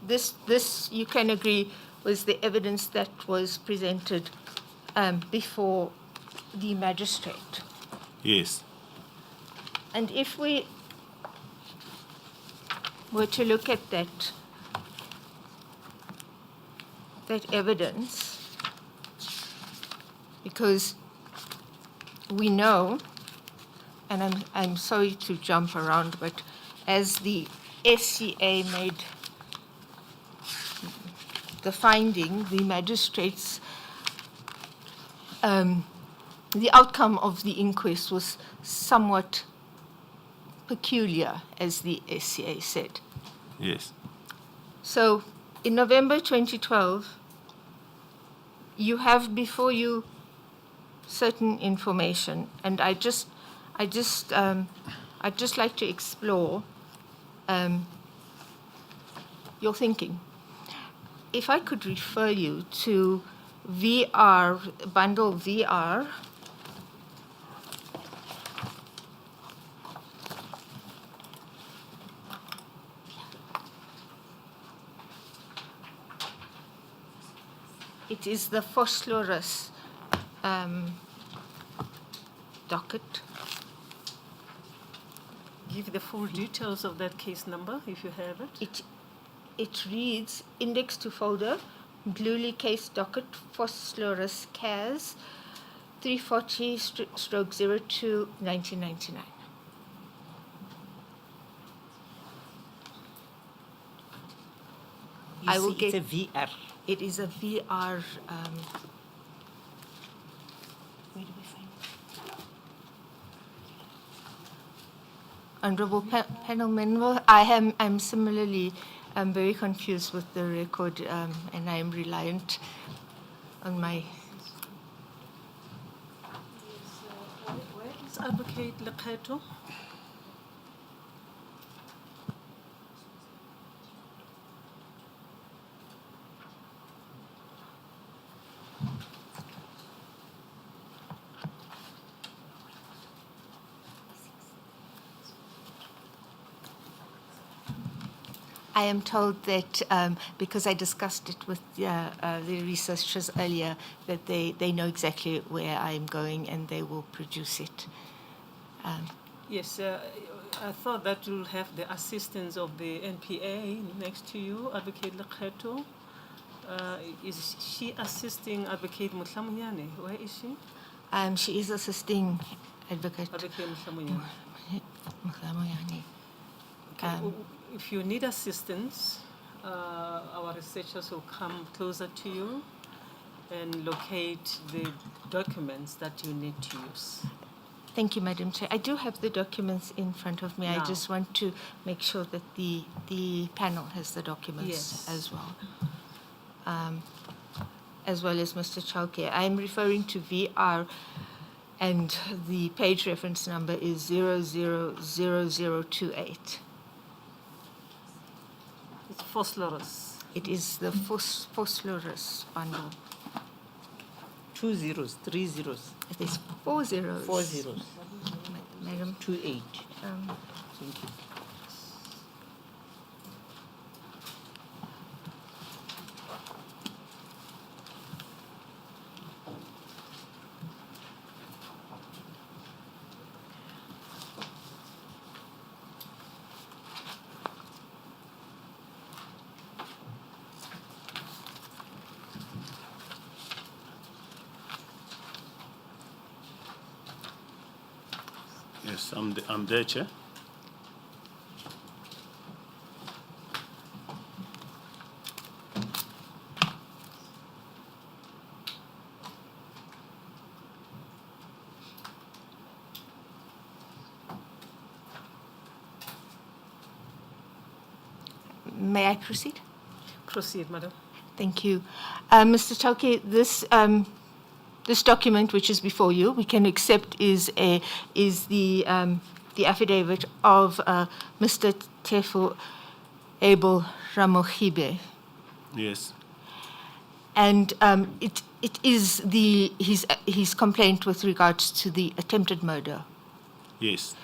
this you can agree was the evidence that was presented before the magistrate. Yes. And if we were to look at that evidence, because we know, and I'm sorry to jump around, but as the SCA made the finding, the magistrates, the outcome of the inquest was somewhat peculiar, as the SCA said. Yes. So in November 2012, you have before you certain information, and I'd just like to explore your thinking. If I could refer you to bundle VR, it is the Phosphorus docket. Give the full details of that case number, if you have it. It reads, index to folder, Gluli case docket, Phosphorus CAS, 340/02, 1999. I will It's a VR. It is a VR. Where do we find it? Honorable panel member, I'm similarly very confused with the record, and I am reliant on my. Where is Advocate Ngcukaitobi? I am told that because I discussed it with the researchers earlier, that they know exactly where I'm going and they will produce it. Yes, I thought that you'll have the assistance of the NPA next to you, Advocate Ngcukaitobi. Is she assisting Advocate Mhlamunyane? Where is she? She is assisting Advocate Advocate Mhlamunyane. Mhlamunyane. Okay. If you need assistance, our researchers will come closer to you and locate the documents that you need to use. Thank you, Madam Chair. I do have the documents in front of me. I Now. just want to make sure that the panel has the documents Yes. as well. As well as Mr. Chauke. I'm referring to VR, and the page reference number is 000028. It's phosphorus. It is the phosphorus bundle. 2 zeros, 3 zeros, It is 4 zeros. 4 zeros, Madam, 28. um, Thank you. Yes, I'm there, Chair. may I proceed? Proceed, madam. Thank you. Mr. Chauke, this document which is before you, we can accept is the affidavit of Mr. Tefo Abel Ramogibe. Yes. And it is his complaint with regards to the attempted murder. Yes.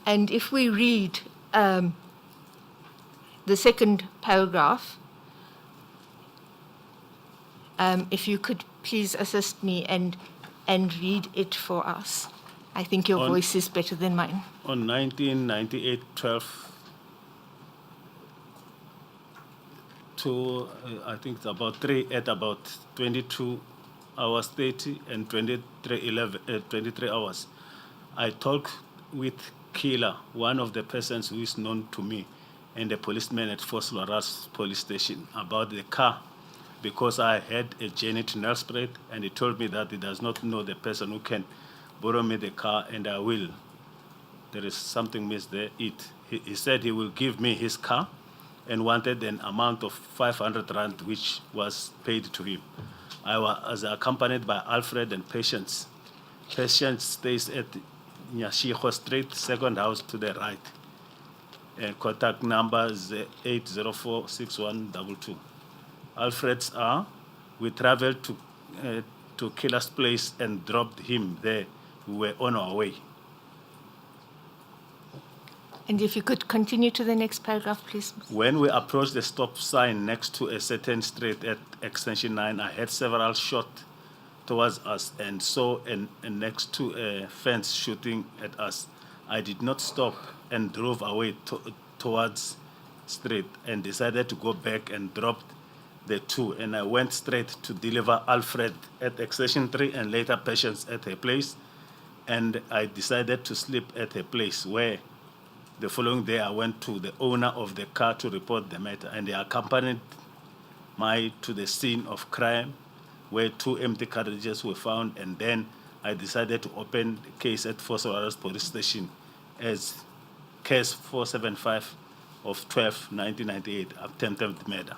And if we read the second paragraph, if you could please assist me and read it for us. I think your voice is better than mine. On 1998-12 to, I think it's about 22 hours 30 and 23 hours, I talked with Killer, one of the persons who is known to me, and the policeman at Fort Loras police station about the car, because I had a journey to Nelspruit, and he told me that he does not know the person who can borrow me the car, and I will. There is something missed there. He said he will give me his car and wanted an amount of 500 rand, which was paid to him. I was accompanied by Alfred and Patience. Patience stays at Nyashiho Street, second house to the right. And contact number is 804-6122. Alfred's we traveled to Killer's place and dropped him there. We were on our way. And if you could continue to the next paragraph, please. When we approached the stop sign next to a certain street at extension 9, I heard several shots towards us and saw next to a fence shooting at us. I did not stop and drove away towards street and decided to go back and dropped the two, and I went straight to deliver Alfred at extension 3 and later Patience at her place, and I decided to sleep at her place, where the following day I went to the owner of the car to report the matter, and they accompanied me to the scene of crime where 2 empty carriages were found, and then I decided to open the case at Fort Loras police station as case 475 of 12/1998, attempted murder.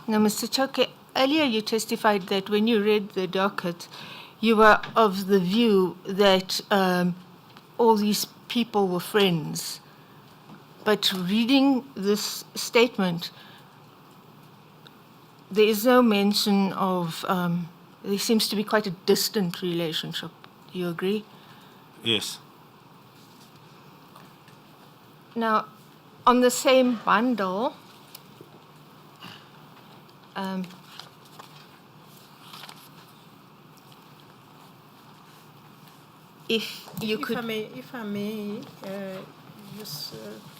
Now, Mr. Chauke, earlier you testified that when you read the docket, you were of the view that all these people were friends. But reading this statement, there is no mention of, there seems to be quite a distant relationship. Do you agree? Yes. Now, on the same bundle, if you could... If I may just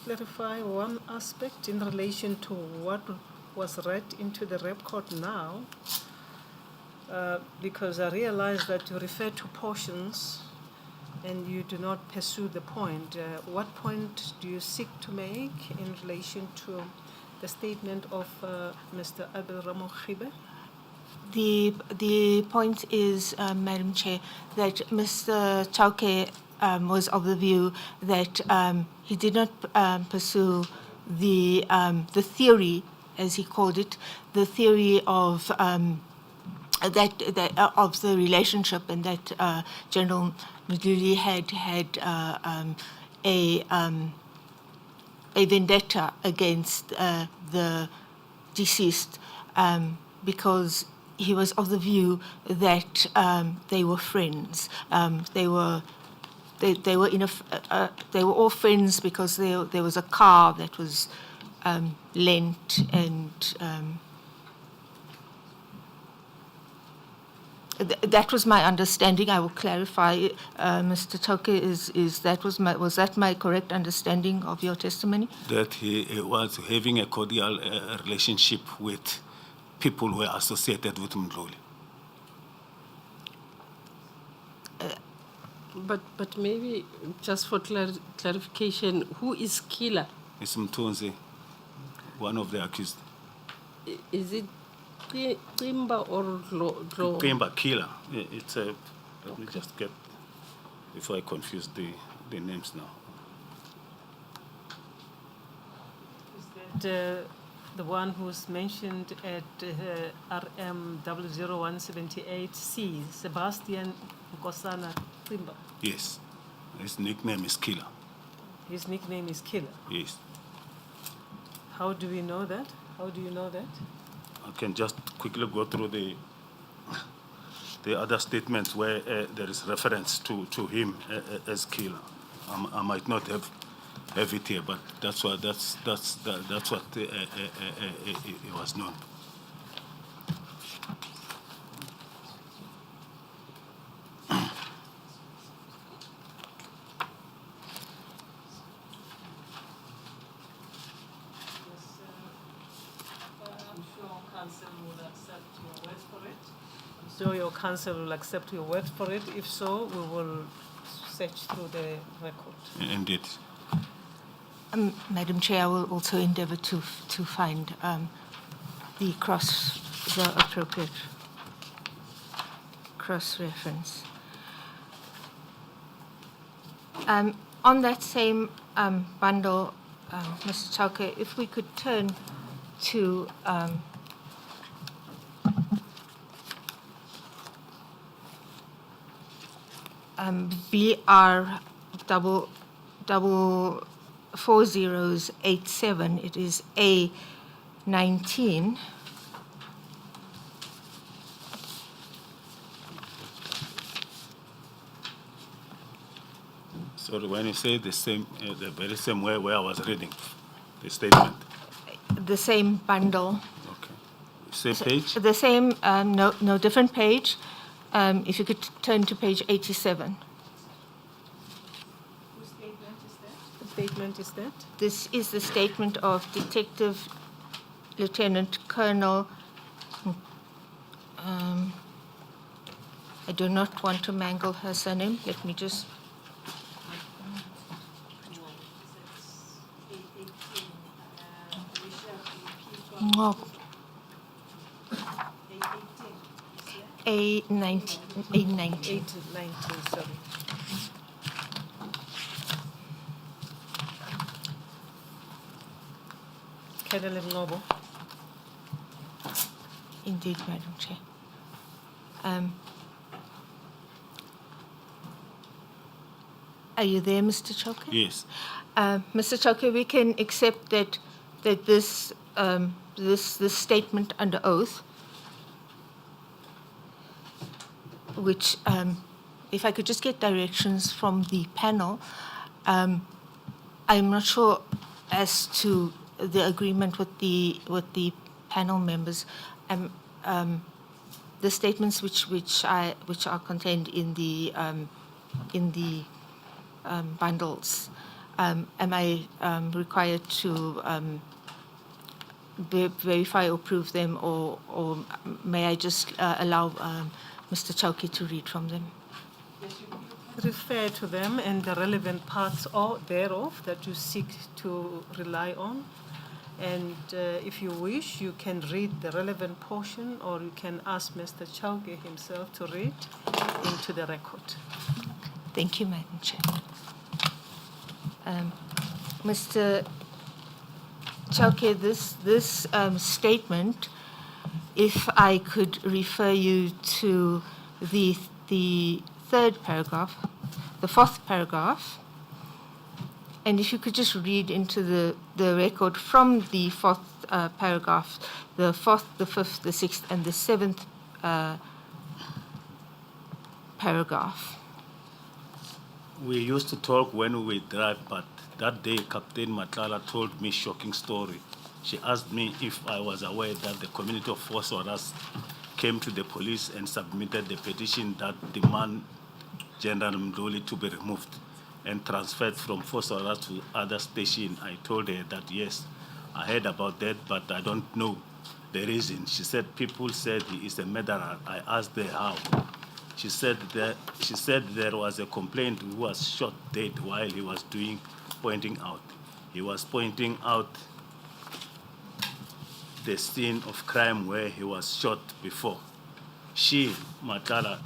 clarify one aspect in relation to what was read into the record now, because I realize that you refer to portions and you do not pursue the point. What point do you seek to make in relation to the statement of Mr. Abel Ramogibe? The point is, Madam Chair, that Mr. Chauke was of the view that he did not pursue the theory, as he called it, the theory of of the relationship, and that General Mdluli had a vendetta against the deceased because he was of the view that they were friends. They were all friends because there was a car that was lent, and that was my understanding. I will clarify, Mr. Chauke, was that my correct understanding of your testimony? That he was having a cordial relationship with people who were associated with Mdluli. But maybe just for clarification, who is killer? It's Mthunzi, one of the accused. Is it Qimba or Dlo? Qimba, killer. It's a, let me just get, before I confuse the names now. Is that the one who's mentioned at RM 00178C, Sebastian Nkosana Qimba? Yes. His nickname is Killer. His nickname is Killer. Yes. How do we know that? How do you know that? I can just quickly go through the other statements where there is reference to him as Killer. I might not have it here, but that's what it was known. So your counsel will accept your word for it. If so, we will search through the record. Indeed. Madam Chair, I will also endeavour to find the appropriate cross-reference. On that same bundle, Mr. Chauke, if we could turn to BR 4087, it is A19. So when you say the same, the very same way where I was reading the statement. The same bundle. Okay. Same page? The same, no, different page. If you could turn to page 87. Whose statement is that? The statement is that? This is the statement of Detective Lieutenant Colonel. I do not want to mangle her surname. Let me just. Oh. A19, sorry. Colonel Ngobo. Indeed, Madam Chair. Are you there, Mr. Chauke? Yes. Mr. Chauke, we can accept that this statement under oath, which, if I could just get directions from the panel, I'm not sure as to the agreement with the panel members. The statements which are contained in the bundles. Am I required to verify or prove them, or may I just allow Mr. Chauke to read from them? Yes, you refer to them and the relevant parts thereof that you seek to rely on. And if you wish, you can read the relevant portion, or you can ask Mr. Chauke himself to read into the record. Thank you, Madam Chair. Mr. Chauke, this statement, if I could refer you to the third paragraph, the fourth paragraph, and if you could just read into the record from the fourth paragraph, the fourth, the fifth, the sixth, and the seventh paragraph. We used to talk when we drive, but that day Captain Matlala told me shocking story. She asked me if I was aware that the community of Fosoras came to the police and submitted the petition that demand General Mduli to be removed and transferred from Fosoras to other station. I told her that yes, I heard about that, but I don't know the reason. She said people said he is a murderer. I asked her how. She said there was a complainant who was shot dead while he was pointing out. He was pointing out the scene of crime where he was shot before. She, Matala,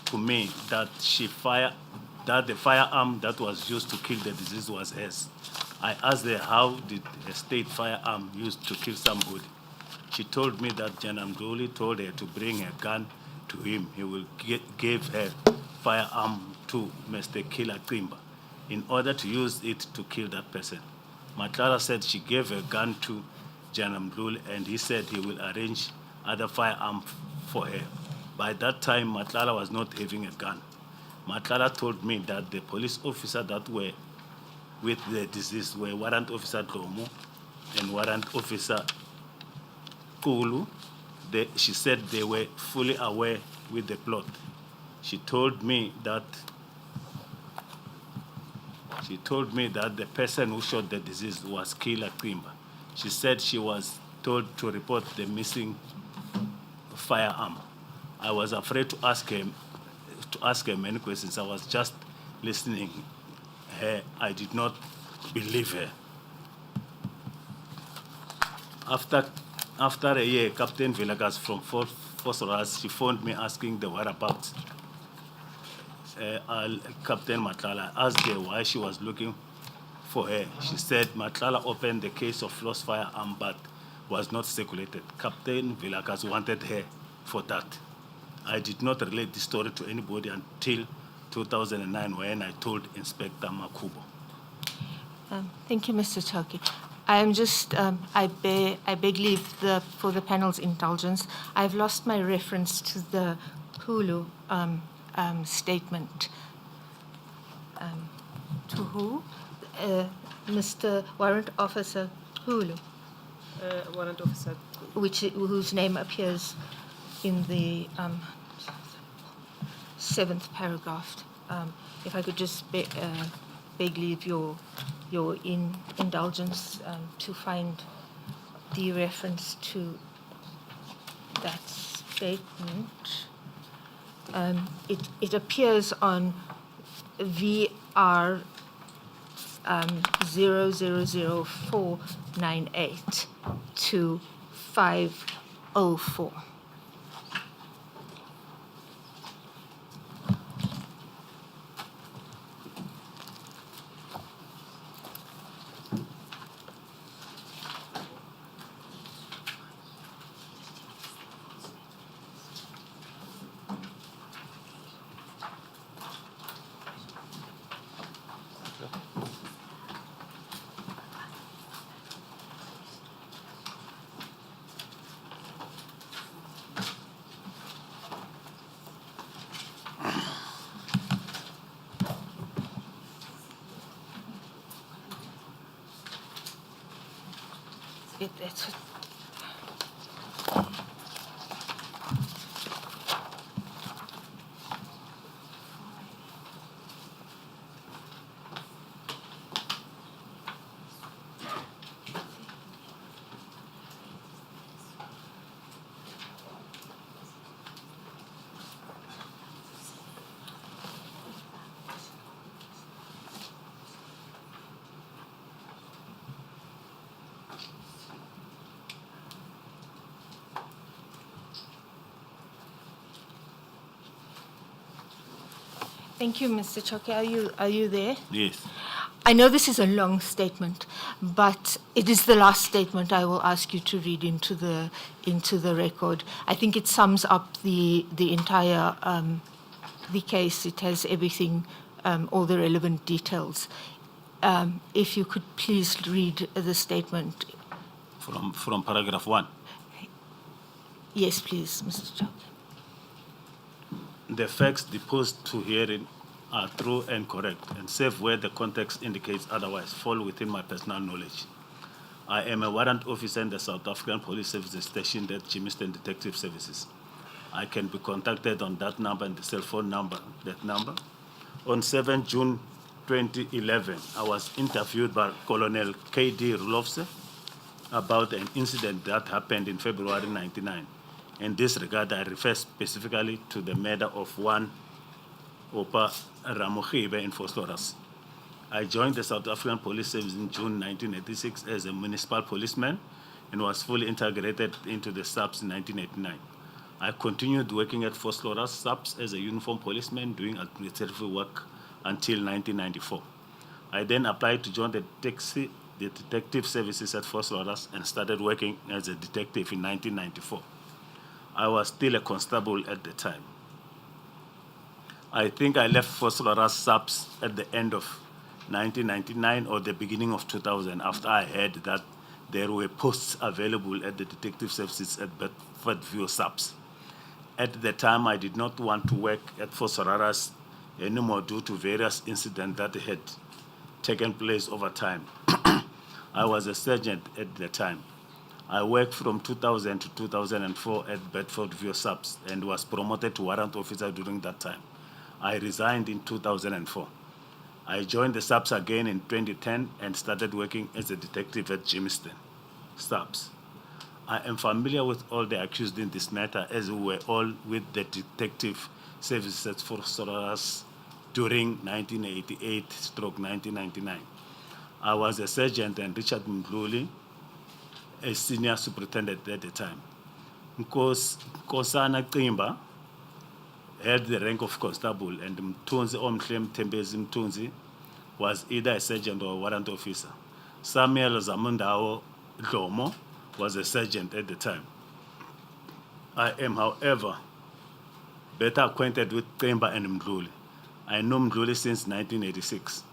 to me, that the firearm that was used to kill the disease was hers. I asked her how did a state firearm used to kill somebody. She told me that General Mduli told her to bring a gun to him. He will give her firearm to Mr. Killer Timba in order to use it to kill that person. Matala said she gave a gun to General Mduli and he said he will arrange other firearm for her. By that time, Matlala was not having a gun. Matlala told me that the police officer that were with the deceased were Warrant Officer Dlomo and Warrant Officer Kulu. She said they were fully aware with the plot. She told me that the person who shot the deceased was Killer Timba. She said she was told to report the missing firearm. I was afraid to ask her many questions. I was just listening her. I did not believe her. After a year, Captain Villagas from Fosoras, she phoned me asking the whereabouts. Captain Matlala asked her why she was looking for her. She said Matlala opened the case of lost firearm but was not circulated. Captain Villagas wanted her for that. I did not relate this story to anybody until 2009 when I told Inspector Makubo. Thank you, Mr. Chauke. I am just, I beg leave for the panel's indulgence. I've lost my reference to the Hulu statement. To who? Mr. Warrant Officer Hulu. Warrant Officer. Whose name appears in the seventh paragraph. If I could just beg leave your indulgence to find the reference to that statement. It appears on VR 000498 to 504. It's Thank you, Mr. Chauke. Are you there? Yes. I know this is a long statement, but it is the last statement I will ask you to read into the record. I think it sums up the entire the case. It has everything, all the relevant details. If you could please read the statement. From paragraph 1. Yes, please, Mr. Chauke. The facts deposed to hearing are true and correct, and save where the context indicates otherwise, fall within my personal knowledge. I am a warrant officer in the South African Police Services stationed at Germiston Detective Services. I can be contacted on that number and the cell phone number, that number. On 7 June 2011, I was interviewed by Colonel K.D. Rulof about an incident that happened in February 1999. In this regard, I refer specifically to the murder of one Opa Ramokhibe in Vosloorus. I joined the South African Police Service in June 1986 as a municipal policeman and was fully integrated into the SAPS in 1989. I continued working at Vosloorus SAPS as a uniformed policeman doing administrative work until 1994. I then applied to join the detective services at Vosloorus and started working as a detective in 1994. I was still a constable at the time. I think I left Vosloorus SAPS at the end of 1999 or the beginning of 2000 after I heard that there were posts available at the detective services at Bedfordview SAPS. At the time, I did not want to work at Vosloorus anymore due to various incidents that had taken place over time. I was a sergeant at the time. I worked from 2000 to 2004 at Bedfordview SAPS and was promoted to warrant officer during that time. I resigned in 2004. I joined the SAPS again in 2010 and started working as a detective at Germiston SAPS. I am familiar with all the accused in this matter, as we were all with the detective services for Vosloorus during 1988-1999. I was a sergeant and Richard Mdluli, a senior superintendent at the time. Nkosana Qimba held the rank of constable, and Mtunzi Omhlem Tembezi Mtunzi was either a sergeant or a warrant officer. Samuel Zamundao Dlomo was a sergeant at the time. I am, however, better acquainted with Qimba and Mdluli. I know Mdluli since 1986.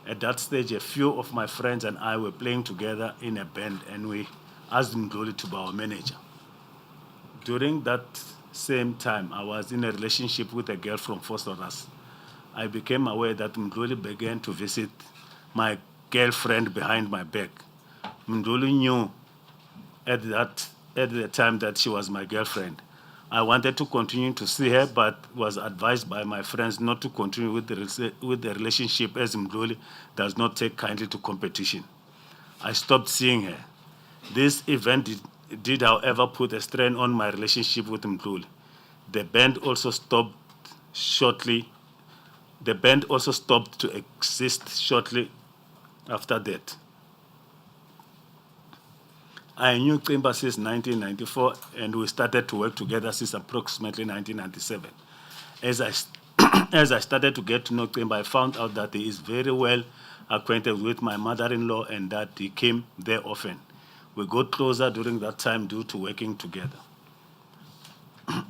At that stage, a few of my friends and I were playing together in a band, and we asked Mdluli to be our manager. During that same time, I was in a relationship with a girl from Vosloorus. I became aware that Mdluli began to visit my girlfriend behind my back. Mdluli knew at the time that she was my girlfriend. I wanted to continue to see her, but was advised by my friends not to continue with the relationship, as Mdluli does not take kindly to competition. I stopped seeing her. This event did, however, put a strain on my relationship with Mdluli. The band also stopped to exist shortly after that. I knew Qimba since 1994, and we started to work together since approximately 1997. As I started to get to know Qimba, I found out that he is very well acquainted with my mother-in-law and that he came there often. We got closer during that time due to working together.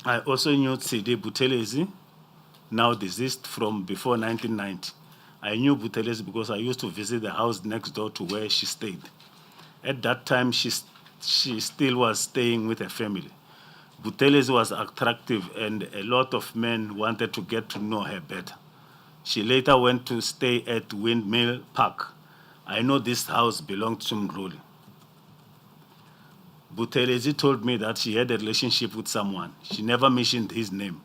I also knew Tsidi Buthelezi, now deceased, from before 1990. I knew Buthelezi because I used to visit the house next door to where she stayed. At that time, she still was staying with her family. Buthelezi was attractive, and a lot of men wanted to get to know her better. She later went to stay at Windmill Park. I know this house belonged to Mdluli. Buthelezi told me that she had a relationship with someone. She never mentioned his name.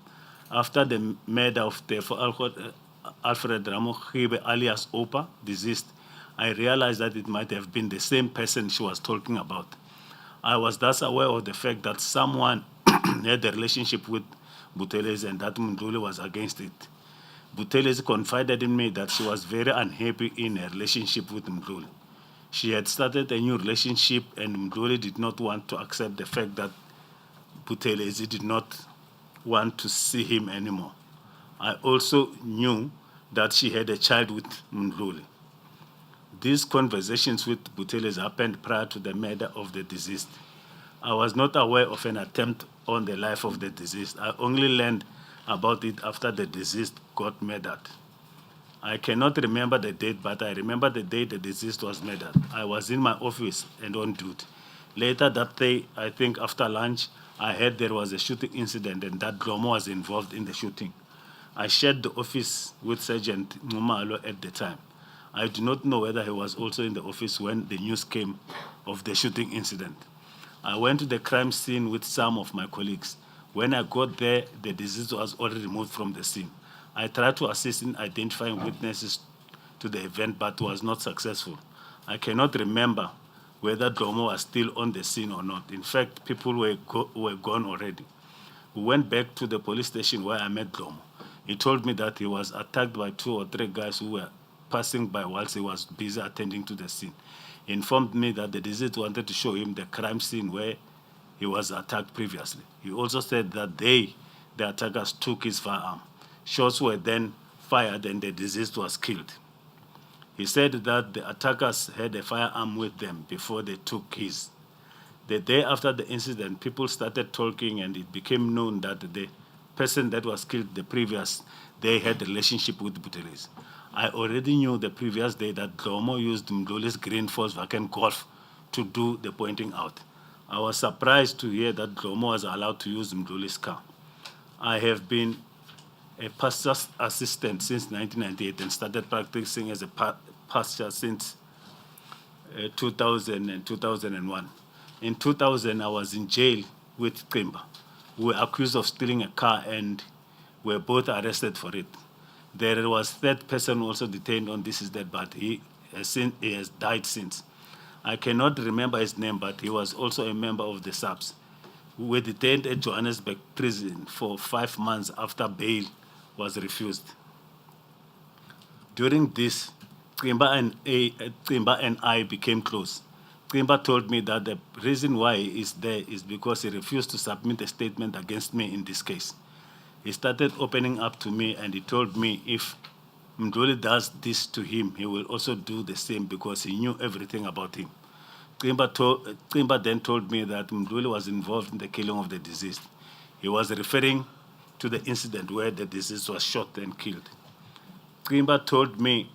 After the murder of Alfred Ramokhibe, alias Opa, deceased, I realized that it might have been the same person she was talking about. I was thus aware of the fact that someone had a relationship with Buthelezi and that Mdluli was against it. Buthelezi confided in me that she was very unhappy in her relationship with Mdluli. She had started a new relationship, and Mdluli did not want to accept the fact that Buthelezi did not want to see him anymore. I also knew that she had a child with Mdluli. These conversations with Buteles happened prior to the murder of the deceased. I was not aware of an attempt on the life of the deceased. I only learned about it after the deceased got murdered. I cannot remember the date, but I remember the day the deceased was murdered. I was in my office and on duty. Later that day, I think after lunch, I heard there was a shooting incident and that Dlomo was involved in the shooting. I shared the office with Sergeant Ngumalo at the time. I do not know whether he was also in the office when the news came of the shooting incident. I went to the crime scene with some of my colleagues. When I got there, the deceased was already removed from the scene. I tried to assist in identifying witnesses to the event, but was not successful. I cannot remember whether Dlomo was still on the scene or not. In fact, people were gone already. We went back to the police station where I met Dlomo. He told me that he was attacked by 2 or 3 guys who were passing by whilst he was busy attending to the scene. He informed me that the deceased wanted to show him the crime scene where he was attacked previously. He also said that the attackers took his firearm. Shots were then fired and the deceased was killed. He said that the attackers had a firearm with them before they took his. The day after the incident, people started talking and it became known that the person that was killed the previous day had a relationship with Buteles. I already knew the previous day that Dlomo used Mdluli's green Volkswagen Golf to do the pointing out. I was surprised to hear that Dlomo was allowed to use Mdluli's car. I have been a pastor's assistant since 1998 and started practicing as a pastor since 2000 and 2001. In 2000, I was in jail with Kimba. We were accused of stealing a car and were both arrested for it. There was 3rd person also detained on this is dead, but he has died since. I cannot remember his name, but he was also a member of the SAPS. We were detained at Johannesburg prison for 5 months after bail was refused. During this, Kimba and I became close. Kimba told me that the reason why he is there is because he refused to submit a statement against me in this case. He started opening up to me and he told me if Mdluli does this to him, he will also do the same because he knew everything about him. Kimba then told me that Mdluli was involved in the killing of the deceased. He was referring to the incident where the deceased was shot and killed. Kimba told me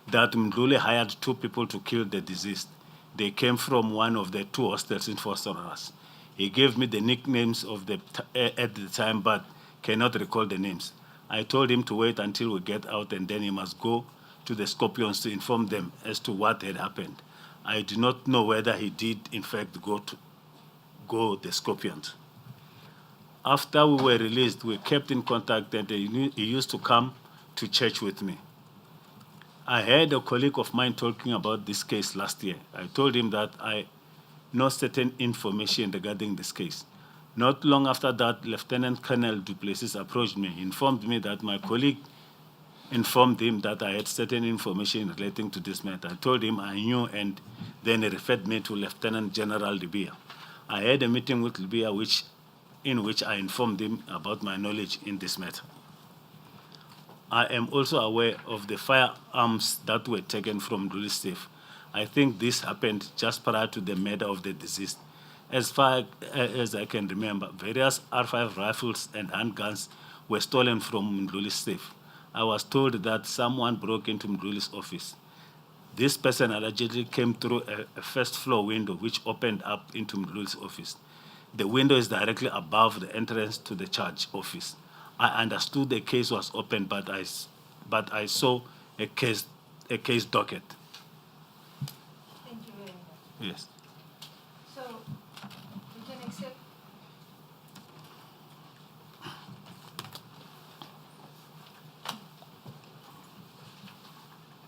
that Mdluli hired 2 people to kill the deceased. They came from one of the 2 hostels in Fosterras. He gave me the nicknames of at the time, but cannot recall the names. I told him to wait until we get out and then he must go to the Scorpions to inform them as to what had happened. I do not know whether he did, in fact, go the Scorpions. After we were released, we kept in contact and he used to come to church with me. I heard a colleague of mine talking about this case last year. I told him that I know certain information regarding this case. Not long after that, Lieutenant Colonel Du Plessis approached me, informed me that my colleague informed him that I had certain information relating to this matter. I told him I knew, and then he referred me to Lieutenant General Libya. I had a meeting with Libya in which I informed him about my knowledge in this matter. I am also aware of the firearms that were taken from Mdluli's safe. I think this happened just prior to the murder of the deceased. As far as I can remember, various R5 rifles and handguns were stolen from Mdluli's safe. I was told that someone broke into Mdluli's office. This person allegedly came through a first-floor window which opened up into Mdluli's office. The window is directly above the entrance to the charge office. I understood the case was open, but I saw a case docket. Thank you very much. Yes. So, we can accept.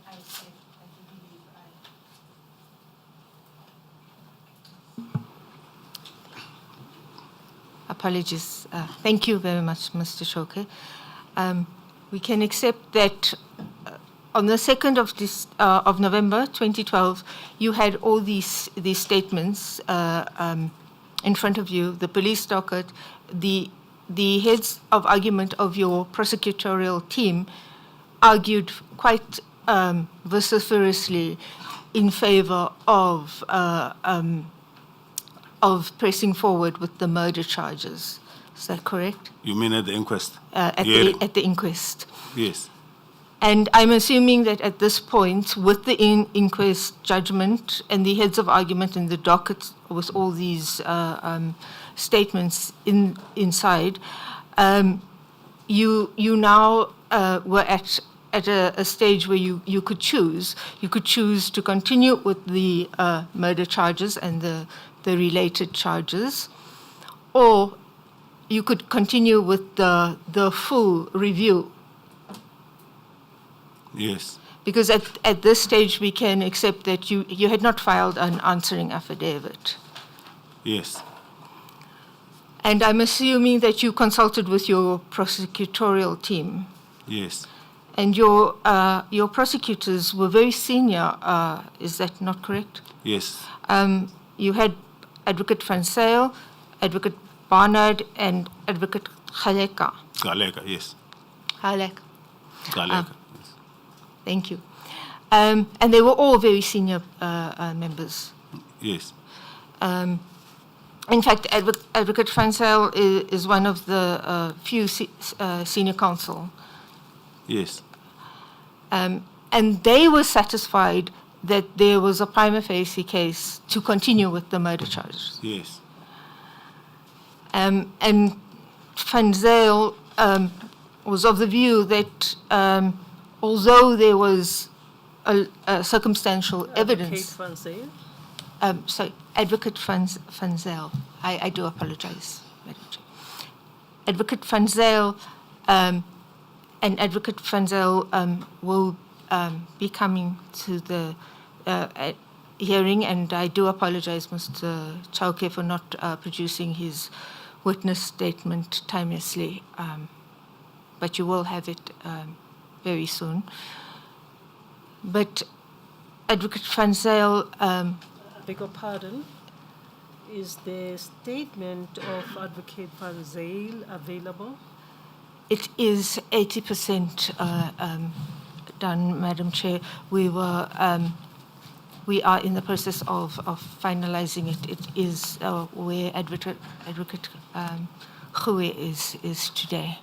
I said, I believe Apologies. Thank you very much, Mr. Chauke. We can accept that on the 2nd of November 2012, you had all these statements in front of you, the police docket, the the heads of argument of your prosecutorial team argued quite vociferously in favor of pressing forward with the murder charges. Is that correct? You mean at the inquest? At the inquest. Yes. And I'm assuming that at this point, with the inquest judgment and the heads of argument and the docket with all these statements inside, you now were at a stage where you could choose. You could choose to continue with the murder charges and the related charges, or you could continue with the full review. Yes. Because at this stage, we can accept that you had not filed an answering affidavit. Yes. And I'm assuming that you consulted with your prosecutorial team. Yes. And your prosecutors were very senior, is that not correct? Yes. You had Advocate Van Zyl, Advocate Barnard, and Advocate Galeka. Galeka, yes. Galeka. Galeka. Yes. Thank you. And they were all very senior members. Yes. In fact, Advocate Van Zyl is one of the few senior counsel. Yes. And they were satisfied that there was a prima facie case to continue with the murder charges. Yes. And Van Zyl was of the view that although there was a circumstantial evidence... Advocate Van Zyl? Sorry, Advocate Van Zyl. I do apologize, Madam Chair. Advocate Van Zyl and Advocate Van Zyl will be coming to the hearing, and I do apologize, Mr. Chauke, for not producing his witness statement timelessly, but you will have it very soon. But Advocate Van Zyl... Beg your pardon. Is the statement of Advocate Van Zyl available? It is 80% done, Madam Chair. We are in the process of finalizing it. It is where Advocate Khue is today.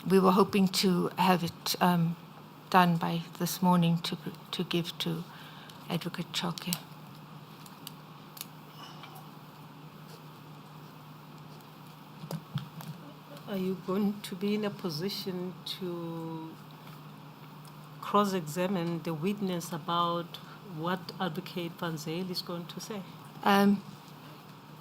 We were hoping to have it done by this morning to give to Advocate Chauke. Are you going to be in a position to cross-examine the witness about what Advocate Van Zyl is going to say?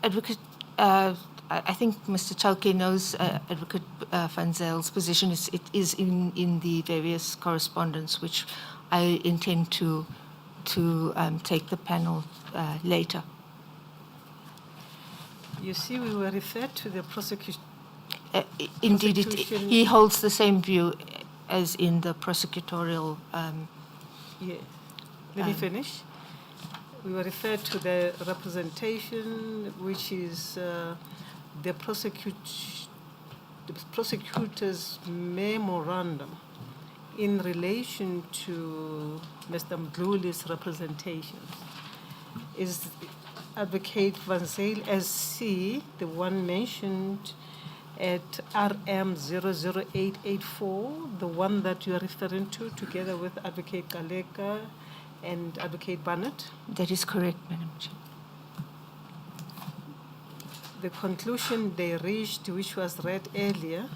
Advocate, I think Mr. Chauke knows Advocate Van Zyl's position. It is in the various correspondence, which I intend to take the panel later. You see, we were referred to the prosecution. Indeed, he holds the same view as in the prosecutorial... Yeah. Let me finish. We were referred to the representation, which is the prosecutor's memorandum in relation to Mr. Mdluli's representation. Is Advocate Van Zyl SC the one mentioned at RM 00884, the one that you are referring to, together with Advocate Galeka and Advocate Barnett? That is correct, Madam Chair. The conclusion they reached, which was read earlier,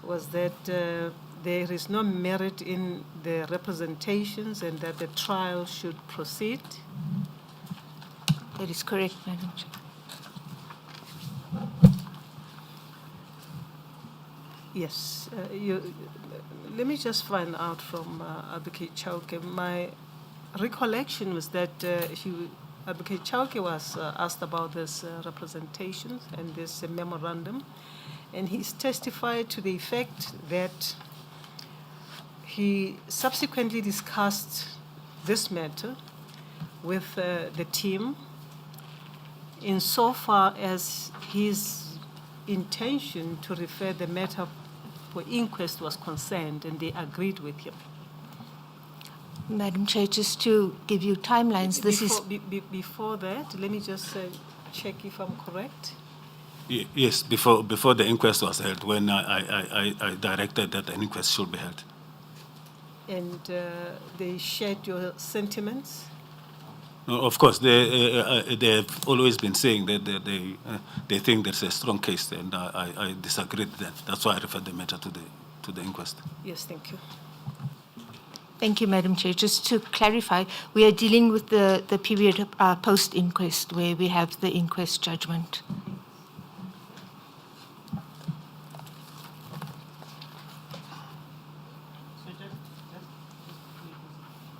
was that there is no merit in the representations and that the trial should proceed. That is correct, Madam Chair. Yes. Let me just find out from Advocate Chauke. My recollection was that Advocate Chauke was asked about this representations and this memorandum, and he's testified to the effect that he subsequently discussed this matter with the team insofar as his intention to refer the matter for inquest was concerned, and they agreed with him. Madam Chair, just to give you timelines, this is... Before that, let me just check if I'm correct. Yes, before the inquest was held, when I directed that an inquest should be held. And they shared your sentiments? No, of course, they have always been saying that they think there's a strong case, and I disagreed with that. That's why I referred the matter to the inquest. Yes, thank you. Thank you, Madam Chair. Just to clarify, we are dealing with the period post-inquest, where we have the inquest judgment.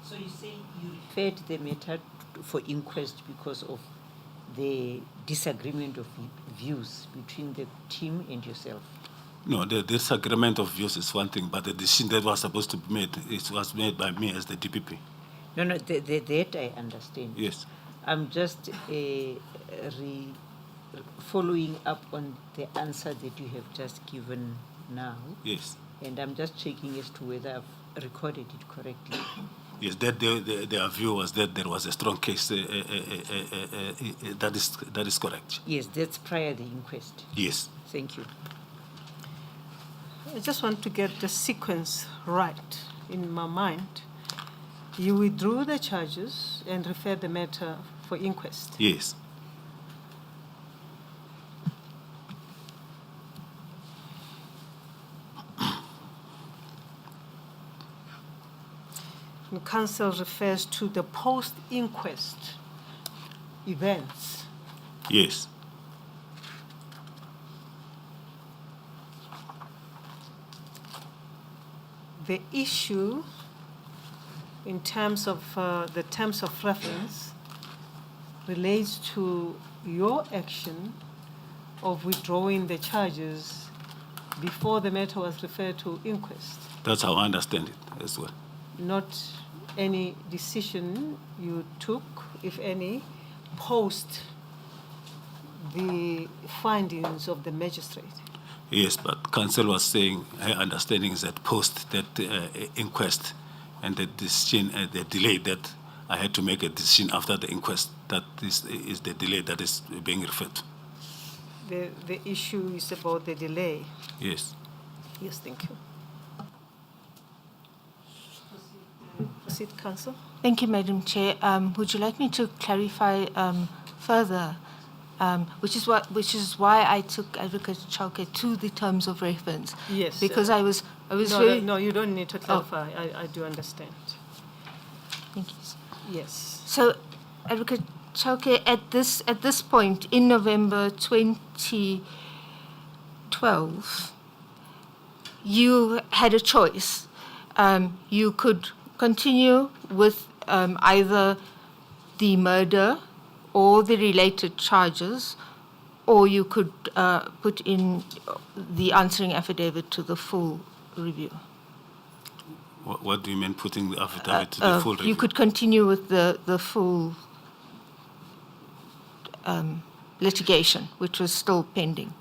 So you say you referred the matter for inquest because of the disagreement of views between the team and yourself? No, the disagreement of views is one thing, but the decision that was supposed to be made, it was made by me as the DPP. No, that I understand. Yes. I'm just following up on the answer that you have just given now. Yes. And I'm just checking as to whether I've recorded it correctly. Yes, that their view was that there was a strong case. That is correct. Yes, that's prior the inquest. Yes. Thank you. I just want to get the sequence right in my mind. You withdrew the charges and referred the matter for inquest. Yes. And counsel refers to the post-inquest events. Yes. The issue in terms of the terms of reference relates to your action of withdrawing the charges before the matter was referred to inquest. That's how I understand it as well. Not any decision you took, if any, post the findings of the magistrate. Yes, but counsel was saying her understanding is that post that inquest and the decision, the delay that I had to make a decision after the inquest, that is the delay that is being referred to. The issue is about the delay. Yes. Yes, thank you. Proceed, counsel. Thank you, Madam Chair. Would you like me to clarify further, which is why I took Advocate Chauke to the terms of reference? Yes. Because I was No, you don't need to clarify. I do understand. Thank you. Yes. So, Advocate Chauke, at this point in November 2012, you had a choice. You could continue with either the murder or the related charges, or you could put in the answering affidavit to the full review. What do you mean putting the affidavit to the full review? You could continue with the full litigation, which was still pending.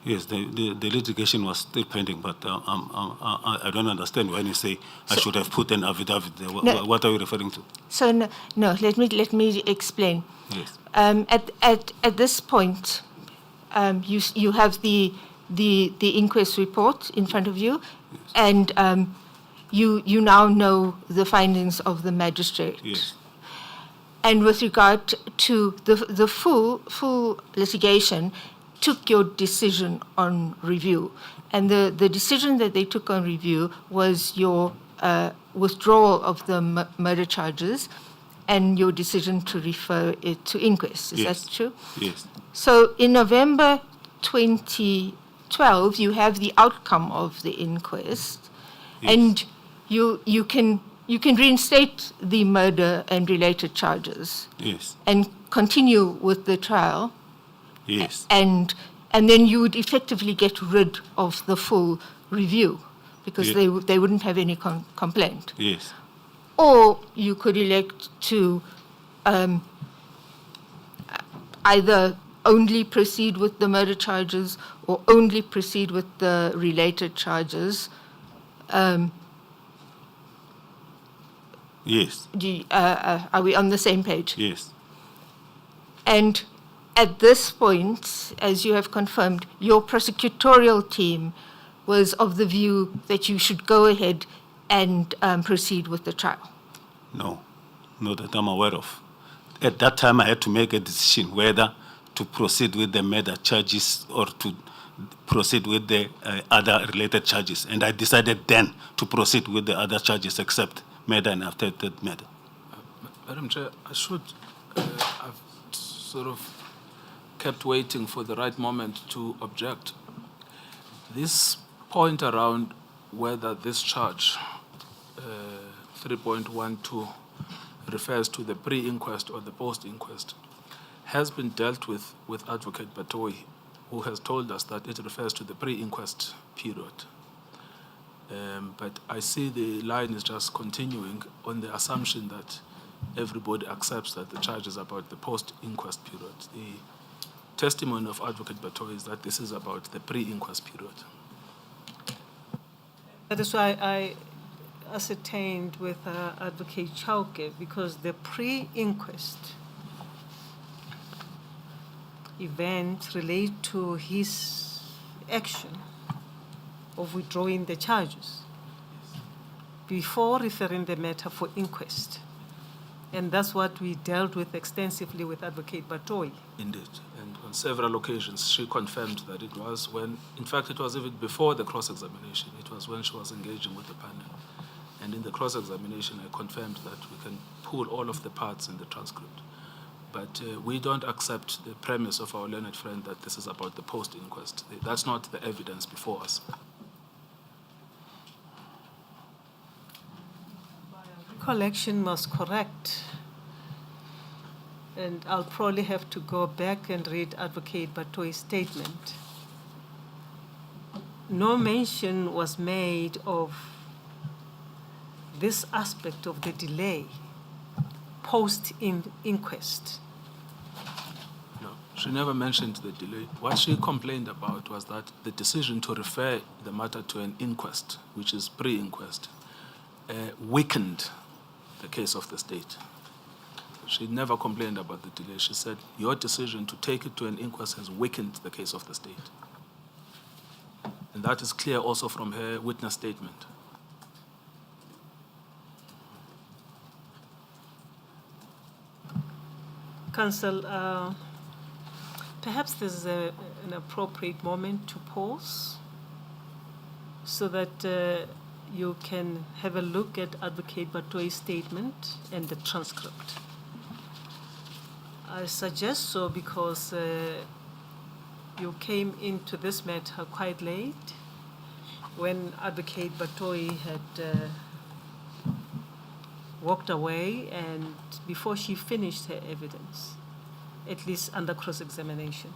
Yes, the litigation was still pending, but I don't understand when you say I should have put an affidavit there. What are you referring to? So no, let me explain. Yes. At this point, you have the inquest report in front of you, yes. And you now know the findings of the magistrate. Yes. And with regard to the full litigation, took your decision on review. And the decision that they took on review was your withdrawal of the murder charges and your decision to refer it to inquest. Is Yes. that true? Yes. So in November 2012, you have the outcome of the inquest, Yes. and you can reinstate the murder and related charges. Yes. And continue with the trial. Yes. And then you would effectively get rid of the full review, because Yeah. they wouldn't have any complaint. Yes. Or you could elect to either only proceed with the murder charges or only proceed with the related charges. Yes, Are we on the same page? yes. And at this point, as you have confirmed, your prosecutorial team was of the view that you should go ahead and proceed with the trial. No, not that I'm aware of. At that time, I had to make a decision whether to proceed with the murder charges or to proceed with the other related charges. And I decided then to proceed with the other charges except murder and attempted murder. Madam Chair, I should have sort of kept waiting for the right moment to object. This point around whether this charge, 3.12, refers to the pre-inquest or the post-inquest, has been dealt with Advocate Batoi, who has told us that it refers to the pre-inquest period. But I see the line is just continuing on the assumption that everybody accepts that the charge is about the post-inquest period. The testimony of Advocate Batoi is that this is about the pre-inquest period. That is why I ascertained with Advocate Chauke, because the pre-inquest event relate to his action of withdrawing the charges before referring the matter for inquest. And that's what we dealt with extensively with Advocate Batoi. Indeed. And on several occasions, she confirmed that it was when, in fact, it was even before the cross-examination. It was when she was engaging with the panel. And in the cross-examination, I confirmed that we can pull all of the parts in the transcript. But we don't accept the premise of our learned friend that this is about the post-inquest. That's not the evidence before us. Recollection was correct. And I'll probably have to go back and read Advocate Batoi's statement. No mention was made of this aspect of the delay post-inquest. No, she never mentioned the delay. What she complained about was that the decision to refer the matter to an inquest, which is pre-inquest, weakened the case of the state. She never complained about the delay. She said, your decision to take it to an inquest has weakened the case of the state. And that is clear also from her witness statement. Counsel, perhaps this is an appropriate moment to pause so that you can have a look at Advocate Batoi's statement and the transcript. I suggest so because you came into this matter quite late when Advocate Batoi had walked away and before she finished her evidence, at least under cross-examination.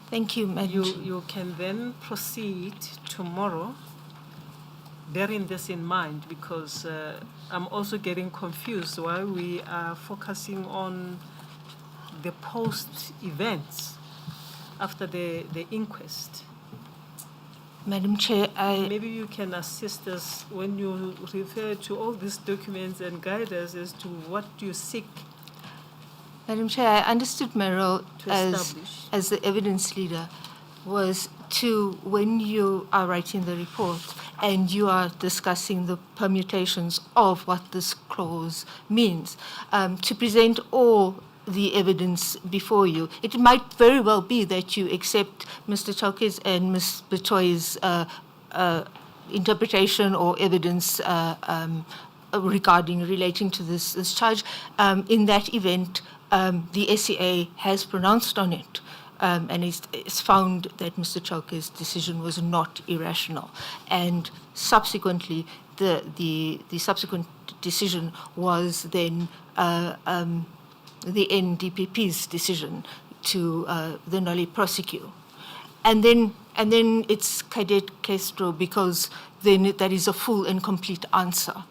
Thank you, Madam. You can then proceed tomorrow, bearing this in mind, because I'm also getting confused while we are focusing on the post-events after the inquest. Madam Chair, Maybe you can assist us when you refer to all these documents and guide us as to what you seek. Madam Chair, I understood my role To establish. as the evidence leader was to, when you are writing the report and you are discussing the permutations of what this clause means, to present all the evidence before you. It might very well be that you accept Mr. Chauke's and Ms. Batoi's interpretation or evidence relating to this charge. In that event, the SCA has pronounced on it and it's found that Mr. Chauke's decision was not irrational. And subsequently, the subsequent decision was then the NDPP's decision to the nollie prosecute. And then it's cadet castro because then that is a full and complete answer.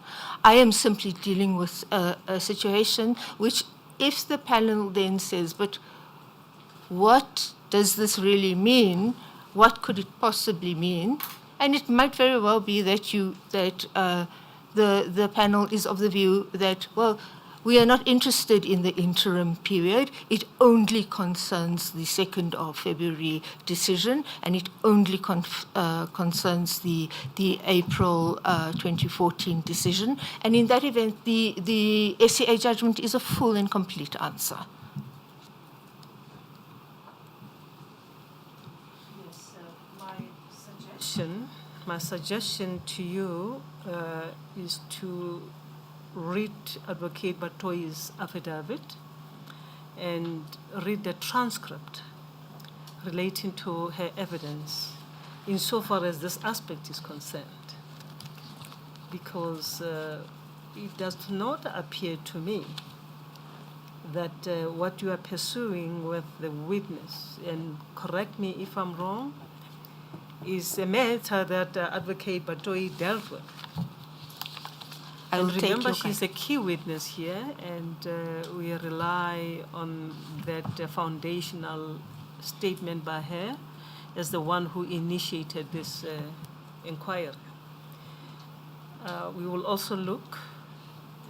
I am simply dealing with a situation which if the panel then says, but what does this really mean? What could it possibly mean? And it might very well be that the panel is of the view that, well, we are not interested in the interim period. It only concerns the 2nd of February decision, and it only concerns the April 2014 decision. And in that event, the SCA judgment is a full and complete answer. Yes, my suggestion to you is to read Advocate Batoyi's affidavit and read the transcript relating to her evidence insofar as this aspect is concerned. Because it does not appear to me that what you are pursuing with the witness, and correct me if I'm wrong, is a matter that Advocate Batoyi dealt with. And remember, she's a key witness here, and we rely on that foundational statement by her as the one who initiated this inquiry. We will also look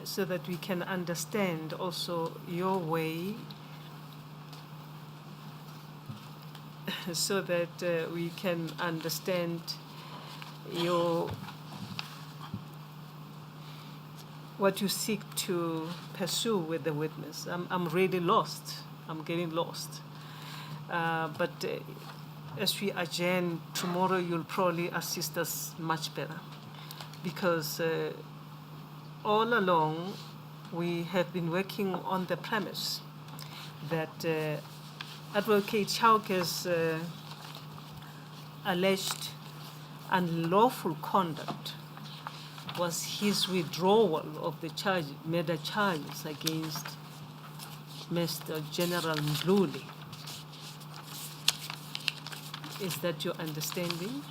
so that we can understand also your way, so that we can understand what you seek to pursue with the witness. I'm really lost. I'm getting lost. But as we adjourn tomorrow, you'll probably assist us much better, because all along we have been working on the premise that Advocate Chauke's alleged unlawful conduct was his withdrawal of the murder charges against Mr. General Mdluli. Is that your understanding?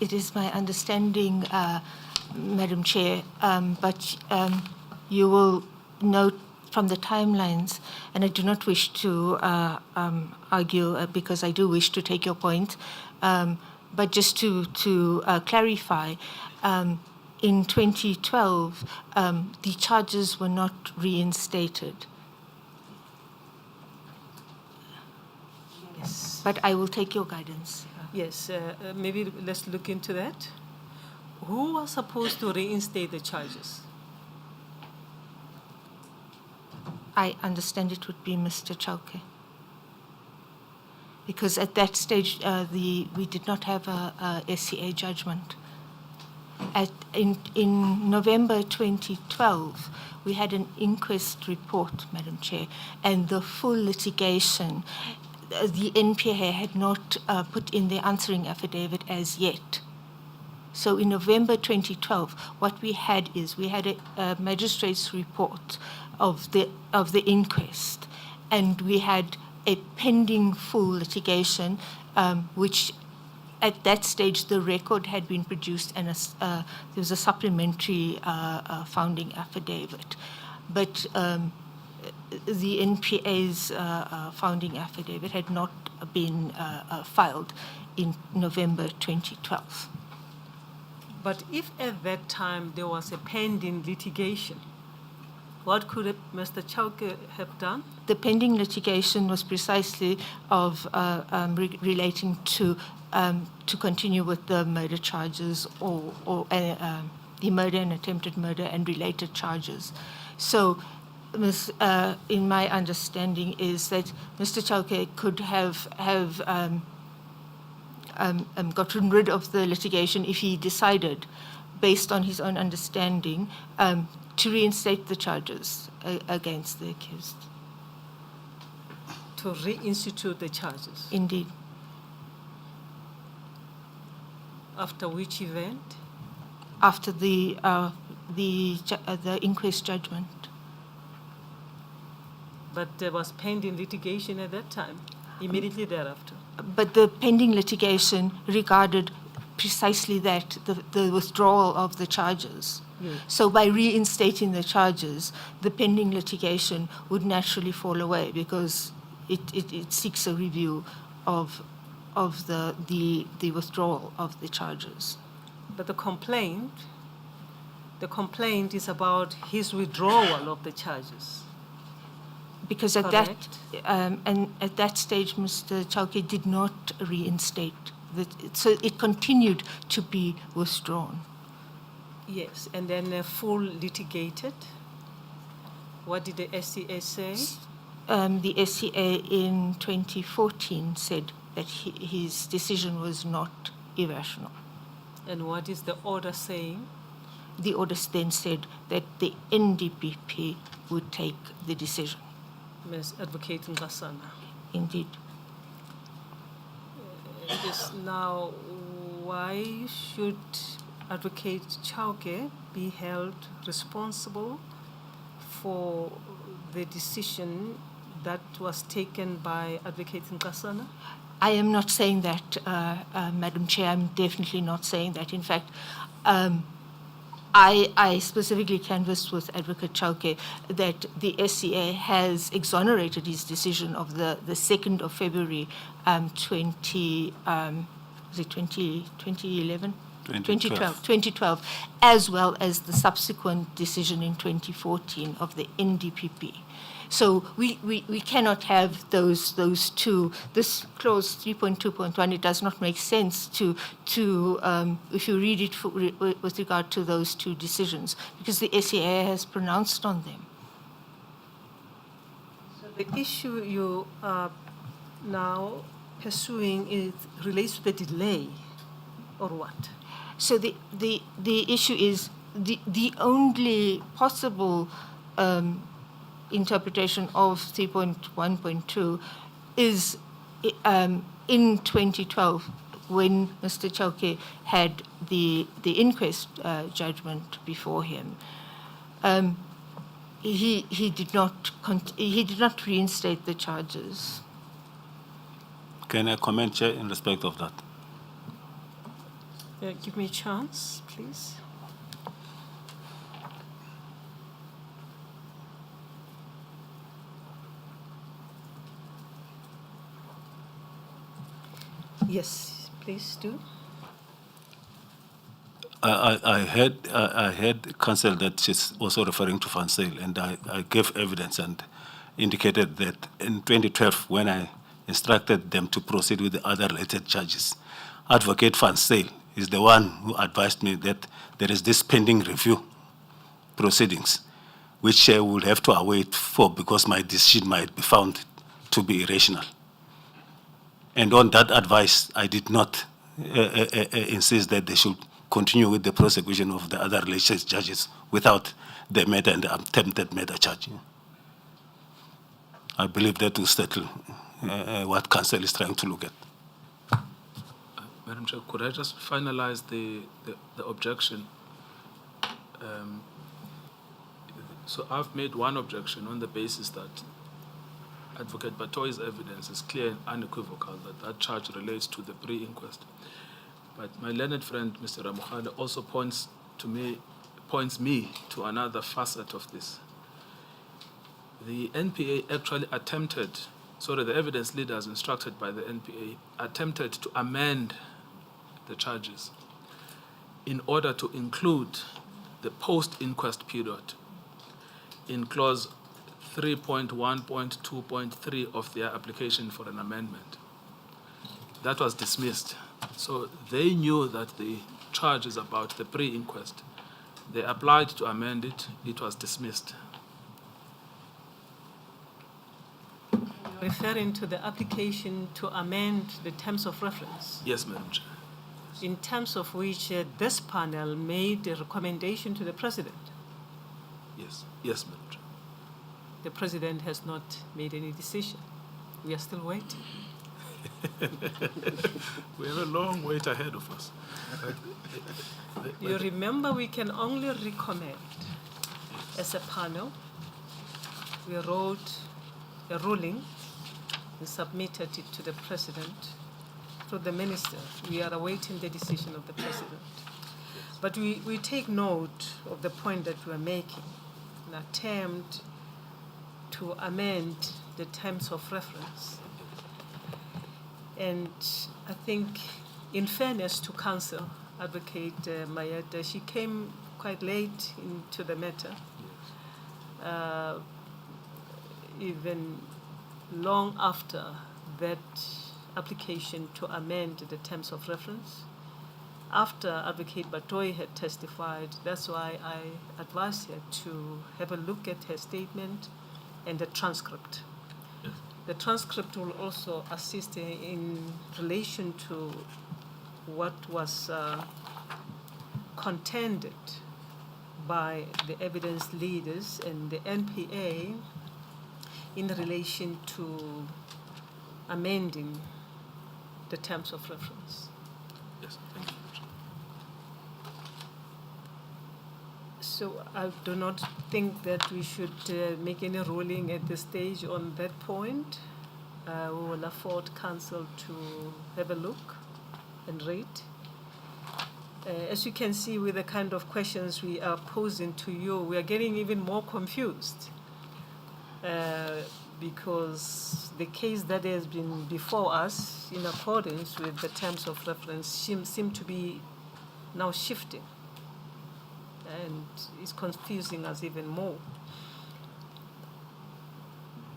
It is my understanding, Madam Chair, but you will note from the timelines, and I do not wish to argue because I do wish to take your point, but just to clarify, in 2012, the charges were not reinstated. Yes. But I will take your guidance. Yes, maybe let's look into that. Who was supposed to reinstate the charges? I understand it would be Mr. Chauke. Because at that stage, we did not have a SCA judgment. In November 2012, we had an inquest report, Madam Chair, and the full litigation. The NPA had not put in their answering affidavit as yet. So in November 2012, what we had is we had a magistrate's report of the inquest, and we had a pending full litigation, which at that stage the record had been produced, and there was a supplementary founding affidavit. But the NPA's founding affidavit had not been filed in November 2012. But if at that time there was a pending litigation, what could Mr. Chauke have done? The pending litigation was precisely of relating to continue with the murder charges or the murder and attempted murder and related charges. So, in my understanding is that Mr. Chauke could have gotten rid of the litigation if he decided, based on his own understanding, to reinstate the charges against the accused. To reinstitute the charges? Indeed. After which event? After the inquest judgment. But there was pending litigation at that time, immediately thereafter. But the pending litigation regarded precisely that, the withdrawal of the charges. So by reinstating the charges, the pending litigation would naturally fall away because it seeks a review of the withdrawal of the charges. But the complaint is about his withdrawal of the charges. Because at Correct. at that stage, Mr. Chauke did not reinstate. So it continued to be withdrawn. Yes, and then full litigated. What did the SCA say? The SCA in 2014 said that his decision was not irrational. And what is the order saying? The order then said that the NDPP would take the decision. Ms. Advocate Andrew. Indeed. Yes, now, why should Advocate Chauke be held responsible for the decision that was taken by Advocate Nkabinde? I am not saying that, Madam Chair. I'm definitely not saying that. In fact, I specifically canvassed with Advocate Chauke that the SCA has exonerated his decision of the 2nd of February 2011? 2012, as well as the subsequent decision in 2014 of the NDPP. So we cannot have those two. This clause 3.2.1, it does not make sense to if you read it with regard to those two decisions, because the SCA has pronounced on them. So the issue you are now pursuing relates to the delay, or what? So the issue is the only possible interpretation of 3.1.2 is in 2012 when Mr. Chauke had the inquest judgment before him. He did not reinstate the charges. Can I comment, Chair, in respect of that? Give me a chance, please. Yes, please do. I heard counsel that she's also referring to Van Zyl, and I gave evidence and indicated that in 2012, when I instructed them to proceed with the other related charges, Advocate Van Zyl is the one who advised me that there is this pending review proceedings, which I would have to await for because my decision might be found to be irrational. And on that advice, I did not insist that they should continue with the prosecution of the other related charges without the murder and the attempted murder charge. I believe that will settle what counsel is trying to look at. Madam Chair, could I just finalize the objection? So I've made one objection on the basis that Advocate Batoy's evidence is clear and unequivocal that charge relates to the pre-inquest. But my learned friend, Mr. Ramokhale, also points me to another facet of this. The NPA actually the evidence leaders instructed by the NPA attempted to amend the charges in order to include the post-inquest period in clause 3.1.2.3 of their application for an amendment. That was dismissed. So they knew that the charge is about the pre-inquest. They applied to amend it. It was dismissed. Referring to the application to amend the terms of reference, Yes, Madam Chair. in terms of which this panel made a recommendation to the President. Yes, Madam Chair. The President has not made any decision. We are still waiting. We have a long wait ahead of us. You remember, we can only recommend as a panel. We wrote a ruling and submitted it to the President through the Minister. We are awaiting the decision of the President. But we take note of the point that you are making, an attempt to amend the terms of reference. And I think, in fairness to counsel, Advocate Mayeta, she came quite late into the matter, even long after that application to amend the terms of reference. After Advocate Batoyi had testified, that's why I advised her to have a look at her statement and the transcript. Yes. The transcript will also assist in relation to what was contended by the evidence leaders and the NPA in relation to amending the terms of reference. Yes, thank you. So I do not think that we should make any ruling at this stage on that point. We will afford counsel to have a look and read. As you can see with the kind of questions we are posing to you, we are getting even more confused because the case that has been before us in accordance with the terms of reference seem to be now shifting, and it's confusing us even more.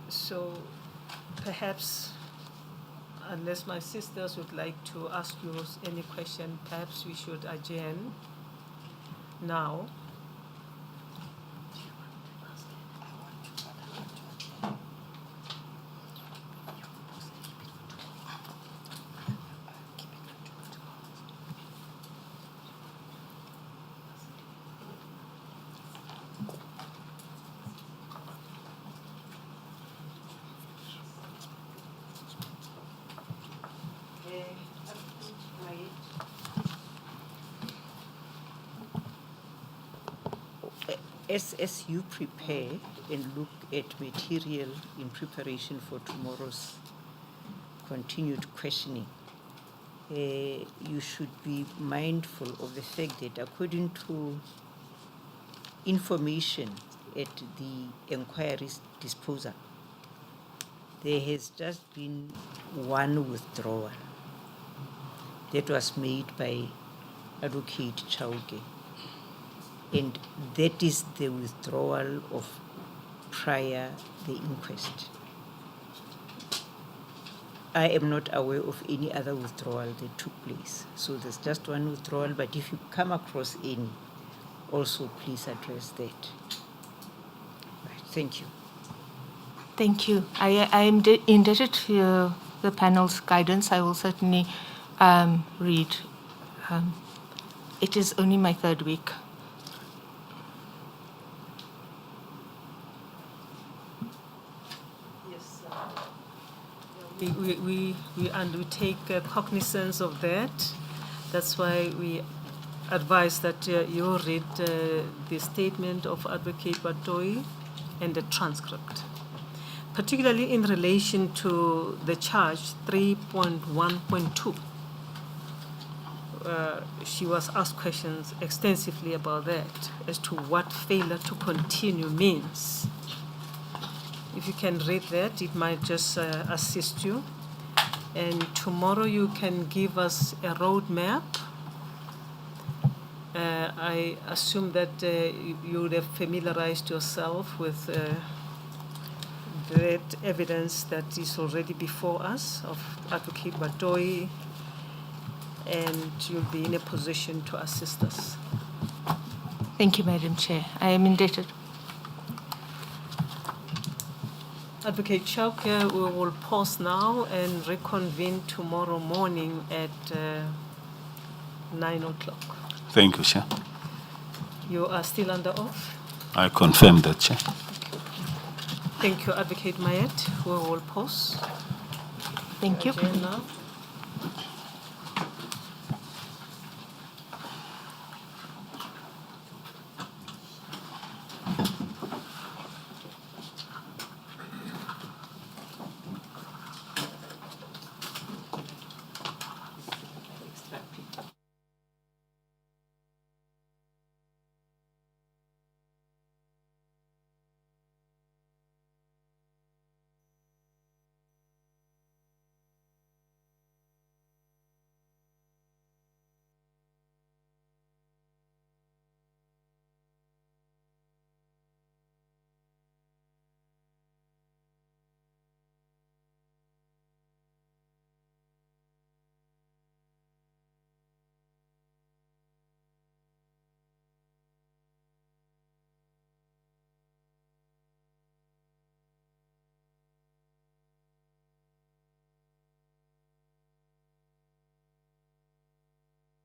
So perhaps, unless my sisters would like to ask you any question, perhaps we should adjourn now. As you prepare and look at material in preparation for tomorrow's continued questioning, you should be mindful of the fact that according to information at the Enquiry's disposal, there has just been one withdrawal that was made by Advocate Chauke. And that is the withdrawal of prior the inquest. I am not aware of any other withdrawal that took place. So there's just one withdrawal, but if you come across any, also please address that. Right, thank you. Thank you. I am indebted to the panel's guidance. I will certainly read. It is only my third week. We take cognizance of that. That's why we advise that you read the statement of Advocate Batoyi and the transcript, particularly in relation to the charge 3.1.2. She was asked questions extensively about that as to what failure to continue means. If you can read that, it might just assist you. And tomorrow you can give us a roadmap. I assume that you would have familiarized yourself with that evidence that is already before us of Advocate Batoyi, and you'll be in a position to assist us. Thank you, Madam Chair. I am indebted. Advocate Chauke, we will pause now and reconvene tomorrow morning at 9 o'clock. Thank you, Chair. You are still under oath? I confirm that, Chair. Thank you, Advocate Mayet. We will pause. Thank you. Adjourn now.